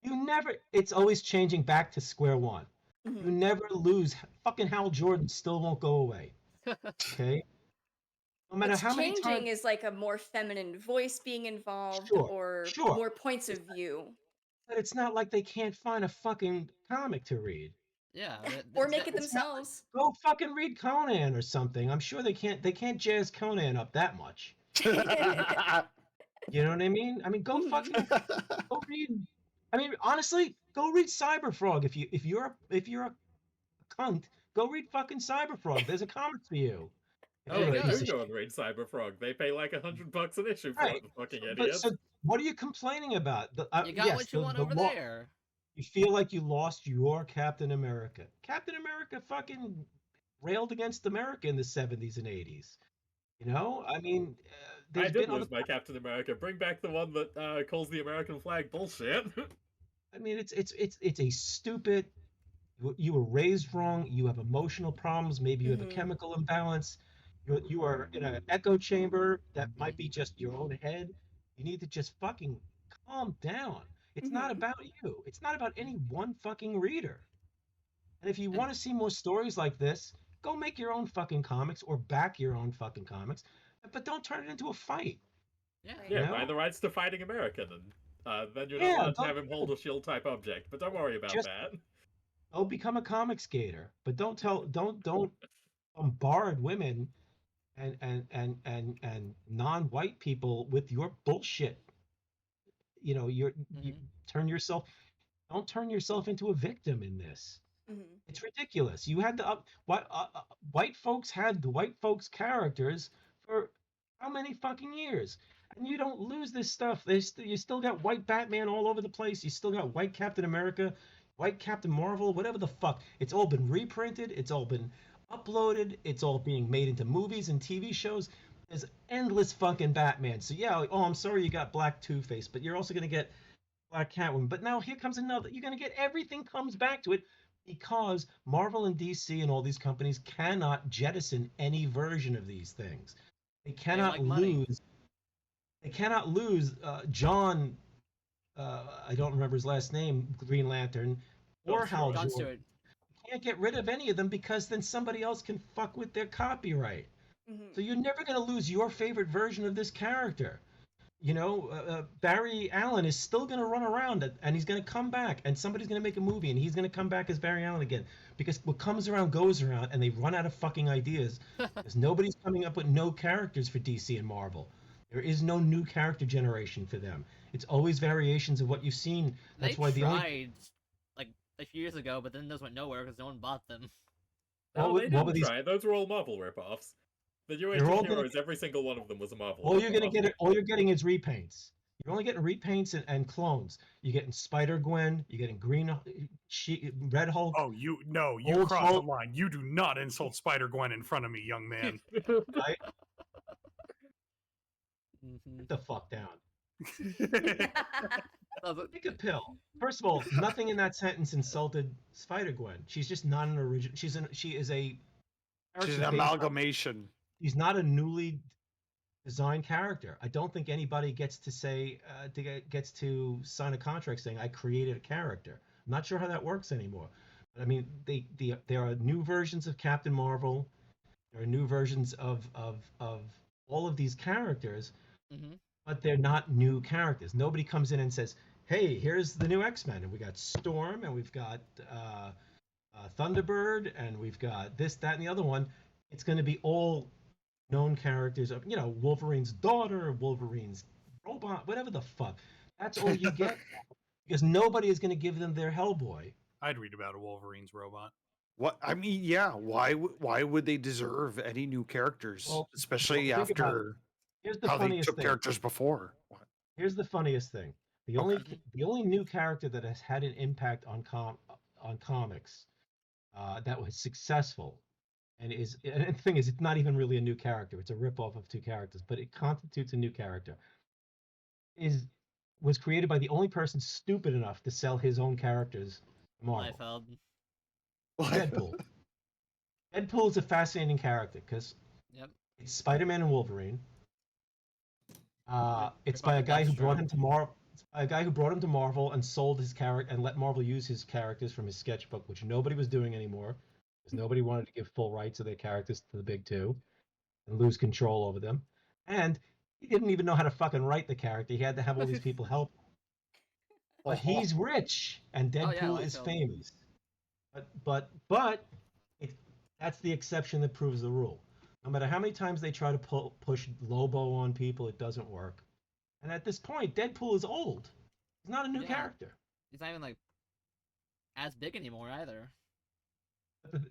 [SPEAKER 2] anything. It's always changing back to square one.
[SPEAKER 4] Mhm.
[SPEAKER 2] You never lose. Fucking Hal Jordan still won't go away. Okay? No matter
[SPEAKER 4] What's
[SPEAKER 2] how many
[SPEAKER 4] changing
[SPEAKER 2] times.
[SPEAKER 4] is like a more feminine voice being involved,
[SPEAKER 2] Sure,
[SPEAKER 4] or
[SPEAKER 2] sure.
[SPEAKER 4] more points of view.
[SPEAKER 2] But it's not like they can't find a fucking comic to read.
[SPEAKER 1] Yeah,
[SPEAKER 4] Or make it
[SPEAKER 2] It's not-
[SPEAKER 4] themselves.
[SPEAKER 2] Go fucking read Conan or something. I'm sure they can't jazz Conan up that much. You know what I mean? I mean, go fucking go read. I mean, honestly, go read Cyberfrog. If you're a cunt, go read fucking Cyberfrog. There's a comic for you. If
[SPEAKER 5] Oh,
[SPEAKER 2] you're a
[SPEAKER 5] they
[SPEAKER 2] piece
[SPEAKER 5] do
[SPEAKER 2] of
[SPEAKER 5] go and read Cyberfrog. They pay like $100 an issue for
[SPEAKER 2] Right.
[SPEAKER 5] it, fucking
[SPEAKER 2] But
[SPEAKER 5] idiots.
[SPEAKER 2] so, what are you complaining about?
[SPEAKER 1] you got
[SPEAKER 2] Yes,
[SPEAKER 1] what you want
[SPEAKER 2] the
[SPEAKER 1] over
[SPEAKER 2] law.
[SPEAKER 1] there.
[SPEAKER 2] You feel like you lost your Captain America. Captain America fucking railed against America in the 70s and 80s. You know, I mean,
[SPEAKER 5] I
[SPEAKER 2] there's
[SPEAKER 5] did
[SPEAKER 2] been other.
[SPEAKER 5] lose my Captain America. Bring back the one that calls the American flag bullshit.
[SPEAKER 2] I mean, it's a stupid. You were raised wrong. You have emotional problems. Maybe you have a
[SPEAKER 4] Mhm.
[SPEAKER 2] chemical imbalance. You are in an echo chamber that might be just your own head. You need to just fucking calm down. It's not
[SPEAKER 4] Mhm.
[SPEAKER 2] about you. It's not about any one fucking reader. And if you
[SPEAKER 1] And-
[SPEAKER 2] want to see more stories like this, go make your own fucking comics or back your own fucking comics, but don't turn it into a fight.
[SPEAKER 1] Yeah.
[SPEAKER 4] Right.
[SPEAKER 5] Yeah,
[SPEAKER 2] You
[SPEAKER 5] buy
[SPEAKER 2] know?
[SPEAKER 5] the rights to Fighting American, and then you're
[SPEAKER 2] Yeah,
[SPEAKER 5] not allowed to
[SPEAKER 2] don't-
[SPEAKER 5] have him hold a shield type object. But don't worry about
[SPEAKER 2] Just-
[SPEAKER 5] that.
[SPEAKER 2] Oh, become a comic skater, but don't bombard women and non-white people with your bullshit. You know, you turn yourself. Don't turn yourself into a victim in this.
[SPEAKER 4] Mhm.
[SPEAKER 2] It's ridiculous. You had the white folks had the white folks characters for how many fucking years, and you don't lose this stuff. You still got white Batman all over the place. You still got white Captain America, white Captain Marvel, whatever the fuck. It's all been reprinted. It's all been uploaded. It's all being made into movies and TV shows. There's endless fucking Batman. So yeah, oh, I'm sorry you got Black Two-Face, but you're also gonna get Black Catwoman. But now here comes another. You're gonna get everything comes back to it because Marvel and DC and all these companies cannot jettison any version of these things. They cannot
[SPEAKER 1] like money.
[SPEAKER 2] lose. They cannot lose John. I don't remember his last name. Green Lantern or
[SPEAKER 5] John
[SPEAKER 2] Hal
[SPEAKER 5] Stewart.
[SPEAKER 1] John
[SPEAKER 2] Jordan.
[SPEAKER 1] Stewart.
[SPEAKER 2] Can't get rid of any of them because then somebody else can fuck with their copyright.
[SPEAKER 4] Mhm.
[SPEAKER 2] So you're never going to lose your favorite version of this character. You know, Barry Allen is still going to run around and he's going to come back and somebody's going to make a movie and he's going to come back as Barry Allen again because what comes around goes around and they run out of fucking ideas because nobody's coming up with no characters for DC and Marvel. There is no new character generation for them. It's always variations of what you've seen. That's
[SPEAKER 1] They
[SPEAKER 2] why the only
[SPEAKER 1] tried like a few years ago, but then those went nowhere because no one bought them.
[SPEAKER 5] No,
[SPEAKER 2] What
[SPEAKER 5] they
[SPEAKER 2] were
[SPEAKER 5] didn't
[SPEAKER 2] these-
[SPEAKER 5] try. Those were all Marvel ripoffs. The New Age
[SPEAKER 2] They're
[SPEAKER 5] of
[SPEAKER 2] all gonna
[SPEAKER 5] Heroes, every single one of them was a Marvel
[SPEAKER 2] all you're gonna
[SPEAKER 5] ripoff.
[SPEAKER 2] get, all you're getting is repaints. You're only getting repaints and clones. You're getting Spider Gwen. You're getting Red Hulk.
[SPEAKER 6] Oh, you
[SPEAKER 2] Old
[SPEAKER 6] crossed the
[SPEAKER 2] Hulk.
[SPEAKER 6] line. You do not insult Spider Gwen in front of me, young man.
[SPEAKER 2] Right?
[SPEAKER 1] Mhm.
[SPEAKER 2] Get the fuck down.
[SPEAKER 1] Doesn't-
[SPEAKER 2] Take a pill. First of all, nothing in that sentence insulted Spider Gwen. She's just not an original. She is a.
[SPEAKER 3] She's
[SPEAKER 2] character
[SPEAKER 3] an
[SPEAKER 2] based on-
[SPEAKER 3] amalgamation.
[SPEAKER 2] She's not a newly designed character. I don't think anybody gets to say gets to sign a contract saying I created a character. I'm not sure how that works anymore. But I mean, there are new versions of Captain Marvel. There are new versions of all of these characters,
[SPEAKER 1] Mhm.
[SPEAKER 2] but they're not new characters. Nobody comes in and says, "Hey, here's the new X-Men, and we got Storm, and we've got Thunderbird, and we've got this, that, and the other one." It's going to be all known characters of, you know, Wolverine's daughter, Wolverine's robot, whatever the fuck. That's all you get because nobody is going to give them their Hellboy.
[SPEAKER 6] I'd read about a Wolverine's robot.
[SPEAKER 3] What I mean, yeah. Why would they deserve any new characters,
[SPEAKER 2] Well,
[SPEAKER 3] especially
[SPEAKER 2] well, think about
[SPEAKER 3] after
[SPEAKER 2] Here's the
[SPEAKER 3] how they
[SPEAKER 2] funniest
[SPEAKER 3] took
[SPEAKER 2] thing.
[SPEAKER 3] characters before? What?
[SPEAKER 2] Here's the funniest thing. The only new character that has had an impact on comics that was successful and the thing is, it's not even really a new character. It's a ripoff of two characters, but it constitutes a new character. Was created by the only person stupid enough to sell his own characters to Marvel.
[SPEAKER 1] Liefeld.
[SPEAKER 2] Deadpool. Deadpool is a fascinating character because
[SPEAKER 1] Yep.
[SPEAKER 2] it's Spider-Man and Wolverine. It's by a
[SPEAKER 1] About
[SPEAKER 2] guy who
[SPEAKER 1] Deathstroke.
[SPEAKER 2] brought him to Marvel. A guy who brought him to Marvel and sold his character and let Marvel use his characters from his sketchbook, which nobody was doing anymore, because nobody wanted to give full rights of their characters to the big two and lose control over them. And he didn't even know how to fucking write the character. He had to have all these people help. But he's rich, and
[SPEAKER 1] Oh, yeah,
[SPEAKER 2] Deadpool is
[SPEAKER 1] Liefeld.
[SPEAKER 2] famous. But that's the exception that proves the rule. No matter how many times they try to push Lobo on people, it doesn't work. And at this point, Deadpool is old. He's not a new
[SPEAKER 1] Yeah.
[SPEAKER 2] character.
[SPEAKER 1] He's not even like as big anymore either.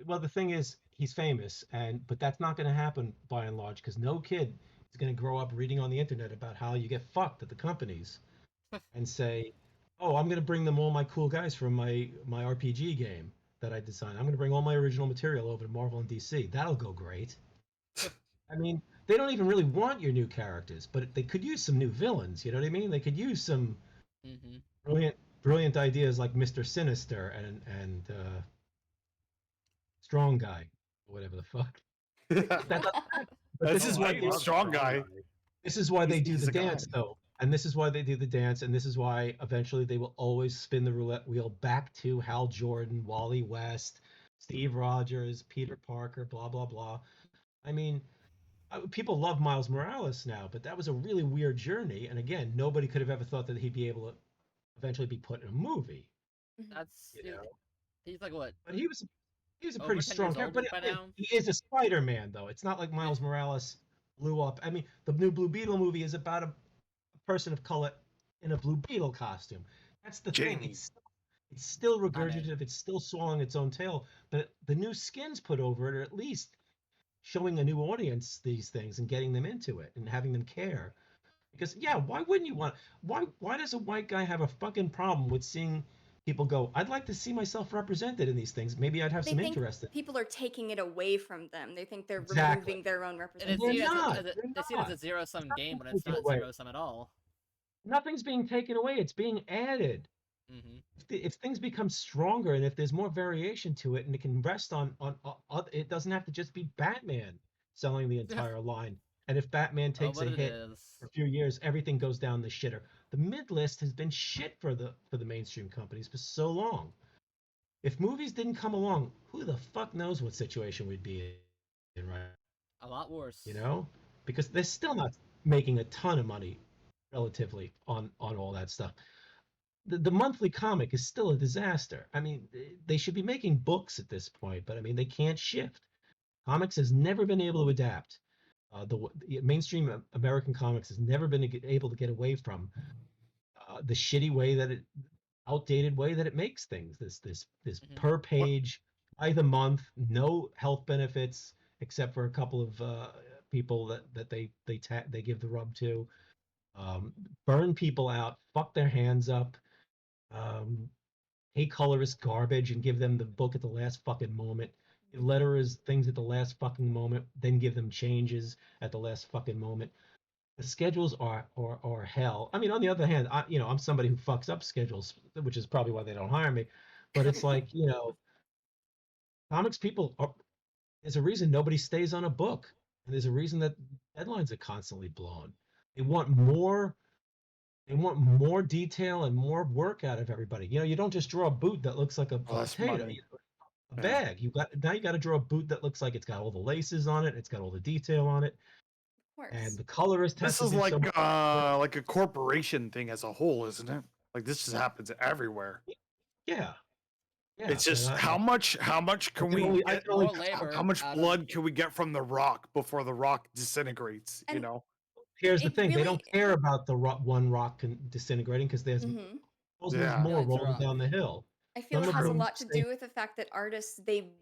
[SPEAKER 2] Well, the thing is, he's famous, but that's not going to happen by and large because no kid is going to grow up reading on the internet about how you get fucked at the companies and say, "Oh, I'm going to bring them all my cool guys from my RPG game that I designed. I'm going to bring all my original material over to Marvel and DC. That'll go great." I mean, they don't even really want your new characters, but they could use some new villains. You know what I mean? They could use some brilliant ideas like Mr. Sinister and Strong Guy, or whatever the fuck. But
[SPEAKER 3] This
[SPEAKER 2] this is
[SPEAKER 3] is
[SPEAKER 2] why
[SPEAKER 3] why strong guy.
[SPEAKER 2] this is why they do
[SPEAKER 3] He's
[SPEAKER 2] the
[SPEAKER 3] a guy.
[SPEAKER 2] dance, though. And this is why they do the dance, and this is why eventually they will always spin the roulette wheel back to Hal Jordan, Wally West, Steve Rogers, Peter Parker, blah blah blah. I mean, people love Miles Morales now, but that was a really weird journey. And again, nobody could have ever thought that he'd be able to eventually be put in a movie.
[SPEAKER 1] That's
[SPEAKER 2] You know?
[SPEAKER 1] he's like what?
[SPEAKER 2] But he was a
[SPEAKER 1] Over
[SPEAKER 2] pretty
[SPEAKER 1] 10
[SPEAKER 2] strong
[SPEAKER 1] years
[SPEAKER 2] character.
[SPEAKER 1] old
[SPEAKER 2] But
[SPEAKER 1] by now?
[SPEAKER 2] he is a Spider-Man, though. It's not like Miles Morales blew up. I mean, the new Blue Beetle movie is about a person of color in a Blue Beetle costume. That's the thing.
[SPEAKER 3] Jamie.
[SPEAKER 2] It's still
[SPEAKER 1] Not it.
[SPEAKER 2] regurgitative. It's still swallowing its own tail. But the new skins put over it are at least showing a new audience these things and getting them into it and having them care. Because yeah, why wouldn't you want? Why does a white guy have a fucking problem with seeing people go, I'd like to see myself represented in these things. Maybe I'd have
[SPEAKER 4] They
[SPEAKER 2] some
[SPEAKER 4] think
[SPEAKER 2] interest in.
[SPEAKER 4] people are taking it away from them. They think they're
[SPEAKER 2] Exactly.
[SPEAKER 4] removing their own
[SPEAKER 1] And it's
[SPEAKER 2] They're
[SPEAKER 1] seen
[SPEAKER 4] representation.
[SPEAKER 2] not.
[SPEAKER 1] as
[SPEAKER 2] They're
[SPEAKER 1] they see it as a
[SPEAKER 2] not.
[SPEAKER 1] zero-sum game when
[SPEAKER 2] taken
[SPEAKER 1] it's not
[SPEAKER 2] away.
[SPEAKER 1] zero-sum at all.
[SPEAKER 2] Nothing's being taken away. It's being added. If things become stronger and if there's more variation to it and it can rest on it doesn't have to just be Batman selling the entire line. And if Batman takes
[SPEAKER 1] but
[SPEAKER 2] a
[SPEAKER 1] it
[SPEAKER 2] hit
[SPEAKER 1] is.
[SPEAKER 2] for a few years, everything goes down the shitter. The mid list has been shit for the mainstream companies for so long. If movies didn't come along, who the fuck knows what situation we'd be in right
[SPEAKER 1] A lot worse.
[SPEAKER 2] you know? Because they're still not making a ton of money relatively on all that stuff. The monthly comic is still a disaster. I mean, they should be making books at this point, but I mean, they can't shift. Comics has never been able to adapt. The mainstream American comics has never been able to get away from the shitty way that outdated way that it makes things. This per page, by the month, no health benefits except for a couple of people that they give the rub to. Burn people out, fuck their hands up. Pay colorists garbage and give them the book at the last fucking moment. Give letterers things at the last fucking moment, then give them changes at the last fucking moment. The schedules are hell. I mean, on the other hand, I'm somebody who fucks up schedules, which is probably why they don't hire me. But it's like, comics people there's a reason nobody stays on a book, and there's a reason that deadlines are constantly blown. They want more detail and more work out of everybody. You don't just draw a boot that looks like a
[SPEAKER 3] Less
[SPEAKER 2] potato,
[SPEAKER 3] money.
[SPEAKER 2] a bag. You got to draw a boot that looks like it's got all the laces on it, it's got all the detail on it,
[SPEAKER 4] Of course.
[SPEAKER 2] and the colorist has
[SPEAKER 3] This
[SPEAKER 2] to
[SPEAKER 3] is
[SPEAKER 2] do
[SPEAKER 3] like
[SPEAKER 2] so much.
[SPEAKER 3] like a corporation thing as a whole, isn't it? Like this just happens everywhere.
[SPEAKER 2] Yeah.
[SPEAKER 3] It's just
[SPEAKER 2] and
[SPEAKER 3] how much can we
[SPEAKER 2] I
[SPEAKER 3] get,
[SPEAKER 2] can only-
[SPEAKER 1] More labor.
[SPEAKER 3] how much
[SPEAKER 1] out of-
[SPEAKER 3] blood can we get from the rock before the rock disintegrates?
[SPEAKER 4] And-
[SPEAKER 2] Here's the
[SPEAKER 4] It
[SPEAKER 2] thing: they
[SPEAKER 4] really-
[SPEAKER 2] don't care about the one rock disintegrating because there's
[SPEAKER 4] Mhm.
[SPEAKER 3] Yeah.
[SPEAKER 2] more
[SPEAKER 1] Yeah, it's a
[SPEAKER 2] rolling
[SPEAKER 1] rock.
[SPEAKER 2] down the hill.
[SPEAKER 4] I feel
[SPEAKER 2] Some
[SPEAKER 4] it
[SPEAKER 2] of
[SPEAKER 4] has a
[SPEAKER 2] them
[SPEAKER 4] lot to
[SPEAKER 2] say-
[SPEAKER 4] do with the fact that artists they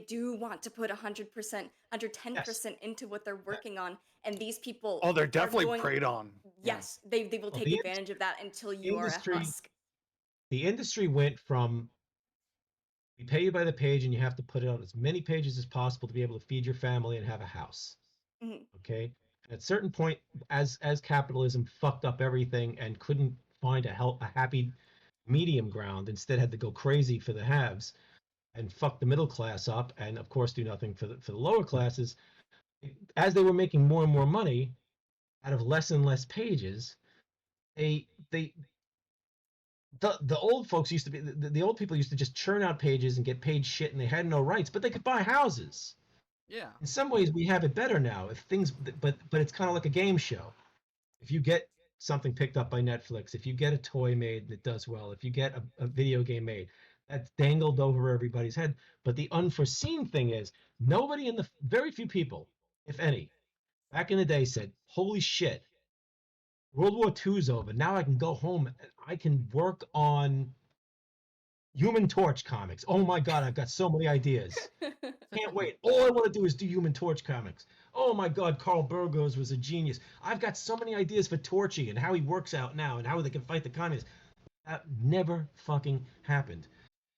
[SPEAKER 4] do want to put 100%, 110% into what they're working on, and these people.
[SPEAKER 3] Oh, they're
[SPEAKER 4] are
[SPEAKER 3] definitely
[SPEAKER 4] going-
[SPEAKER 3] preyed on.
[SPEAKER 4] Yes, they will
[SPEAKER 2] Well,
[SPEAKER 4] take
[SPEAKER 2] the
[SPEAKER 4] advantage of that until you are a
[SPEAKER 2] industry-
[SPEAKER 4] husk.
[SPEAKER 2] The industry went from we pay you by the page and you have to put it on as many pages as possible to be able to feed your family and have a house.
[SPEAKER 4] Mhm.
[SPEAKER 2] Okay. At a certain point, as capitalism fucked up everything and couldn't find a happy medium ground, instead had to go crazy for the haves and fuck the middle class up, and of course do nothing for the lower classes. As they were making more and more money out of less and less pages, the old folks used to be the old people used to just churn out pages and get paid shit, and they had no rights, but they could buy houses.
[SPEAKER 1] Yeah.
[SPEAKER 2] In some ways, we have it better now. If things, but it's kind of like a game show. If you get something picked up by Netflix, if you get a toy made that does well, if you get a video game made, that's dangled over everybody's head. But the unforeseen thing is, very few people, if any, back in the day said, "Holy shit, World War II's over. Now I can go home and I can work on Human Torch comics. Oh my god, I've got so many ideas. Can't wait. All I want to do is do Human Torch comics. Oh my god, Carl Burgos was a genius. I've got so many ideas for Torchy and how he works out now and how they can fight the communists." That never fucking happened.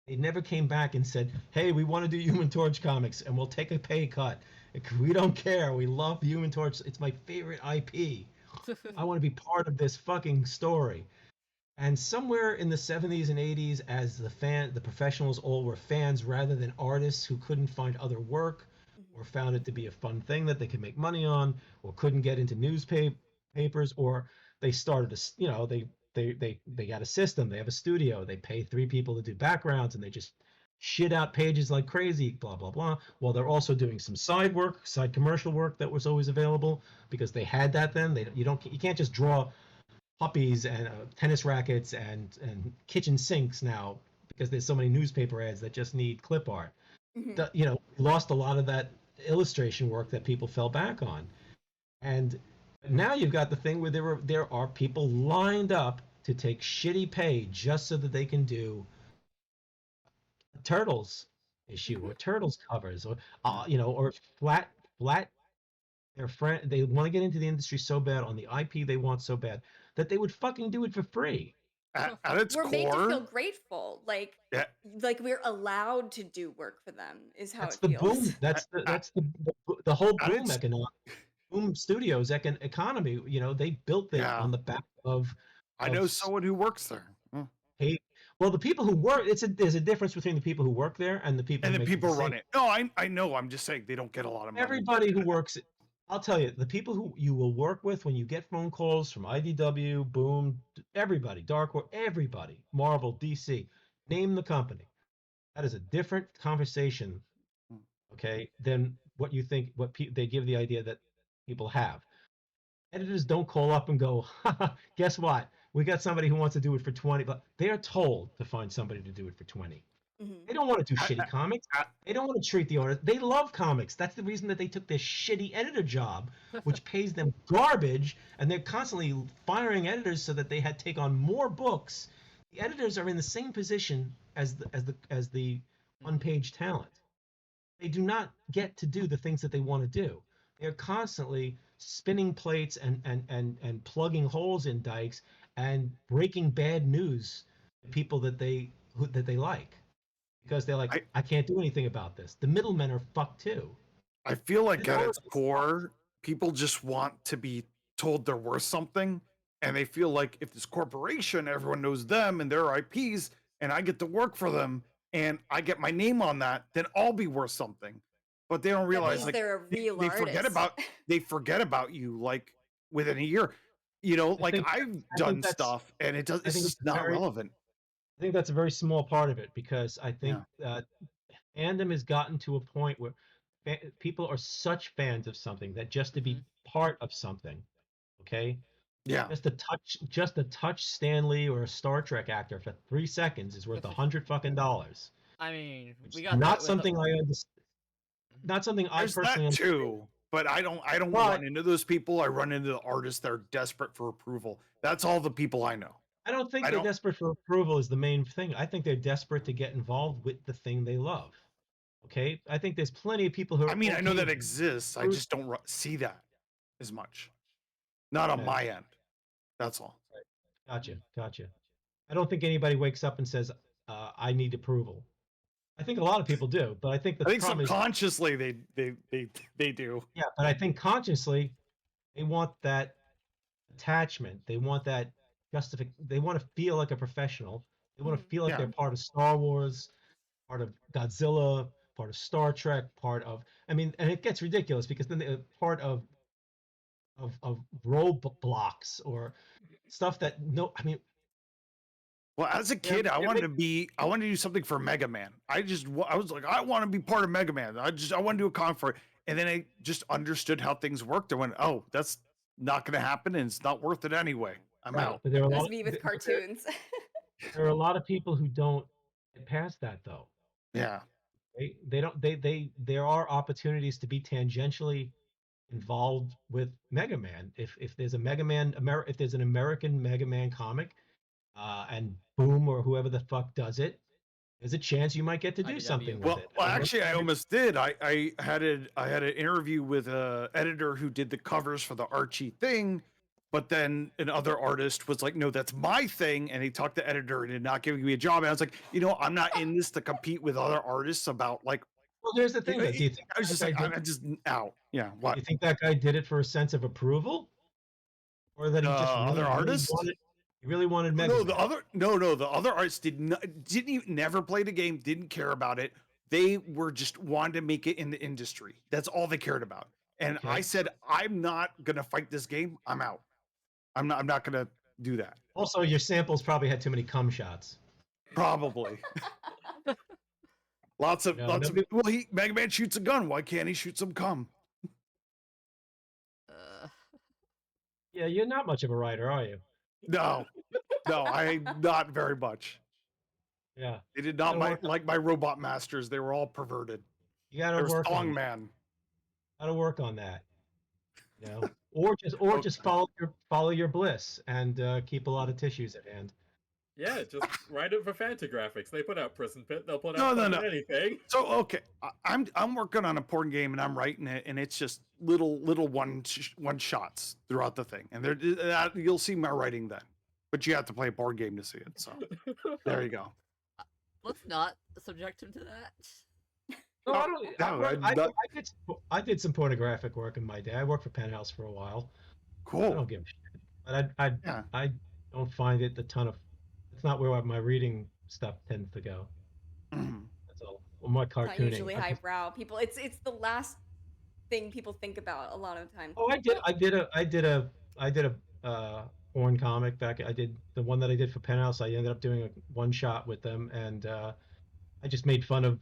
[SPEAKER 2] They never came back and said, "Hey, we want to do Human Torch comics and we'll take a pay cut. We don't care. We love Human Torch. It's my favorite IP. I want to be part of this fucking story." And somewhere in the 70s and 80s, as the professionals all were fans rather than artists who couldn't find other work or found it to be a fun thing that they could make money on, or couldn't get into newspapers, or they started they got a system, they have a studio, they pay 3 people to do backgrounds, and they just shit out pages like crazy, blah blah blah, while they're also doing some side commercial work that was always available because they had that then. You can't just draw puppies and tennis rackets and kitchen sinks now because there's so many newspaper ads that just need clip art. Lost a lot of that illustration work that people fell back on. And now you've got the thing where there are people lined up to take shitty pay just so that they can do a Turtles issue or Turtles covers or or flat they want to get into the industry so bad on the IP they want so bad that they would fucking do it for free.
[SPEAKER 3] At its
[SPEAKER 4] We're made to feel
[SPEAKER 3] core,
[SPEAKER 4] grateful, like
[SPEAKER 3] yeah,
[SPEAKER 4] we're allowed to do work for them. Is how
[SPEAKER 2] That's
[SPEAKER 4] it
[SPEAKER 2] the
[SPEAKER 4] feels.
[SPEAKER 2] boom. That's the whole
[SPEAKER 3] at
[SPEAKER 2] boom
[SPEAKER 3] its
[SPEAKER 2] boom studios economy. They built it
[SPEAKER 3] yeah,
[SPEAKER 2] on the back of
[SPEAKER 3] I know someone who works there.
[SPEAKER 2] hate. Well, the people who work, there's a difference between the people who work there and the people
[SPEAKER 3] And
[SPEAKER 2] who
[SPEAKER 3] the
[SPEAKER 2] make
[SPEAKER 3] people
[SPEAKER 2] the
[SPEAKER 3] run
[SPEAKER 2] decisions.
[SPEAKER 3] it. No, I know. I'm just saying they don't get a lot of money.
[SPEAKER 2] Everybody who works, I'll tell you, the people who you will work with when you get phone calls from IDW, Boom, everybody, Dark Horse, everybody, Marvel, DC, name the company. That is a different conversation, okay, than what you think, they give the idea that people have. Editors don't call up and go, guess what? We got somebody who wants to do it for 20, but they are told to find somebody to do it for 20. They don't want to do
[SPEAKER 3] I-
[SPEAKER 2] shitty comics.
[SPEAKER 3] I-
[SPEAKER 2] They don't want to treat the artist. They love comics. That's the reason that they took this shitty editor job, which pays them garbage, and they're constantly firing editors so that they had to take on more books. The editors are in the same position as the one-page talent. They do not get to do the things that they want to do. They're constantly spinning plates and plugging holes in dikes and breaking bad news to people that they like because they're like, I can't do anything about this. The middlemen are fucked too.
[SPEAKER 3] I feel like
[SPEAKER 2] It's
[SPEAKER 3] at
[SPEAKER 2] all-
[SPEAKER 3] its core, people just want to be told they're worth something. And they feel like if this corporation, everyone knows them and their IPs, and I get to work for them and I get my name on that, then I'll be worth something. But they don't
[SPEAKER 4] That
[SPEAKER 3] realize
[SPEAKER 4] means
[SPEAKER 3] like
[SPEAKER 4] they're a real
[SPEAKER 3] they forget
[SPEAKER 4] artist.
[SPEAKER 3] about you like within a year. I've done
[SPEAKER 2] that's-
[SPEAKER 3] stuff and it's
[SPEAKER 2] think
[SPEAKER 3] just
[SPEAKER 2] it's
[SPEAKER 3] not
[SPEAKER 2] very-
[SPEAKER 3] relevant.
[SPEAKER 2] I think that's a very small part of it because I think fandom has gotten to a point where people are such fans of something that just to be part of something, okay,
[SPEAKER 3] Yeah.
[SPEAKER 2] just to touch Stan Lee or a Star Trek actor for 3 seconds is worth $100 fucking dollars.
[SPEAKER 1] I mean, we got that
[SPEAKER 2] Not
[SPEAKER 1] with
[SPEAKER 2] something I understand. Not something I
[SPEAKER 3] There's
[SPEAKER 2] personally
[SPEAKER 3] that
[SPEAKER 2] understand.
[SPEAKER 3] too. But I don't
[SPEAKER 2] But-
[SPEAKER 3] run into those people. I run into the artists that are desperate for approval. That's all the people I know.
[SPEAKER 2] I don't think
[SPEAKER 3] I
[SPEAKER 2] they're
[SPEAKER 3] don't-
[SPEAKER 2] desperate for approval is the main thing. I think they're desperate to get involved with the thing they love. Okay, I think there's plenty of people who.
[SPEAKER 3] I mean, I know
[SPEAKER 2] okay
[SPEAKER 3] that
[SPEAKER 2] with-
[SPEAKER 3] exists. I
[SPEAKER 2] Bruce-
[SPEAKER 3] just don't see that as much. Not on
[SPEAKER 2] Yeah.
[SPEAKER 3] my end. That's all.
[SPEAKER 2] Gotcha. I don't think anybody wakes up and says, "I need approval." I think a lot of people do, but I think the
[SPEAKER 3] I think
[SPEAKER 2] problem is,
[SPEAKER 3] subconsciously they do.
[SPEAKER 2] yeah, but I think consciously they want that attachment. They want that They want to feel like a professional. They want to feel like
[SPEAKER 3] Yeah.
[SPEAKER 2] they're part of Star Wars, part of Godzilla, part of Star Trek, part of. I mean, and it gets ridiculous because then they're part of roadblocks or stuff that no. I mean,
[SPEAKER 3] Well, as a kid, I wanted to do something for Mega Man. I was like, I want to be part of Mega Man. I want to do a comic for it. And then I just understood how things worked. I went, oh, that's not going to happen, and it's not worth it anyway. I'm
[SPEAKER 2] right,
[SPEAKER 3] out.
[SPEAKER 2] but there are a lot
[SPEAKER 4] That's
[SPEAKER 2] of-
[SPEAKER 4] me with
[SPEAKER 2] there-
[SPEAKER 4] cartoons.
[SPEAKER 2] There are a lot of people who don't get past that though.
[SPEAKER 3] Yeah.
[SPEAKER 2] They don't there are opportunities to be tangentially involved with Mega Man. If there's a Mega Man if there's an American Mega Man comic, and Boom or whoever the fuck does it, there's a chance you might get to do
[SPEAKER 1] IDW.
[SPEAKER 2] something with
[SPEAKER 3] Well,
[SPEAKER 2] it.
[SPEAKER 3] well, actually, I almost did. I had an interview with a editor who did the covers for the Archie thing, but then another artist was like, "No, that's my thing," and he talked to the editor and did not giving me a job. And I was like, I'm not in this to compete with other artists about like.
[SPEAKER 2] Well, there's the thing. Though. Do you think
[SPEAKER 3] I was just
[SPEAKER 2] that
[SPEAKER 3] like,
[SPEAKER 2] guy did,
[SPEAKER 3] I'm just out. Yeah.
[SPEAKER 2] do
[SPEAKER 3] What?
[SPEAKER 2] you think that guy did it for a sense of approval, or that he just
[SPEAKER 3] Other artist?
[SPEAKER 2] he really wanted Mega
[SPEAKER 3] No,
[SPEAKER 2] Man?
[SPEAKER 3] the other artists didn't even never play the game, didn't care about it. They were just wanted to make it in the industry. That's all they cared about. And
[SPEAKER 2] Okay.
[SPEAKER 3] I said, I'm not gonna fight this game. I'm out. I'm not gonna do that.
[SPEAKER 2] Also, your samples probably had too many cum shots.
[SPEAKER 3] Probably. lots of
[SPEAKER 2] No,
[SPEAKER 3] lots
[SPEAKER 2] nobody-
[SPEAKER 3] of well, Mega Man shoots a gun. Why can't he shoot some cum?
[SPEAKER 2] Yeah, you're not much of a writer, are you?
[SPEAKER 3] No, I not very much.
[SPEAKER 2] Yeah,
[SPEAKER 3] They did not
[SPEAKER 2] Gotta work-
[SPEAKER 3] like my robot masters. They were all perverted.
[SPEAKER 2] you got
[SPEAKER 3] There
[SPEAKER 2] to
[SPEAKER 3] was
[SPEAKER 2] work
[SPEAKER 3] Thong
[SPEAKER 2] on
[SPEAKER 3] Man.
[SPEAKER 2] Gotta work on that. You know, or just follow your bliss and keep a lot of tissues at hand.
[SPEAKER 5] Yeah, just write it for Fantagraphics. They put out Prison Pit. They'll put
[SPEAKER 3] No,
[SPEAKER 5] out
[SPEAKER 3] no,
[SPEAKER 5] fucking
[SPEAKER 3] no.
[SPEAKER 5] anything.
[SPEAKER 3] So okay, I'm working on a porn game and I'm writing it, and it's just little one shots throughout the thing, and you'll see my writing then, but you have to play a board game to see it. So there you go.
[SPEAKER 1] Let's not subject him to that.
[SPEAKER 2] No, I
[SPEAKER 3] Oh,
[SPEAKER 2] don't.
[SPEAKER 3] no,
[SPEAKER 2] I did some pornographic work in my day. I worked for Penthouse for a while. I
[SPEAKER 3] Cool.
[SPEAKER 2] don't give a shit, but
[SPEAKER 3] Yeah.
[SPEAKER 2] I don't find it a ton of. It's not where my reading stuff tends to go.
[SPEAKER 3] Mhm.
[SPEAKER 2] That's all. Well, my
[SPEAKER 4] It's not
[SPEAKER 2] cartooning.
[SPEAKER 4] usually
[SPEAKER 2] I just-
[SPEAKER 4] highbrow. People, it's the last thing people think about a lot of the time.
[SPEAKER 2] Oh, I did a porn comic back. I did the one that I did for Penthouse. I ended up doing a one shot with them, and I just made fun of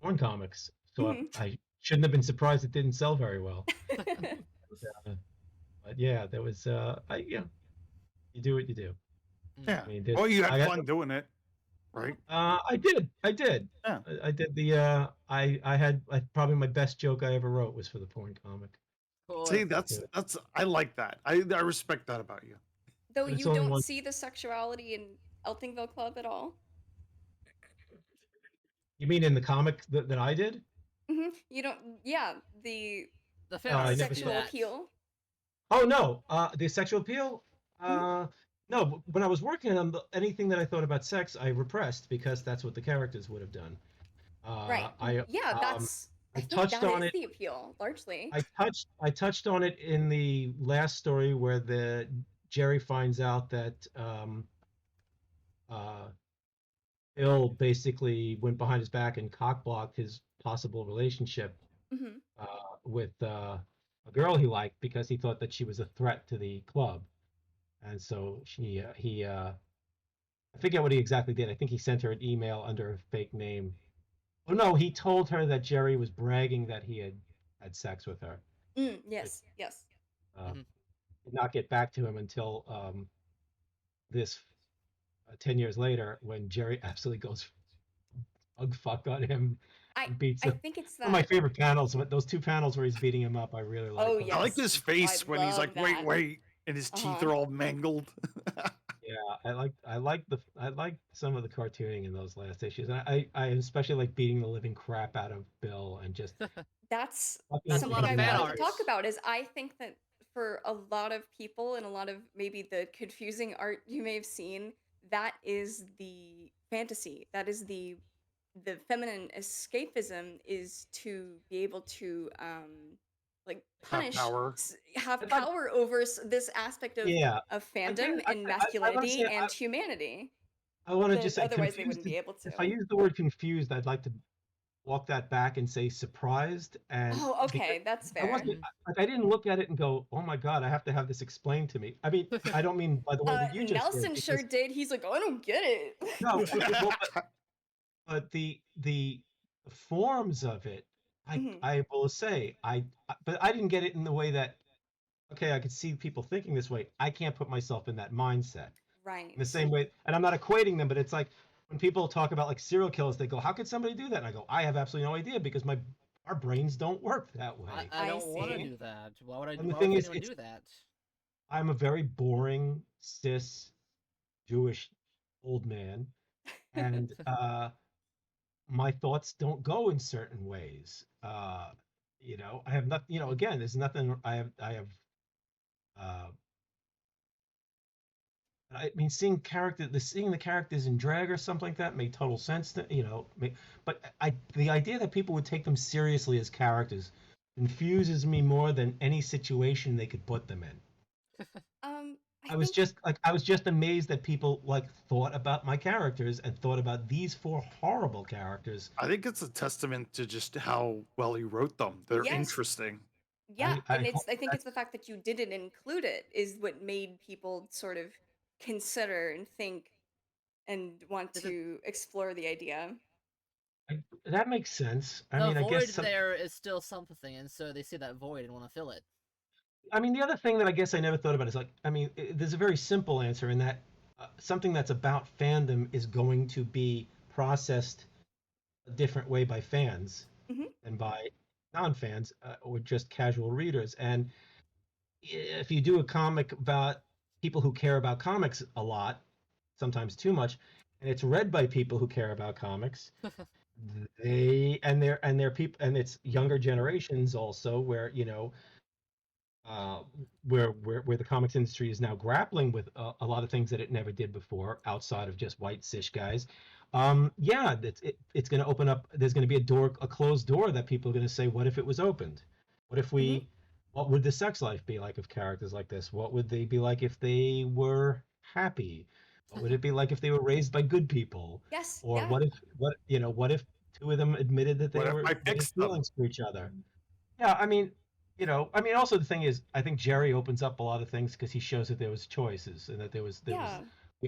[SPEAKER 2] porn comics. So I shouldn't have been surprised it didn't sell very well. But yeah, there was you do what you do.
[SPEAKER 3] Yeah.
[SPEAKER 2] I mean,
[SPEAKER 3] Well, you
[SPEAKER 2] I
[SPEAKER 3] had
[SPEAKER 2] got-
[SPEAKER 3] fun doing it, right?
[SPEAKER 2] I did.
[SPEAKER 3] Yeah.
[SPEAKER 2] I did the probably my best joke I ever wrote was for the porn comic.
[SPEAKER 1] Cool.
[SPEAKER 3] See, that's I like that. I respect that about you.
[SPEAKER 4] Though
[SPEAKER 2] But it's
[SPEAKER 4] you
[SPEAKER 2] only
[SPEAKER 4] don't
[SPEAKER 2] one-
[SPEAKER 4] see the sexuality in Eltingville Club at all.
[SPEAKER 2] You mean in the comic that I did?
[SPEAKER 4] You don't. Yeah, the
[SPEAKER 1] The
[SPEAKER 2] I
[SPEAKER 1] fan
[SPEAKER 2] never
[SPEAKER 1] artists
[SPEAKER 2] saw
[SPEAKER 1] do
[SPEAKER 4] sexual
[SPEAKER 1] that.
[SPEAKER 4] appeal.
[SPEAKER 2] Oh no, the sexual appeal. No, but when I was working on anything that I thought about sex, I repressed because that's what the characters would have done.
[SPEAKER 4] Right. Yeah, that's.
[SPEAKER 2] I
[SPEAKER 4] think
[SPEAKER 2] touched
[SPEAKER 4] that
[SPEAKER 2] on
[SPEAKER 4] is
[SPEAKER 2] it.
[SPEAKER 4] the appeal, largely.
[SPEAKER 2] I touched on it in the last story where the Jerry finds out that Bill basically went behind his back and cockblocked his possible relationship
[SPEAKER 4] Mhm.
[SPEAKER 2] with a girl he liked because he thought that she was a threat to the club, and so I forget what he exactly did. I think he sent her an email under a fake name. Oh no, he told her that Jerry was bragging that he had sex with her.
[SPEAKER 4] Yes. Yes.
[SPEAKER 2] Did not get back to him until this 10 years later when Jerry absolutely goes bug fuck on him and beats
[SPEAKER 4] I
[SPEAKER 2] him.
[SPEAKER 4] think it's
[SPEAKER 2] One of my
[SPEAKER 4] that.
[SPEAKER 2] favorite panels, those two panels where he's beating him up, I really like.
[SPEAKER 4] Oh,
[SPEAKER 2] them.
[SPEAKER 3] I like
[SPEAKER 4] Yes.
[SPEAKER 3] his face
[SPEAKER 4] I
[SPEAKER 3] when he's
[SPEAKER 4] love
[SPEAKER 3] like,
[SPEAKER 4] that.
[SPEAKER 3] wait, and his teeth
[SPEAKER 4] Uh-huh.
[SPEAKER 3] are all mangled.
[SPEAKER 2] Yeah, I like some of the cartooning in those last issues. And I especially like beating the living crap out of Bill and just
[SPEAKER 4] That's
[SPEAKER 2] fucking
[SPEAKER 1] That's a
[SPEAKER 4] something
[SPEAKER 1] lot of
[SPEAKER 4] I
[SPEAKER 1] fan
[SPEAKER 4] wanted
[SPEAKER 1] art.
[SPEAKER 4] to talk about. Is I think that for a lot of people and a lot of maybe the confusing art you may have seen, that is the fantasy. That is the feminine escapism, is to be able to like punish
[SPEAKER 3] power.
[SPEAKER 4] have
[SPEAKER 2] I thought-
[SPEAKER 4] power over this aspect of
[SPEAKER 2] yeah.
[SPEAKER 4] fandom
[SPEAKER 2] I
[SPEAKER 4] and
[SPEAKER 2] wanna
[SPEAKER 4] masculinity
[SPEAKER 2] say,
[SPEAKER 4] and humanity.
[SPEAKER 2] I want to
[SPEAKER 4] that
[SPEAKER 2] just say
[SPEAKER 4] otherwise they
[SPEAKER 2] confused.
[SPEAKER 4] wouldn't be able to.
[SPEAKER 2] If I use the word confused, I'd like to walk that back and say surprised. And
[SPEAKER 4] Oh, okay, that's
[SPEAKER 2] I
[SPEAKER 4] fair.
[SPEAKER 2] wasn't like I didn't look at it and go, "Oh my god, I have to have this explained to me." I mean, I don't mean by the way that you just
[SPEAKER 4] Nelson
[SPEAKER 2] did,
[SPEAKER 4] sure
[SPEAKER 2] because-
[SPEAKER 4] did. He's like, oh, I don't get it.
[SPEAKER 2] No, well, but the forms of it,
[SPEAKER 4] Mhm.
[SPEAKER 2] I will say but I didn't get it in the way that okay, I could see people thinking this way. I can't put myself in that mindset
[SPEAKER 4] Right.
[SPEAKER 2] in the same way, and I'm not equating them, but it's like when people talk about like serial killers, they go, "How could somebody do that?" And I go, "I have absolutely no idea because our brains don't work that way."
[SPEAKER 1] I
[SPEAKER 4] I
[SPEAKER 1] don't want to
[SPEAKER 4] see.
[SPEAKER 1] do that. Why would I?
[SPEAKER 2] And the
[SPEAKER 1] Why would
[SPEAKER 2] thing is,
[SPEAKER 1] anyone do that?
[SPEAKER 2] I'm a very boring cis Jewish old man, and my thoughts don't go in certain ways. I have not. Again, there's nothing. Uh, I mean, seeing the characters in drag or something like that made total sense. But the idea that people would take them seriously as characters confuses me more than any situation they could put them in.
[SPEAKER 4] I
[SPEAKER 2] I was just amazed that people like thought about my characters and thought about these four horrible characters.
[SPEAKER 3] I think it's a testament to just how well he wrote them. They're
[SPEAKER 4] Yes.
[SPEAKER 3] interesting.
[SPEAKER 4] Yeah,
[SPEAKER 2] I
[SPEAKER 4] and
[SPEAKER 2] hope
[SPEAKER 4] I think it's the fact that you didn't include it is what made people sort of consider and think and want
[SPEAKER 1] Is it-
[SPEAKER 4] to explore the idea.
[SPEAKER 2] that makes sense. I
[SPEAKER 1] The
[SPEAKER 2] mean, I
[SPEAKER 1] void
[SPEAKER 2] guess
[SPEAKER 1] there is still something, and so they see that void and want to fill it.
[SPEAKER 2] I mean, the other thing that I guess I never thought about is like, I mean, there's a very simple answer in that something that's about fandom is going to be processed a different way by fans
[SPEAKER 4] Mhm.
[SPEAKER 2] than by non-fans or just casual readers. And if you do a comic about people who care about comics a lot, sometimes too much, and it's read by people who care about comics, they're people, and it's younger generations also, where where the comics industry is now grappling with a lot of things that it never did before, outside of just white cis guys. Yeah, it's going to open up. There's going to be a closed door that people are going to say, "What if it was opened? What if we?
[SPEAKER 4] Mhm.
[SPEAKER 2] What would the sex life be like of characters like this? What would they be like if they were happy? What would it be like if they were raised by good people?
[SPEAKER 4] Yes,
[SPEAKER 2] Or
[SPEAKER 4] yeah.
[SPEAKER 2] what if two of them admitted that
[SPEAKER 3] What if I
[SPEAKER 2] they had
[SPEAKER 3] fixed them?
[SPEAKER 2] feelings for each other? Yeah, I mean, also the thing is, I think Jerry opens up a lot of things because he shows that there was choices and that
[SPEAKER 4] Yeah.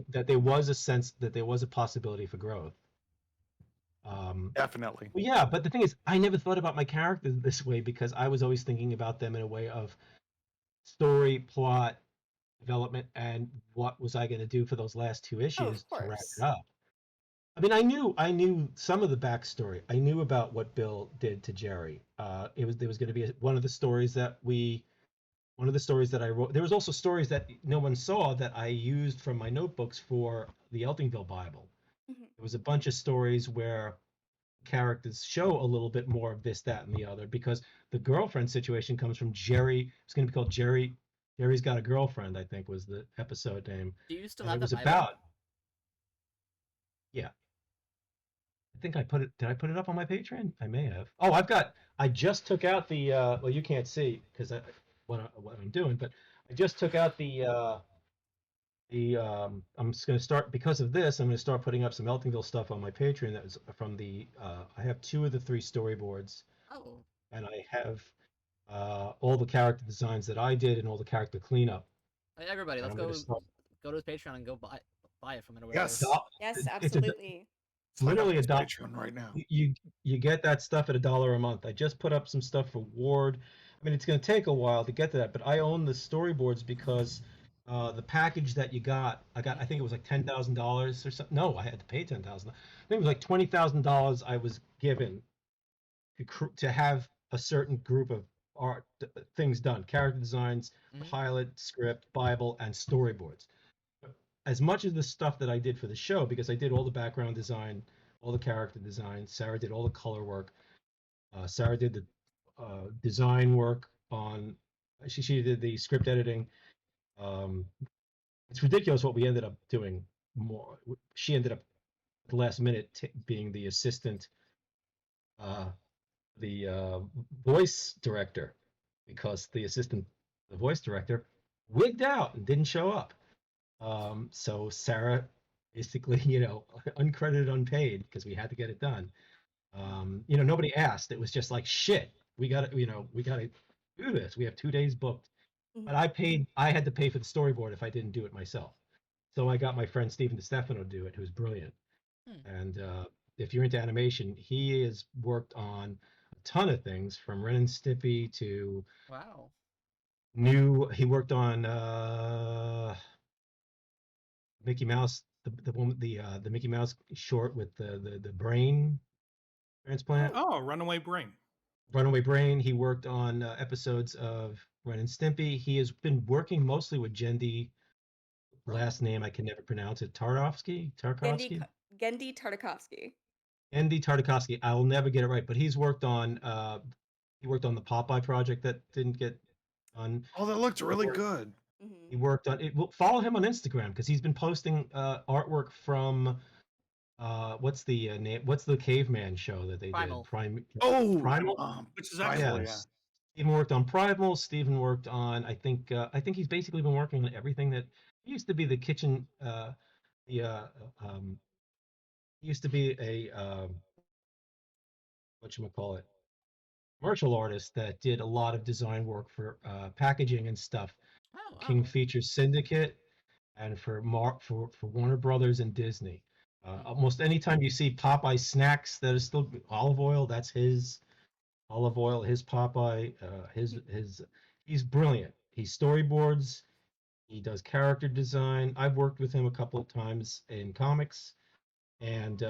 [SPEAKER 2] that there was a sense that there was a possibility for growth.
[SPEAKER 3] Definitely.
[SPEAKER 2] Well, yeah, but the thing is, I never thought about my characters this way because I was always thinking about them in a way of story, plot, development, and what was I going to do for those last two
[SPEAKER 4] Oh,
[SPEAKER 2] issues
[SPEAKER 4] of
[SPEAKER 2] to wrap
[SPEAKER 4] course.
[SPEAKER 2] it up. I mean, I knew some of the backstory. I knew about what Bill did to Jerry. There was going to be one of the stories that I wrote. There was also stories that no one saw that I used from my notebooks for the Eltingville Bible.
[SPEAKER 4] Mhm.
[SPEAKER 2] There was a bunch of stories where characters show a little bit more of this, that, and the other, because the girlfriend situation comes from Jerry. It's going to be called Jerry. Jerry's Got a Girlfriend, I think was the episode name.
[SPEAKER 1] Do you still
[SPEAKER 2] And
[SPEAKER 1] have
[SPEAKER 2] it
[SPEAKER 1] the
[SPEAKER 2] was
[SPEAKER 1] Bible?
[SPEAKER 2] about, yeah. I think did I put it up on my Patreon? I may have. Oh, I just took out the, well, you can't see because what I'm doing, but I just took out I'm just going to start, because of this, I'm going to start putting up some Eltingville stuff on my Patreon. That was from I have 2 of the 3 storyboards,
[SPEAKER 1] Oh,
[SPEAKER 2] and I have all the character designs that I did and all the character cleanup.
[SPEAKER 1] hey, everybody,
[SPEAKER 2] And
[SPEAKER 1] let's
[SPEAKER 2] I'm going
[SPEAKER 1] go
[SPEAKER 2] to start.
[SPEAKER 1] go to his Patreon and go buy it from it or whatever.
[SPEAKER 3] Yes.
[SPEAKER 4] Yes,
[SPEAKER 2] It's
[SPEAKER 4] absolutely.
[SPEAKER 3] Sign up
[SPEAKER 2] literally
[SPEAKER 3] for
[SPEAKER 2] a dollar.
[SPEAKER 3] Patreon right now.
[SPEAKER 2] You get that stuff at $1 a month. I just put up some stuff for Ward. I mean, it's going to take a while to get to that, but I own the storyboards because the package that I think it was like $10,000 or something. No, I had to pay $10,000. I think it was like $20,000 I was given to have a certain group of art things done: character designs,
[SPEAKER 1] Mhm.
[SPEAKER 2] pilot, script, Bible, and storyboards. As much of the stuff that I did for the show, because I did all the background design, all the character design. Sarah did all the color work. Sarah did the design work on. She did the script editing. Um, it's ridiculous what we ended up doing. More. She ended up at the last minute being the assistant, uh, the voice director, because the voice director, wigged out and didn't show up. So Sarah basically, uncredited, unpaid, because we had to get it done. Nobody asked. It was just like, shit, we got to, we got to do this. We have 2 days booked.
[SPEAKER 4] Mhm.
[SPEAKER 2] But I had to pay for the storyboard if I didn't do it myself. So I got my friend Steven DeStefano to do it, who's brilliant. And if you're into animation, he has worked on a ton of things, from Ren and Stimpy to
[SPEAKER 1] Wow.
[SPEAKER 2] he worked on Mickey Mouse the one with the Mickey Mouse short with the brain transplant.
[SPEAKER 6] Oh, Runaway Brain.
[SPEAKER 2] Runaway Brain. He worked on episodes of Ren and Stimpy. He has been working mostly with Gendy. Last name I can never pronounce it. Tarkovsky.
[SPEAKER 4] Gendy Tartakovsky.
[SPEAKER 2] Gendy Tartakovsky. I will never get it right, but he's worked on the Popeye project that didn't get done.
[SPEAKER 3] Oh, that looked really good.
[SPEAKER 2] He worked on it. Follow him on Instagram because he's been posting artwork from what's the name? What's the caveman show that they
[SPEAKER 1] Primal.
[SPEAKER 2] did?
[SPEAKER 3] Primal.
[SPEAKER 6] Which is
[SPEAKER 3] Primal,
[SPEAKER 6] actually
[SPEAKER 3] yeah.
[SPEAKER 2] Stephen worked on Primal. Stephen worked on I think he's basically been working on everything that he used to be the kitchen. He used to be a whatchamacallit, commercial artist that did a lot of design work for packaging and stuff.
[SPEAKER 1] Oh, wow.
[SPEAKER 2] King Features Syndicate and for Warner Brothers and Disney. Almost anytime you see Popeye snacks that is still olive oil, that's his olive oil, his Popeye, he's brilliant. He storyboards, he does character design. I've worked with him a couple of times in comics, and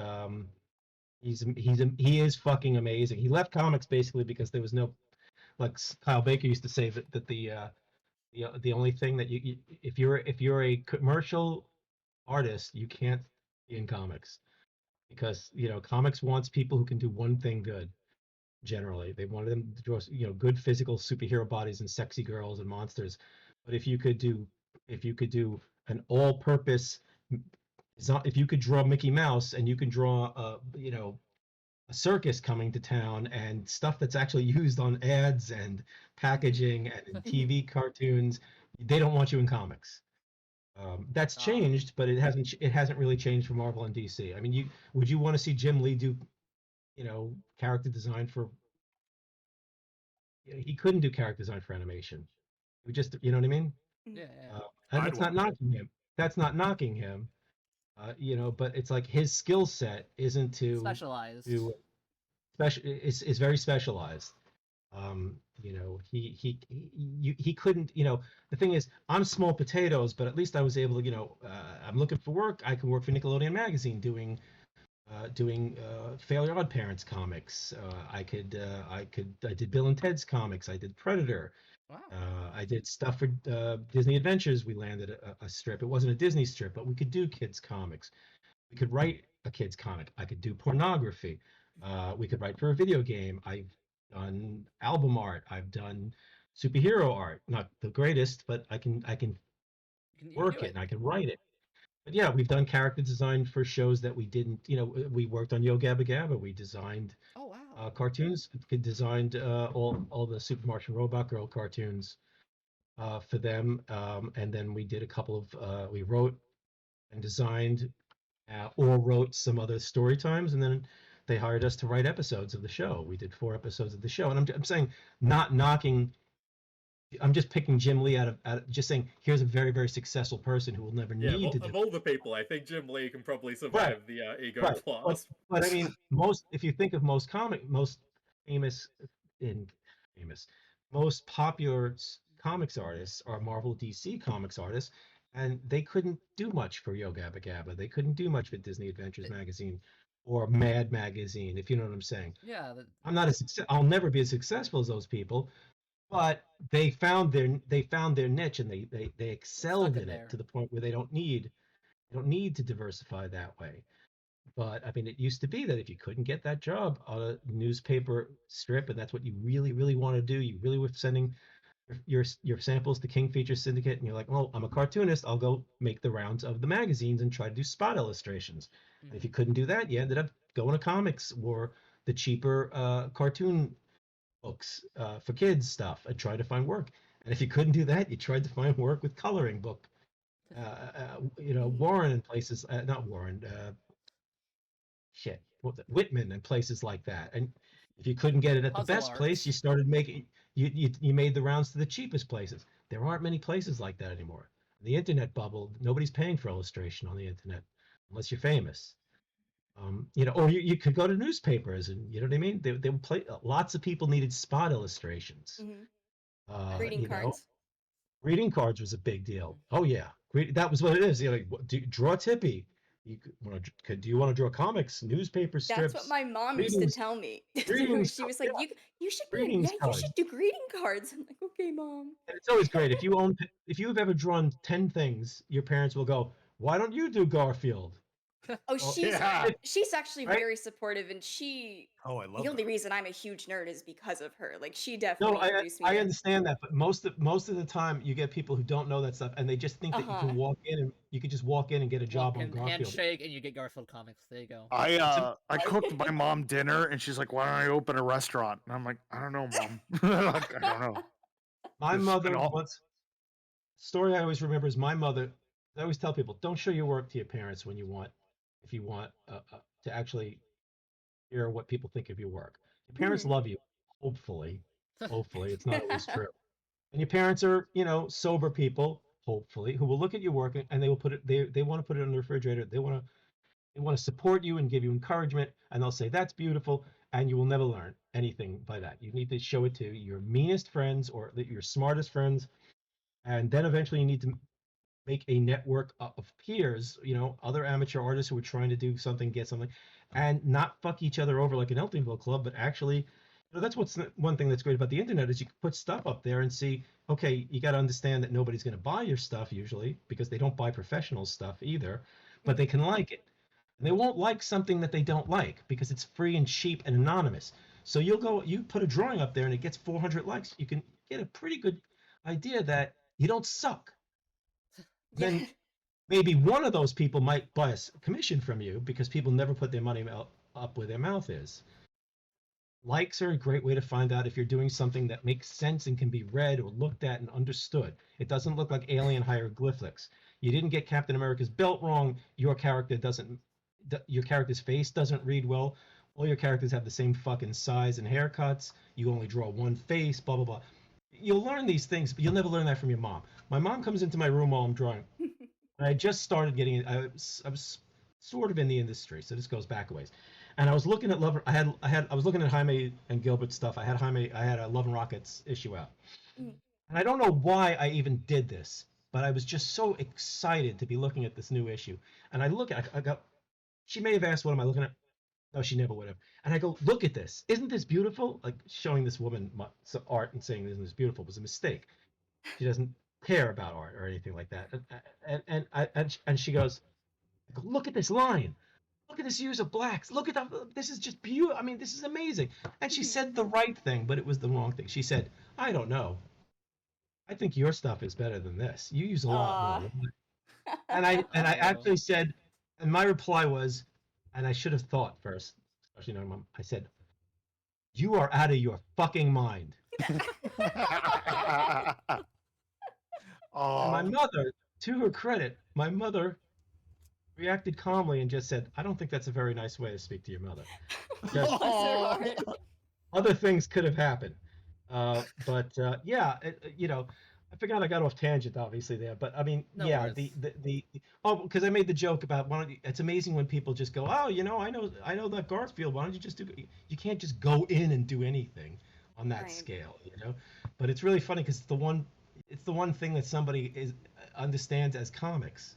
[SPEAKER 2] he is fucking amazing. He left comics basically because there was no, like Kyle Baker used to say that the only thing that you if you're a commercial artist, you can't be in comics because comics wants people who can do one thing good. Generally, they wanted them to draw good physical superhero bodies and sexy girls and monsters. But if you could do an all-purpose, if you could draw Mickey Mouse and you can draw a circus coming to town and stuff that's actually used on ads and packaging and in TV cartoons, they don't want you in comics. That's changed, but it hasn't really changed for Marvel and DC. I mean, would you want to see Jim Lee do character design for? He couldn't do character design for animation. He just, you know what I mean?
[SPEAKER 1] Yeah.
[SPEAKER 2] That's not knocking him. That's not knocking him. But it's like his skill set isn't to
[SPEAKER 1] Specialized.
[SPEAKER 2] Is very specialized. He couldn't. The thing is, I'm small potatoes, but at least I was able to. I'm looking for work. I can work for Nickelodeon Magazine doing Fairly Odd Parents comics. I did Bill and Ted's comics. I did Predator.
[SPEAKER 1] Wow.
[SPEAKER 2] I did stuff for Disney Adventures. We landed a strip. It wasn't a Disney strip, but we could do kids comics. We could write a kids comic. I could do pornography. We could write for a video game. I've done album art. I've done superhero art. Not the greatest, but I can work it and I can write it. But yeah, we've done character design for shows that we didn't. We worked on Yo Gabba Gabba. We designed cartoons. We designed all the Super Martian Robot Girl cartoons for them, and then we did a couple of. We wrote and designed or wrote some other story times, and then they hired us to write episodes of the show. We did 4 episodes of the show, and I'm saying, not knocking. I'm just picking Jim Lee out of just saying, here's a very, very succciessful person who will never need to do.
[SPEAKER 5] Of all the people, I think Jim Lee can probably survive the ego class.
[SPEAKER 2] But I mean, if you think of most popular comics artists are Marvel, DC comics artists, and they couldn't do much for Yo Gabba Gabba. They couldn't do much for Disney Adventures magazine or Mad magazine, if you know what I'm saying.
[SPEAKER 1] Yeah.
[SPEAKER 2] I'll never be as successful as those people. But they found their niche and they excelled in it to the point where they don't need to diversify that way. But I mean, it used to be that if you couldn't get that job on a newspaper strip, and that's what you really, really want to do, you really were sending your samples to King Features Syndicate, and you're like, well, I'm a cartoonist, I'll go make the rounds of the magazines and try to do spot illustrations. And if you couldn't do that, you ended up going to comics or the cheaper cartoon books for kids stuff and try to find work. And if you couldn't do that, you tried to find work with coloring book. Warren and places, not Warren, Whitman and places like that. And if you couldn't get it at the best place, you started making, you made the rounds to the cheapest places. There aren't many places like that anymore. The internet bubble, nobody's paying for illustration on the internet unless you're famous. Or you could go to newspapers, and you know what I mean. They would play. Lots of people needed spot illustrations.
[SPEAKER 4] Greeting cards.
[SPEAKER 2] Greeting cards was a big deal. Oh yeah, that was what it is. Draw Tippy. Do you want to draw comics, newspaper strips?
[SPEAKER 4] That's what my mom used to
[SPEAKER 2] greetings,
[SPEAKER 4] tell me.
[SPEAKER 2] greetings,
[SPEAKER 4] She was like,
[SPEAKER 2] yeah,
[SPEAKER 4] you should be,
[SPEAKER 2] greetings
[SPEAKER 4] you
[SPEAKER 2] cards.
[SPEAKER 4] should do greeting cards. I'm like, okay, mom.
[SPEAKER 2] And it's always great if you've ever drawn 10 things, your parents will go, "Why don't you do Garfield?"
[SPEAKER 4] Oh,
[SPEAKER 2] Well,
[SPEAKER 3] Yeah.
[SPEAKER 4] she's actually
[SPEAKER 2] Right?
[SPEAKER 4] very supportive, and she.
[SPEAKER 6] Oh, I love
[SPEAKER 4] The only
[SPEAKER 6] that.
[SPEAKER 4] reason I'm a huge nerd is because of her. Like, she
[SPEAKER 2] No,
[SPEAKER 4] definitely introduced me
[SPEAKER 2] I
[SPEAKER 4] to.
[SPEAKER 2] understand that, but most of the time you get people who don't know that stuff, and they just think that you can walk in and you can just walk in and get a job
[SPEAKER 1] Walk
[SPEAKER 2] on
[SPEAKER 1] in,
[SPEAKER 2] Garfield.
[SPEAKER 1] handshake, and you get Garfield comics. There you go.
[SPEAKER 3] I cooked my mom dinner, and she's like, "Why don't I open a restaurant?" And I'm like, "I don't know, mom. Like, I don't know."
[SPEAKER 2] My
[SPEAKER 3] Just
[SPEAKER 2] mother
[SPEAKER 3] spend all-
[SPEAKER 2] once story I always remember is my mother. I always tell people, don't show your work to your parents when you want, if you want to actually hear what people think of your work. Your parents
[SPEAKER 4] Mhm.
[SPEAKER 2] love you, hopefully. Hopefully, it's not always true. And your parents are, sober people, hopefully, who will look at your work and they will put it. They want to put it on the refrigerator. They want to support you and give you encouragement, and they'll say that's beautiful, and you will never learn anything by that. You need to show it to your meanest friends or your smartest friends, and then eventually you need to make a network of peers, other amateur artists who are trying to do something, get something, and not fuck each other over like an Eltingville club, but actually, that's what's one thing that's great about the internet is you can put stuff up there and see, okay, you got to understand that nobody's going to buy your stuff usually because they don't buy professional stuff either, but they can like it. And they won't like something that they don't like because it's free and cheap and anonymous. So you put a drawing up there and it gets 400 likes. You can get a pretty good idea that you don't suck.
[SPEAKER 4] Yeah.
[SPEAKER 2] Then maybe one of those people might buy a commission from you because people never put their money up where their mouth is. Likes are a great way to find out if you're doing something that makes sense and can be read or looked at and understood. It doesn't look like alien hieroglyphics. You didn't get Captain America's belt wrong. Your character's face doesn't read well. All your characters have the same fucking size and haircuts. You only draw one face, blah, blah, blah. You'll learn these things, but you'll never learn that from your mom. My mom comes into my room while I'm drawing. I just started getting. I was sort of in the industry, so this goes back a ways. And I was looking at Love. I was looking at Jaime and Gilbert stuff. I had a Love and Rockets issue out,
[SPEAKER 4] Mm.
[SPEAKER 2] and I don't know why I even did this, but I was just so excited to be looking at this new issue. And I go. She may have asked, "What am I looking at?" No, she never would have. And I go, "Look at this! Isn't this beautiful?" Like showing this woman some art and saying, "Isn't this beautiful?" was a mistake. She doesn't care about art or anything like that. And she goes, "Look at this line. Look at this use of blacks. Look at that. This is just beautiful. I mean, this is amazing." And she said the right thing, but it was the wrong thing. She said, "I don't know. I think your stuff is better than this. You use a lot
[SPEAKER 4] Aw.
[SPEAKER 2] more." And I actually said, and my reply was, and I should have thought first, especially knowing Mom. I said, "You are out of your fucking mind." And my
[SPEAKER 3] Oh,
[SPEAKER 2] mother, to her credit, my mother reacted calmly and just said, "I don't think that's a very nice way to speak to your mother." Because
[SPEAKER 4] Bless her heart.
[SPEAKER 2] other things could have happened. Yeah, I forgot I got off tangent obviously there, but I mean,
[SPEAKER 1] No
[SPEAKER 2] yeah,
[SPEAKER 1] worries.
[SPEAKER 2] because I made the joke about it's amazing when people just go, "Oh, I know that Garfield. Why don't you just do?" You can't just go in and do anything on that
[SPEAKER 4] Right.
[SPEAKER 2] scale, But it's really funny because it's the one thing that somebody understands as comics.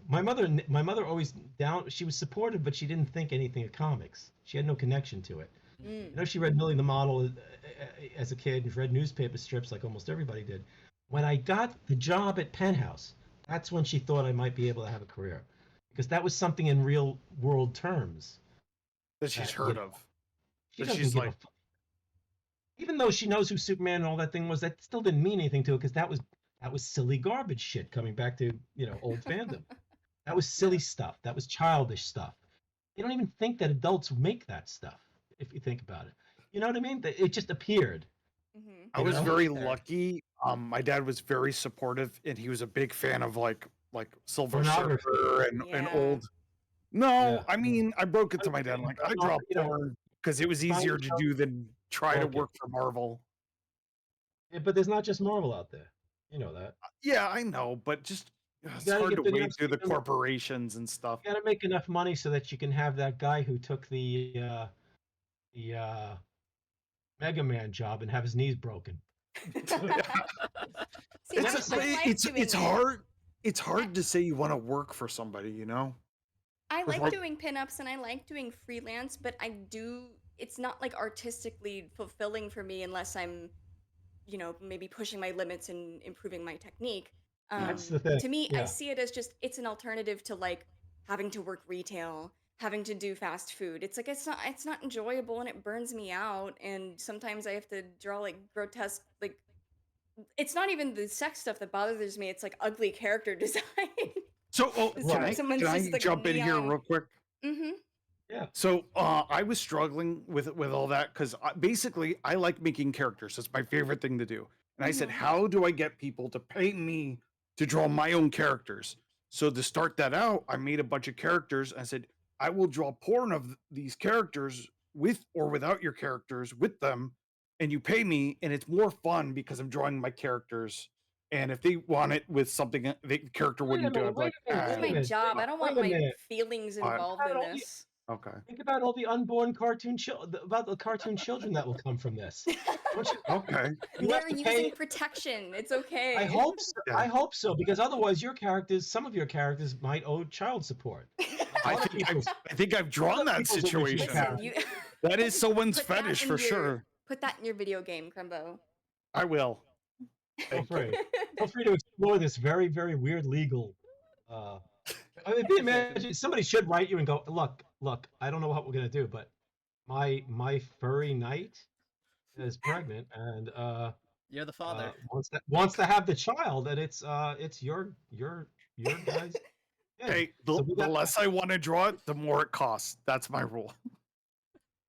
[SPEAKER 2] My mother always she was supportive, but she didn't think anything of comics. She had no connection to it.
[SPEAKER 4] Mm.
[SPEAKER 2] She read Millie the Model as a kid and read newspaper strips like almost everybody did. When I got the job at Penthouse, that's when she thought I might be able to have a career, because that was something in real world terms
[SPEAKER 3] that she's
[SPEAKER 2] that,
[SPEAKER 3] heard of.
[SPEAKER 2] she
[SPEAKER 3] But
[SPEAKER 2] doesn't
[SPEAKER 3] she's
[SPEAKER 2] give a
[SPEAKER 3] like,
[SPEAKER 2] fuck. Even though she knows who Superman and all that thing was, that still didn't mean anything to her because that was silly garbage shit coming back to old fandom. That was silly stuff. That was childish stuff. You don't even think that adults make that stuff if you think about it. You know what I mean? It just appeared.
[SPEAKER 4] Mhm.
[SPEAKER 3] I
[SPEAKER 2] You
[SPEAKER 3] was
[SPEAKER 2] know?
[SPEAKER 3] very
[SPEAKER 1] Fair.
[SPEAKER 3] lucky. My dad was very supportive, and he was a big fan of like Silver
[SPEAKER 2] Pornography.
[SPEAKER 3] Surfer and
[SPEAKER 4] Yeah.
[SPEAKER 3] old. No,
[SPEAKER 2] Yeah.
[SPEAKER 3] I mean, I broke it to my dad. Like, I draw porn because it was easier to do than try to
[SPEAKER 2] Okay.
[SPEAKER 3] work for Marvel.
[SPEAKER 2] Yeah, but there's not just Marvel out there. You know that.
[SPEAKER 3] Yeah, I know, but just it's
[SPEAKER 2] gotta
[SPEAKER 3] hard
[SPEAKER 2] get
[SPEAKER 3] to
[SPEAKER 2] big
[SPEAKER 3] wade
[SPEAKER 2] enough
[SPEAKER 3] through the
[SPEAKER 2] so you can-
[SPEAKER 3] corporations and stuff.
[SPEAKER 2] You got to make enough money so that you can have that guy who took the Mega Man job and have his knees broken.
[SPEAKER 4] See,
[SPEAKER 3] It's
[SPEAKER 4] there's life
[SPEAKER 3] it's
[SPEAKER 4] to it,
[SPEAKER 3] it's
[SPEAKER 4] man.
[SPEAKER 3] hard. it's hard to say you want to work for somebody, you know?
[SPEAKER 4] I
[SPEAKER 3] With
[SPEAKER 4] like
[SPEAKER 3] like,
[SPEAKER 4] doing pinups and I like doing freelance, but it's not like artistically fulfilling for me unless I'm, maybe pushing my limits and improving my technique.
[SPEAKER 2] That's the thing.
[SPEAKER 4] To me, I
[SPEAKER 2] Yeah.
[SPEAKER 4] see it as just, it's an alternative to like having to work retail, having to do fast food. It's like, it's not enjoyable and it burns me out. And sometimes I have to draw like grotesque, like, it's not even the sex stuff that bothers me. It's like ugly character design.
[SPEAKER 3] so
[SPEAKER 2] Right.
[SPEAKER 4] Someone's
[SPEAKER 3] can I
[SPEAKER 4] just like
[SPEAKER 3] jump in here
[SPEAKER 4] neon.
[SPEAKER 3] real quick?
[SPEAKER 4] Mm-hmm.
[SPEAKER 2] Yeah.
[SPEAKER 3] So I was struggling with all that because basically I like making characters. That's my favorite thing to do. And I said,
[SPEAKER 4] Mm-hmm.
[SPEAKER 3] how do I get people to pay me to draw my own characters? So to start that out, I made a bunch of characters. I said, I will draw porn of these characters with or without your characters with them, and you pay me, and it's more fun because I'm drawing my characters. And if they want it with something the character
[SPEAKER 2] Wait a
[SPEAKER 3] wouldn't do,
[SPEAKER 2] minute.
[SPEAKER 3] I'd be
[SPEAKER 2] Wait
[SPEAKER 3] like,
[SPEAKER 2] a minute.
[SPEAKER 4] This is
[SPEAKER 2] Wait a
[SPEAKER 4] my
[SPEAKER 2] minute.
[SPEAKER 4] job. I don't
[SPEAKER 2] Wait
[SPEAKER 4] want
[SPEAKER 2] a
[SPEAKER 4] my
[SPEAKER 2] minute.
[SPEAKER 4] feelings
[SPEAKER 3] But
[SPEAKER 4] involved in this.
[SPEAKER 3] okay.
[SPEAKER 2] Think about all the unborn cartoon about the cartoon children that will come from this. Don't you?
[SPEAKER 3] Okay.
[SPEAKER 2] You have
[SPEAKER 4] They're
[SPEAKER 2] to
[SPEAKER 4] using
[SPEAKER 2] pay.
[SPEAKER 4] protection. It's okay.
[SPEAKER 2] I hope so.
[SPEAKER 3] Yeah.
[SPEAKER 2] I hope so, because otherwise some of your characters might owe child support.
[SPEAKER 3] I think I've drawn that
[SPEAKER 2] people's original
[SPEAKER 3] situation.
[SPEAKER 4] Listen, you
[SPEAKER 3] That is someone's
[SPEAKER 4] put that
[SPEAKER 3] fetish
[SPEAKER 4] in
[SPEAKER 3] for
[SPEAKER 4] your-
[SPEAKER 3] sure.
[SPEAKER 4] put that in your video game, Crumbo.
[SPEAKER 3] I will.
[SPEAKER 2] Feel free. Feel free to explore this very, very weird legal. I mean, imagine somebody should write you and go, look. I don't know what we're gonna do, but my furry knight is pregnant and
[SPEAKER 1] You're the father.
[SPEAKER 2] wants to have the child, and it's your guys. Yeah.
[SPEAKER 3] Hey,
[SPEAKER 2] So
[SPEAKER 3] the
[SPEAKER 2] we got-
[SPEAKER 3] less I want to draw it, the more it costs. That's my rule.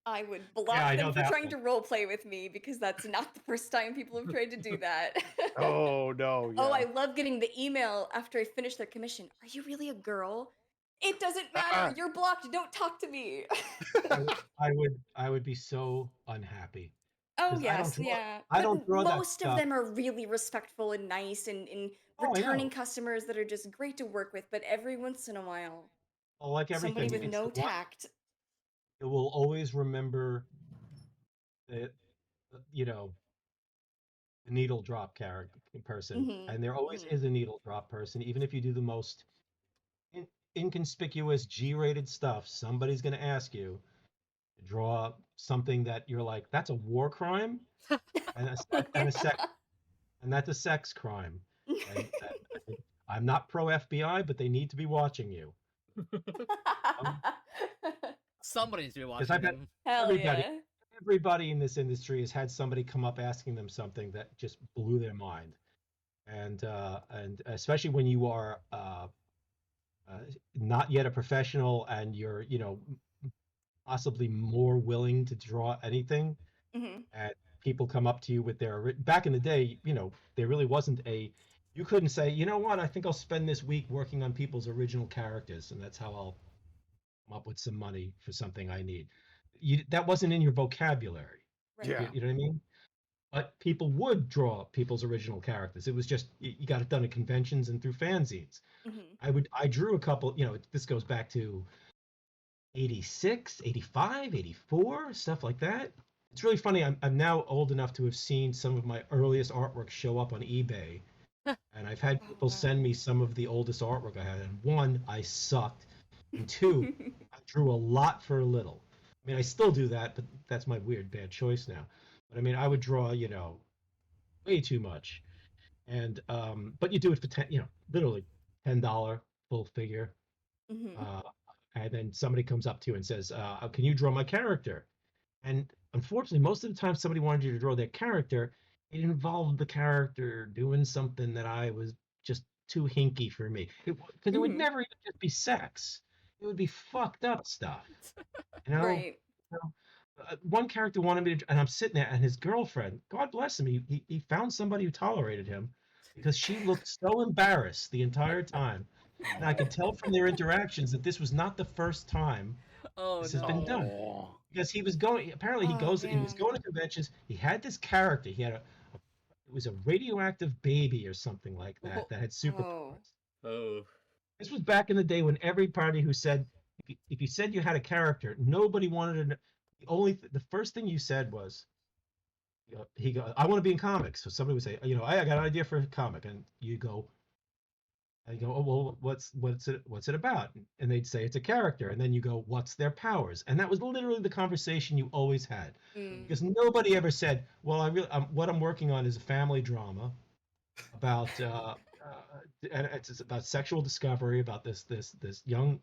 [SPEAKER 4] I would block
[SPEAKER 2] I know
[SPEAKER 4] them for
[SPEAKER 2] that
[SPEAKER 4] trying
[SPEAKER 2] one.
[SPEAKER 4] to role play with me because that's not the first time people have tried to do that.
[SPEAKER 3] Oh no. Yeah.
[SPEAKER 4] Oh, I love getting the email after I finish their commission. Are you really a girl? It doesn't matter. You're blocked. Don't talk to me.
[SPEAKER 2] I would be so unhappy.
[SPEAKER 4] Oh
[SPEAKER 2] 'Cause I
[SPEAKER 4] yes,
[SPEAKER 2] don't draw-
[SPEAKER 4] yeah.
[SPEAKER 2] I
[SPEAKER 4] But
[SPEAKER 2] don't draw that
[SPEAKER 4] most of
[SPEAKER 2] stuff.
[SPEAKER 4] them are really respectful and nice and
[SPEAKER 2] Oh, I
[SPEAKER 4] returning
[SPEAKER 2] know.
[SPEAKER 4] customers that are just great to work with. But every once in a while,
[SPEAKER 2] Well, like everything,
[SPEAKER 4] somebody with
[SPEAKER 2] it's
[SPEAKER 4] no
[SPEAKER 2] the one-
[SPEAKER 4] tact.
[SPEAKER 2] it will always remember the the needle drop character person,
[SPEAKER 4] Mhm,
[SPEAKER 2] and there always
[SPEAKER 4] mhm.
[SPEAKER 2] is a needle drop person. Even if you do the most inconspicuous G-rated stuff, somebody's going to ask you to draw something that you're like, that's a war crime, and and that's a sex crime. And I'm not pro FBI, but they need to be watching you.
[SPEAKER 1] Somebody needs to be
[SPEAKER 2] 'Cause
[SPEAKER 1] watching
[SPEAKER 2] I bet
[SPEAKER 1] them.
[SPEAKER 4] Hell
[SPEAKER 2] everybody-
[SPEAKER 4] yeah.
[SPEAKER 2] Everybody in this industry has had somebody come up asking them something that just blew their mind, and especially when you are not yet a professional and you're possibly more willing to draw anything,
[SPEAKER 4] Mhm.
[SPEAKER 2] and people come up to you with back in the day, there really wasn't you couldn't say, you know what, I think I'll spend this week working on people's original characters, and that's how I'll come up with some money for something I need. That wasn't in your vocabulary.
[SPEAKER 4] Right.
[SPEAKER 3] Yeah.
[SPEAKER 2] You know what I mean? But people would draw people's original characters. It was just you got it done at conventions and through fanzines.
[SPEAKER 4] Mhm.
[SPEAKER 2] I drew a couple, this goes back to 86, 85, 84, stuff like that. It's really funny. I'm now old enough to have seen some of my earliest artwork show up on eBay. And I've had people send me some of the oldest artwork I had. And one, I sucked. And two, I drew a lot for a little. I mean, I still do that, but that's my weird bad choice now. But I mean, I would draw, way too much. And but you do it for literally $10 full figure.
[SPEAKER 4] Mhm.
[SPEAKER 2] And then somebody comes up to you and says, can you draw my character? And unfortunately, most of the time somebody wanted you to draw their character, it involved the character doing something that I was just too hinky for me. Because it would
[SPEAKER 4] Mhm.
[SPEAKER 2] never even just be sex. It would be fucked up stuff.
[SPEAKER 4] Right.
[SPEAKER 2] One character wanted me to, and I'm sitting there, and his girlfriend, God bless him, he found somebody who tolerated him because she looked so embarrassed the entire time. And I could tell from their interactions that this was not the first time
[SPEAKER 1] Oh
[SPEAKER 2] this has
[SPEAKER 1] no.
[SPEAKER 2] been done.
[SPEAKER 3] Oh.
[SPEAKER 2] Because he was going, apparently he
[SPEAKER 4] Oh,
[SPEAKER 2] was
[SPEAKER 4] man.
[SPEAKER 2] going to conventions. He had this character. He had it was a radioactive baby or something like that had superpowers.
[SPEAKER 5] Oh.
[SPEAKER 2] This was back in the day when everybody who said, if you said you had a character, nobody wanted to know. The first thing you said was, I want to be in comics. So somebody would say, I got an idea for a comic. And you go, I go, oh well, what's it about? And they'd say it's a character, and then you go, what's their powers? And that was literally the conversation you always had,
[SPEAKER 4] Mm.
[SPEAKER 2] because nobody ever said, well, what I'm working on is a family drama about and it's about sexual discovery about this young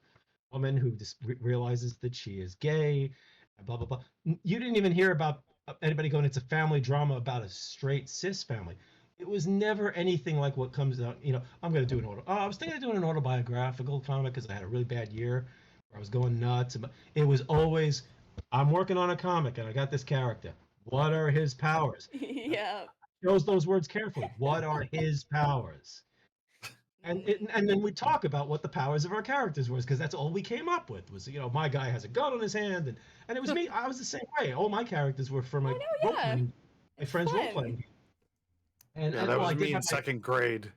[SPEAKER 2] woman who just realizes that she is gay, and blah blah blah. You didn't even hear about anybody going, it's a family drama about a straight cis family. It was never anything like what comes out. I'm going to do an I was thinking of doing an autobiographical comic because I had a really bad year where I was going nuts. It was always, I'm working on a comic and I got this character. What are his powers?
[SPEAKER 4] Yeah.
[SPEAKER 2] Chose those words carefully. What are his powers? And then we talk about what the powers of our characters was, because that's all we came up with was, my guy has a gun on his hand, and it was me. I was the same way. All my characters were for my
[SPEAKER 4] I know,
[SPEAKER 2] role
[SPEAKER 4] yeah.
[SPEAKER 2] playing, my
[SPEAKER 4] It's
[SPEAKER 2] friends' role
[SPEAKER 4] fun.
[SPEAKER 2] playing. And
[SPEAKER 3] Yeah, that
[SPEAKER 2] well,
[SPEAKER 3] was
[SPEAKER 2] I did
[SPEAKER 3] me in
[SPEAKER 2] have
[SPEAKER 3] second grade.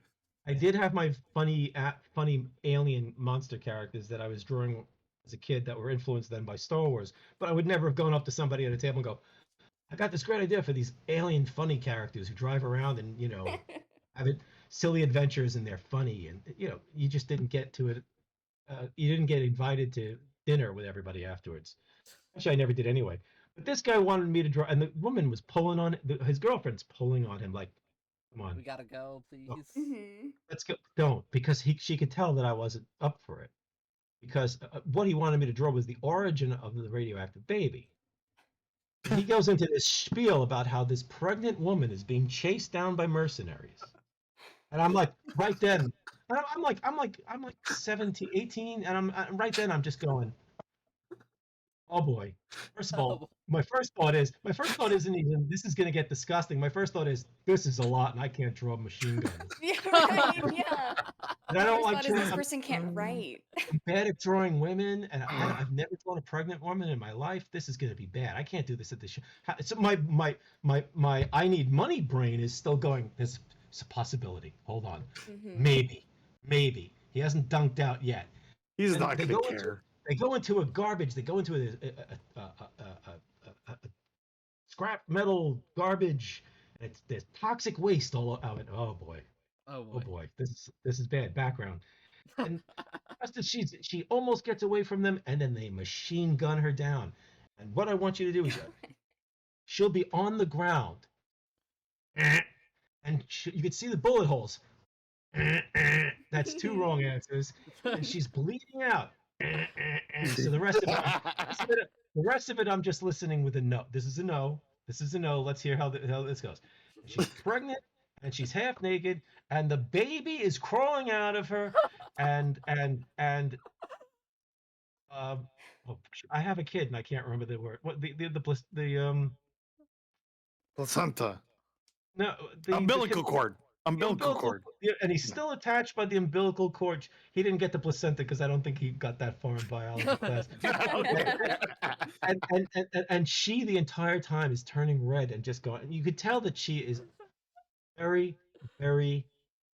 [SPEAKER 2] I did have my funny alien monster characters that I was drawing as a kid that were influenced then by Star Wars. But I would never have gone up to somebody at a table and go, I got this great idea for these alien funny characters who drive around and have silly adventures and they're funny, and you just didn't get to it. You didn't get invited to dinner with everybody afterwards. Actually, I never did anyway. But this guy wanted me to draw, and the woman was pulling on his girlfriend's pulling on him like, "Come on,
[SPEAKER 1] We gotta go, please.
[SPEAKER 4] Mhm.
[SPEAKER 2] let's go." Don't, because she could tell that I wasn't up for it. Because what he wanted me to draw was the origin of the radioactive baby. And he goes into this spiel about how this pregnant woman is being chased down by mercenaries. And I'm like, right then, and I'm like 17, 18, and I'm right then, I'm just going, oh boy. First of all, my first thought isn't even, this is going to get disgusting. My first thought is, this is a lot, and I can't draw machine guns.
[SPEAKER 4] Yeah, right. Yeah.
[SPEAKER 2] And I don't
[SPEAKER 4] First
[SPEAKER 2] like
[SPEAKER 4] thought is
[SPEAKER 2] drawing,
[SPEAKER 4] this person can't write.
[SPEAKER 2] I'm bad at drawing women, and I've never drawn a pregnant woman in my life. This is going to be bad. I can't do this at the show. So my I need money brain is still going, it's a possibility. Hold on.
[SPEAKER 4] Mhm.
[SPEAKER 2] Maybe. He hasn't dunked out yet.
[SPEAKER 3] He's
[SPEAKER 2] And
[SPEAKER 3] not
[SPEAKER 2] they
[SPEAKER 3] gonna
[SPEAKER 2] go into
[SPEAKER 3] care.
[SPEAKER 2] they go into a garbage. They go into a scrap metal garbage. And there's toxic waste all out. Oh boy.
[SPEAKER 1] Oh
[SPEAKER 2] Oh
[SPEAKER 1] boy.
[SPEAKER 2] boy. This is bad background. And just as she almost gets away from them, and then they machine gun her down. And what I want you to do is, she'll be on the ground, and you can see the bullet holes. That's two wrong answers, and she's bleeding out. So the rest of it, I'm just listening with a no. This is a no. This is a no. Let's hear how this goes. And she's pregnant, and she's half naked, and the baby is crawling out of her, and oh, I have a kid, and I can't remember the word. What the
[SPEAKER 3] Placenta.
[SPEAKER 2] no
[SPEAKER 3] Umbilical cord.
[SPEAKER 2] the
[SPEAKER 3] Umbilical cord.
[SPEAKER 2] yeah, and he's still attached by the umbilical cord. He didn't get the placenta because I don't think he got that far in biology class. And she the entire time is turning red and just going. And you could tell that she is very, very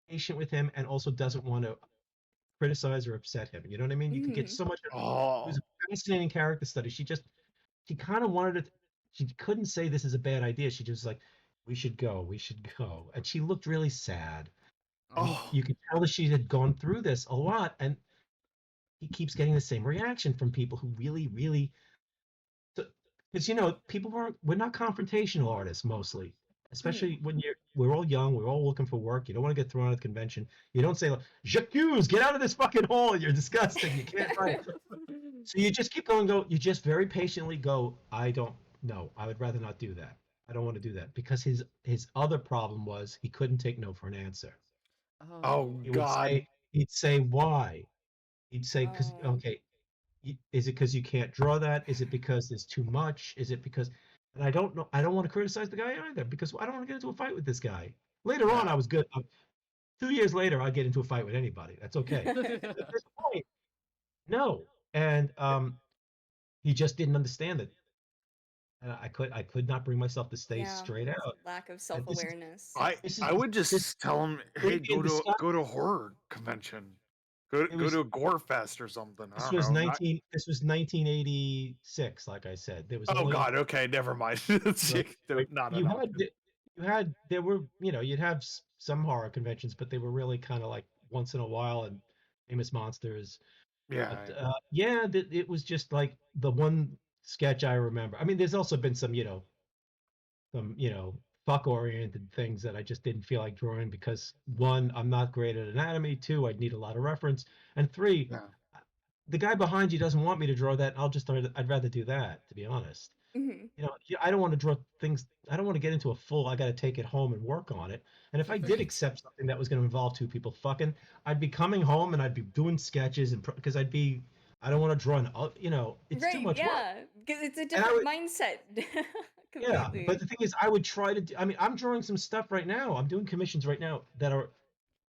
[SPEAKER 2] patient with him, and also doesn't want to criticize or upset him. You know what I mean? You could get so much. It
[SPEAKER 3] Oh.
[SPEAKER 2] was a fascinating character study. She kind of wanted it. She couldn't say this is a bad idea. She just was like, we should go, and she looked really sad. And
[SPEAKER 3] Oh.
[SPEAKER 2] you could tell that she had gone through this a lot, and he keeps getting the same reaction from people who really, really, because we're not confrontational artists mostly, especially when we're all young, we're all looking for work. You don't want to get thrown out of the convention. You don't say, like, "J'accuse, get out of this fucking hole. You're disgusting. You can't write." So you just keep going. You just very patiently go, I don't know. I would rather not do that. I don't want to do that, because his other problem was he couldn't take no for an answer.
[SPEAKER 3] Oh
[SPEAKER 2] He would
[SPEAKER 3] God.
[SPEAKER 2] he'd say why? He'd say, because
[SPEAKER 4] Oh.
[SPEAKER 2] okay, is it because you can't draw that? Is it because there's too much? Is it because? And I don't know. I don't want to criticize the guy either, because I don't want to get into a fight with this guy. Later on, I was good. 2 years later, I'd get into a fight with anybody. That's okay. At this point, no. And he just didn't understand it. And I could not bring myself to stay
[SPEAKER 4] Yeah,
[SPEAKER 2] straight
[SPEAKER 4] it's
[SPEAKER 2] out.
[SPEAKER 4] lack of
[SPEAKER 2] And
[SPEAKER 4] self-awareness.
[SPEAKER 3] I would just tell him, hey,
[SPEAKER 2] Maybe in
[SPEAKER 3] go
[SPEAKER 2] the
[SPEAKER 3] to a horror convention. Go to a gore fest or something. I
[SPEAKER 2] This
[SPEAKER 3] don't
[SPEAKER 2] was
[SPEAKER 3] know.
[SPEAKER 2] 1986, like I said. There was
[SPEAKER 3] Oh
[SPEAKER 2] only,
[SPEAKER 3] God. Okay, never mind.
[SPEAKER 2] like,
[SPEAKER 3] Not
[SPEAKER 2] there were, you'd have some horror conventions, but they were really kind of like once in a while and Famous Monsters.
[SPEAKER 3] Yeah.
[SPEAKER 2] But yeah, it was just like the one sketch I remember. I mean, there's also been some, fuck oriented things that I just didn't feel like drawing because one, I'm not great at anatomy. Two, I'd need a lot of reference. And three,
[SPEAKER 3] Yeah.
[SPEAKER 2] the guy behind you doesn't want me to draw that. I'd rather do that, to be honest.
[SPEAKER 4] Mhm.
[SPEAKER 2] I don't want to draw things. I don't want to get into a full. I got to take it home and work on it. And if I did
[SPEAKER 1] Right.
[SPEAKER 2] accept something that was going to involve two people fucking, I'd be coming home and I'd be doing sketches and because I don't want to draw it's too
[SPEAKER 4] Right,
[SPEAKER 2] much work.
[SPEAKER 4] yeah, because it's a
[SPEAKER 2] And I
[SPEAKER 4] different
[SPEAKER 2] would,
[SPEAKER 4] mindset.
[SPEAKER 2] yeah,
[SPEAKER 4] Completely.
[SPEAKER 2] but the thing is, I would try to. I mean, I'm drawing some stuff right now. I'm doing commissions right now that are.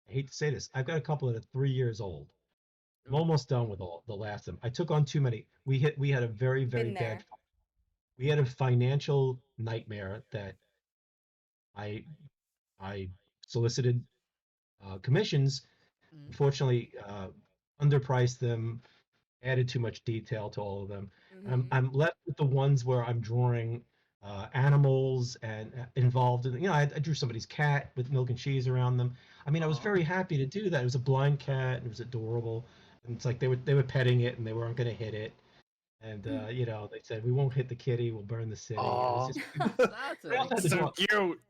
[SPEAKER 2] I hate to say this. I've got a couple that are 3 years old. I'm almost done with all the last of them. I took on too many. We had a very
[SPEAKER 4] Been
[SPEAKER 2] bad.
[SPEAKER 4] there.
[SPEAKER 2] We had a financial nightmare that I I solicited commissions.
[SPEAKER 1] Mhm.
[SPEAKER 2] Unfortunately, underpriced them, added too much detail to all of them.
[SPEAKER 4] Mhm.
[SPEAKER 2] I'm left with the ones where I'm drawing animals and involved in. I drew somebody's cat with milk and cheese around them. I mean, I was
[SPEAKER 1] Aw.
[SPEAKER 2] very happy to do that. It was a blind cat. And it was adorable. And it's like they were petting it and they weren't going to hit it. And they said we won't hit the kitty. We'll burn the city. It was
[SPEAKER 3] Aw.
[SPEAKER 2] just.
[SPEAKER 1] That's
[SPEAKER 2] I also had to
[SPEAKER 3] So
[SPEAKER 2] draw
[SPEAKER 3] cute.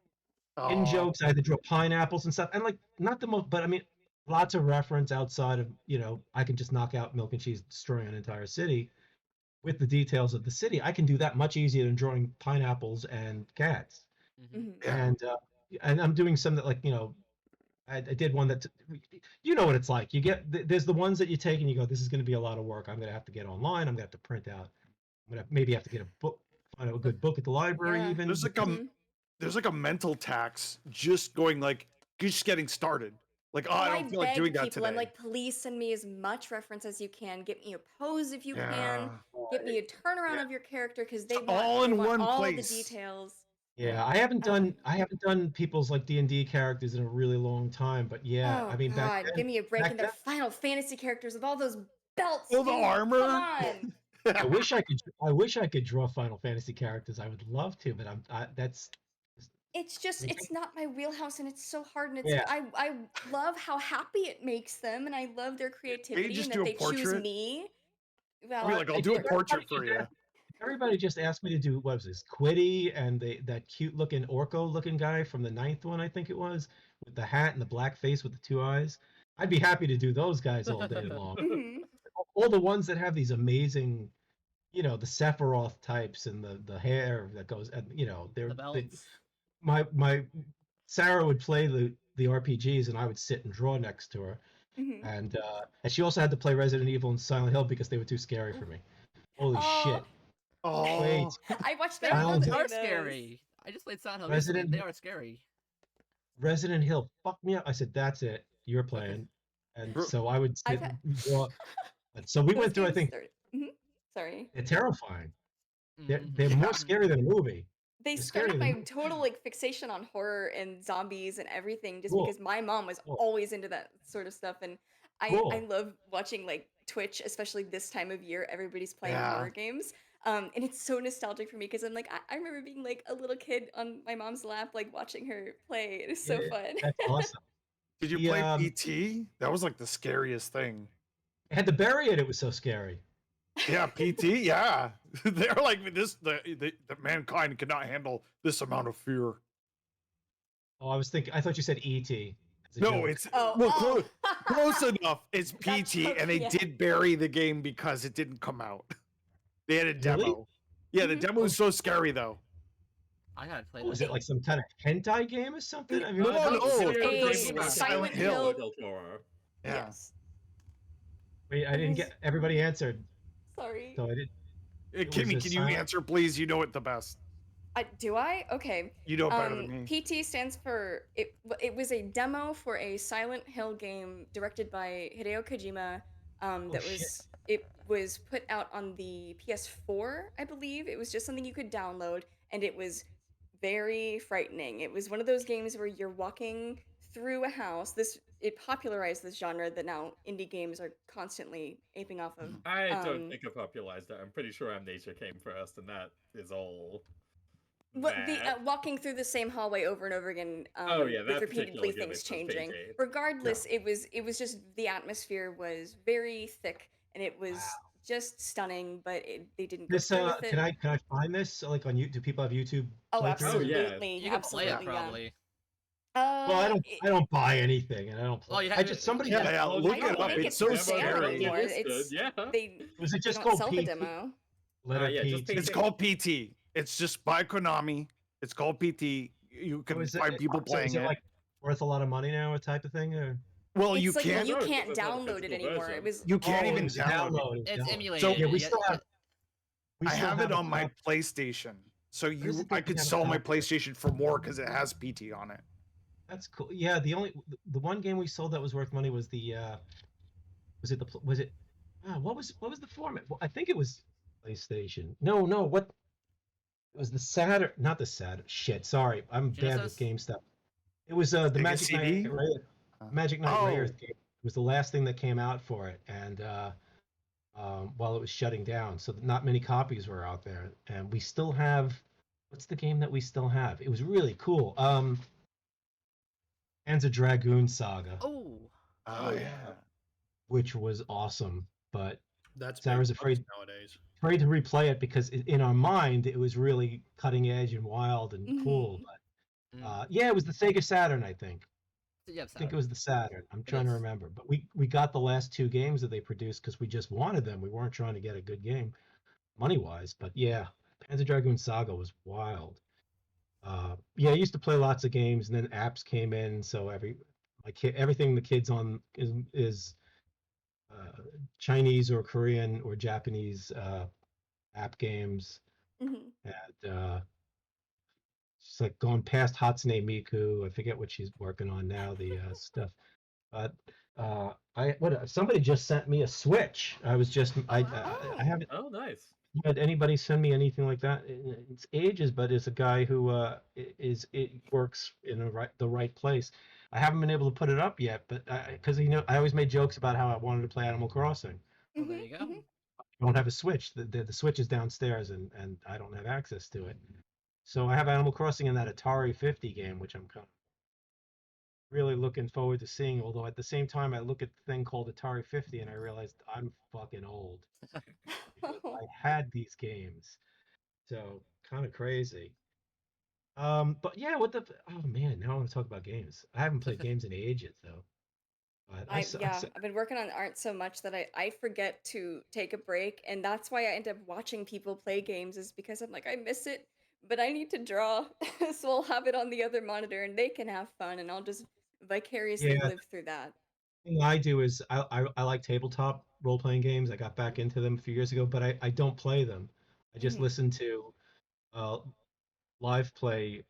[SPEAKER 2] in
[SPEAKER 3] Aw.
[SPEAKER 2] jokes. I had to draw pineapples and stuff, and like not the most, but I mean, lots of reference outside of I can just knock out milk and cheese, destroying an entire city with the details of the city. I can do that much easier than drawing pineapples and cats.
[SPEAKER 1] Mhm.
[SPEAKER 4] Mhm.
[SPEAKER 3] Yeah.
[SPEAKER 2] And I'm doing some that I did one that you know what it's like. There's the ones that you take and you go, this is going to be a lot of work. I'm going to have to get online. I'm going to have to print out. I'm going to maybe have to get a book, find a good book at the library
[SPEAKER 4] Yeah.
[SPEAKER 2] even.
[SPEAKER 3] There's like
[SPEAKER 4] Mhm.
[SPEAKER 3] there's like a mental tax just going like just getting started. Like, oh, I
[SPEAKER 4] I
[SPEAKER 3] don't feel like
[SPEAKER 4] beg
[SPEAKER 3] doing that
[SPEAKER 4] people, I'm
[SPEAKER 3] today.
[SPEAKER 4] like, please send me as much reference as you can. Get me a pose if you can.
[SPEAKER 3] Yeah.
[SPEAKER 4] Get me a turnaround
[SPEAKER 3] Yeah.
[SPEAKER 4] of your character because
[SPEAKER 3] It's all in one
[SPEAKER 4] all the
[SPEAKER 3] place.
[SPEAKER 4] details.
[SPEAKER 2] Yeah,
[SPEAKER 4] Um,
[SPEAKER 2] I haven't done people's like D&D characters in a really long time, but yeah, I
[SPEAKER 4] oh
[SPEAKER 2] mean
[SPEAKER 4] God, give me a break in
[SPEAKER 2] back
[SPEAKER 4] their
[SPEAKER 2] then
[SPEAKER 4] Final Fantasy characters with all those belts,
[SPEAKER 3] All the
[SPEAKER 4] dude. Come
[SPEAKER 3] armor.
[SPEAKER 4] on.
[SPEAKER 2] I wish I could draw Final Fantasy characters. I would love to, but that's
[SPEAKER 4] It's just it's not my wheelhouse and it's so hard and it's
[SPEAKER 2] yeah.
[SPEAKER 4] I love how happy it makes them and I love their creativity
[SPEAKER 3] just
[SPEAKER 4] and
[SPEAKER 3] do
[SPEAKER 4] that
[SPEAKER 3] a
[SPEAKER 4] they choose
[SPEAKER 3] portrait?
[SPEAKER 4] me.
[SPEAKER 3] I'll
[SPEAKER 4] Well,
[SPEAKER 3] be like, I'll
[SPEAKER 2] I
[SPEAKER 3] do a
[SPEAKER 2] did.
[SPEAKER 3] portrait for you.
[SPEAKER 2] Everybody just asked me to do what was this Quiddy and that cute looking Orko looking guy from the ninth one, I think it was, with the hat and the black face with the two eyes. I'd be happy to do those guys all day long.
[SPEAKER 4] mhm.
[SPEAKER 2] All the ones that have these amazing, the Sephiroth types and the hair that goes, and
[SPEAKER 1] The belts.
[SPEAKER 2] my Sarah would play the RPGs and I would sit and draw next to her,
[SPEAKER 4] Mhm.
[SPEAKER 2] and she also had to play Resident Evil and Silent Hill because they were too scary for me. Holy shit!
[SPEAKER 4] Oh,
[SPEAKER 2] Wait,
[SPEAKER 4] I watched
[SPEAKER 1] They
[SPEAKER 4] my
[SPEAKER 2] Silent
[SPEAKER 1] are,
[SPEAKER 4] mom
[SPEAKER 2] Hill.
[SPEAKER 1] they
[SPEAKER 4] play
[SPEAKER 1] are
[SPEAKER 4] those.
[SPEAKER 1] scary. I just played Silent Hill recently.
[SPEAKER 2] Resident
[SPEAKER 1] They are scary.
[SPEAKER 2] Resident Hill fucked me up. I said, "That's it, you're playing," and
[SPEAKER 3] Bro-
[SPEAKER 2] so I would
[SPEAKER 4] I've
[SPEAKER 2] sit
[SPEAKER 4] had
[SPEAKER 2] and draw. So we
[SPEAKER 4] those
[SPEAKER 2] went through. I
[SPEAKER 4] games
[SPEAKER 2] think
[SPEAKER 4] started. Mhm. Sorry.
[SPEAKER 2] they're terrifying. They're
[SPEAKER 1] Mhm.
[SPEAKER 2] they're more
[SPEAKER 3] Yeah.
[SPEAKER 2] scary than a movie.
[SPEAKER 4] They
[SPEAKER 2] They're
[SPEAKER 4] started
[SPEAKER 2] scarier
[SPEAKER 4] my
[SPEAKER 2] than a
[SPEAKER 4] total like fixation on horror and zombies and everything just
[SPEAKER 2] Cool.
[SPEAKER 4] because my mom was
[SPEAKER 2] Cool.
[SPEAKER 4] always into that sort of stuff and I
[SPEAKER 2] Cool.
[SPEAKER 4] love watching like Twitch, especially this time of year. Everybody's playing
[SPEAKER 3] Yeah.
[SPEAKER 4] horror games. And it's so nostalgic for me because I'm like I remember being like a little kid on my mom's lap, like watching her play. It is so
[SPEAKER 2] Yeah,
[SPEAKER 4] fun.
[SPEAKER 2] that's awesome.
[SPEAKER 3] Did you
[SPEAKER 2] The
[SPEAKER 3] play PT? That was like the scariest thing.
[SPEAKER 2] I had to bury it. It was so scary.
[SPEAKER 3] Yeah, PT. Yeah, they're like this. The mankind cannot handle this amount of fear.
[SPEAKER 2] Oh, I was thinking. I thought you said E.T. as a
[SPEAKER 3] No,
[SPEAKER 2] joke.
[SPEAKER 3] it's
[SPEAKER 4] Oh,
[SPEAKER 3] well,
[SPEAKER 4] oh.
[SPEAKER 3] close enough. It's
[SPEAKER 4] That
[SPEAKER 3] PT,
[SPEAKER 4] joke,
[SPEAKER 3] and they
[SPEAKER 4] yeah.
[SPEAKER 3] did bury the game because it didn't come out. They had a demo.
[SPEAKER 2] Really?
[SPEAKER 3] Yeah, the
[SPEAKER 4] Mhm.
[SPEAKER 3] demo was so scary though.
[SPEAKER 1] I gotta play
[SPEAKER 2] What was
[SPEAKER 1] that.
[SPEAKER 2] it, like some kind of hentai game or something? I mean,
[SPEAKER 3] No,
[SPEAKER 2] what
[SPEAKER 3] no,
[SPEAKER 2] was it?
[SPEAKER 3] it's
[SPEAKER 4] a
[SPEAKER 3] Silent
[SPEAKER 4] Silent
[SPEAKER 3] Hill.
[SPEAKER 4] Hill.
[SPEAKER 5] horror.
[SPEAKER 3] Yeah.
[SPEAKER 4] Yes.
[SPEAKER 2] Wait, I
[SPEAKER 4] It
[SPEAKER 2] didn't
[SPEAKER 4] was-
[SPEAKER 2] get. Everybody answered,
[SPEAKER 4] Sorry.
[SPEAKER 2] so I didn't. was
[SPEAKER 3] Kimmy,
[SPEAKER 2] a
[SPEAKER 3] can you
[SPEAKER 2] silent-
[SPEAKER 3] answer, please? You know it the best.
[SPEAKER 4] Do I? Okay.
[SPEAKER 3] You know it better than me.
[SPEAKER 4] PT stands for it. It was a demo for a Silent Hill game directed by Hideo Kojima. That
[SPEAKER 2] shit.
[SPEAKER 4] it was put out on the PS4, I believe. It was just something you could download, and it was very frightening. It was one of those games where you're walking through a house. It popularized this genre that now indie games are constantly aping off of.
[SPEAKER 5] I don't
[SPEAKER 4] Um,
[SPEAKER 5] think I popularized it. I'm pretty sure Amnesia came first, and that is all.
[SPEAKER 4] What the
[SPEAKER 5] that.
[SPEAKER 4] walking through the same hallway over and over again,
[SPEAKER 5] Oh yeah,
[SPEAKER 4] with
[SPEAKER 5] that particular
[SPEAKER 4] repeatedly
[SPEAKER 5] gimmick
[SPEAKER 4] things
[SPEAKER 5] was
[SPEAKER 4] changing.
[SPEAKER 5] PT.
[SPEAKER 4] Regardless, it was just the atmosphere was very thick and it
[SPEAKER 2] Wow.
[SPEAKER 4] was just stunning. But they didn't go
[SPEAKER 2] This
[SPEAKER 4] through with
[SPEAKER 2] can
[SPEAKER 4] it.
[SPEAKER 2] I find this like on YouTube? Do people have YouTube
[SPEAKER 4] Oh,
[SPEAKER 2] playthroughs?
[SPEAKER 5] Oh, yeah.
[SPEAKER 4] absolutely,
[SPEAKER 1] You can play it
[SPEAKER 4] absolutely, yeah.
[SPEAKER 1] probably.
[SPEAKER 2] Well, I don't buy anything and I don't play.
[SPEAKER 1] Well, you
[SPEAKER 2] I
[SPEAKER 1] have-
[SPEAKER 2] just somebody
[SPEAKER 3] Yeah,
[SPEAKER 2] had,
[SPEAKER 3] yeah,
[SPEAKER 5] Oh,
[SPEAKER 3] look
[SPEAKER 4] I
[SPEAKER 5] no,
[SPEAKER 3] it
[SPEAKER 4] don't
[SPEAKER 3] up.
[SPEAKER 4] think
[SPEAKER 3] It's
[SPEAKER 4] it's
[SPEAKER 3] so
[SPEAKER 4] for sale
[SPEAKER 3] scary.
[SPEAKER 4] anymore.
[SPEAKER 5] Listed,
[SPEAKER 4] It's
[SPEAKER 5] yeah.
[SPEAKER 2] was it
[SPEAKER 4] they
[SPEAKER 2] just
[SPEAKER 4] don't
[SPEAKER 2] called
[SPEAKER 4] sell the
[SPEAKER 2] PT?
[SPEAKER 4] demo.
[SPEAKER 2] Letter
[SPEAKER 5] Yeah, just
[SPEAKER 2] PT.
[SPEAKER 3] It's called PT. It's just by Konami. It's called PT. You
[SPEAKER 2] So
[SPEAKER 3] can
[SPEAKER 2] is
[SPEAKER 3] find people
[SPEAKER 2] so
[SPEAKER 3] playing
[SPEAKER 2] is it
[SPEAKER 3] it.
[SPEAKER 2] like worth a lot of money now, a type of thing? Or
[SPEAKER 3] Well, you
[SPEAKER 4] It's like
[SPEAKER 3] can't.
[SPEAKER 4] you
[SPEAKER 5] No, because
[SPEAKER 4] can't
[SPEAKER 5] it's not a
[SPEAKER 4] download it
[SPEAKER 5] physical
[SPEAKER 4] anymore. It
[SPEAKER 5] version.
[SPEAKER 4] was
[SPEAKER 3] You can't
[SPEAKER 2] it
[SPEAKER 3] even
[SPEAKER 2] was
[SPEAKER 3] download it.
[SPEAKER 1] It's
[SPEAKER 2] download.
[SPEAKER 1] emulated.
[SPEAKER 2] Yeah, we
[SPEAKER 1] Yeah,
[SPEAKER 2] still have. We
[SPEAKER 3] I
[SPEAKER 2] still
[SPEAKER 3] have it
[SPEAKER 2] a
[SPEAKER 3] on my
[SPEAKER 2] copy.
[SPEAKER 3] PlayStation, so
[SPEAKER 2] What is it
[SPEAKER 3] I
[SPEAKER 2] that we
[SPEAKER 3] could
[SPEAKER 2] have a
[SPEAKER 3] sell my
[SPEAKER 2] copy of?
[SPEAKER 3] PlayStation for more because it has PT on it.
[SPEAKER 2] That's cool. Yeah, the one game we sold that was worth money was the was it what was the format? Well, I think it was PlayStation. No, what it was the Saturn, not the Saturn. Shit, sorry, I'm bad with
[SPEAKER 1] Genesis?
[SPEAKER 2] game stuff. It was the
[SPEAKER 3] Sega
[SPEAKER 2] Magic
[SPEAKER 3] CD?
[SPEAKER 2] Knight Magic Knight
[SPEAKER 3] Oh.
[SPEAKER 2] Rayearth game. It was the last thing that came out for it, and while it was shutting down, so not many copies were out there. And we still have, what's the game that we still have? It was really cool. Panzer Dragoon Saga,
[SPEAKER 1] Oh,
[SPEAKER 3] Oh yeah.
[SPEAKER 2] which was awesome, but
[SPEAKER 6] That's
[SPEAKER 2] Sarah's
[SPEAKER 6] big
[SPEAKER 2] afraid
[SPEAKER 6] bucks nowadays.
[SPEAKER 2] to replay it because in our mind it was really cutting edge and wild and cool.
[SPEAKER 4] Mhm.
[SPEAKER 2] But
[SPEAKER 1] Mm.
[SPEAKER 2] yeah, it was the Sega Saturn, I think.
[SPEAKER 1] Yeah,
[SPEAKER 2] I think it was the Saturn. I'm
[SPEAKER 1] It
[SPEAKER 2] trying to
[SPEAKER 1] is.
[SPEAKER 2] remember, but we got the last two games that they produced because we just wanted them. We weren't trying to get a good game, money wise. But yeah, Panzer Dragoon Saga was wild. Yeah, I used to play lots of games, and then apps came in, so everything the kids on is Chinese or Korean or Japanese app games,
[SPEAKER 4] Mhm.
[SPEAKER 2] and she's like going past Hatsune Miku. I forget what she's working on now. The stuff. But somebody just sent me a Switch. I was just I
[SPEAKER 4] Oh.
[SPEAKER 2] haven't
[SPEAKER 5] Oh, nice.
[SPEAKER 2] had anybody send me anything like that. It's ages, but it's a guy who it works in the right place. I haven't been able to put it up yet, but because I always made jokes about how I wanted to play Animal Crossing.
[SPEAKER 1] Well, there
[SPEAKER 4] Mhm,
[SPEAKER 1] you go.
[SPEAKER 4] mhm.
[SPEAKER 2] I don't have a Switch. The Switch is downstairs, and I don't have access to it. So I have Animal Crossing in that Atari 50 game, which I'm kind of really looking forward to seeing. Although at the same time, I look at the thing called Atari 50 and I realized I'm fucking old because I had these games. So kind of crazy. But yeah, oh man, now I want to talk about games. I haven't played games in ages though. But
[SPEAKER 4] I've been working on art so much that I forget to take a break, and that's why I end up watching people play games is because I'm like I miss it, but I need to draw, so I'll have it on the other monitor and they can have fun, and I'll just vicariously
[SPEAKER 2] yeah,
[SPEAKER 4] live through that.
[SPEAKER 2] the thing I do is I like tabletop role playing games. I got back into them a few years ago, but I don't play them. I just
[SPEAKER 4] Mhm.
[SPEAKER 2] listen to uh, live play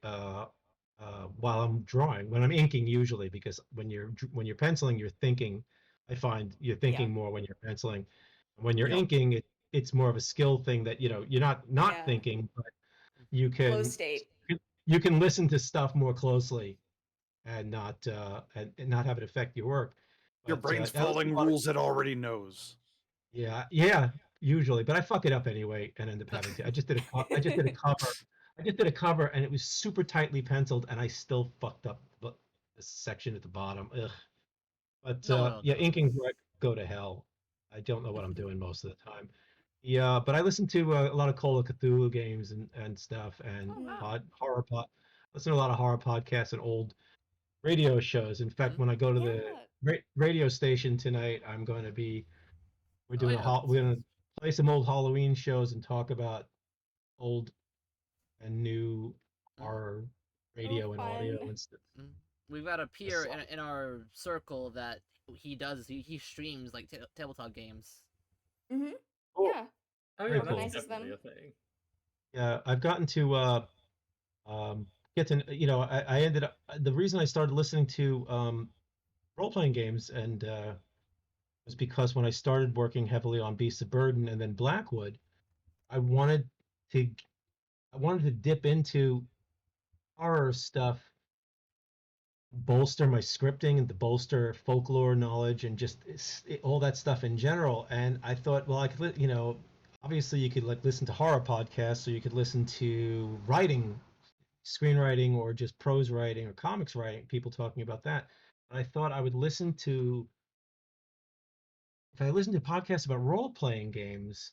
[SPEAKER 2] while I'm drawing, when I'm inking usually, because when you're penciling, you're thinking. I find you're
[SPEAKER 4] Yeah,
[SPEAKER 2] thinking more when you're penciling. When you're
[SPEAKER 3] Yep.
[SPEAKER 2] inking, it's more of a skill thing that you're not
[SPEAKER 4] yeah.
[SPEAKER 2] thinking, but you
[SPEAKER 4] Flow
[SPEAKER 2] can
[SPEAKER 4] state.
[SPEAKER 2] you can listen to stuff more closely and not have it affect your work.
[SPEAKER 3] Your
[SPEAKER 2] But
[SPEAKER 3] brain's
[SPEAKER 2] I listen
[SPEAKER 3] following
[SPEAKER 2] to a lot of-
[SPEAKER 3] rules it already knows.
[SPEAKER 2] yeah, usually, but I fuck it up anyway and end up having to. I just did a cover. I just did a cover and it was super tightly penciled and I still fucked up the section at the bottom. Ugh. But
[SPEAKER 1] No one will
[SPEAKER 2] yeah,
[SPEAKER 1] do it.
[SPEAKER 2] inking go to hell. I don't know what I'm doing most of the time. Yeah, but I listen to a lot of Call of Cthulhu games and stuff and
[SPEAKER 1] Oh, wow.
[SPEAKER 2] horror pod. Listen to a lot of horror podcasts and old radio shows. In fact, when I go to the
[SPEAKER 4] Yeah.
[SPEAKER 2] radio station tonight, we're
[SPEAKER 1] Oh,
[SPEAKER 2] doing
[SPEAKER 1] yeah.
[SPEAKER 2] we're gonna play some old Halloween shows and talk about old and new
[SPEAKER 1] Mm.
[SPEAKER 2] horror radio and audio
[SPEAKER 4] fun.
[SPEAKER 2] and stuff.
[SPEAKER 1] We've got a peer
[SPEAKER 2] Aside.
[SPEAKER 1] in our circle that he streams like tabletop games.
[SPEAKER 4] Mhm.
[SPEAKER 2] Cool.
[SPEAKER 4] Yeah.
[SPEAKER 5] Oh
[SPEAKER 2] Very
[SPEAKER 5] yeah,
[SPEAKER 2] cool.
[SPEAKER 5] that's
[SPEAKER 4] Organizes
[SPEAKER 5] definitely
[SPEAKER 4] them.
[SPEAKER 5] a thing.
[SPEAKER 2] Yeah, I've gotten to get to I ended up the reason I started listening to role playing games and was because when I started working heavily on Beasts of Burden and then Blackwood, I wanted to dip into horror stuff, bolster my scripting and to bolster folklore knowledge and just all that stuff in general. And I thought, well, I could, obviously you could like listen to horror podcasts, or you could listen to writing screenwriting or just prose writing or comics writing, people talking about that. And I thought I would listen to, if I listen to podcasts about role-playing games,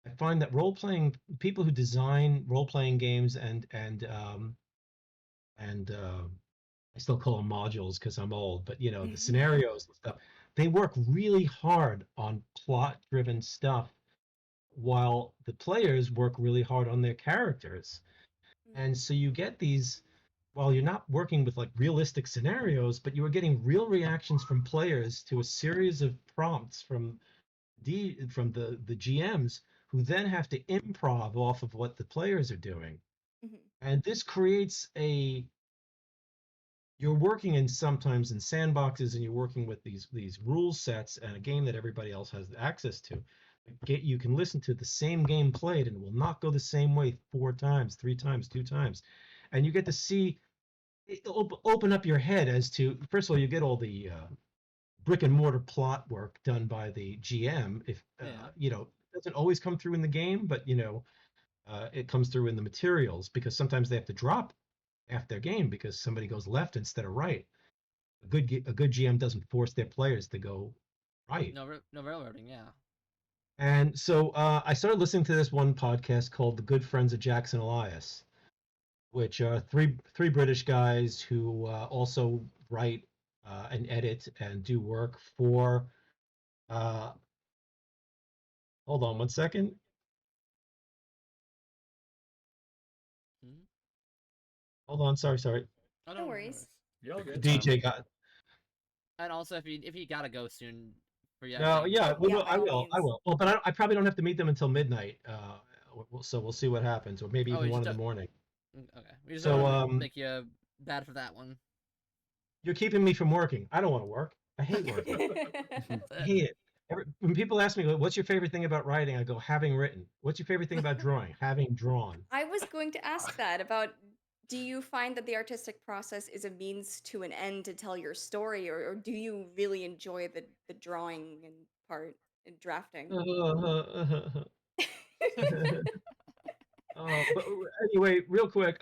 [SPEAKER 2] I find that role-playing people who design role-playing games and I still call them modules because I'm old, but the scenarios and stuff, they work really hard on plot-driven stuff while the players work really hard on their characters. And so you get these, while you're not working with like realistic scenarios, but you are getting real reactions from players to a series of prompts from the GMs who then have to improv off of what the players are doing. And this creates you're working in sometimes in sandboxes and you're working with these rule sets and a game that everybody else has access to. You can listen to the same game played and it will not go the same way 4 times, 3 times, 2 times. And you get to see open up your head as to, first of all, you get all the brick and mortar plot work done by the GM. If it doesn't always come through in the game, but it comes through in the materials because sometimes they have to drop half their game because somebody goes left instead of right. A good GM doesn't force their players to go right.
[SPEAKER 1] No railroading, yeah.
[SPEAKER 2] And so I started listening to this one podcast called The Good Friends of Jackson Elias, which are three British guys who also write and edit and do work for. Hold on one second. Hold on, sorry.
[SPEAKER 1] Oh,
[SPEAKER 4] No worries.
[SPEAKER 5] You're all good.
[SPEAKER 2] DJ got.
[SPEAKER 1] And also, if you gotta go soon, for you.
[SPEAKER 2] No, yeah,
[SPEAKER 4] by
[SPEAKER 2] I
[SPEAKER 4] all
[SPEAKER 2] will.
[SPEAKER 4] means.
[SPEAKER 2] Well, but I probably don't have to meet them until midnight. So we'll see what happens, or maybe
[SPEAKER 1] Oh,
[SPEAKER 2] even
[SPEAKER 1] you
[SPEAKER 2] 1
[SPEAKER 1] just
[SPEAKER 2] in the morning.
[SPEAKER 1] Okay, we just
[SPEAKER 2] So,
[SPEAKER 1] don't wanna make you bad for that one.
[SPEAKER 2] You're keeping me from working. I don't want to work. I hate working. I hate it. When people ask me, what's your favorite thing about writing? I go, having written. What's your favorite thing about drawing? Having drawn.
[SPEAKER 4] I was going to ask that about, do you find that the artistic process is a means to an end to tell your story, or do you really enjoy the drawing and part and drafting?
[SPEAKER 2] But anyway, real quick,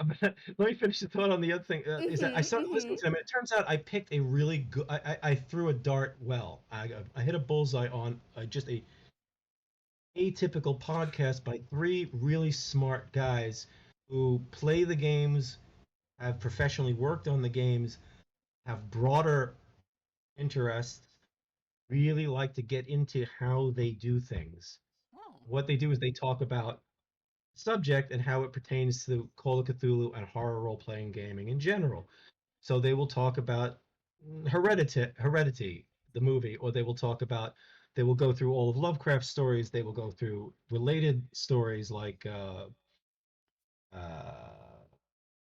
[SPEAKER 2] let me finish the thought on the other thing. Is that I started listening to them, and it turns out I picked a really good. I threw a dart well. I hit a bullseye on just a atypical podcast by 3 really smart guys who play the games, have professionally worked on the games, have broader interests, really like to get into how they do things.
[SPEAKER 1] Oh.
[SPEAKER 2] What they do is they talk about subject and how it pertains to Call of Cthulhu and horror role-playing gaming in general. So they will talk about Heredity, the movie, or they will go through all of Lovecraft's stories. They will go through related stories like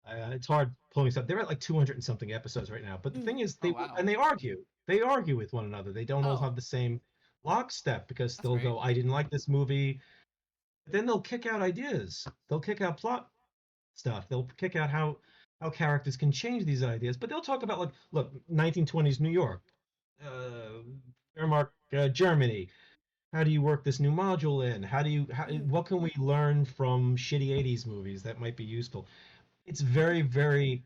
[SPEAKER 2] it's hard pulling stuff. They're at like 200 and something episodes right now. But the thing is, they argue. They argue with one another. They don't all have the same lockstep because they'll go, I didn't like this movie. But then they'll kick out ideas. They'll kick out plot stuff. They'll kick out how characters can change these ideas. But they'll talk about, like, look, 1920s New York, Wehrmacht, Germany. How do you work this new module in? What can we learn from shitty 80s movies that might be useful? It's very, very.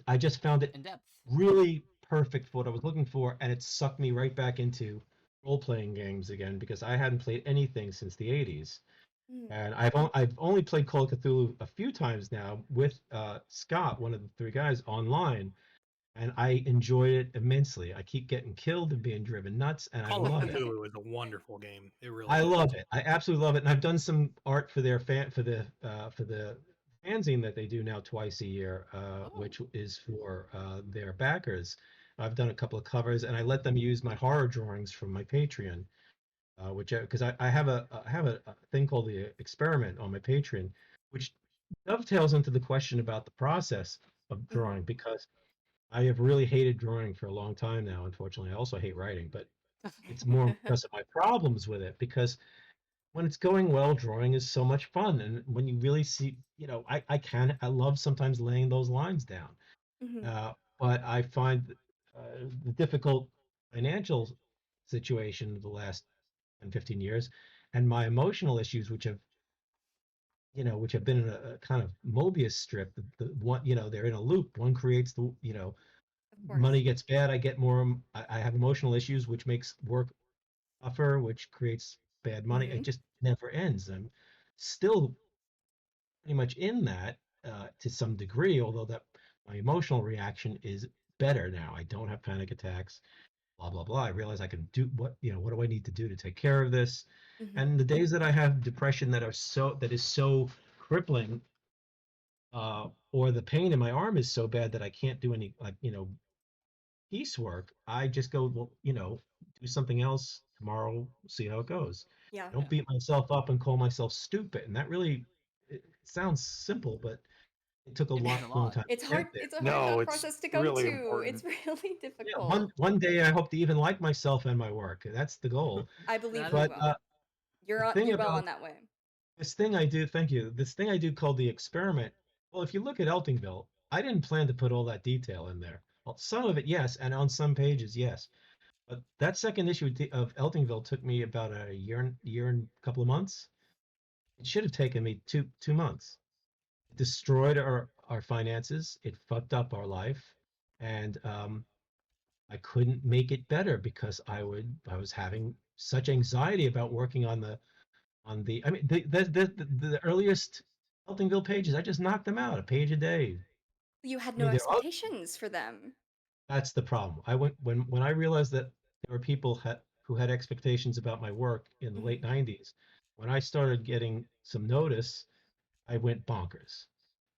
[SPEAKER 2] I just found it
[SPEAKER 1] In depth.
[SPEAKER 2] really perfect for what I was looking for, and it sucked me right back into role-playing games again because I hadn't played anything since the 80s. And I've only played Call of Cthulhu a few times now with Scott, one of the 3 guys, online, and I enjoyed it immensely. I keep getting killed and being driven nuts, and
[SPEAKER 6] Call
[SPEAKER 2] I love
[SPEAKER 6] of
[SPEAKER 2] it.
[SPEAKER 6] Cthulhu is a wonderful game. It really.
[SPEAKER 2] I
[SPEAKER 6] is.
[SPEAKER 2] love it. I absolutely love it, and I've done some art for their for the fanzine that they do now twice a year, which is for their backers. I've done a couple of covers, and I let them use my horror drawings from my Patreon, which because I have a thing called the experiment on my Patreon, which dovetails into the question about the process of drawing because I have really hated drawing for a long time now. Unfortunately, I also hate writing, but it's more because of my problems with it. Because when it's going well, drawing is so much fun, and when you really see, I love sometimes laying those lines down. But I find the difficult financial situation of the last 10, 15 years, and my emotional issues, which have which have been in a kind of Mobius strip. The one, they're in a loop. One creates
[SPEAKER 4] Of course.
[SPEAKER 2] money gets bad. I get more. I have emotional issues, which makes work tougher, which creates bad money. It just never ends. I'm still pretty much in that to some degree, although that my emotional reaction is better now. I don't have panic attacks. Blah blah blah. I realize I can do what do I need to do to take care of this? And the days that I have depression that is so crippling, or the pain in my arm is so bad that I can't do any piecework, I just go, well, do something else tomorrow, see how it goes.
[SPEAKER 4] Yeah.
[SPEAKER 2] I don't beat myself up and call myself stupid. And that really, it sounds simple, but it took a
[SPEAKER 1] It means a
[SPEAKER 2] long
[SPEAKER 1] lot.
[SPEAKER 2] time
[SPEAKER 4] It's
[SPEAKER 2] to
[SPEAKER 4] hard.
[SPEAKER 2] get there.
[SPEAKER 4] It's a hard
[SPEAKER 3] No,
[SPEAKER 4] thought
[SPEAKER 3] it's
[SPEAKER 4] process to come
[SPEAKER 3] really
[SPEAKER 4] to.
[SPEAKER 3] important.
[SPEAKER 4] It's really
[SPEAKER 2] Yeah,
[SPEAKER 4] difficult.
[SPEAKER 2] one day I hope to even like myself and my work. That's the goal.
[SPEAKER 4] I believe
[SPEAKER 1] That
[SPEAKER 4] you
[SPEAKER 1] is
[SPEAKER 2] But
[SPEAKER 4] will.
[SPEAKER 2] the thing
[SPEAKER 4] You're well
[SPEAKER 2] about
[SPEAKER 4] on that way.
[SPEAKER 2] this thing I do, thank you. This thing I do called the experiment. Well, if you look at Eltingville, I didn't plan to put all that detail in there. Well, some of it, yes, and on some pages, yes. But that second issue of Eltingville took me about a year and a couple of months. It should have taken me two months. It destroyed our finances. It fucked up our life, and I couldn't make it better because I was having such anxiety about working on the. I mean, the earliest Eltingville pages, I just knocked them out a page a day.
[SPEAKER 4] You had
[SPEAKER 2] I
[SPEAKER 4] no
[SPEAKER 2] mean,
[SPEAKER 4] expectations for them.
[SPEAKER 2] that's the problem. I went when I realized that there were people who had expectations about my work in the late '90s. When I started getting some notice, I went bonkers,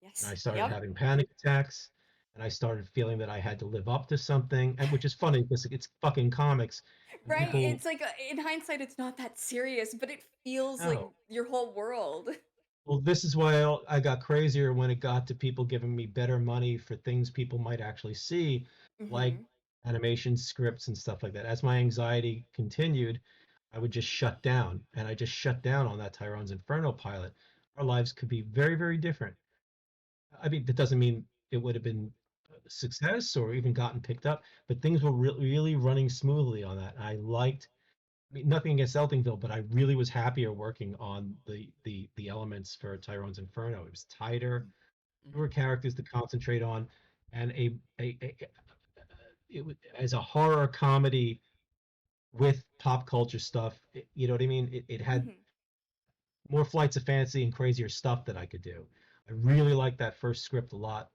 [SPEAKER 2] and I
[SPEAKER 4] Yes.
[SPEAKER 2] started
[SPEAKER 4] Yep.
[SPEAKER 2] having panic attacks, and I started feeling that I had to live up to something, and which is funny because it's fucking comics, and
[SPEAKER 4] Right.
[SPEAKER 2] people
[SPEAKER 4] It's like in hindsight, it's not that serious, but it feels like
[SPEAKER 2] know.
[SPEAKER 4] your whole world.
[SPEAKER 2] Well, this is why I got crazier when it got to people giving me better money for things people might actually see, like animation scripts and stuff like that. As my anxiety continued, I would just shut down, and I just shut down on that Tyrone's Inferno pilot. Our lives could be very, very different. I mean, that doesn't mean it would have been a success or even gotten picked up, but things were really running smoothly on that. I liked, I mean, nothing against Eltingville, but I really was happier working on the elements for Tyrone's Inferno. It was tighter, fewer characters to concentrate on, and it was as a horror comedy with pop culture stuff. You know what I mean? It had more flights of fantasy and crazier stuff that I could do. I really liked that first script a lot,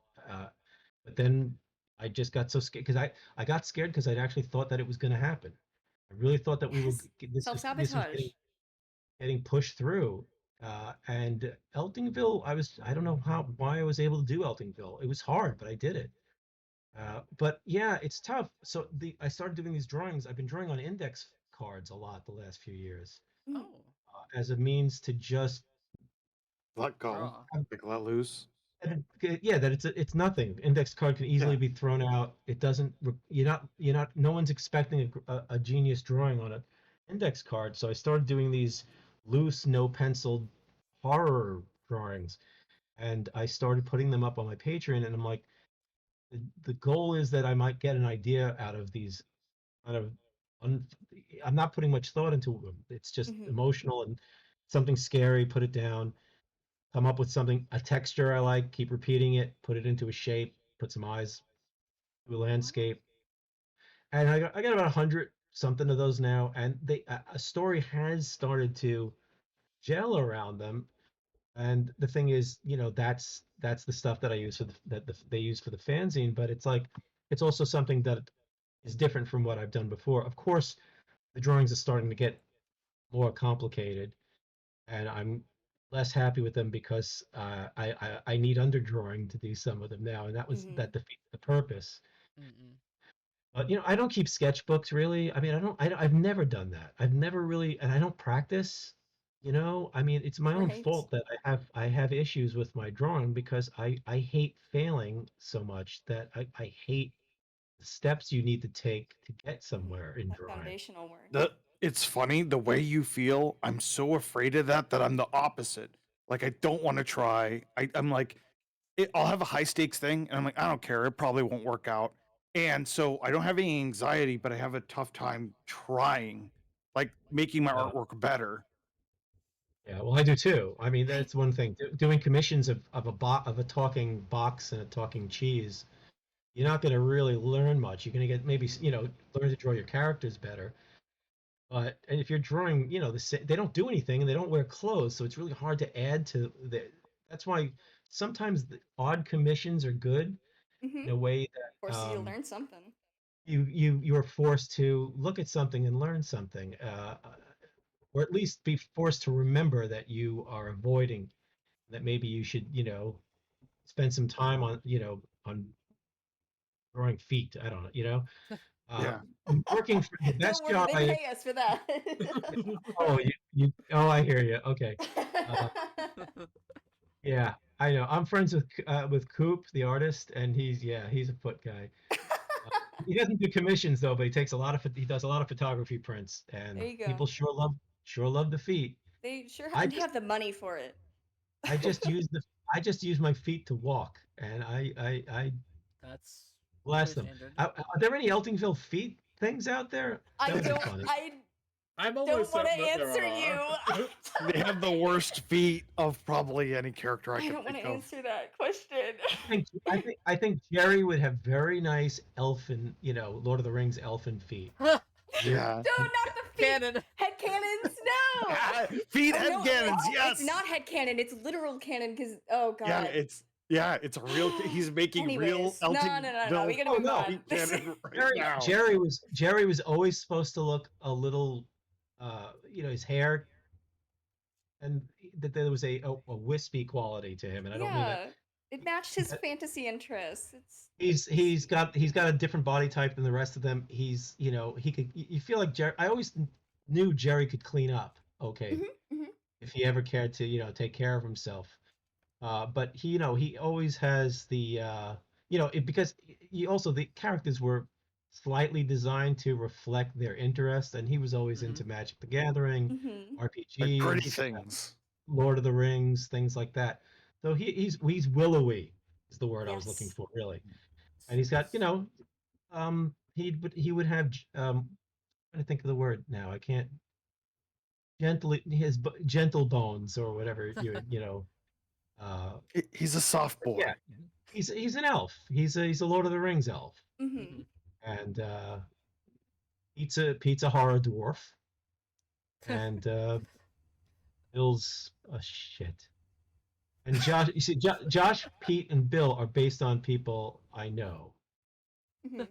[SPEAKER 2] but then I just got so scared because I got scared because I'd actually thought that it was going to happen. I really thought that we were
[SPEAKER 4] Yes.
[SPEAKER 2] this was
[SPEAKER 4] Self-sabotage.
[SPEAKER 2] getting pushed through. And Eltingville, I don't know why I was able to do Eltingville. It was hard, but I did it. But yeah, it's tough. So I started doing these drawings. I've been drawing on index cards a lot the last few years
[SPEAKER 1] Oh,
[SPEAKER 2] as a means to just
[SPEAKER 3] Let go.
[SPEAKER 1] draw.
[SPEAKER 3] Like let loose.
[SPEAKER 2] yeah, that it's nothing. Index card can easily
[SPEAKER 3] Yeah.
[SPEAKER 2] be thrown out. It doesn't. You're not. No one's expecting a genius drawing on an index card. So I started doing these loose, no penciled horror drawings, and I started putting them up on my Patreon. And I'm like, the goal is that I might get an idea out of these kind of. Un, I'm not putting much thought into them. It's just emotional and something scary. Put it down, come up with something, a texture I like, keep repeating it, put it into a shape, put some eyes, do a landscape. And I got about 100 something of those now, and a story has started to gel around them. And the thing is, that's the stuff that I use they use for the fanzine, but it's like it's also something that is different from what I've done before. Of course, the drawings are starting to get more complicated, and I'm less happy with them because I need underdrawing to do some of them now, and that defeats the purpose.
[SPEAKER 1] Mm-mm.
[SPEAKER 2] But I don't keep sketchbooks really. I mean, I've never done that. I've never really, and I don't practice. I mean, it's my own
[SPEAKER 4] Right.
[SPEAKER 2] fault that I have issues with my drawing because I hate failing so much that I hate the steps you need to take to get somewhere in
[SPEAKER 4] That
[SPEAKER 2] drawing.
[SPEAKER 4] foundational work.
[SPEAKER 3] It's funny the way you feel. I'm so afraid of that I'm the opposite. Like I don't want to try. I'm like, I'll have a high stakes thing, and I'm like, I don't care. It probably won't work out. And so I don't have any anxiety, but I have a tough time trying, like making my
[SPEAKER 2] Yeah.
[SPEAKER 3] artwork better.
[SPEAKER 2] Yeah, well, I do too. I mean, that's one thing. Doing commissions of a talking box and a talking cheese, you're not going to really learn much. You're going to get maybe learn to draw your characters better. But if you're drawing, they don't do anything and they don't wear clothes, so it's really hard to add to the. That's why sometimes the odd commissions are good in a way that
[SPEAKER 4] Forces you to learn something.
[SPEAKER 2] you are forced to look at something and learn something, or at least be forced to remember that you are avoiding, that maybe you should, spend some time on drawing feet. I don't know.
[SPEAKER 3] Yeah.
[SPEAKER 2] Working for the best
[SPEAKER 4] Don't worry,
[SPEAKER 2] job
[SPEAKER 4] they pay us for that.
[SPEAKER 2] oh, I hear you. Okay. Uh, yeah, I know. I'm friends with Coop, the artist, and he's a foot guy. He doesn't do commissions though, but he does a lot of photography prints, and
[SPEAKER 4] There you go.
[SPEAKER 2] people sure love the feet.
[SPEAKER 4] They sure
[SPEAKER 2] I
[SPEAKER 4] have the money for it.
[SPEAKER 2] I just use my feet to walk, and I
[SPEAKER 1] That's
[SPEAKER 2] bless
[SPEAKER 1] pretty
[SPEAKER 2] them.
[SPEAKER 1] standard.
[SPEAKER 2] Are there any Eltingville feet things out there?
[SPEAKER 4] I
[SPEAKER 2] That would be
[SPEAKER 4] don't.
[SPEAKER 2] funny.
[SPEAKER 5] I'm
[SPEAKER 4] Don't
[SPEAKER 5] almost
[SPEAKER 4] want to
[SPEAKER 5] certain that there
[SPEAKER 4] answer
[SPEAKER 5] are.
[SPEAKER 4] you.
[SPEAKER 3] They have the worst feet of probably any character I
[SPEAKER 4] I
[SPEAKER 3] can
[SPEAKER 4] don't want
[SPEAKER 3] think
[SPEAKER 4] to
[SPEAKER 3] of.
[SPEAKER 4] answer that question.
[SPEAKER 2] I think Jerry would have very nice elfin, Lord of the Rings elfin feet.
[SPEAKER 3] Yeah.
[SPEAKER 4] No, not the feet.
[SPEAKER 1] Cannon.
[SPEAKER 4] Head cannons, no.
[SPEAKER 3] Feet
[SPEAKER 4] Oh,
[SPEAKER 3] head
[SPEAKER 4] no,
[SPEAKER 3] cannons, yes.
[SPEAKER 4] It's not head cannon. It's literal cannon. Because god.
[SPEAKER 3] It's a real. He's making real
[SPEAKER 4] Anyways, no,
[SPEAKER 3] Eltingville
[SPEAKER 4] we gotta
[SPEAKER 2] Oh,
[SPEAKER 4] move
[SPEAKER 2] no.
[SPEAKER 4] on.
[SPEAKER 3] feet cannon right
[SPEAKER 2] Jerry,
[SPEAKER 3] now.
[SPEAKER 2] Jerry was always supposed to look a little, his hair, and that there was a wispy quality to him, and I don't mean that.
[SPEAKER 4] Yeah, it matched his fantasy interests.
[SPEAKER 2] He's got a different body type than the rest of them. He's he could you feel like Jerry. I always knew Jerry could clean up okay if he ever cared to take care of himself. But he always has the because the characters were slightly designed to reflect their interest, and he was always into Magic the Gathering,
[SPEAKER 3] Like pretty
[SPEAKER 2] RPGs,
[SPEAKER 3] things.
[SPEAKER 2] Lord of the Rings, things like that. So he's willowy is the word I was looking
[SPEAKER 4] Yes.
[SPEAKER 2] for, really. And he's got he would have I'm trying to think of the word now. I can't gentle bones or whatever
[SPEAKER 3] He's a soft boy.
[SPEAKER 2] yeah, he's an elf. He's a Lord of the Rings elf,
[SPEAKER 4] Mm-hmm.
[SPEAKER 2] and pizza horror dwarf, and Bill's a shit. And Josh, you see, Josh, Pete, and Bill are based on people I know.
[SPEAKER 4] Mm-hmm.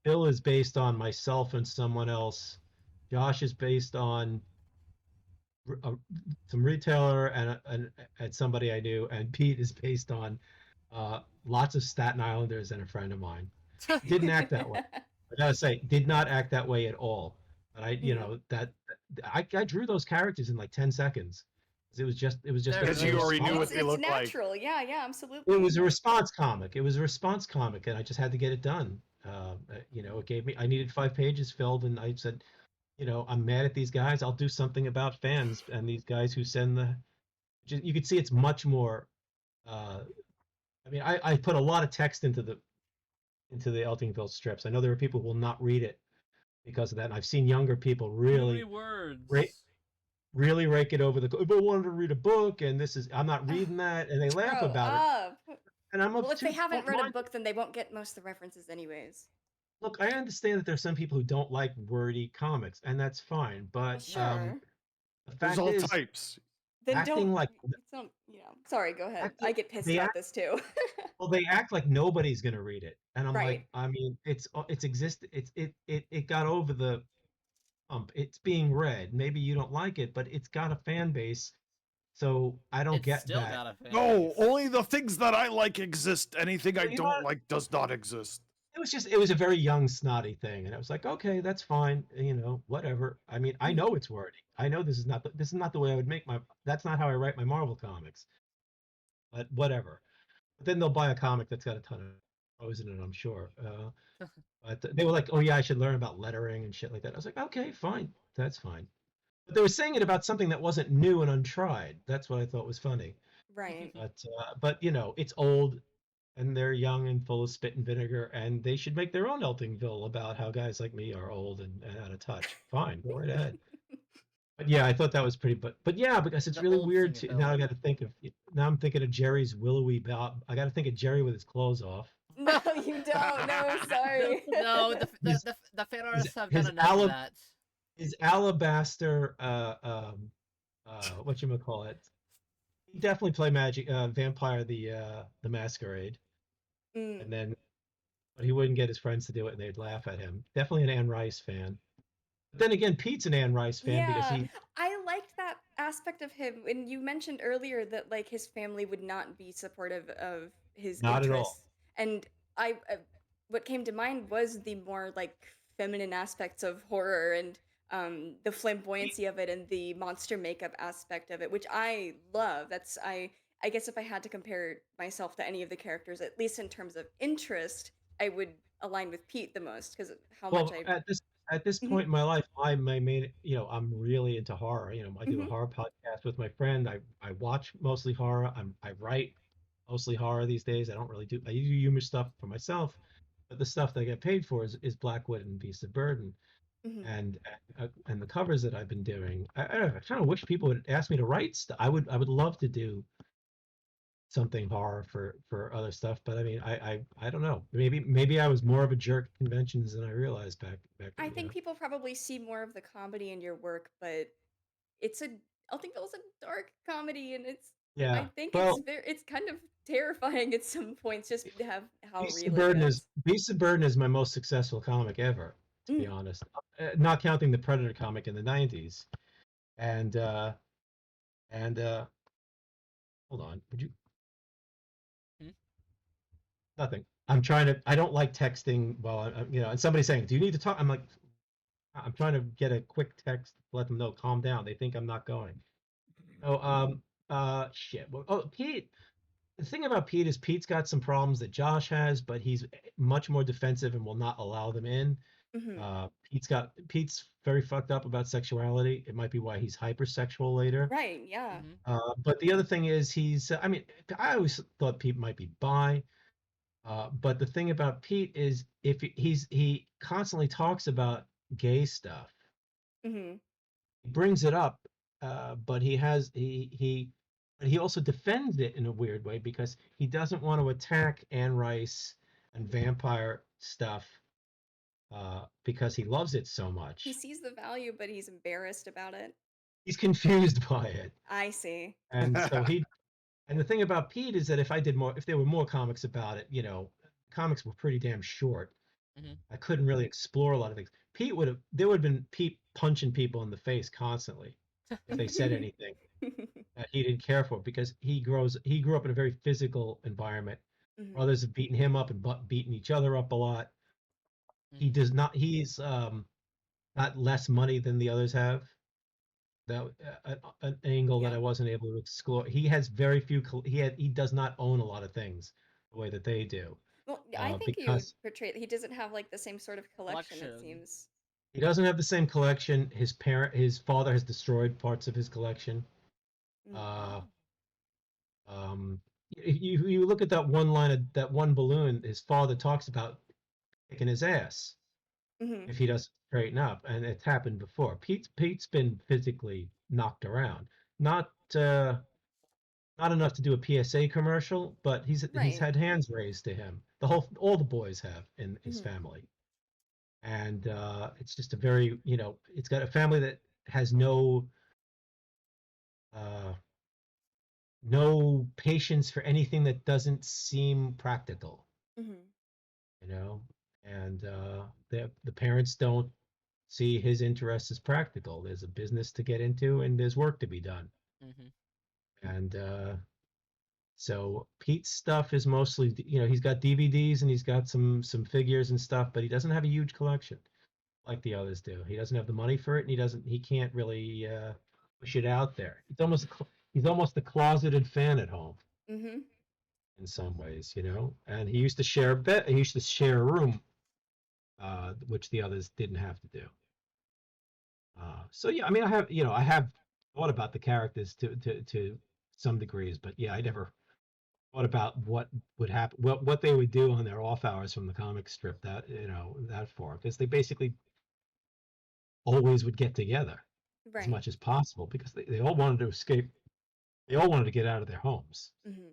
[SPEAKER 2] Bill is based on myself and someone else. Josh is based on some retailer and somebody I knew, and Pete is based on lots of Staten Islanders and a friend of mine. Didn't act that way. I gotta say, did not act that way at all. But I drew those characters in like 10 seconds. It was just
[SPEAKER 3] Because you already knew what they
[SPEAKER 4] It's
[SPEAKER 3] looked like.
[SPEAKER 4] natural. Yeah, absolutely.
[SPEAKER 2] it was a response comic. And I just had to get it done. It gave me. I needed 5 pages filled, and I said, I'm mad at these guys. I'll do something about fans and these guys who send the. You could see it's much more. I put a lot of text into the Eltingville strips. I know there are people who will not read it because of that. And I've seen younger people
[SPEAKER 1] Too
[SPEAKER 2] really
[SPEAKER 1] many words.
[SPEAKER 2] really rake it over the. If I wanted to read a book, and I'm not reading that, and they laugh
[SPEAKER 4] Grow
[SPEAKER 2] about
[SPEAKER 4] up.
[SPEAKER 2] it. And I'm
[SPEAKER 4] Well, if they
[SPEAKER 2] too-
[SPEAKER 4] haven't read
[SPEAKER 2] mine-
[SPEAKER 4] a book, then they won't get most of the references anyways.
[SPEAKER 2] Look, I understand that there's some people who don't like wordy comics, and that's fine. But
[SPEAKER 4] Sure.
[SPEAKER 2] the
[SPEAKER 3] There's
[SPEAKER 2] fact
[SPEAKER 3] all
[SPEAKER 2] is,
[SPEAKER 3] types.
[SPEAKER 4] Then
[SPEAKER 2] acting
[SPEAKER 4] don't.
[SPEAKER 2] like
[SPEAKER 4] It's not, Sorry, go ahead.
[SPEAKER 2] Acting-
[SPEAKER 4] I get pissed
[SPEAKER 2] they
[SPEAKER 4] about
[SPEAKER 2] act-
[SPEAKER 4] this too.
[SPEAKER 2] well, they act like nobody's gonna read it, and I'm like,
[SPEAKER 4] Right.
[SPEAKER 2] I mean, it's it got over the hump. It's being read. Maybe you don't like it, but it's got a fan base. So I don't
[SPEAKER 1] It's
[SPEAKER 2] get
[SPEAKER 1] still
[SPEAKER 2] that.
[SPEAKER 1] not a fan
[SPEAKER 3] No,
[SPEAKER 1] base.
[SPEAKER 3] only the things that I like exist. Anything I
[SPEAKER 2] Well, you
[SPEAKER 3] don't
[SPEAKER 2] know-
[SPEAKER 3] like does not exist.
[SPEAKER 2] It was a very young snotty thing, and I was like, okay, that's fine, whatever. I mean, I know it's wordy. I know this is not the way I would make that's not how I write my Marvel comics. But whatever. But then they'll buy a comic that's got a ton of prose in it, I'm sure. But they were like, oh yeah, I should learn about lettering and shit like that. I was like, okay, fine, that's fine. But they were saying it about something that wasn't new and untried. That's what I thought was funny.
[SPEAKER 4] Right.
[SPEAKER 2] But it's old, and they're young and full of spit and vinegar, and they should make their own Eltingville about how guys like me are old and out of touch. Fine, go right ahead. But yeah, I thought that was pretty. But yeah, because it's
[SPEAKER 1] The
[SPEAKER 2] really
[SPEAKER 1] old
[SPEAKER 2] weird to now. I
[SPEAKER 1] Eltingville.
[SPEAKER 2] got to think of now. I'm thinking of Jerry's willowy bob. I got to think of Jerry with his clothes off.
[SPEAKER 4] No, you don't. No, sorry.
[SPEAKER 1] No,
[SPEAKER 2] His
[SPEAKER 1] the fan
[SPEAKER 2] his
[SPEAKER 1] artists have done
[SPEAKER 2] his
[SPEAKER 1] enough of that.
[SPEAKER 2] his alabaster what you call it. He definitely played Magic Vampire the Masquerade,
[SPEAKER 4] Mm.
[SPEAKER 2] and then but he wouldn't get his friends to do it, and they'd laugh at him. Definitely an Anne Rice fan. But then again, Pete's an Anne Rice fan because
[SPEAKER 4] Yeah,
[SPEAKER 2] he
[SPEAKER 4] I liked that aspect of him. And you mentioned earlier that like his family would not be supportive of his
[SPEAKER 2] not at all.
[SPEAKER 4] interests. And what came to mind was the more like feminine aspects of horror and the flamboyancy of it and the monster makeup aspect of it, which I love. I guess if I had to compare myself to any of the characters, at least in terms of interest, I would align with Pete the most because of how much
[SPEAKER 2] Well,
[SPEAKER 4] I.
[SPEAKER 2] at this
[SPEAKER 4] Mhm,
[SPEAKER 2] point in my life, my main I'm really into horror. I do a
[SPEAKER 4] mhm,
[SPEAKER 2] horror podcast with my friend. I watch mostly horror. I write mostly horror these days. I do humor stuff for myself, but the stuff that I get paid for is Blackwood and Beast of Burden
[SPEAKER 4] mhm.
[SPEAKER 2] and the covers that I've been doing. I kind of wish people would ask me to write stuff. I would love to do something horror for other stuff, but I mean I don't know. Maybe I was more of a jerk at conventions than I realized back
[SPEAKER 4] I think people probably see more of the comedy in your work, but it's a Eltingville's a dark comedy, and I
[SPEAKER 2] yeah.
[SPEAKER 4] think
[SPEAKER 2] Well,
[SPEAKER 4] it's kind of terrifying at some points just to have how
[SPEAKER 2] Beast of
[SPEAKER 4] real it
[SPEAKER 2] Burden is
[SPEAKER 4] gets.
[SPEAKER 2] Beast of Burden is my most successful comic ever, to be
[SPEAKER 4] Mm.
[SPEAKER 2] honest. Not counting the Predator comic in the 90s. And and hold on, would you
[SPEAKER 1] Hmm?
[SPEAKER 2] nothing. I don't like texting while and somebody's saying, "Do you need to talk?" I'm like, I'm trying to get a quick text to let them know, calm down. They think I'm not going. Oh, shit. Well, oh, Pete. The thing about Pete is Pete's got some problems that Josh has, but he's much more defensive and will not allow them in.
[SPEAKER 4] Hmm.
[SPEAKER 2] Pete's very fucked up about sexuality. It might be why he's hypersexual later.
[SPEAKER 4] Right, yeah.
[SPEAKER 1] Hmm.
[SPEAKER 2] But the other thing is I mean, I always thought Pete might be bi. But the thing about Pete is if he constantly talks about gay stuff.
[SPEAKER 4] Hmm.
[SPEAKER 2] He brings it up, but but he also defends it in a weird way because he doesn't want to attack Anne Rice and vampire stuff because he loves it so
[SPEAKER 4] He
[SPEAKER 2] much.
[SPEAKER 4] sees the value, but he's embarrassed about it.
[SPEAKER 2] He's confused by it,
[SPEAKER 4] I see.
[SPEAKER 2] and so and the thing about Pete is that if there were more comics about it, comics were pretty damn short.
[SPEAKER 1] Hmm.
[SPEAKER 2] I couldn't really explore a lot of things. There would have been Pete punching people in the face constantly if they said anything that he didn't care for because he grew up in a very physical environment.
[SPEAKER 4] Hmm.
[SPEAKER 2] Brothers have beaten him up and beaten each other up a lot. He
[SPEAKER 1] Hmm.
[SPEAKER 2] does not. He's not less money than the others have. That an angle that
[SPEAKER 4] Yeah.
[SPEAKER 2] I wasn't able to explore. He has very few. He does not own a lot of things the way that they do
[SPEAKER 4] Well, I think you
[SPEAKER 2] because
[SPEAKER 4] portray he doesn't have like the same sort of collection, it
[SPEAKER 1] Collection.
[SPEAKER 4] seems.
[SPEAKER 2] he doesn't have the same collection. His father has destroyed parts of his collection.
[SPEAKER 4] Mm.
[SPEAKER 2] Uh,
[SPEAKER 1] Oh.
[SPEAKER 2] you look at that one line of that one balloon. His father talks about kicking his ass
[SPEAKER 4] Hmm.
[SPEAKER 2] if he doesn't straighten up, and it's happened before. Pete's been physically knocked around, not not enough to do a PSA commercial, but he's
[SPEAKER 4] Right.
[SPEAKER 2] had hands raised to him. All the boys have in his
[SPEAKER 4] Hmm.
[SPEAKER 2] family, and it's just a very it's got a family that has uh, no patience for anything that doesn't seem practical,
[SPEAKER 4] Hmm.
[SPEAKER 2] you know, and the parents don't see his interest as practical. There's a business to get into, and there's work to be done,
[SPEAKER 1] Hmm.
[SPEAKER 2] and so Pete's stuff is mostly, he's got DVDs and he's got some figures and stuff, but he doesn't have a huge collection like the others do. He doesn't have the money for it, and he can't really push it out there. He's almost a closeted fan at home
[SPEAKER 4] Hmm.
[SPEAKER 2] in some ways, And he used to share a bed. He used to share a room, which the others didn't have to do. So yeah, I mean, I have thought about the characters to some degrees, but yeah, I never thought about what would happen, what they would do on their off hours from the comic strip that that far, because they basically always would get together. as
[SPEAKER 4] Right.
[SPEAKER 2] much as possible because they all wanted to escape. They all wanted to get out of their homes.
[SPEAKER 4] Hmm.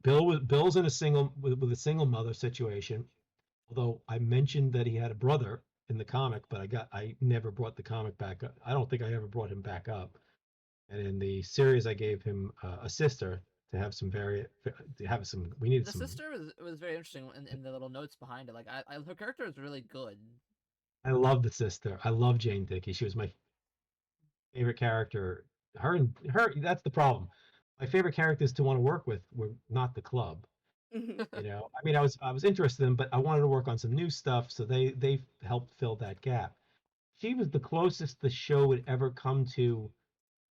[SPEAKER 2] Bill's in a single with a single mother situation. Although I mentioned that he had a brother in the comic, but I never brought the comic back up. I don't think I ever brought him back up. And in the series, I gave him a sister to have some we needed
[SPEAKER 1] The
[SPEAKER 2] some.
[SPEAKER 1] sister was very interesting in the little notes behind it. Like, her character is really good.
[SPEAKER 2] I love the sister. I love Jane Dickey. She was my favorite character. Her, that's the problem. My favorite characters to want to work with were not the club.
[SPEAKER 4] Hmm.
[SPEAKER 2] You know, I mean, I was interested in them, but I wanted to work on some new stuff, so they helped fill that gap. She was the closest the show would ever come to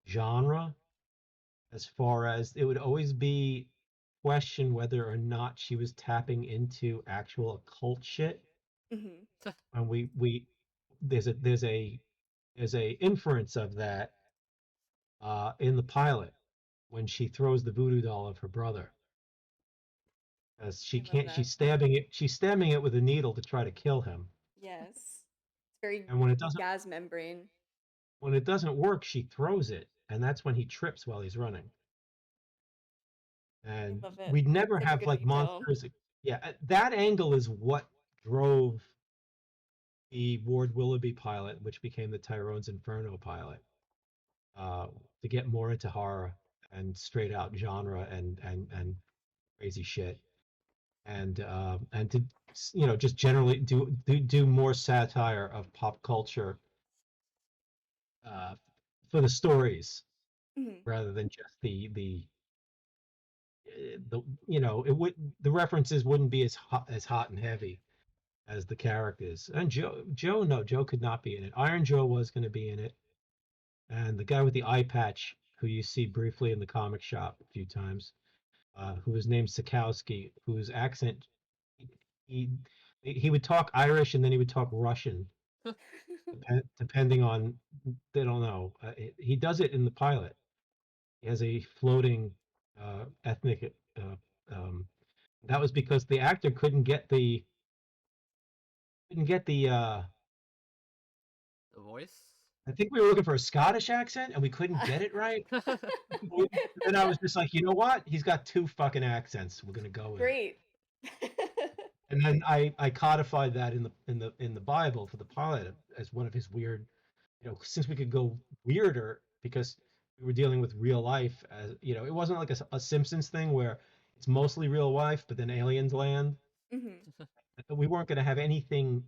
[SPEAKER 2] genre, as far as it would always be question whether or not she was tapping into actual occult shit.
[SPEAKER 4] Hmm.
[SPEAKER 2] And we there's a inference of that in the pilot when she throws the voodoo doll of her brother, as she
[SPEAKER 4] I love
[SPEAKER 2] can't
[SPEAKER 4] that.
[SPEAKER 2] she's stabbing it with a needle to try to kill him,
[SPEAKER 4] Yes. It's very
[SPEAKER 2] and
[SPEAKER 4] gas membrane.
[SPEAKER 2] when it doesn't work she throws it, and that's when he trips while he's running.
[SPEAKER 4] I
[SPEAKER 2] And
[SPEAKER 4] love it.
[SPEAKER 2] we'd never
[SPEAKER 4] Such a
[SPEAKER 2] have
[SPEAKER 4] good
[SPEAKER 2] like
[SPEAKER 4] detail.
[SPEAKER 2] monsters. Yeah, that angle is what drove the Ward Willoughby pilot, which became the Tyrone's Inferno pilot, uh, to get more into horror and straight out genre and crazy shit, and to just generally do more satire of pop culture uh, for the stories
[SPEAKER 4] Hmm.
[SPEAKER 2] rather than just the it would the references wouldn't be as hot and heavy as the characters. And Joe could not be in it. Iron Joe was going to be in it, and the guy with the eye patch, who you see briefly in the comic shop a few times, who was named Sikowski, whose accent he he would talk Irish and then he would talk Russian, depending on, they don't know. He does it in the pilot. He has a floating ethnic. That was because the actor couldn't get the.
[SPEAKER 1] The voice.
[SPEAKER 2] I think we were looking for a Scottish accent and we couldn't get it right. And I was just like, you know what? He's got two fucking accents. We're gonna go with it.
[SPEAKER 4] Great.
[SPEAKER 2] And then I codified that in the Bible for the pilot as one of his weird, since we could go weirder because we were dealing with real life, as it wasn't like a Simpsons thing where it's mostly real life, but then aliens land.
[SPEAKER 4] Hmm.
[SPEAKER 2] We weren't going to have anything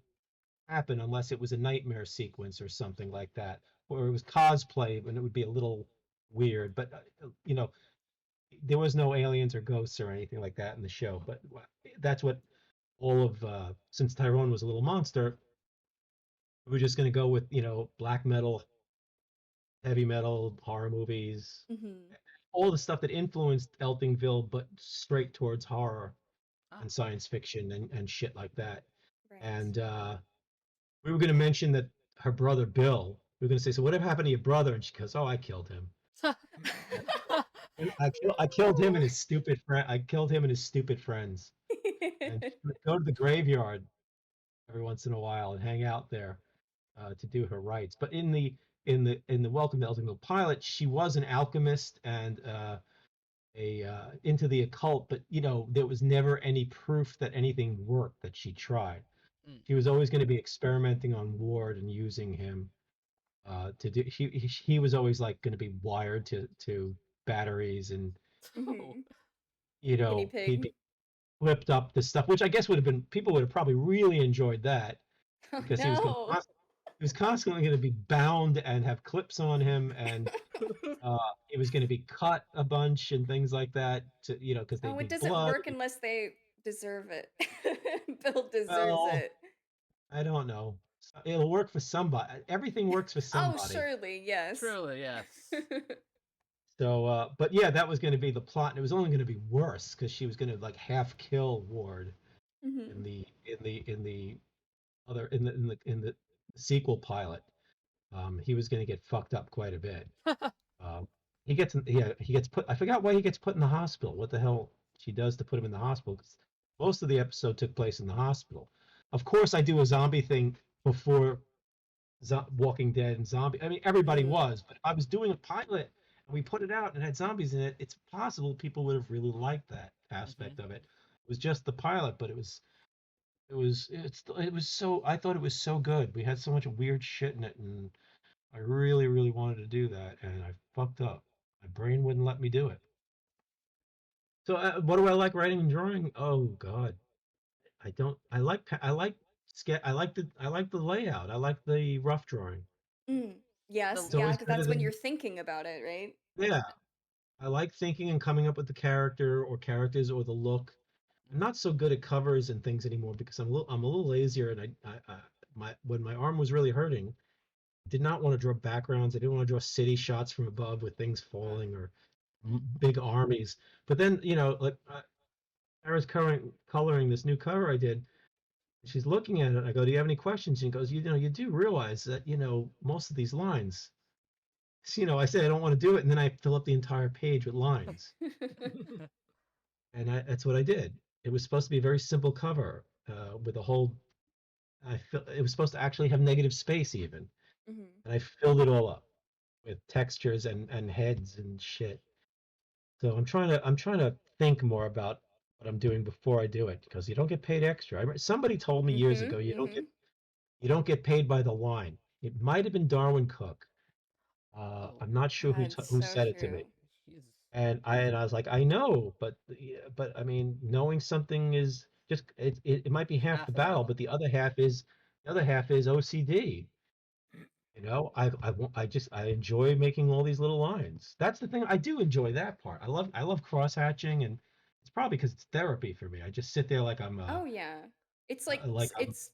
[SPEAKER 2] happen unless it was a nightmare sequence or something like that, or it was cosplay, and it would be a little weird. But there was no aliens or ghosts or anything like that in the show. But that's what all of since Tyrone was a little monster, we were just going to go with black metal, heavy metal, horror movies,
[SPEAKER 4] Hmm.
[SPEAKER 2] all the stuff that influenced Eltingville, but straight towards horror
[SPEAKER 1] Ah.
[SPEAKER 2] and science fiction and shit like that.
[SPEAKER 4] Right.
[SPEAKER 2] And we were going to mention that her brother Bill. We were going to say, so what happened to your brother? And she goes, oh, I killed him. I killed him and his stupid friend. I killed him and his stupid friends. And she would go to the graveyard every once in a while and hang out there to do her rites. But in the Welcome to Eltingville pilot, she was an alchemist and into the occult. But there was never any proof that anything worked that she tried.
[SPEAKER 1] Mm.
[SPEAKER 2] She was always going to be experimenting on Ward and using him to do. He was always like going to be wired to batteries, and
[SPEAKER 4] Mhm.
[SPEAKER 2] he'd
[SPEAKER 4] Guinea
[SPEAKER 2] be
[SPEAKER 4] pig.
[SPEAKER 2] flipped up the stuff, which I guess would have been, people would have probably really enjoyed that
[SPEAKER 4] Oh,
[SPEAKER 2] because
[SPEAKER 4] no.
[SPEAKER 2] he was constantly going to be bound and have clips on him, and he was going to be cut a bunch and things like that to because they'd
[SPEAKER 4] Oh,
[SPEAKER 2] be
[SPEAKER 4] it doesn't
[SPEAKER 2] blood.
[SPEAKER 4] work unless they deserve it. Bill deserves
[SPEAKER 2] Well,
[SPEAKER 4] it.
[SPEAKER 2] I don't know. It'll work for somebody. Everything works for
[SPEAKER 4] Oh,
[SPEAKER 2] somebody.
[SPEAKER 4] surely, yes.
[SPEAKER 1] Truly, yes.
[SPEAKER 2] So, but yeah, that was going to be the plot, and it was only going to be worse because she was going to like half kill Ward
[SPEAKER 4] Mhm.
[SPEAKER 2] in the other in the sequel pilot. He was going to get fucked up quite a bit. He gets put. I forgot why he gets put in the hospital. What the hell she does to put him in the hospital? 'Cause most of the episode took place in the hospital. Of course, I do a zombie thing before Walking Dead and zombie. I mean, everybody
[SPEAKER 4] Mm.
[SPEAKER 2] was, but I was doing a pilot and we put it out and it had zombies in it. It's possible people would have really liked that aspect of it. It was just the pilot, but it was so I thought it was so good. We had so much weird shit in it, and I really, really wanted to do that, and I fucked up. My brain wouldn't let me do it. So, what do I like writing and drawing? Oh God, I don't. I like the layout. I like the rough drawing.
[SPEAKER 4] Mm. Yes,
[SPEAKER 2] It's
[SPEAKER 4] yeah,
[SPEAKER 2] always
[SPEAKER 4] because
[SPEAKER 2] better
[SPEAKER 4] that's when
[SPEAKER 2] than
[SPEAKER 4] you're thinking about it, right?
[SPEAKER 2] yeah. I like thinking and coming up with the character or characters or the look. I'm not so good at covers and things anymore because I'm a little lazier, and I my when my arm was really hurting, did not want to draw backgrounds. I didn't want to draw city shots from above with things falling or big armies. But then, like Sarah's coloring this new cover I did. She's looking at it. I go, "Do you have any questions?" She goes, you do realize that, most of these lines." So, I say I don't want to do it, and then I fill up the entire page with lines, and that's what I did. It was supposed to be a very simple cover with a whole. It was supposed to actually have negative space even,
[SPEAKER 4] Mhm.
[SPEAKER 2] and I filled it all up with textures and heads and shit. So I'm trying to think more about what I'm doing before I do it because you don't get paid extra. Somebody told me years
[SPEAKER 4] Mhm,
[SPEAKER 2] ago
[SPEAKER 4] mhm.
[SPEAKER 2] you don't get paid by the line. It might have been Darwin Cook.
[SPEAKER 1] Oh,
[SPEAKER 2] I'm not sure
[SPEAKER 4] God, it's
[SPEAKER 2] who
[SPEAKER 4] so
[SPEAKER 2] said it to me.
[SPEAKER 4] true.
[SPEAKER 1] he's
[SPEAKER 2] And I was like, I know, but yeah, but I mean, knowing something is just it might be half
[SPEAKER 1] half
[SPEAKER 2] the
[SPEAKER 1] the
[SPEAKER 2] battle,
[SPEAKER 1] battle.
[SPEAKER 2] but the other half is OCD. I enjoy making all these little lines. That's the thing. I do enjoy that part. I love cross hatching, and it's probably because it's therapy for me. I just sit there like
[SPEAKER 4] Oh yeah. It's like
[SPEAKER 2] I'm
[SPEAKER 4] it's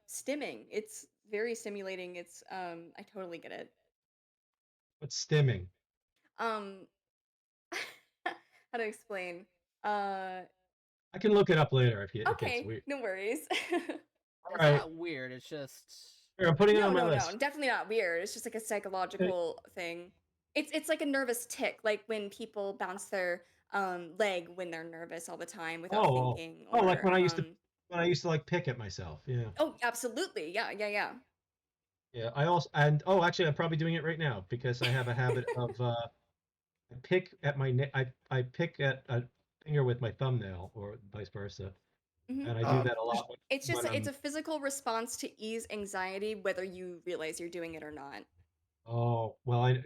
[SPEAKER 4] stimming. It's very stimulating. It's I totally get it.
[SPEAKER 2] what's stimming.
[SPEAKER 4] Um how to explain? Uh
[SPEAKER 2] I can look it up later if it's
[SPEAKER 4] okay,
[SPEAKER 2] weird.
[SPEAKER 4] no worries.
[SPEAKER 2] All
[SPEAKER 1] It's
[SPEAKER 2] right,
[SPEAKER 1] not weird. It's just
[SPEAKER 2] here, I'm putting it
[SPEAKER 4] No,
[SPEAKER 2] on my
[SPEAKER 4] no, no,
[SPEAKER 2] list.
[SPEAKER 4] definitely not weird. It's just like a
[SPEAKER 2] Okay.
[SPEAKER 4] psychological thing. It's like a nervous tick, like when people bounce their leg when they're nervous all the time without
[SPEAKER 2] Oh, oh,
[SPEAKER 4] thinking
[SPEAKER 2] oh, like
[SPEAKER 4] or
[SPEAKER 2] when I used to like pick at myself. Yeah,
[SPEAKER 4] oh, absolutely. Yeah, yeah, yeah.
[SPEAKER 2] yeah. Actually, I'm probably doing it right now because I have a habit of I pick at I pick at a finger with my thumbnail or vice versa,
[SPEAKER 4] hmm
[SPEAKER 2] and I do that a
[SPEAKER 3] Just
[SPEAKER 2] lot
[SPEAKER 4] It's just
[SPEAKER 2] when
[SPEAKER 4] it's
[SPEAKER 2] I'm
[SPEAKER 4] a physical response to ease anxiety whether you realize you're doing it or not.
[SPEAKER 2] oh well I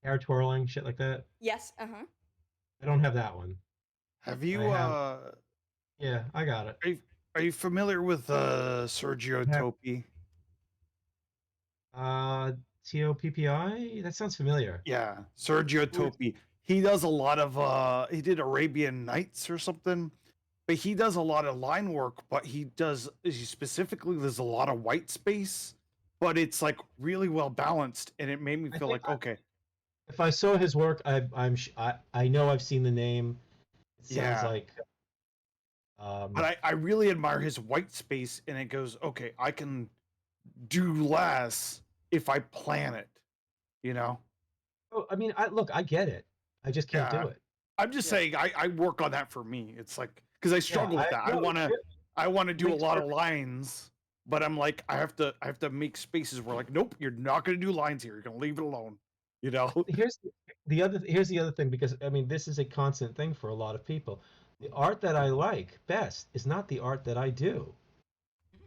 [SPEAKER 2] hair twirling shit like that.
[SPEAKER 4] Yes, uh-huh.
[SPEAKER 2] I don't have that one.
[SPEAKER 3] have
[SPEAKER 2] I
[SPEAKER 3] you
[SPEAKER 2] have yeah, I got it.
[SPEAKER 3] are you, are you familiar with Sergio
[SPEAKER 2] I have
[SPEAKER 3] Topi?
[SPEAKER 2] uh TOPPI. That sounds familiar.
[SPEAKER 3] Yeah, Sergio
[SPEAKER 2] Who is
[SPEAKER 3] Topi. He does a lot of he did Arabian Nights or something. But he does a lot of line work, but he specifically there's a lot of white space, but it's like really well balanced and it made me
[SPEAKER 2] I
[SPEAKER 3] feel
[SPEAKER 2] think
[SPEAKER 3] like okay,
[SPEAKER 2] if I saw his work, I know I've seen the name. It sounds
[SPEAKER 3] yeah.
[SPEAKER 2] like
[SPEAKER 3] But
[SPEAKER 2] um
[SPEAKER 3] I really admire his white space and it goes, okay, I can do less if I plan it, you know?
[SPEAKER 2] oh, I mean, I get it. I just can't
[SPEAKER 3] Yeah.
[SPEAKER 2] do it.
[SPEAKER 3] I'm just
[SPEAKER 1] yeah.
[SPEAKER 3] saying I work on that for me. It's like because I
[SPEAKER 2] Yeah,
[SPEAKER 3] struggle with that.
[SPEAKER 2] no,
[SPEAKER 3] I wanna
[SPEAKER 2] it
[SPEAKER 3] do a
[SPEAKER 2] makes
[SPEAKER 3] lot of
[SPEAKER 2] perfect.
[SPEAKER 3] lines, but I'm like, I have to make spaces where like, nope, you're not gonna do lines here. You're gonna leave it alone. You know?
[SPEAKER 2] Here's the other thing because I mean this is a constant thing for a lot of people. The art that I like best is not the art that I do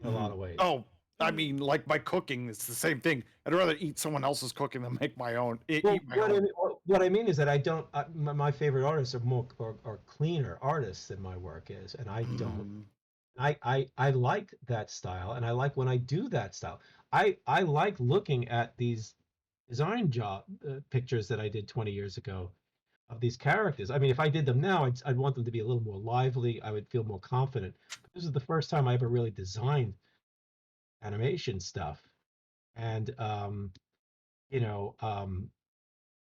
[SPEAKER 2] in a lot
[SPEAKER 3] Mhm.
[SPEAKER 2] of ways.
[SPEAKER 3] Oh, I
[SPEAKER 4] Mhm.
[SPEAKER 3] mean, like my cooking, it's the same thing. I'd rather eat someone else's cooking than make my own.
[SPEAKER 2] Well,
[SPEAKER 3] Eat my
[SPEAKER 2] what I
[SPEAKER 3] own.
[SPEAKER 2] mean, what I mean is that I don't. My favorite artists are cleaner artists than my work is, and I don't.
[SPEAKER 3] Mm.
[SPEAKER 2] I like that style, and I like when I do that style. I like looking at these design job pictures that I did 20 years ago of these characters. I mean, if I did them now, I'd want them to be a little more lively. I would feel more confident. But this is the first time I ever really designed animation stuff, and you know,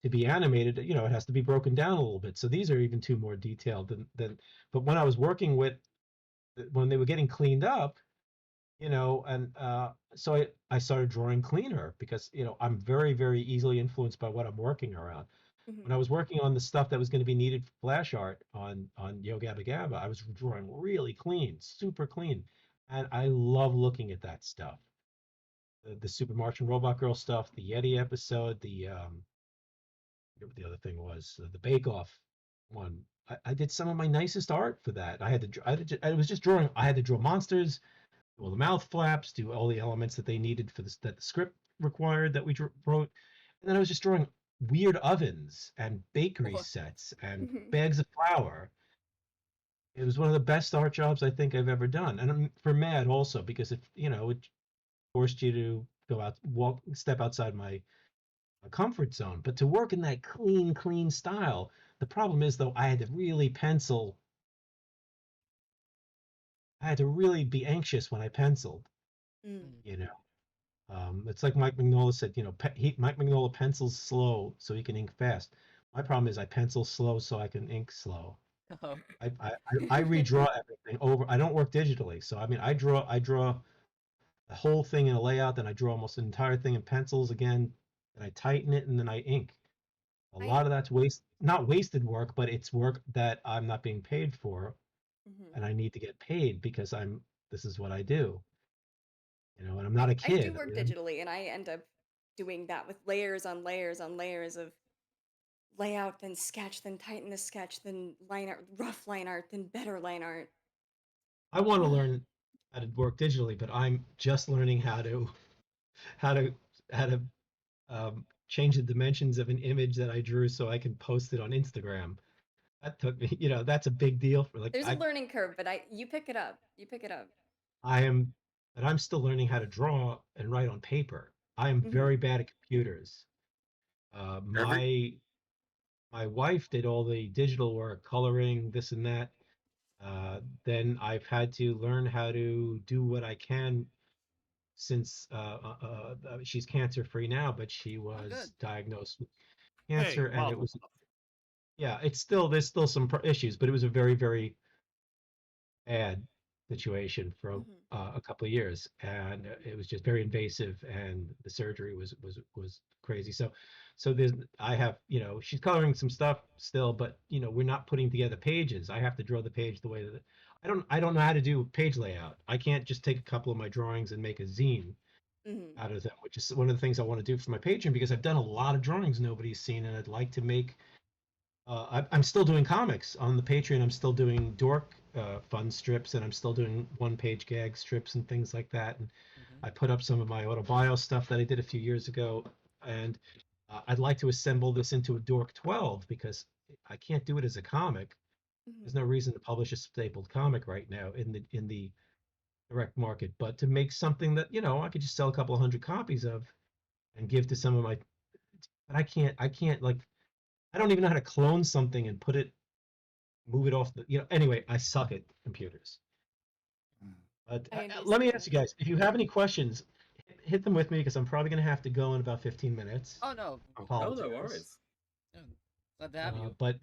[SPEAKER 2] to be animated, it has to be broken down a little bit. So these are even two more detailed than. But when I was working with when they were getting cleaned up, and so I started drawing cleaner because I'm very very easily influenced by what I'm working around. When I
[SPEAKER 4] Mhm.
[SPEAKER 2] was working on the stuff that was going to be needed for flash art on Yo Gabba Gabba, I was drawing really clean, super clean, and I love looking at that stuff. the Super Martian Robot Girl stuff, the Yeti episode, the what the other thing was, the Bake Off one. I did some of my nicest art for that. I was just drawing. I had to draw monsters, do all the mouth flaps, do all the elements that they needed for this that the script required that we wrote, and then I was just drawing weird ovens and bakery
[SPEAKER 1] What?
[SPEAKER 2] sets and
[SPEAKER 4] Mhm.
[SPEAKER 2] bags of flour. It was one of the best art jobs I think I've ever done, and for Mad also because it forced you to go out, step outside my comfort zone. But to work in that clean style, the problem is though I had to really pencil. I had to really be anxious when I penciled.
[SPEAKER 4] Mm.
[SPEAKER 2] You know, it's like Mike Mignola said. Mike Mignola pencils slow so he can ink fast. My problem is I pencil slow so I can ink slow.
[SPEAKER 1] Oh,
[SPEAKER 2] I redraw everything over. I don't work digitally, so I mean I draw the whole thing in a layout, then I draw almost an entire thing in pencils again, and I tighten it, and then I ink. A
[SPEAKER 4] I
[SPEAKER 2] lot of that's not wasted work, but it's work that I'm not being paid for,
[SPEAKER 4] Mhm.
[SPEAKER 2] and I need to get paid because this is what I do, and I'm not a
[SPEAKER 4] I do
[SPEAKER 2] kid.
[SPEAKER 4] work digitally, and I end up doing that with layers on layers on layers of layout, then sketch, then tighten the sketch, then line art, rough line art, then better line art.
[SPEAKER 2] I want to learn how to work digitally, but I'm just learning how to how to change the dimensions of an image that I drew so I can post it on Instagram. That took me, that's a big deal for like
[SPEAKER 4] There's a learning curve, but you pick it up. You pick it up.
[SPEAKER 2] I am, but I'm still learning how to draw and write on paper. I am very
[SPEAKER 4] Mhm.
[SPEAKER 2] bad at computers.
[SPEAKER 3] Every
[SPEAKER 2] My wife did all the digital work, coloring, this and that. Then I've had to learn how to do what I can since she's cancer free now, but she
[SPEAKER 1] oh, good.
[SPEAKER 2] was diagnosed with
[SPEAKER 6] Hey,
[SPEAKER 2] cancer, and it
[SPEAKER 6] Mazel
[SPEAKER 2] was
[SPEAKER 6] tov.
[SPEAKER 2] yeah, there's still some issues, but it was a very bad situation for
[SPEAKER 4] Mhm.
[SPEAKER 2] a couple of years, and it was just very invasive, and the surgery was crazy. So there's I have she's coloring some stuff still, but we're not putting together pages. I have to draw the page the way that I don't know how to do page layout. I can't just take a couple of my drawings and make a zine
[SPEAKER 4] Mhm.
[SPEAKER 2] out of them, which is one of the things I want to do for my Patreon because I've done a lot of drawings nobody's seen, and I'd like to make I'm still doing comics on the Patreon. I'm still doing dork fun strips, and I'm still doing one-page gag strips and things like that. And
[SPEAKER 1] Hmm.
[SPEAKER 2] I put up some of my autobio stuff that I did a few years ago, and I'd like to assemble this into a Dork 12 because I can't do it as a comic. There's
[SPEAKER 4] Mhm.
[SPEAKER 2] no reason to publish a stapled comic right now in the direct market, but to make something that I could just sell a couple of hundred copies of and give to some of my. But I can't like I don't even know how to clone something and move it off anyway, I suck at computers. But
[SPEAKER 4] I
[SPEAKER 2] let me
[SPEAKER 4] understand.
[SPEAKER 2] ask you guys, if you have any questions, hit them with me because I'm probably going to have to go in about 15 minutes.
[SPEAKER 1] Oh no,
[SPEAKER 2] I
[SPEAKER 5] Oh, no
[SPEAKER 2] apologize.
[SPEAKER 5] worries.
[SPEAKER 1] yeah, glad to have you.
[SPEAKER 2] But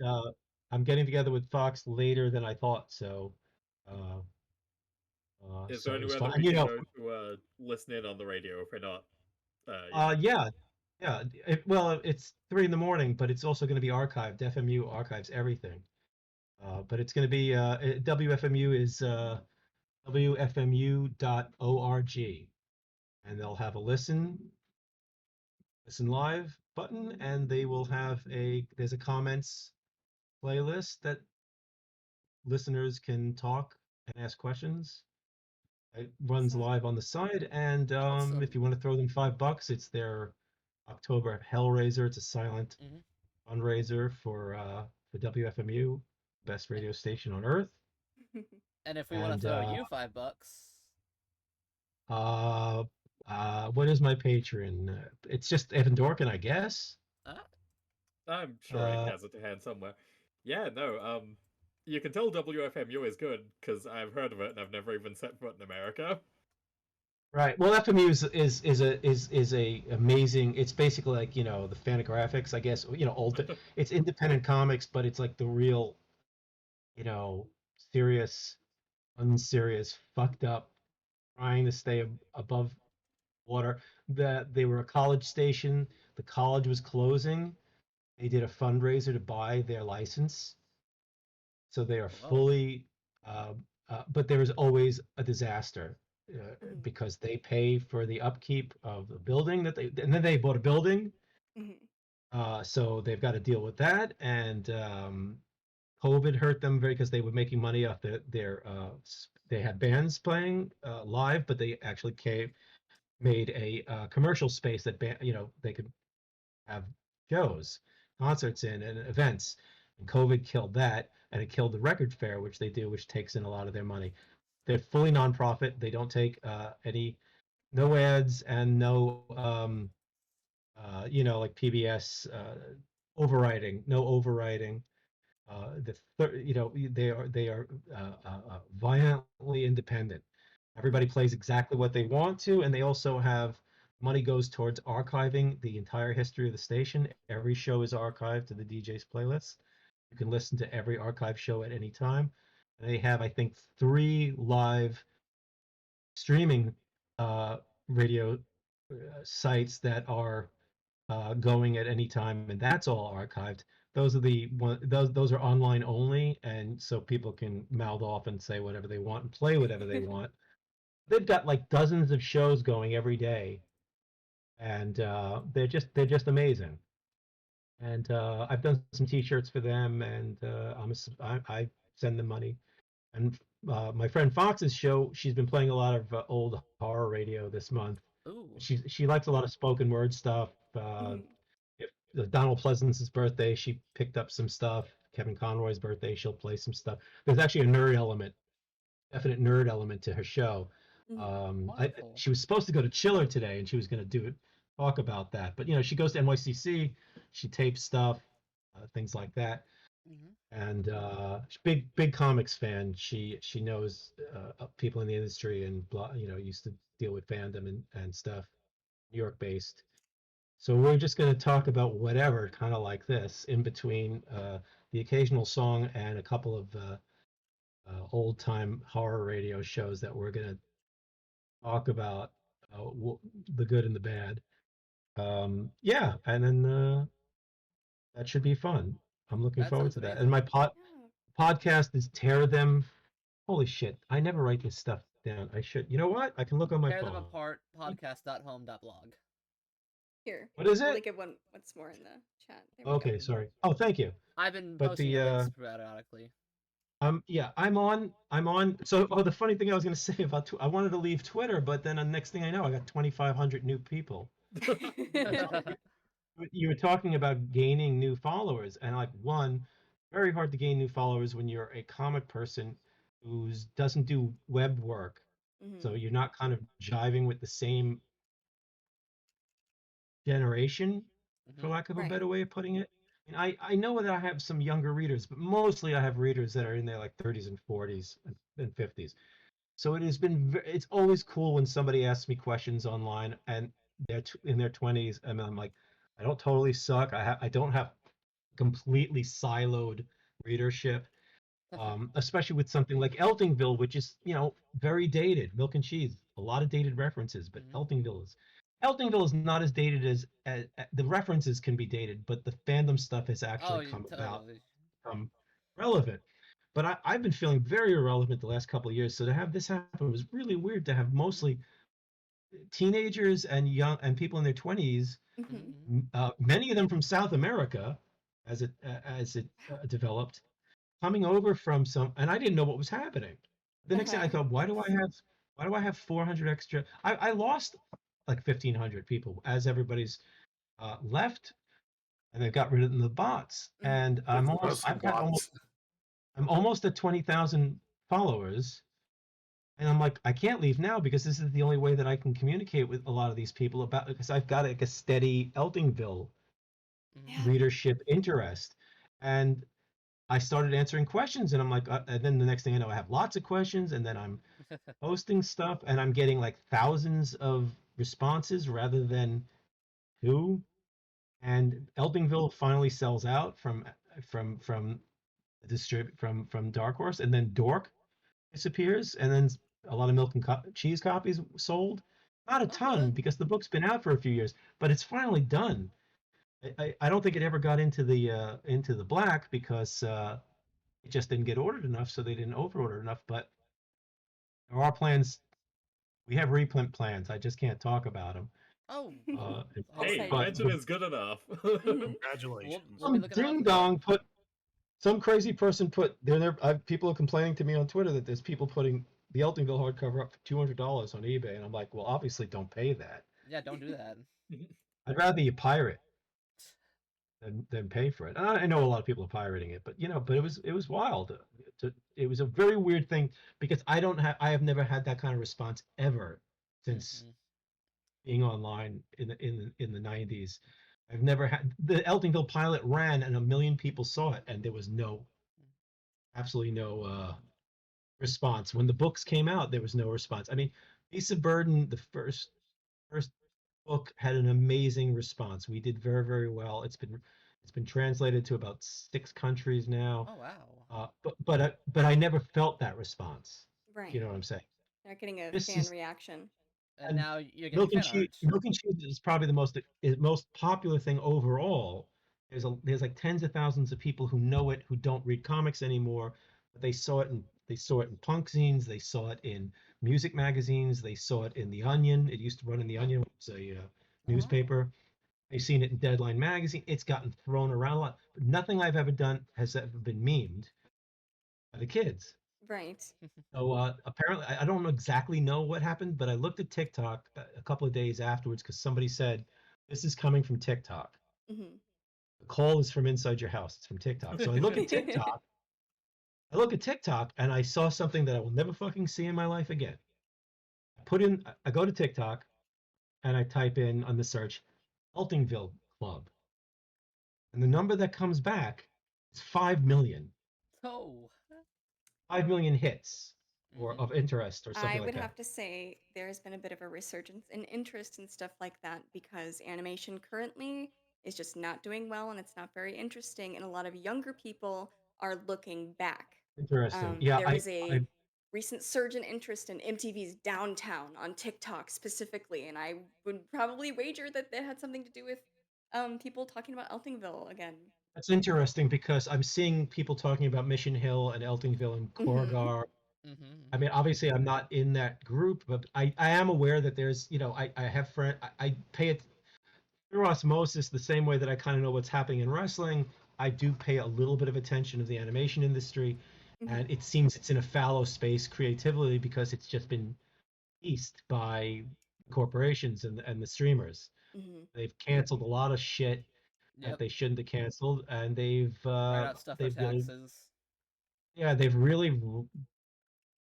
[SPEAKER 2] I'm getting together with Fox later than I thought, so
[SPEAKER 5] Is there
[SPEAKER 2] so it was
[SPEAKER 5] anywhere
[SPEAKER 2] fun.
[SPEAKER 5] that we
[SPEAKER 2] And
[SPEAKER 5] can go to listen in on the radio if we're not,
[SPEAKER 2] yeah, yeah. Well, it's 3 in the morning, but it's also going to be archived. FMU archives everything. But it's going to be WFMU is WFMU.org, and they'll have a listen live button, and they will have there's a comments playlist that listeners can talk and ask questions. It runs
[SPEAKER 4] Awesome.
[SPEAKER 2] live on the side, and
[SPEAKER 1] Awesome.
[SPEAKER 2] if you want to throw them $5, it's their October Hellraiser. It's a silent
[SPEAKER 1] Hmm.
[SPEAKER 2] fundraiser for WFMU, best radio station on earth.
[SPEAKER 1] And if we want to
[SPEAKER 2] And
[SPEAKER 1] throw you $5,
[SPEAKER 2] uh, what is my Patreon? It's just Evan Dorkin, I guess.
[SPEAKER 1] uh,
[SPEAKER 5] I'm sure Ink
[SPEAKER 2] Uh,
[SPEAKER 5] has it to hand somewhere. Yeah, no, you can tell WFMU is good because I've heard of it and I've never even set foot in America.
[SPEAKER 2] right. Well, FMU is a amazing. It's basically like the Fantagraphics, I guess. Old. It's independent comics, but it's like the real, you know, serious, unserious, fucked up, trying to stay above water. That they were a college station. The college was closing. They did a fundraiser to buy their license, so they are
[SPEAKER 1] whoa.
[SPEAKER 2] fully. But there is always a disaster.
[SPEAKER 4] Mhm.
[SPEAKER 2] because they pay for the upkeep of the building and then they bought a building,
[SPEAKER 4] Mhm.
[SPEAKER 2] so they've got to deal with that. And COVID hurt them very because they were making money off they had bands playing live, but they actually made a commercial space that they could have shows, concerts in, and events. And COVID killed that, and it killed the record fair, which they do, which takes in a lot of their money. They're fully nonprofit. They don't take no ads and no, like PBS overriding, no overriding. They are violently independent. Everybody plays exactly what they want to, and they also have money goes towards archiving the entire history of the station. Every show is archived to the DJ's playlist. You can listen to every archive show at any time. And they have, I think, 3 live streaming uh, radio sites that are going at any time, and that's all archived. Those are online only, and so people can mouth off and say whatever they want and play whatever they want. They've got like dozens of shows going every day, and they're just amazing. And I've done some T-shirts for them, and I send them money. And my friend Fox's show, she's been playing a lot of old horror radio this month.
[SPEAKER 1] Ooh.
[SPEAKER 2] She likes a lot of spoken word stuff.
[SPEAKER 4] Mhm.
[SPEAKER 2] If Donald Pleasance's birthday, she picked up some stuff. Kevin Conroy's birthday, she'll play some stuff. There's actually a nerd element, definite nerd element to her show.
[SPEAKER 4] Mhm.
[SPEAKER 1] Wonderful.
[SPEAKER 2] She was supposed to go to Chiller today, and she was going to talk about that. But she goes to NYCC, she tapes stuff, things like that.
[SPEAKER 1] Mhm.
[SPEAKER 2] And she's big comics fan. She knows people in the industry and used to deal with fandom and stuff, New York based. So we're just going to talk about whatever, kind of like this, in between the occasional song and a couple of old time horror radio shows that we're going to talk about, the good and the bad. Yeah, and then that should be fun. I'm looking
[SPEAKER 1] That
[SPEAKER 2] forward
[SPEAKER 1] sounds
[SPEAKER 2] to that. And
[SPEAKER 1] amazing.
[SPEAKER 2] my
[SPEAKER 4] Yeah.
[SPEAKER 2] podcast is Tear Them. Holy shit! I never write this stuff down. I should. You know what? I can look on my
[SPEAKER 1] Tear them
[SPEAKER 2] phone.
[SPEAKER 1] apart. Podcast.home.blog.
[SPEAKER 4] Here,
[SPEAKER 2] What is
[SPEAKER 4] I'll
[SPEAKER 2] it?
[SPEAKER 4] link it once more in the chat. There we go.
[SPEAKER 2] Okay, sorry. Oh, thank you.
[SPEAKER 1] I've been
[SPEAKER 2] But
[SPEAKER 1] posting
[SPEAKER 2] the
[SPEAKER 1] your links periodically.
[SPEAKER 2] yeah, I'm on. So, the funny thing I was going to say about I wanted to leave Twitter, but then the next thing I know, I got 2,500 new people. You were talking about gaining new followers, and like very hard to gain new followers when you're a comic person who doesn't do web work. So
[SPEAKER 4] Mhm.
[SPEAKER 2] you're not kind of jiving with the same generation, for
[SPEAKER 1] Mhm.
[SPEAKER 2] lack of a
[SPEAKER 4] Right.
[SPEAKER 2] better way of putting it. And I know that I have some younger readers, but mostly I have readers that are in their like 30s and 40s and 50s. So it's always cool when somebody asks me questions online and they're in their 20s, and I'm like, I don't totally suck. I don't have completely siloed readership, especially with something like Eltingville, which is very dated. Milk and Cheese, a lot of dated references, but
[SPEAKER 1] Mhm.
[SPEAKER 2] Eltingville is not as dated as the references can be dated, but the fandom stuff has
[SPEAKER 1] Oh,
[SPEAKER 2] actually
[SPEAKER 1] you totally.
[SPEAKER 2] come relevant. But I've been feeling very irrelevant the last couple of years, so to have this happen was really weird. To have mostly teenagers and people in their 20s,
[SPEAKER 4] Mhm.
[SPEAKER 1] Mhm.
[SPEAKER 2] many of them from South America, as it developed, coming over from and I didn't know what was happening. The next thing I
[SPEAKER 4] Uh-huh.
[SPEAKER 2] thought, why do I have 400 extra? I lost like 1,500 people as everybody's left, and they got rid of the bots.
[SPEAKER 4] Mhm.
[SPEAKER 2] And
[SPEAKER 3] It's mostly bots.
[SPEAKER 2] I'm almost at 20,000 followers. And I'm like, I can't leave now because this is the only way that I can communicate with a lot of these people because I've got like a steady Eltingville
[SPEAKER 1] Mhm.
[SPEAKER 4] Yeah.
[SPEAKER 2] readership interest. And I started answering questions, and I'm like, and then the next thing I know, I have lots of questions, and then I'm posting stuff, and I'm getting like thousands of responses rather than 2. And Eltingville finally sells out from from Dark Horse, and then Dork disappears, and then a lot of Milk and Cheese copies sold. Not a
[SPEAKER 1] Oh,
[SPEAKER 2] ton
[SPEAKER 1] good.
[SPEAKER 2] because the book's been out for a few years, but it's finally done. I don't think it ever got into the black because it just didn't get ordered enough, so they didn't overorder enough. But there are plans We have reprint plans. I just can't talk about them.
[SPEAKER 1] Oh,
[SPEAKER 5] Hey,
[SPEAKER 4] Exciting.
[SPEAKER 5] mention is good enough.
[SPEAKER 6] Congratulations.
[SPEAKER 1] We'll be
[SPEAKER 2] some
[SPEAKER 1] looking out
[SPEAKER 2] ding
[SPEAKER 1] for that.
[SPEAKER 2] dong put some crazy person put people are complaining to me on Twitter that there's people putting the Eltingville hardcover up for $200 on eBay, and I'm like, well, obviously don't pay that.
[SPEAKER 1] Yeah, don't do that.
[SPEAKER 2] I'd rather you pirate than pay for it. I know a lot of people are pirating it, but but it was wild. It was a very weird thing because I have never had that kind of response ever since
[SPEAKER 1] Mhm.
[SPEAKER 2] being online in the 90s. I've never had the Eltingville pilot ran and 1 million people saw it, and there was absolutely no response. When the books came out, there was no response. I mean, Beasts of Burden, the first book had an amazing response. We did very, very well. It's been translated to about 6 countries now.
[SPEAKER 1] Oh wow.
[SPEAKER 2] But I never felt that response.
[SPEAKER 4] Right.
[SPEAKER 2] You know what I'm saying?
[SPEAKER 4] Not getting a
[SPEAKER 2] This
[SPEAKER 4] fan
[SPEAKER 2] is
[SPEAKER 4] reaction.
[SPEAKER 1] And
[SPEAKER 2] and
[SPEAKER 1] now you're getting fan art.
[SPEAKER 2] Milk and cheese is probably the most popular thing overall. There's like tens of thousands of people who know it who don't read comics anymore, but they saw it in punk zines, they saw it in music magazines, they saw it in The Onion. It used to run in The Onion, it was a
[SPEAKER 1] Oh, wow.
[SPEAKER 2] newspaper. They've seen it in Deadline magazine. It's gotten thrown around a lot, but nothing I've ever done has ever been memed by the kids.
[SPEAKER 4] Right.
[SPEAKER 2] So apparently, I don't exactly know what happened, but I looked at TikTok a couple of days afterwards because somebody said, "This is coming from TikTok.
[SPEAKER 4] Hmm.
[SPEAKER 2] The call is from inside your house. It's from TikTok." So I look at TikTok. And I saw something that I will never fucking see in my life again. I go to TikTok and I type in on the search, Eltingville Club, and the number that comes back is 5 million.
[SPEAKER 1] Oh.
[SPEAKER 2] 5 million hits or
[SPEAKER 1] Mhm.
[SPEAKER 2] of interest or something
[SPEAKER 4] I
[SPEAKER 2] like
[SPEAKER 4] would
[SPEAKER 2] that.
[SPEAKER 4] have to say there's been a bit of a resurgence in interest in stuff like that because animation currently is just not doing well and it's not very interesting, and a lot of younger people are looking back.
[SPEAKER 2] Interesting. Yeah,
[SPEAKER 4] There was
[SPEAKER 2] I
[SPEAKER 4] a recent surge in interest in MTV's Downtown on TikTok specifically, and I would probably wager that that had something to do with people talking about Eltingville again.
[SPEAKER 2] That's interesting because I'm seeing people talking about Mission Hill and Eltingville and
[SPEAKER 4] Hmm.
[SPEAKER 2] Corgar. I
[SPEAKER 1] Mhm.
[SPEAKER 2] mean, obviously, I'm not in that group, but I am aware that there's, I have friend, I pay it through osmosis the same way that I kind of know what's happening in wrestling. I do pay a little bit of attention to the animation industry,
[SPEAKER 4] Hmm.
[SPEAKER 2] and it seems it's in a fallow space creatively because it's just been eased by corporations and the streamers.
[SPEAKER 4] Hmm.
[SPEAKER 2] They've canceled a lot of shit that
[SPEAKER 1] Yep.
[SPEAKER 2] they shouldn't have canceled, and
[SPEAKER 1] Write out stuff for
[SPEAKER 2] they've really
[SPEAKER 1] taxes.
[SPEAKER 2] yeah they've really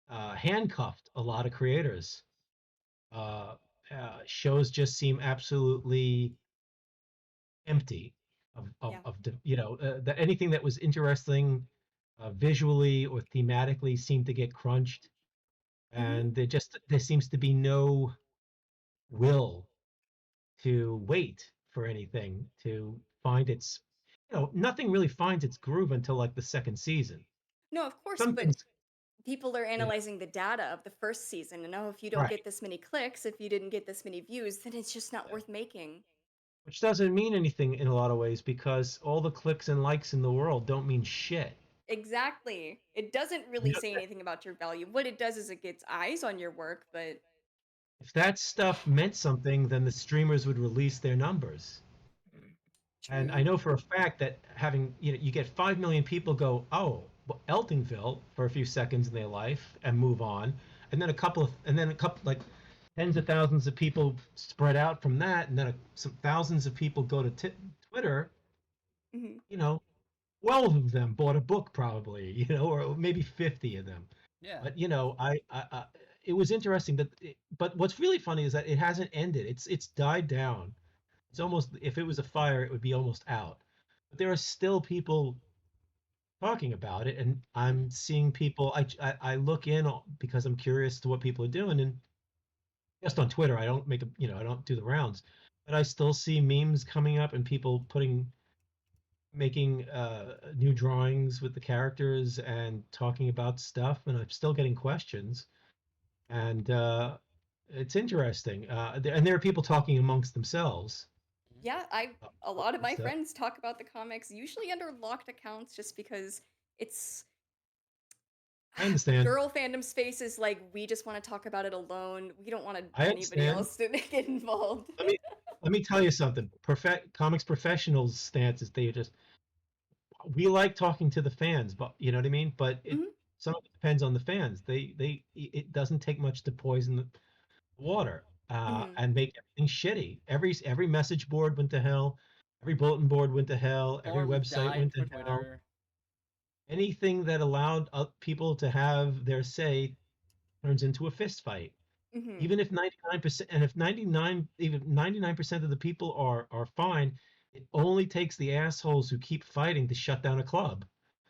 [SPEAKER 2] handcuffed a lot of creators. Uh, Shows just seem absolutely empty
[SPEAKER 4] Yeah.
[SPEAKER 2] anything that was interesting visually or thematically seemed to get crunched,
[SPEAKER 4] Hmm.
[SPEAKER 2] and there seems to be no will to wait for anything to find its nothing really finds its groove until like the second season.
[SPEAKER 4] No, of course,
[SPEAKER 2] Some
[SPEAKER 4] but
[SPEAKER 2] things,
[SPEAKER 4] people are
[SPEAKER 2] you know,
[SPEAKER 4] analyzing the data of the first season and oh, if you don't
[SPEAKER 2] right,
[SPEAKER 4] get this many clicks, if you didn't get this many views, then it's just not worth making.
[SPEAKER 2] which doesn't mean anything in a lot of ways because all the clicks and likes in the world don't mean shit.
[SPEAKER 4] Exactly. It doesn't
[SPEAKER 2] You
[SPEAKER 4] really
[SPEAKER 2] know,
[SPEAKER 4] say anything about your value. What it does is it gets eyes on your work, but
[SPEAKER 2] if that stuff meant something, then the streamers would release their numbers. And I
[SPEAKER 4] true.
[SPEAKER 2] know for a fact that having, you get 5 million people go, oh, well, Eltingville for a few seconds in their life and move on. And then a couple, like tens of thousands of people spread out from that. And then some thousands of people go to Twitter,
[SPEAKER 4] Hmm.
[SPEAKER 2] you know, 12 of them bought a book probably, or maybe 50 of them.
[SPEAKER 1] Yeah.
[SPEAKER 2] But, it was interesting but what's really funny is that it hasn't ended. It's died down. It's almost, if it was a fire, it would be almost out. But there are still people talking about it, and
[SPEAKER 1] Mhm.
[SPEAKER 2] I'm seeing people. I look in because I'm curious to what people are doing, and just on Twitter, I don't I don't do the rounds, but I still see memes coming up and people making new drawings with the characters and talking about stuff, and I'm still getting questions, and it's interesting. And there are people talking amongst themselves
[SPEAKER 4] Yeah, I a
[SPEAKER 2] about
[SPEAKER 4] lot of
[SPEAKER 2] this
[SPEAKER 4] my
[SPEAKER 2] stuff.
[SPEAKER 4] friends talk about the comics usually under locked accounts just because it's
[SPEAKER 2] I understand.
[SPEAKER 4] Girl fandom space is like, we just want to talk about it alone. We don't want
[SPEAKER 2] I
[SPEAKER 4] anybody
[SPEAKER 2] understand.
[SPEAKER 4] else to get involved.
[SPEAKER 2] Let me tell you something. Comics professionals' stance is we like talking to the fans, but you know what I mean. But
[SPEAKER 4] Mhm.
[SPEAKER 2] some of it depends on the fans. It doesn't take much to poison the water
[SPEAKER 4] Mhm.
[SPEAKER 2] and make everything shitty. Every message board went to hell. Every bulletin board went to hell. Every
[SPEAKER 1] Forums
[SPEAKER 2] website
[SPEAKER 1] died
[SPEAKER 2] went
[SPEAKER 1] for
[SPEAKER 2] to hell.
[SPEAKER 1] Twitter.
[SPEAKER 2] Anything that allowed people to have their say turns into a fist fight.
[SPEAKER 4] Mhm.
[SPEAKER 2] Even if 99%, and if 99% of the people are fine, it only takes the assholes who keep fighting to shut down a club.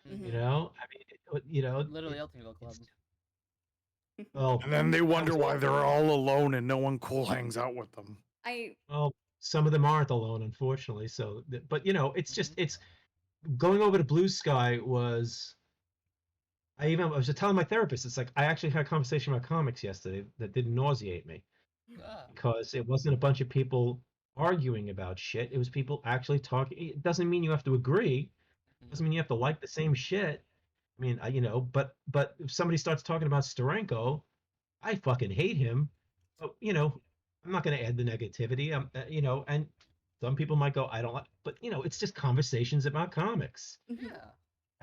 [SPEAKER 1] Mhm.
[SPEAKER 2] You know, I mean,
[SPEAKER 1] Literally Eltingville Club.
[SPEAKER 2] well,
[SPEAKER 3] And then they wonder why they're all alone and no one cool hangs out with them.
[SPEAKER 2] well, some of them aren't alone, unfortunately. So, but it's just it's going over to Blue Sky was. I was just telling my therapist, it's like I actually had a conversation about comics yesterday that didn't nauseate me
[SPEAKER 1] Ah.
[SPEAKER 2] because it wasn't a bunch of people arguing about shit. It was people actually talking. It doesn't mean you have to agree. It doesn't mean you have to like the same shit. I mean, but if somebody starts talking about Steranko, I fucking hate him. But I'm not going to add the negativity. And some people might go, I don't like, but it's just conversations about comics.
[SPEAKER 4] Mhm.
[SPEAKER 1] Yeah.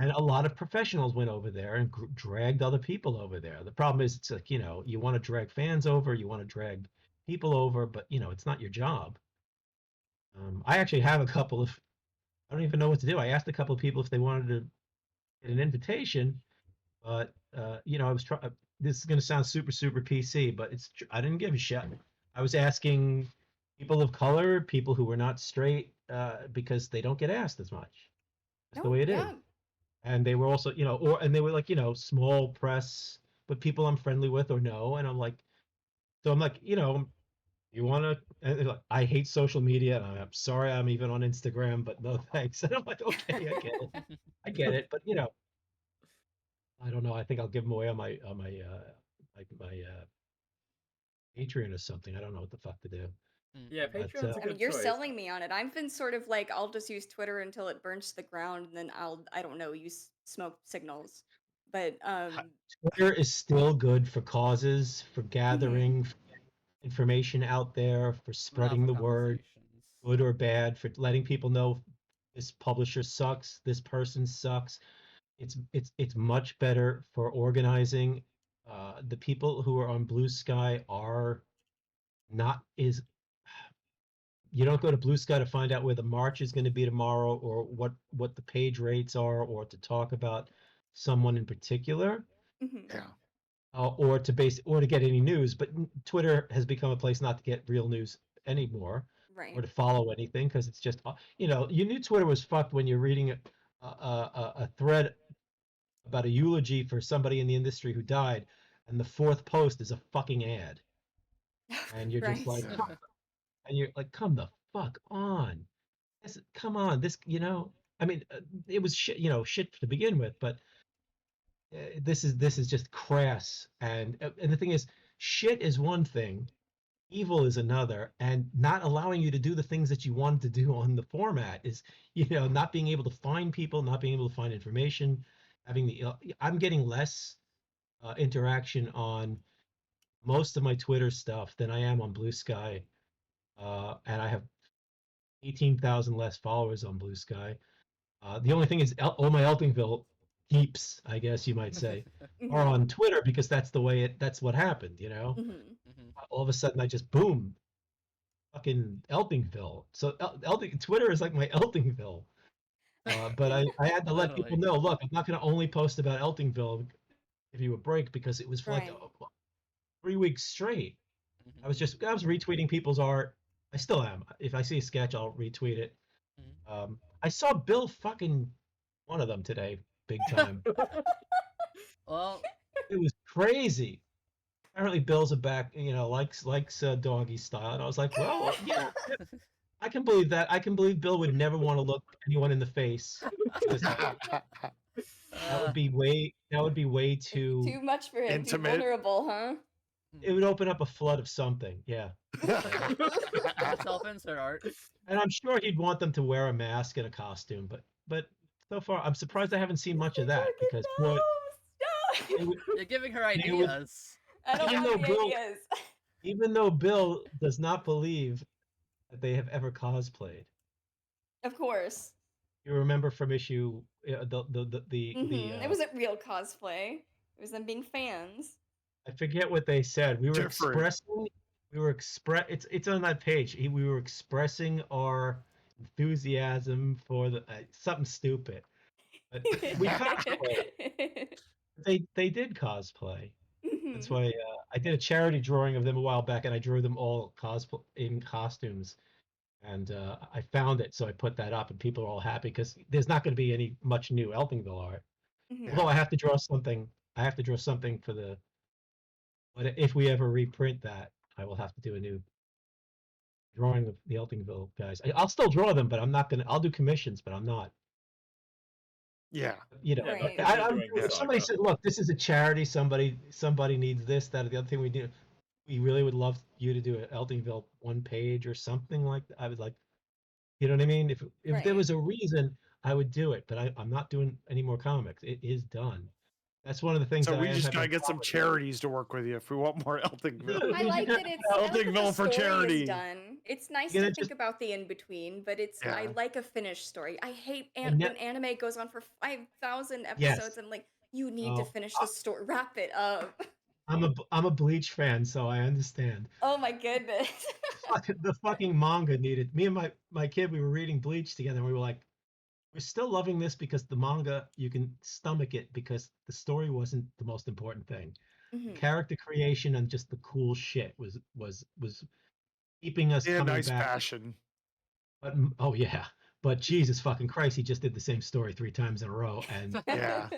[SPEAKER 2] And a lot of professionals went over there and dragged other people over there. The problem is, it's like, you want to drag fans over, you want to drag people over, but it's not your job. I actually have a couple of, I don't even know what to do. I asked a couple of people if they wanted to get an invitation, but I was trying. This is going to sound super, super PC, but I didn't give a shit. I was asking people of color, people who were not straight, because they don't get asked as much. That's the
[SPEAKER 4] No,
[SPEAKER 2] way it is.
[SPEAKER 4] yeah.
[SPEAKER 2] And they were also, and they were like, small press, but people I'm friendly with or no. And I'm like, you want to, and they're like, I hate social media. And I'm sorry, I'm even on Instagram, but no thanks. And I'm like, okay, I get it. I get it. But, I don't know. I think I'll give them away on my Patreon or something. I don't know what the fuck to do.
[SPEAKER 5] Yeah,
[SPEAKER 2] But,
[SPEAKER 5] Patreon's a
[SPEAKER 4] I mean,
[SPEAKER 5] good
[SPEAKER 4] you're
[SPEAKER 5] choice.
[SPEAKER 4] selling me on it. I've been sort of like, I'll just use Twitter until it burns to the ground, and then I don't know, use smoke signals. But
[SPEAKER 2] Twitter is still good for causes, for
[SPEAKER 4] mhm.
[SPEAKER 2] gathering information out there, for
[SPEAKER 1] Not
[SPEAKER 2] spreading
[SPEAKER 1] for
[SPEAKER 2] the word,
[SPEAKER 1] conversations.
[SPEAKER 2] good or bad, for letting people know this publisher sucks, this person sucks. It's much better for organizing. The people who are on Blue Sky are not is you don't go to Blue Sky to find out where the march is going to be tomorrow or what the page rates are or to talk about someone in particular.
[SPEAKER 4] Mhm.
[SPEAKER 3] Yeah.
[SPEAKER 2] Or to get any news. But Twitter has become a place not to get real news anymore or
[SPEAKER 4] Right.
[SPEAKER 2] to follow anything because it's just you knew Twitter was fucked when you're reading a thread about a eulogy for somebody in the industry who died, and the fourth post is a fucking ad, and you're just like,
[SPEAKER 3] Yeah.
[SPEAKER 2] and you're like, come the fuck on, come on, I mean, it was shit, shit to begin with, but this is just crass, and the thing is, shit is one thing, evil is another, and not allowing you to do the things that you wanted to do on the format is, not being able to find people, not being able to find information, I'm getting less interaction on most of my Twitter stuff than I am on Blue Sky, and I have 18,000 less followers on Blue Sky. The only thing is, all my Eltingville peeps, I guess you might say, are
[SPEAKER 4] Mhm.
[SPEAKER 2] on Twitter because that's what happened,
[SPEAKER 4] Mhm.
[SPEAKER 2] All of a sudden I just boom, fucking Eltingville. So Twitter is like my Eltingville. But I had to let people
[SPEAKER 1] Literally.
[SPEAKER 2] know, look, I'm not going to only post about Eltingville, give you a break, because it was for like
[SPEAKER 4] Right.
[SPEAKER 2] 3 weeks straight.
[SPEAKER 1] Mhm.
[SPEAKER 2] I was retweeting people's art. I still am. If I see a sketch, I'll retweet it.
[SPEAKER 1] Mhm.
[SPEAKER 2] I saw Bill fucking one of them today, big time.
[SPEAKER 1] Well,
[SPEAKER 2] It was crazy. Apparently, Bill's a back, likes doggy style, and I was like, well, yeah, I can believe that. I can believe Bill would never want to look anyone in the face because that would be way too.
[SPEAKER 4] Too much for him. Too
[SPEAKER 3] Intimate.
[SPEAKER 4] vulnerable, huh?
[SPEAKER 2] It would open up a flood of something. Yeah.
[SPEAKER 1] self-insert art.
[SPEAKER 2] And I'm sure he'd want them to wear a mask and a costume, but so far I'm surprised I haven't seen much of that because boy, They would-
[SPEAKER 1] You're giving her
[SPEAKER 2] They would-
[SPEAKER 1] ideas.
[SPEAKER 4] I don't
[SPEAKER 2] Even
[SPEAKER 4] want
[SPEAKER 2] though
[SPEAKER 4] the
[SPEAKER 2] Bill-
[SPEAKER 4] ideas.
[SPEAKER 2] even though Bill does not believe that they have ever cosplayed.
[SPEAKER 4] Of course.
[SPEAKER 2] You remember from issue the
[SPEAKER 4] It wasn't real cosplay. It was them being fans.
[SPEAKER 2] I forget what they said. We were
[SPEAKER 3] Different.
[SPEAKER 2] expressing. We were It's on that page. We were expressing our enthusiasm for the something stupid. But we cosplayed. They did cosplay. That's
[SPEAKER 4] Mhm.
[SPEAKER 2] why I did a charity drawing of them a while back, and I drew them all cosplay in costumes. And I found it, so I put that up, and people are all happy because there's not going to be any much new Eltingville art.
[SPEAKER 4] Mhm.
[SPEAKER 2] Although I have to draw something. I have to draw something for the. But if we ever reprint that, I will have to do a new drawing of the Eltingville guys. I'll still draw them, but I'm not gonna. I'll do commissions, but I'm not.
[SPEAKER 3] Yeah.
[SPEAKER 2] You know,
[SPEAKER 5] Yeah,
[SPEAKER 4] Right.
[SPEAKER 5] not continuing the
[SPEAKER 2] if somebody
[SPEAKER 5] saga.
[SPEAKER 2] said, "Look, this is a charity. Somebody needs this, that, or the other thing we do. We really would love you to do an Eltingville one page or something like that." I would like, you know what I mean? If there
[SPEAKER 4] Right.
[SPEAKER 2] was a reason, I would do it. But I'm not doing any more comics. It is done. That's one of the things.
[SPEAKER 3] So
[SPEAKER 2] that
[SPEAKER 3] we
[SPEAKER 2] I am
[SPEAKER 3] just
[SPEAKER 2] having
[SPEAKER 3] gotta
[SPEAKER 2] a
[SPEAKER 3] get some
[SPEAKER 2] problem with.
[SPEAKER 3] charities to work with you if we want more Eltingville.
[SPEAKER 4] I like that it's I like that the
[SPEAKER 3] Eltingville for
[SPEAKER 4] story
[SPEAKER 3] charity.
[SPEAKER 4] is done. It's nice
[SPEAKER 2] You're
[SPEAKER 4] to
[SPEAKER 2] gonna
[SPEAKER 4] think
[SPEAKER 2] just-
[SPEAKER 4] about the in between, but it's I
[SPEAKER 3] Yeah.
[SPEAKER 4] like a finished story. I hate
[SPEAKER 2] And
[SPEAKER 4] when anime goes on for 5,000
[SPEAKER 2] Yes.
[SPEAKER 4] episodes. I'm like, you need to
[SPEAKER 2] Oh,
[SPEAKER 4] finish the story, wrap it up.
[SPEAKER 2] I'm a Bleach fan, so I understand.
[SPEAKER 4] Oh my goodness.
[SPEAKER 2] The fucking manga needed. Me and my kid, we were reading Bleach together, and we were like, we're still loving this because the manga, you can stomach it because the story wasn't the most important thing.
[SPEAKER 4] Mhm.
[SPEAKER 2] Character creation and just the cool shit was keeping us
[SPEAKER 3] Yeah,
[SPEAKER 2] coming
[SPEAKER 3] nice
[SPEAKER 2] back.
[SPEAKER 3] passion.
[SPEAKER 2] But oh yeah, but Jesus fucking Christ, he just did the same story 3 times in a row, and
[SPEAKER 3] Yeah.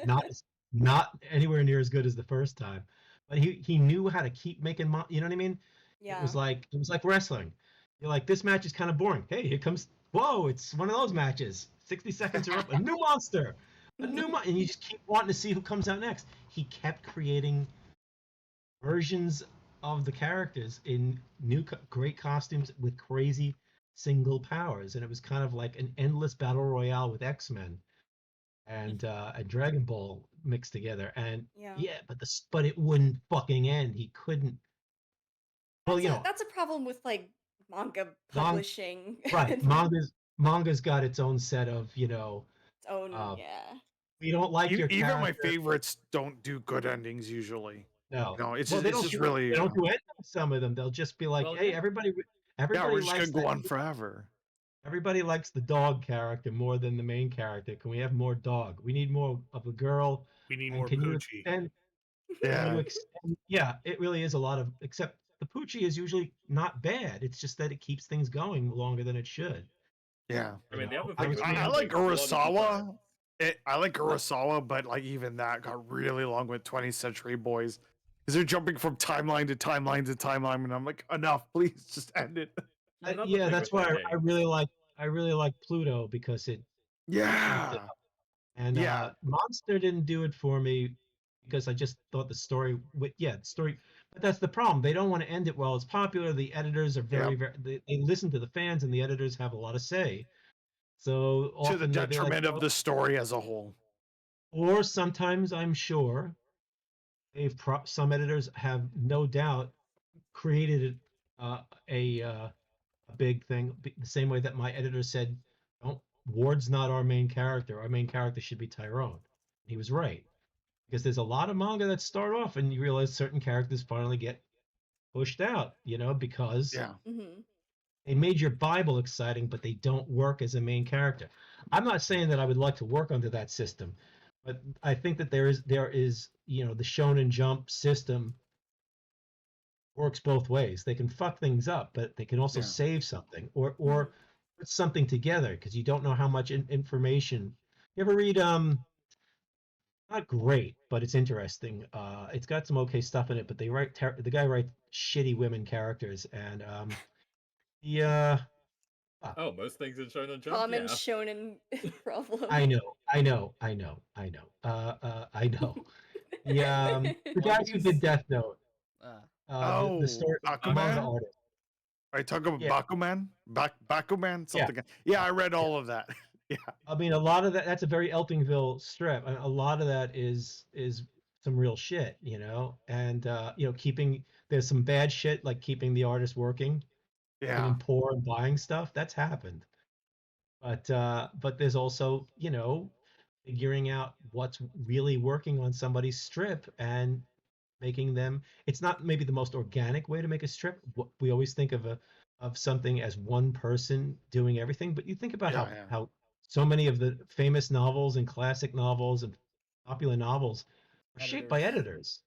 [SPEAKER 2] not anywhere near as good as the first time. But he knew how to keep making you know what I mean?
[SPEAKER 4] Yeah.
[SPEAKER 2] It was like wrestling. You're like, this match is kind of boring. Hey, here comes. Whoa, it's one of those matches. 60 seconds are up. A new monster. And you just keep wanting to see who comes out next. He kept creating versions of the characters in new great costumes with crazy single powers, and it was kind of like an endless battle royale with X-Men and Dragon Ball mixed together. And
[SPEAKER 4] Yeah.
[SPEAKER 2] but it wouldn't fucking end. He couldn't. Well,
[SPEAKER 4] That's a problem with like manga publishing.
[SPEAKER 2] right? Manga's got its own set of
[SPEAKER 4] Its own, yeah.
[SPEAKER 2] we don't like your
[SPEAKER 3] Even my
[SPEAKER 2] character.
[SPEAKER 3] favorites don't do good endings usually.
[SPEAKER 2] No,
[SPEAKER 3] No, it's
[SPEAKER 2] well,
[SPEAKER 3] just really.
[SPEAKER 2] they don't do it. Some of them they'll just be like,
[SPEAKER 5] Well,
[SPEAKER 2] hey,
[SPEAKER 5] yeah.
[SPEAKER 2] everybody
[SPEAKER 3] Yeah, we're just
[SPEAKER 2] likes
[SPEAKER 3] gonna go
[SPEAKER 2] that-
[SPEAKER 3] on forever.
[SPEAKER 2] Everybody likes the dog character more than the main character. Can we have more dog? We need more of a girl.
[SPEAKER 6] We need
[SPEAKER 2] And
[SPEAKER 6] more
[SPEAKER 2] can you
[SPEAKER 6] Poochie.
[SPEAKER 2] extend?
[SPEAKER 3] Yeah.
[SPEAKER 2] Yeah, it really is a lot of. Except the Poochie is usually not bad. It's just that it keeps things going longer than it should.
[SPEAKER 3] Yeah.
[SPEAKER 5] I mean, the other
[SPEAKER 2] I
[SPEAKER 5] thing
[SPEAKER 2] was
[SPEAKER 5] is
[SPEAKER 2] reading-
[SPEAKER 3] I like
[SPEAKER 5] a lot of the
[SPEAKER 3] Urasawa.
[SPEAKER 5] time-
[SPEAKER 3] I like Urasawa, but like even that got really long with 20th Century Boys. Because they're jumping from timeline to timeline to timeline, and I'm like, enough, please just end it.
[SPEAKER 5] Another
[SPEAKER 2] Yeah,
[SPEAKER 5] thing
[SPEAKER 2] that's
[SPEAKER 5] with
[SPEAKER 2] why
[SPEAKER 5] that
[SPEAKER 2] I
[SPEAKER 5] game-
[SPEAKER 2] really like Pluto because it
[SPEAKER 3] Yeah.
[SPEAKER 2] and
[SPEAKER 3] Yeah.
[SPEAKER 2] Monster didn't do it for me because I just thought the story but that's the problem. They don't want to end it while it's popular. The editors are very they listen to the fans, and the editors have a lot of say. So
[SPEAKER 3] To
[SPEAKER 2] often
[SPEAKER 3] the
[SPEAKER 2] they'll be like,
[SPEAKER 3] detriment of
[SPEAKER 2] "Oh,"
[SPEAKER 3] the story as a whole.
[SPEAKER 2] or sometimes I'm sure some editors have no doubt created a big thing the same way that my editor said, "Don't Ward's not our main character. Our main character should be Tyrone." He was right because there's a lot of manga that start off and you realize certain characters finally get pushed out, because
[SPEAKER 3] Yeah.
[SPEAKER 4] Mhm.
[SPEAKER 2] they made your Bible exciting, but they don't work as a main character. I'm not saying that I would like to work under that system, but I think that there is the Shonen Jump system works both ways. They can fuck things up, but they can also
[SPEAKER 3] Yeah.
[SPEAKER 2] save something or put something together because you don't know how much information. You ever read not great, but it's interesting. It's got some okay stuff in it, but the guy writes shitty women characters, and
[SPEAKER 5] Oh, most things in Shonen Jump,
[SPEAKER 4] Common
[SPEAKER 5] yeah.
[SPEAKER 4] shonen problem.
[SPEAKER 2] I know. I know. The
[SPEAKER 5] Well,
[SPEAKER 2] guys who did Death Note,
[SPEAKER 3] Oh,
[SPEAKER 2] the story, the manga
[SPEAKER 3] Bakuman?
[SPEAKER 2] artist.
[SPEAKER 3] Are you talking about
[SPEAKER 2] Yeah.
[SPEAKER 3] Bakuman? Bakuman? Something. Yeah, I read all of that. Yeah.
[SPEAKER 2] I mean, a lot of that's a very Eltingville strip. A lot of that is some real shit, and keeping there's some bad shit like keeping the artist working, making
[SPEAKER 3] Yeah.
[SPEAKER 2] them poor and buying stuff. That's happened. But there's also, figuring out what's really working on somebody's strip and making them. It's not maybe the most organic way to make a strip. We always think of something as one person doing everything, but you think about
[SPEAKER 3] Yeah.
[SPEAKER 2] how
[SPEAKER 3] Yeah.
[SPEAKER 2] how so many of the famous novels and classic novels and popular novels are shaped by editors.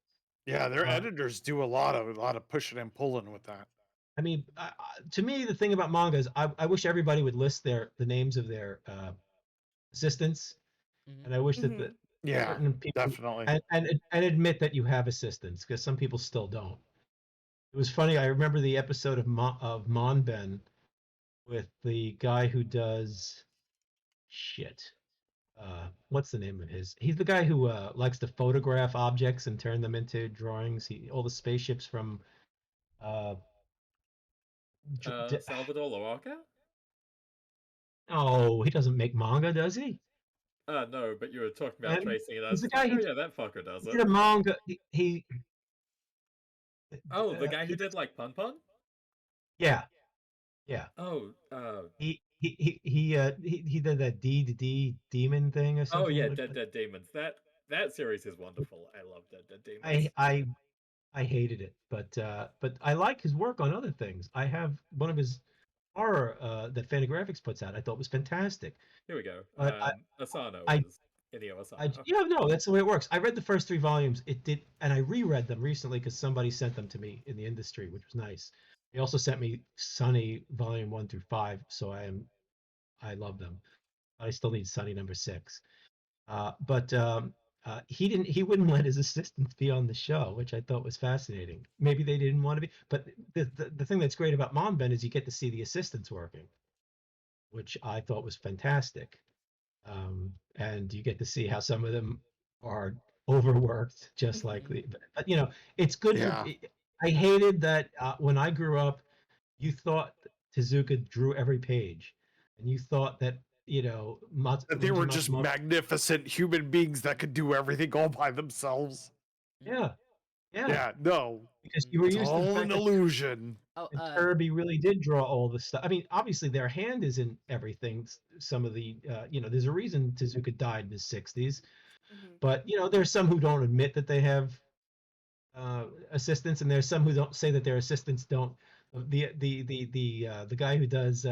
[SPEAKER 3] Yeah. Their
[SPEAKER 2] Uh,
[SPEAKER 3] editors do a lot of pushing and pulling with that.
[SPEAKER 2] I mean, to me, the thing about manga is I wish everybody would list the names of their assistants,
[SPEAKER 1] Mhm.
[SPEAKER 2] and I wish that
[SPEAKER 4] Mhm.
[SPEAKER 3] Yeah.
[SPEAKER 2] certain people
[SPEAKER 3] Definitely.
[SPEAKER 2] and admit that you have assistants because some people still don't. It was funny. I remember the episode of Monben with the guy who does shit. What's the name of his? He's the guy who likes to photograph objects and turn them into drawings. All the spaceships from uh,
[SPEAKER 5] Salvador Larroca?
[SPEAKER 2] oh, he doesn't make manga, does he?
[SPEAKER 5] No, but you were talking about
[SPEAKER 2] And
[SPEAKER 5] tracing it. I
[SPEAKER 2] he's
[SPEAKER 5] was
[SPEAKER 2] the
[SPEAKER 5] just
[SPEAKER 2] guy
[SPEAKER 5] like, oh
[SPEAKER 2] he
[SPEAKER 5] yeah, that fucker does
[SPEAKER 2] did
[SPEAKER 5] it.
[SPEAKER 2] a manga.
[SPEAKER 5] Oh, the guy who did like Pun Pun?
[SPEAKER 2] Yeah, yeah.
[SPEAKER 5] Oh,
[SPEAKER 2] He did that D to D demon thing or
[SPEAKER 5] oh
[SPEAKER 2] something.
[SPEAKER 5] yeah, Dead Dead Demons. That series is wonderful. I love Dead Dead Demons.
[SPEAKER 2] I hated it, but I like his work on other things. I have one of his horror that Fantagraphics puts out. I thought was fantastic.
[SPEAKER 5] Here we go.
[SPEAKER 2] But
[SPEAKER 5] Asano
[SPEAKER 2] I
[SPEAKER 5] is Inio Asano.
[SPEAKER 2] no, that's the way it works. I read the first 3 volumes. It did, and I reread them recently because somebody sent them to me in the industry, which was nice. They also sent me Sunny Volume 1 through 5, so I love them. I still need Sunny number 6. But he wouldn't let his assistants be on the show, which I thought was fascinating. Maybe they didn't want to be, but the thing that's great about Monben is you get to see the assistants working, which I thought was fantastic. And you get to see how some of them are overworked, just like
[SPEAKER 4] Mhm.
[SPEAKER 2] but it's good for.
[SPEAKER 3] Yeah.
[SPEAKER 2] I hated that when I grew up, you thought Tezuka drew every page, and you thought that
[SPEAKER 3] That they were
[SPEAKER 2] Junji
[SPEAKER 3] just
[SPEAKER 2] Matsumoto.
[SPEAKER 3] magnificent human beings that could do everything all by themselves.
[SPEAKER 2] Yeah, yeah,
[SPEAKER 3] Yeah. No.
[SPEAKER 2] because you were
[SPEAKER 3] It's
[SPEAKER 2] used to the
[SPEAKER 3] all
[SPEAKER 2] fact
[SPEAKER 3] an
[SPEAKER 2] that
[SPEAKER 3] illusion.
[SPEAKER 1] Oh,
[SPEAKER 2] Kirby really did draw all the stuff. I mean, obviously their hand is in everything. Some of the, there's a reason Tezuka died in his 60s,
[SPEAKER 4] Mhm.
[SPEAKER 2] but there's some who don't admit that they have assistants, and there's some who don't say that their assistants don't. The guy who does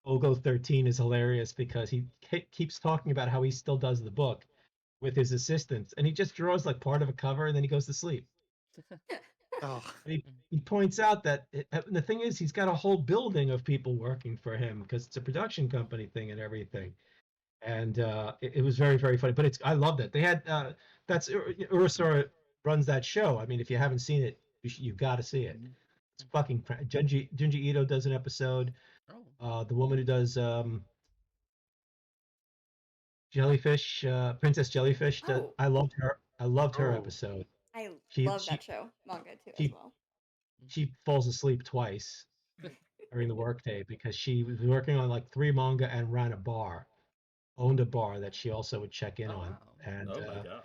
[SPEAKER 2] Ogo 13 is hilarious because he keeps talking about how he still does the book with his assistants, and he just draws like part of a cover and then he goes to sleep.
[SPEAKER 3] Oh.
[SPEAKER 2] And he points out that the thing is, he's got a whole building of people working for him because it's a production company thing and everything. And it was very, very funny. But I loved it. They had that's Urasora runs that show. I mean, if you haven't seen it, you've got to see it. It's fucking. Junji Ito does an episode.
[SPEAKER 1] oh.
[SPEAKER 2] The woman who does Jellyfish, Princess Jellyfish.
[SPEAKER 4] Oh.
[SPEAKER 2] I loved her. I loved her
[SPEAKER 3] Oh.
[SPEAKER 2] episode.
[SPEAKER 4] I
[SPEAKER 2] She
[SPEAKER 4] love
[SPEAKER 2] she
[SPEAKER 4] that show, manga too, as
[SPEAKER 2] she
[SPEAKER 4] well.
[SPEAKER 2] she falls asleep twice during the workday because she was working on like 3 manga and ran a bar, owned a bar that she also would check in
[SPEAKER 1] Oh,
[SPEAKER 2] on.
[SPEAKER 1] wow.
[SPEAKER 2] And
[SPEAKER 5] Oh my god.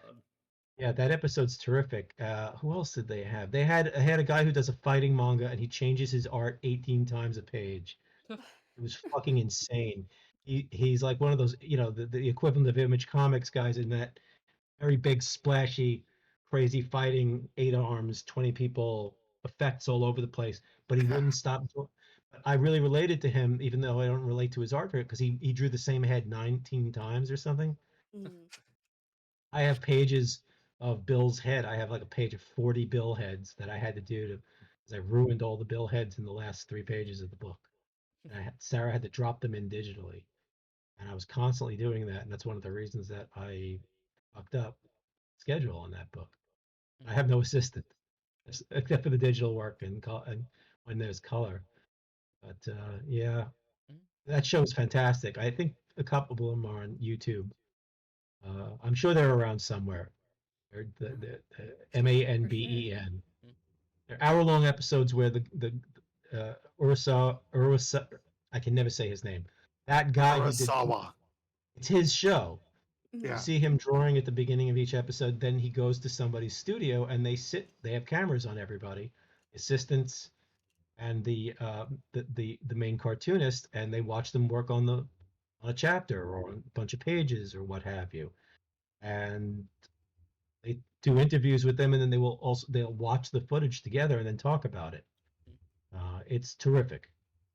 [SPEAKER 2] yeah, that episode's terrific. Who else did they have? They had a guy who does a fighting manga and he changes his art 18 times a page. It was fucking insane. He's like one of those, the equivalent of Image Comics guys in that very big, splashy, crazy fighting, 8 arms, 20 people, effects all over the place. But he wouldn't stop. I really related to him, even though I don't relate to his art because he drew the same head 19 times or something.
[SPEAKER 4] Mm.
[SPEAKER 2] I have pages of Bill's head. I have like a page of 40 Bill heads that I had to do because I ruined all the Bill heads in the last 3 pages of the book. And Sarah had to drop them in digitally. And I was constantly doing that. And that's one of the reasons that I fucked up schedule on that book. I have no assistant except for the digital work and when there's color. But yeah, that show is fantastic. I think a couple of them are on YouTube. I'm sure they're around somewhere. They're the Manben. They're hour-long episodes where the Urasa I can never say his name. That guy who did
[SPEAKER 3] Kurosawa.
[SPEAKER 2] it's his show.
[SPEAKER 4] Mhm.
[SPEAKER 3] Yeah.
[SPEAKER 2] You see him drawing at the beginning of each episode. Then he goes to somebody's studio and they have cameras on everybody, assistants and the main cartoonist, and they watch them work on a chapter or a bunch of pages or what have you. And they do interviews with them, and then they'll watch the footage together and then talk about it. It's terrific,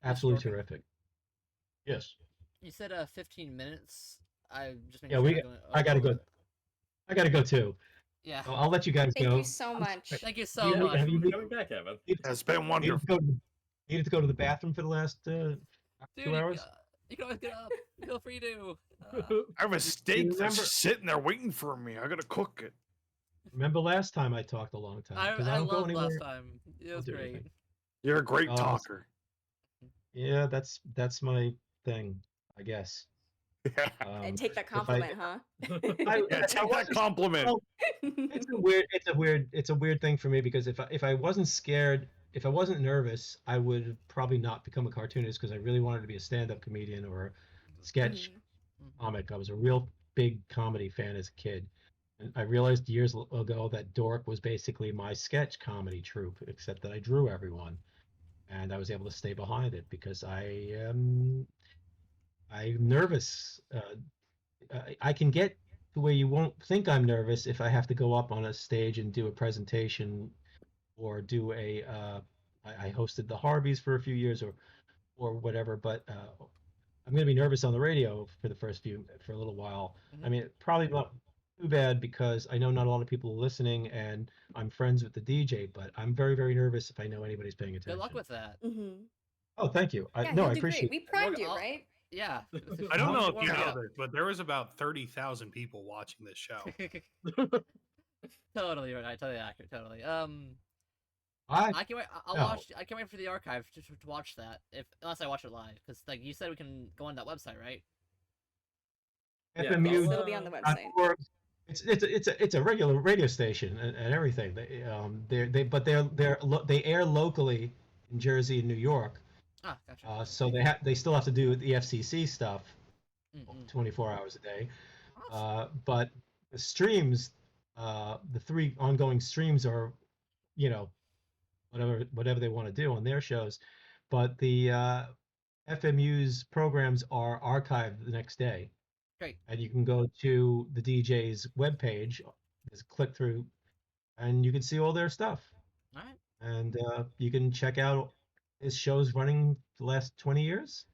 [SPEAKER 2] absolutely
[SPEAKER 1] Dorkin?
[SPEAKER 2] terrific. Yes.
[SPEAKER 1] You said 15 minutes. I just making
[SPEAKER 2] Yeah,
[SPEAKER 1] sure I'm going
[SPEAKER 2] I gotta
[SPEAKER 1] over
[SPEAKER 2] go. I gotta go too.
[SPEAKER 1] Yeah.
[SPEAKER 2] So I'll let you guys
[SPEAKER 4] Thank
[SPEAKER 2] go.
[SPEAKER 4] you so much.
[SPEAKER 1] Thank you so
[SPEAKER 2] Yeah,
[SPEAKER 1] much.
[SPEAKER 2] have you
[SPEAKER 5] Thanks for coming back, Evan.
[SPEAKER 3] It's been
[SPEAKER 2] needed
[SPEAKER 3] wonderful.
[SPEAKER 2] to go to, needed to go to the bathroom for the last
[SPEAKER 1] Dude,
[SPEAKER 2] 2 hours?
[SPEAKER 1] you can always get up. Feel free to.
[SPEAKER 3] I have a steak that's
[SPEAKER 2] remember-
[SPEAKER 3] just sitting there waiting for me. I gotta cook it.
[SPEAKER 2] Remember last time I talked a long time?
[SPEAKER 1] I
[SPEAKER 2] 'Cause I don't go
[SPEAKER 1] loved
[SPEAKER 2] anywhere.
[SPEAKER 1] last time. It was
[SPEAKER 2] do
[SPEAKER 1] great.
[SPEAKER 2] anything.
[SPEAKER 3] You're a great
[SPEAKER 2] Oh,
[SPEAKER 3] talker.
[SPEAKER 2] Yeah, that's my thing, I guess.
[SPEAKER 3] Yeah.
[SPEAKER 4] Take that
[SPEAKER 2] if I-
[SPEAKER 4] compliment, huh?
[SPEAKER 3] Yeah, take that compliment.
[SPEAKER 2] Well, it's a weird thing for me because if I wasn't scared, if I wasn't nervous, I would probably not become a cartoonist because I really wanted to be a stand-up comedian or a sketch
[SPEAKER 4] Mhm.
[SPEAKER 2] comic. I was a real big comedy fan as a kid. And I realized years ago that Dork was basically my sketch comedy troupe, except that I drew everyone. And I was able to stay behind it because I'm nervous. I can get to where you won't think I'm nervous if I have to go up on a stage and do a presentation or do I hosted the Harveys for a few years or whatever, but I'm going to be nervous on the radio for a little while. I mean, probably not too bad because I know not a lot of people are listening and I'm friends with the DJ, but I'm very, very nervous if I know anybody's paying attention.
[SPEAKER 1] Good luck with that.
[SPEAKER 4] Mhm.
[SPEAKER 2] Oh, thank you.
[SPEAKER 4] Yeah,
[SPEAKER 2] No,
[SPEAKER 4] you'll
[SPEAKER 2] I
[SPEAKER 4] do
[SPEAKER 2] appreciate
[SPEAKER 4] great. We primed you,
[SPEAKER 1] I'll-
[SPEAKER 4] right?
[SPEAKER 1] Yeah.
[SPEAKER 6] I don't know if
[SPEAKER 1] Warm
[SPEAKER 6] you
[SPEAKER 1] me
[SPEAKER 6] know
[SPEAKER 1] up.
[SPEAKER 6] this, but there was about 30,000 people watching this show.
[SPEAKER 1] Totally right. Totally accurate. Totally.
[SPEAKER 2] I
[SPEAKER 1] I can't wait. I'll
[SPEAKER 2] No.
[SPEAKER 1] watch. I can't wait for the archive to watch that. Unless I watch it live, because like you said, we can go on that website, right?
[SPEAKER 5] Yeah,
[SPEAKER 2] FMU.
[SPEAKER 4] Yes,
[SPEAKER 5] I'll,
[SPEAKER 4] it'll be on the
[SPEAKER 5] uh,
[SPEAKER 4] website.
[SPEAKER 2] It's a regular radio station and everything. They air locally in Jersey and New York.
[SPEAKER 1] Ah, gotcha.
[SPEAKER 2] So they still have to do the FCC stuff
[SPEAKER 1] Mm-mm.
[SPEAKER 2] 24 hours a day.
[SPEAKER 1] Awesome.
[SPEAKER 2] But the streams, the 3 ongoing streams are, whatever they want to do on their shows. But the FMU's programs are archived the next day.
[SPEAKER 1] Great.
[SPEAKER 2] And you can go to the DJ's webpage, just click through, and you can see all their stuff.
[SPEAKER 1] All right.
[SPEAKER 2] And you can check out his shows running the last 20 years.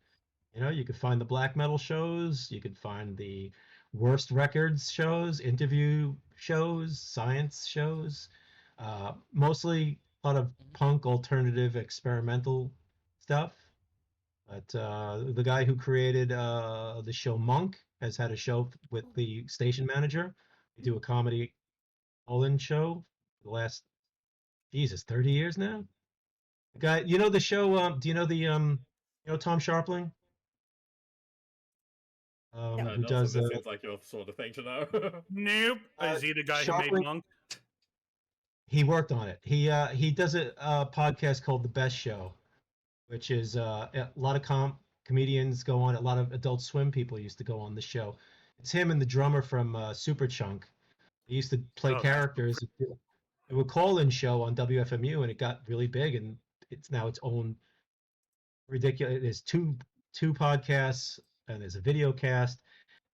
[SPEAKER 2] You can find the black metal shows, you can find the worst records shows, interview shows, science shows, mostly a lot of punk, alternative, experimental stuff. But the guy who created the show Monk has had a show with the station manager. They do a comedy all-in show for the last, 30 years now. The guy, the show, do you know Tom Sharpling?
[SPEAKER 4] No.
[SPEAKER 2] Who
[SPEAKER 5] Nelson,
[SPEAKER 2] does
[SPEAKER 5] this seems like your sort of thing to know.
[SPEAKER 6] Nope. Is he the guy who made
[SPEAKER 2] Sharpling-
[SPEAKER 6] Monk?
[SPEAKER 2] he worked on it. He does a podcast called The Best Show, which is a lot of comedians go on. A lot of Adult Swim people used to go on the show. It's him and the drummer from Superchunk. They used to play
[SPEAKER 6] Oh, that's
[SPEAKER 2] characters. It would call-in show on WFMU, and it got really big, and it's now its own ridiculous. There's two podcasts, and there's a video cast,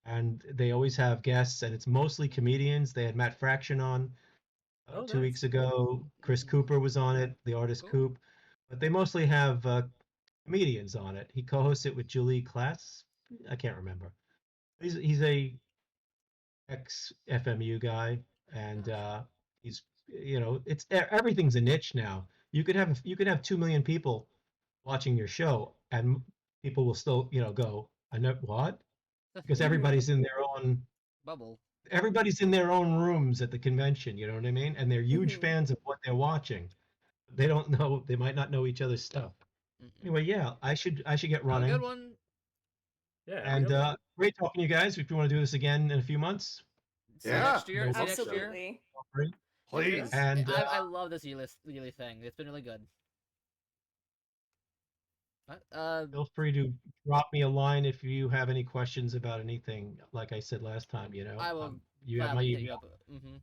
[SPEAKER 2] and they always have guests, and it's mostly comedians. They had Matt Fraction on
[SPEAKER 5] Oh,
[SPEAKER 2] 2
[SPEAKER 5] nice.
[SPEAKER 2] weeks ago. Chris Cooper was on it, the artist
[SPEAKER 1] Cool.
[SPEAKER 2] Coop, but they mostly have comedians on it. He co-hosts it with Julie Klass. I can't remember. He's a ex FMU guy, and he's it's everything's a niche now. You could have 2 million people watching your show, and people will still go, I know what, because everybody's in their own
[SPEAKER 1] Bubble.
[SPEAKER 2] everybody's in their own rooms at the convention. You know what I mean? And they're huge
[SPEAKER 4] Mhm.
[SPEAKER 2] fans of what they're watching. They don't know. They might not know each other's stuff.
[SPEAKER 1] Mm-mm.
[SPEAKER 2] Anyway, yeah, I should get
[SPEAKER 1] Have a
[SPEAKER 2] running.
[SPEAKER 1] good one.
[SPEAKER 5] Yeah.
[SPEAKER 2] And great talking to you guys. If you want to do this again in a few months,
[SPEAKER 1] See you
[SPEAKER 3] Yeah.
[SPEAKER 1] next year.
[SPEAKER 2] No
[SPEAKER 1] See you next year.
[SPEAKER 4] Absolutely.
[SPEAKER 2] feel free.
[SPEAKER 3] Please.
[SPEAKER 2] And
[SPEAKER 1] I love this yearly thing. It's been really good.
[SPEAKER 2] Feel free to drop me a line if you have any questions about anything. Like I said last time,
[SPEAKER 1] I will
[SPEAKER 2] you have my
[SPEAKER 1] gladly hit you
[SPEAKER 2] email.
[SPEAKER 1] up. And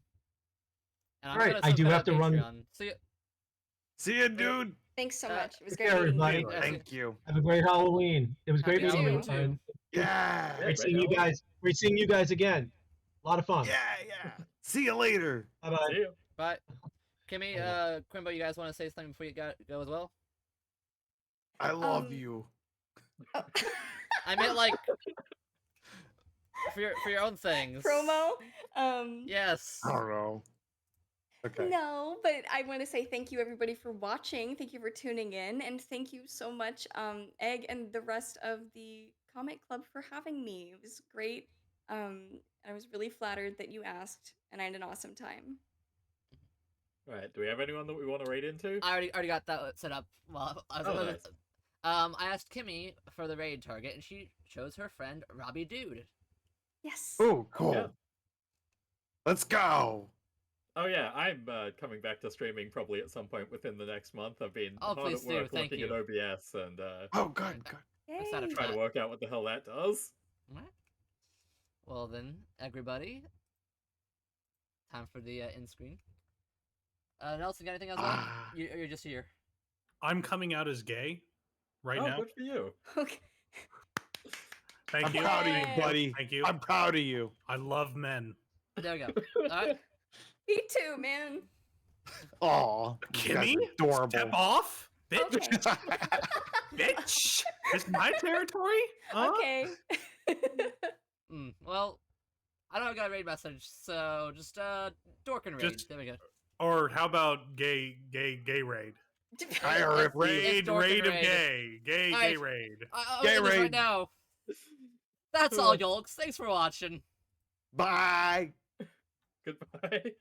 [SPEAKER 1] I'm
[SPEAKER 2] All right,
[SPEAKER 1] gonna
[SPEAKER 2] I do
[SPEAKER 1] subscribe
[SPEAKER 2] have to run.
[SPEAKER 1] Patreon. See you.
[SPEAKER 3] See ya, dude.
[SPEAKER 4] Thanks so
[SPEAKER 1] Uh,
[SPEAKER 4] much. It was
[SPEAKER 2] take
[SPEAKER 4] great
[SPEAKER 2] care,
[SPEAKER 4] meeting
[SPEAKER 2] everybody.
[SPEAKER 4] you.
[SPEAKER 1] Yeah,
[SPEAKER 3] Thank you.
[SPEAKER 2] Have a great Halloween. It was great
[SPEAKER 1] Happy
[SPEAKER 2] meeting you.
[SPEAKER 1] Halloween, too.
[SPEAKER 3] Yeah.
[SPEAKER 5] Yeah,
[SPEAKER 2] Great
[SPEAKER 5] great
[SPEAKER 2] seeing you
[SPEAKER 5] Halloween.
[SPEAKER 2] guys. Great seeing you guys again. A lot of fun.
[SPEAKER 3] Yeah. See you later.
[SPEAKER 2] Bye bye.
[SPEAKER 5] See you.
[SPEAKER 1] Bye. Kimmy,
[SPEAKER 2] Bye.
[SPEAKER 1] Quimbo, you guys want to say something before you go as well?
[SPEAKER 3] I love
[SPEAKER 4] Um,
[SPEAKER 3] you.
[SPEAKER 4] Oh.
[SPEAKER 1] I meant like for your own things.
[SPEAKER 4] Promo.
[SPEAKER 1] Yes.
[SPEAKER 3] I don't know. Okay.
[SPEAKER 4] No, but I want to say thank you everybody for watching. Thank you for tuning in, and thank you so much, Egg and the rest of the comic club for having me. It was great. I was really flattered that you asked, and I had an awesome time.
[SPEAKER 5] Right, do we have anyone that we want to raid into?
[SPEAKER 1] I already got that set up. Well, I was
[SPEAKER 5] Oh, nice.
[SPEAKER 1] I asked Kimmy for the raid target, and she chose her friend Robbie Dude.
[SPEAKER 4] Yes.
[SPEAKER 3] Oh, cool.
[SPEAKER 5] Yeah.
[SPEAKER 3] Let's go.
[SPEAKER 5] Oh yeah, I'm coming back to streaming probably at some point within the next month. I've been
[SPEAKER 1] Oh,
[SPEAKER 5] hard
[SPEAKER 1] please
[SPEAKER 5] at
[SPEAKER 1] do,
[SPEAKER 5] work
[SPEAKER 1] thank
[SPEAKER 5] looking
[SPEAKER 1] you.
[SPEAKER 5] at OBS and
[SPEAKER 3] Oh, good.
[SPEAKER 1] Excited
[SPEAKER 4] Yay.
[SPEAKER 1] for
[SPEAKER 5] trying to
[SPEAKER 1] that.
[SPEAKER 5] work out what the hell that does.
[SPEAKER 1] Alright. Well then, everybody, time for the end screen. Nelson, got anything else? On? You're just here.
[SPEAKER 6] I'm coming out as gay right
[SPEAKER 5] Oh,
[SPEAKER 6] now.
[SPEAKER 5] good for you.
[SPEAKER 4] Okay.
[SPEAKER 6] Thank
[SPEAKER 3] I'm
[SPEAKER 6] you.
[SPEAKER 3] proud of you,
[SPEAKER 4] Yay.
[SPEAKER 3] buddy.
[SPEAKER 6] Thank you.
[SPEAKER 3] I'm proud of you.
[SPEAKER 6] I love men.
[SPEAKER 1] There we go. Alright.
[SPEAKER 4] Me too, man.
[SPEAKER 3] Aw.
[SPEAKER 6] Kimmy,
[SPEAKER 3] adorable.
[SPEAKER 6] step off, bitch.
[SPEAKER 4] Okay.
[SPEAKER 6] Bitch, it's my territory. Huh?
[SPEAKER 4] Okay.
[SPEAKER 1] Well, I don't got a raid message, so just Dorkin raid.
[SPEAKER 6] Just-
[SPEAKER 1] There we go.
[SPEAKER 6] Or how about gay raid?
[SPEAKER 3] IRF
[SPEAKER 6] Raid
[SPEAKER 1] Dorkin
[SPEAKER 6] of
[SPEAKER 1] raid.
[SPEAKER 6] gay
[SPEAKER 1] Alright.
[SPEAKER 6] gay raid.
[SPEAKER 1] I'll
[SPEAKER 3] Gay
[SPEAKER 1] end this right
[SPEAKER 3] raid.
[SPEAKER 1] now. That's all, yolks. Thanks for watching.
[SPEAKER 3] Bye.
[SPEAKER 5] Goodbye.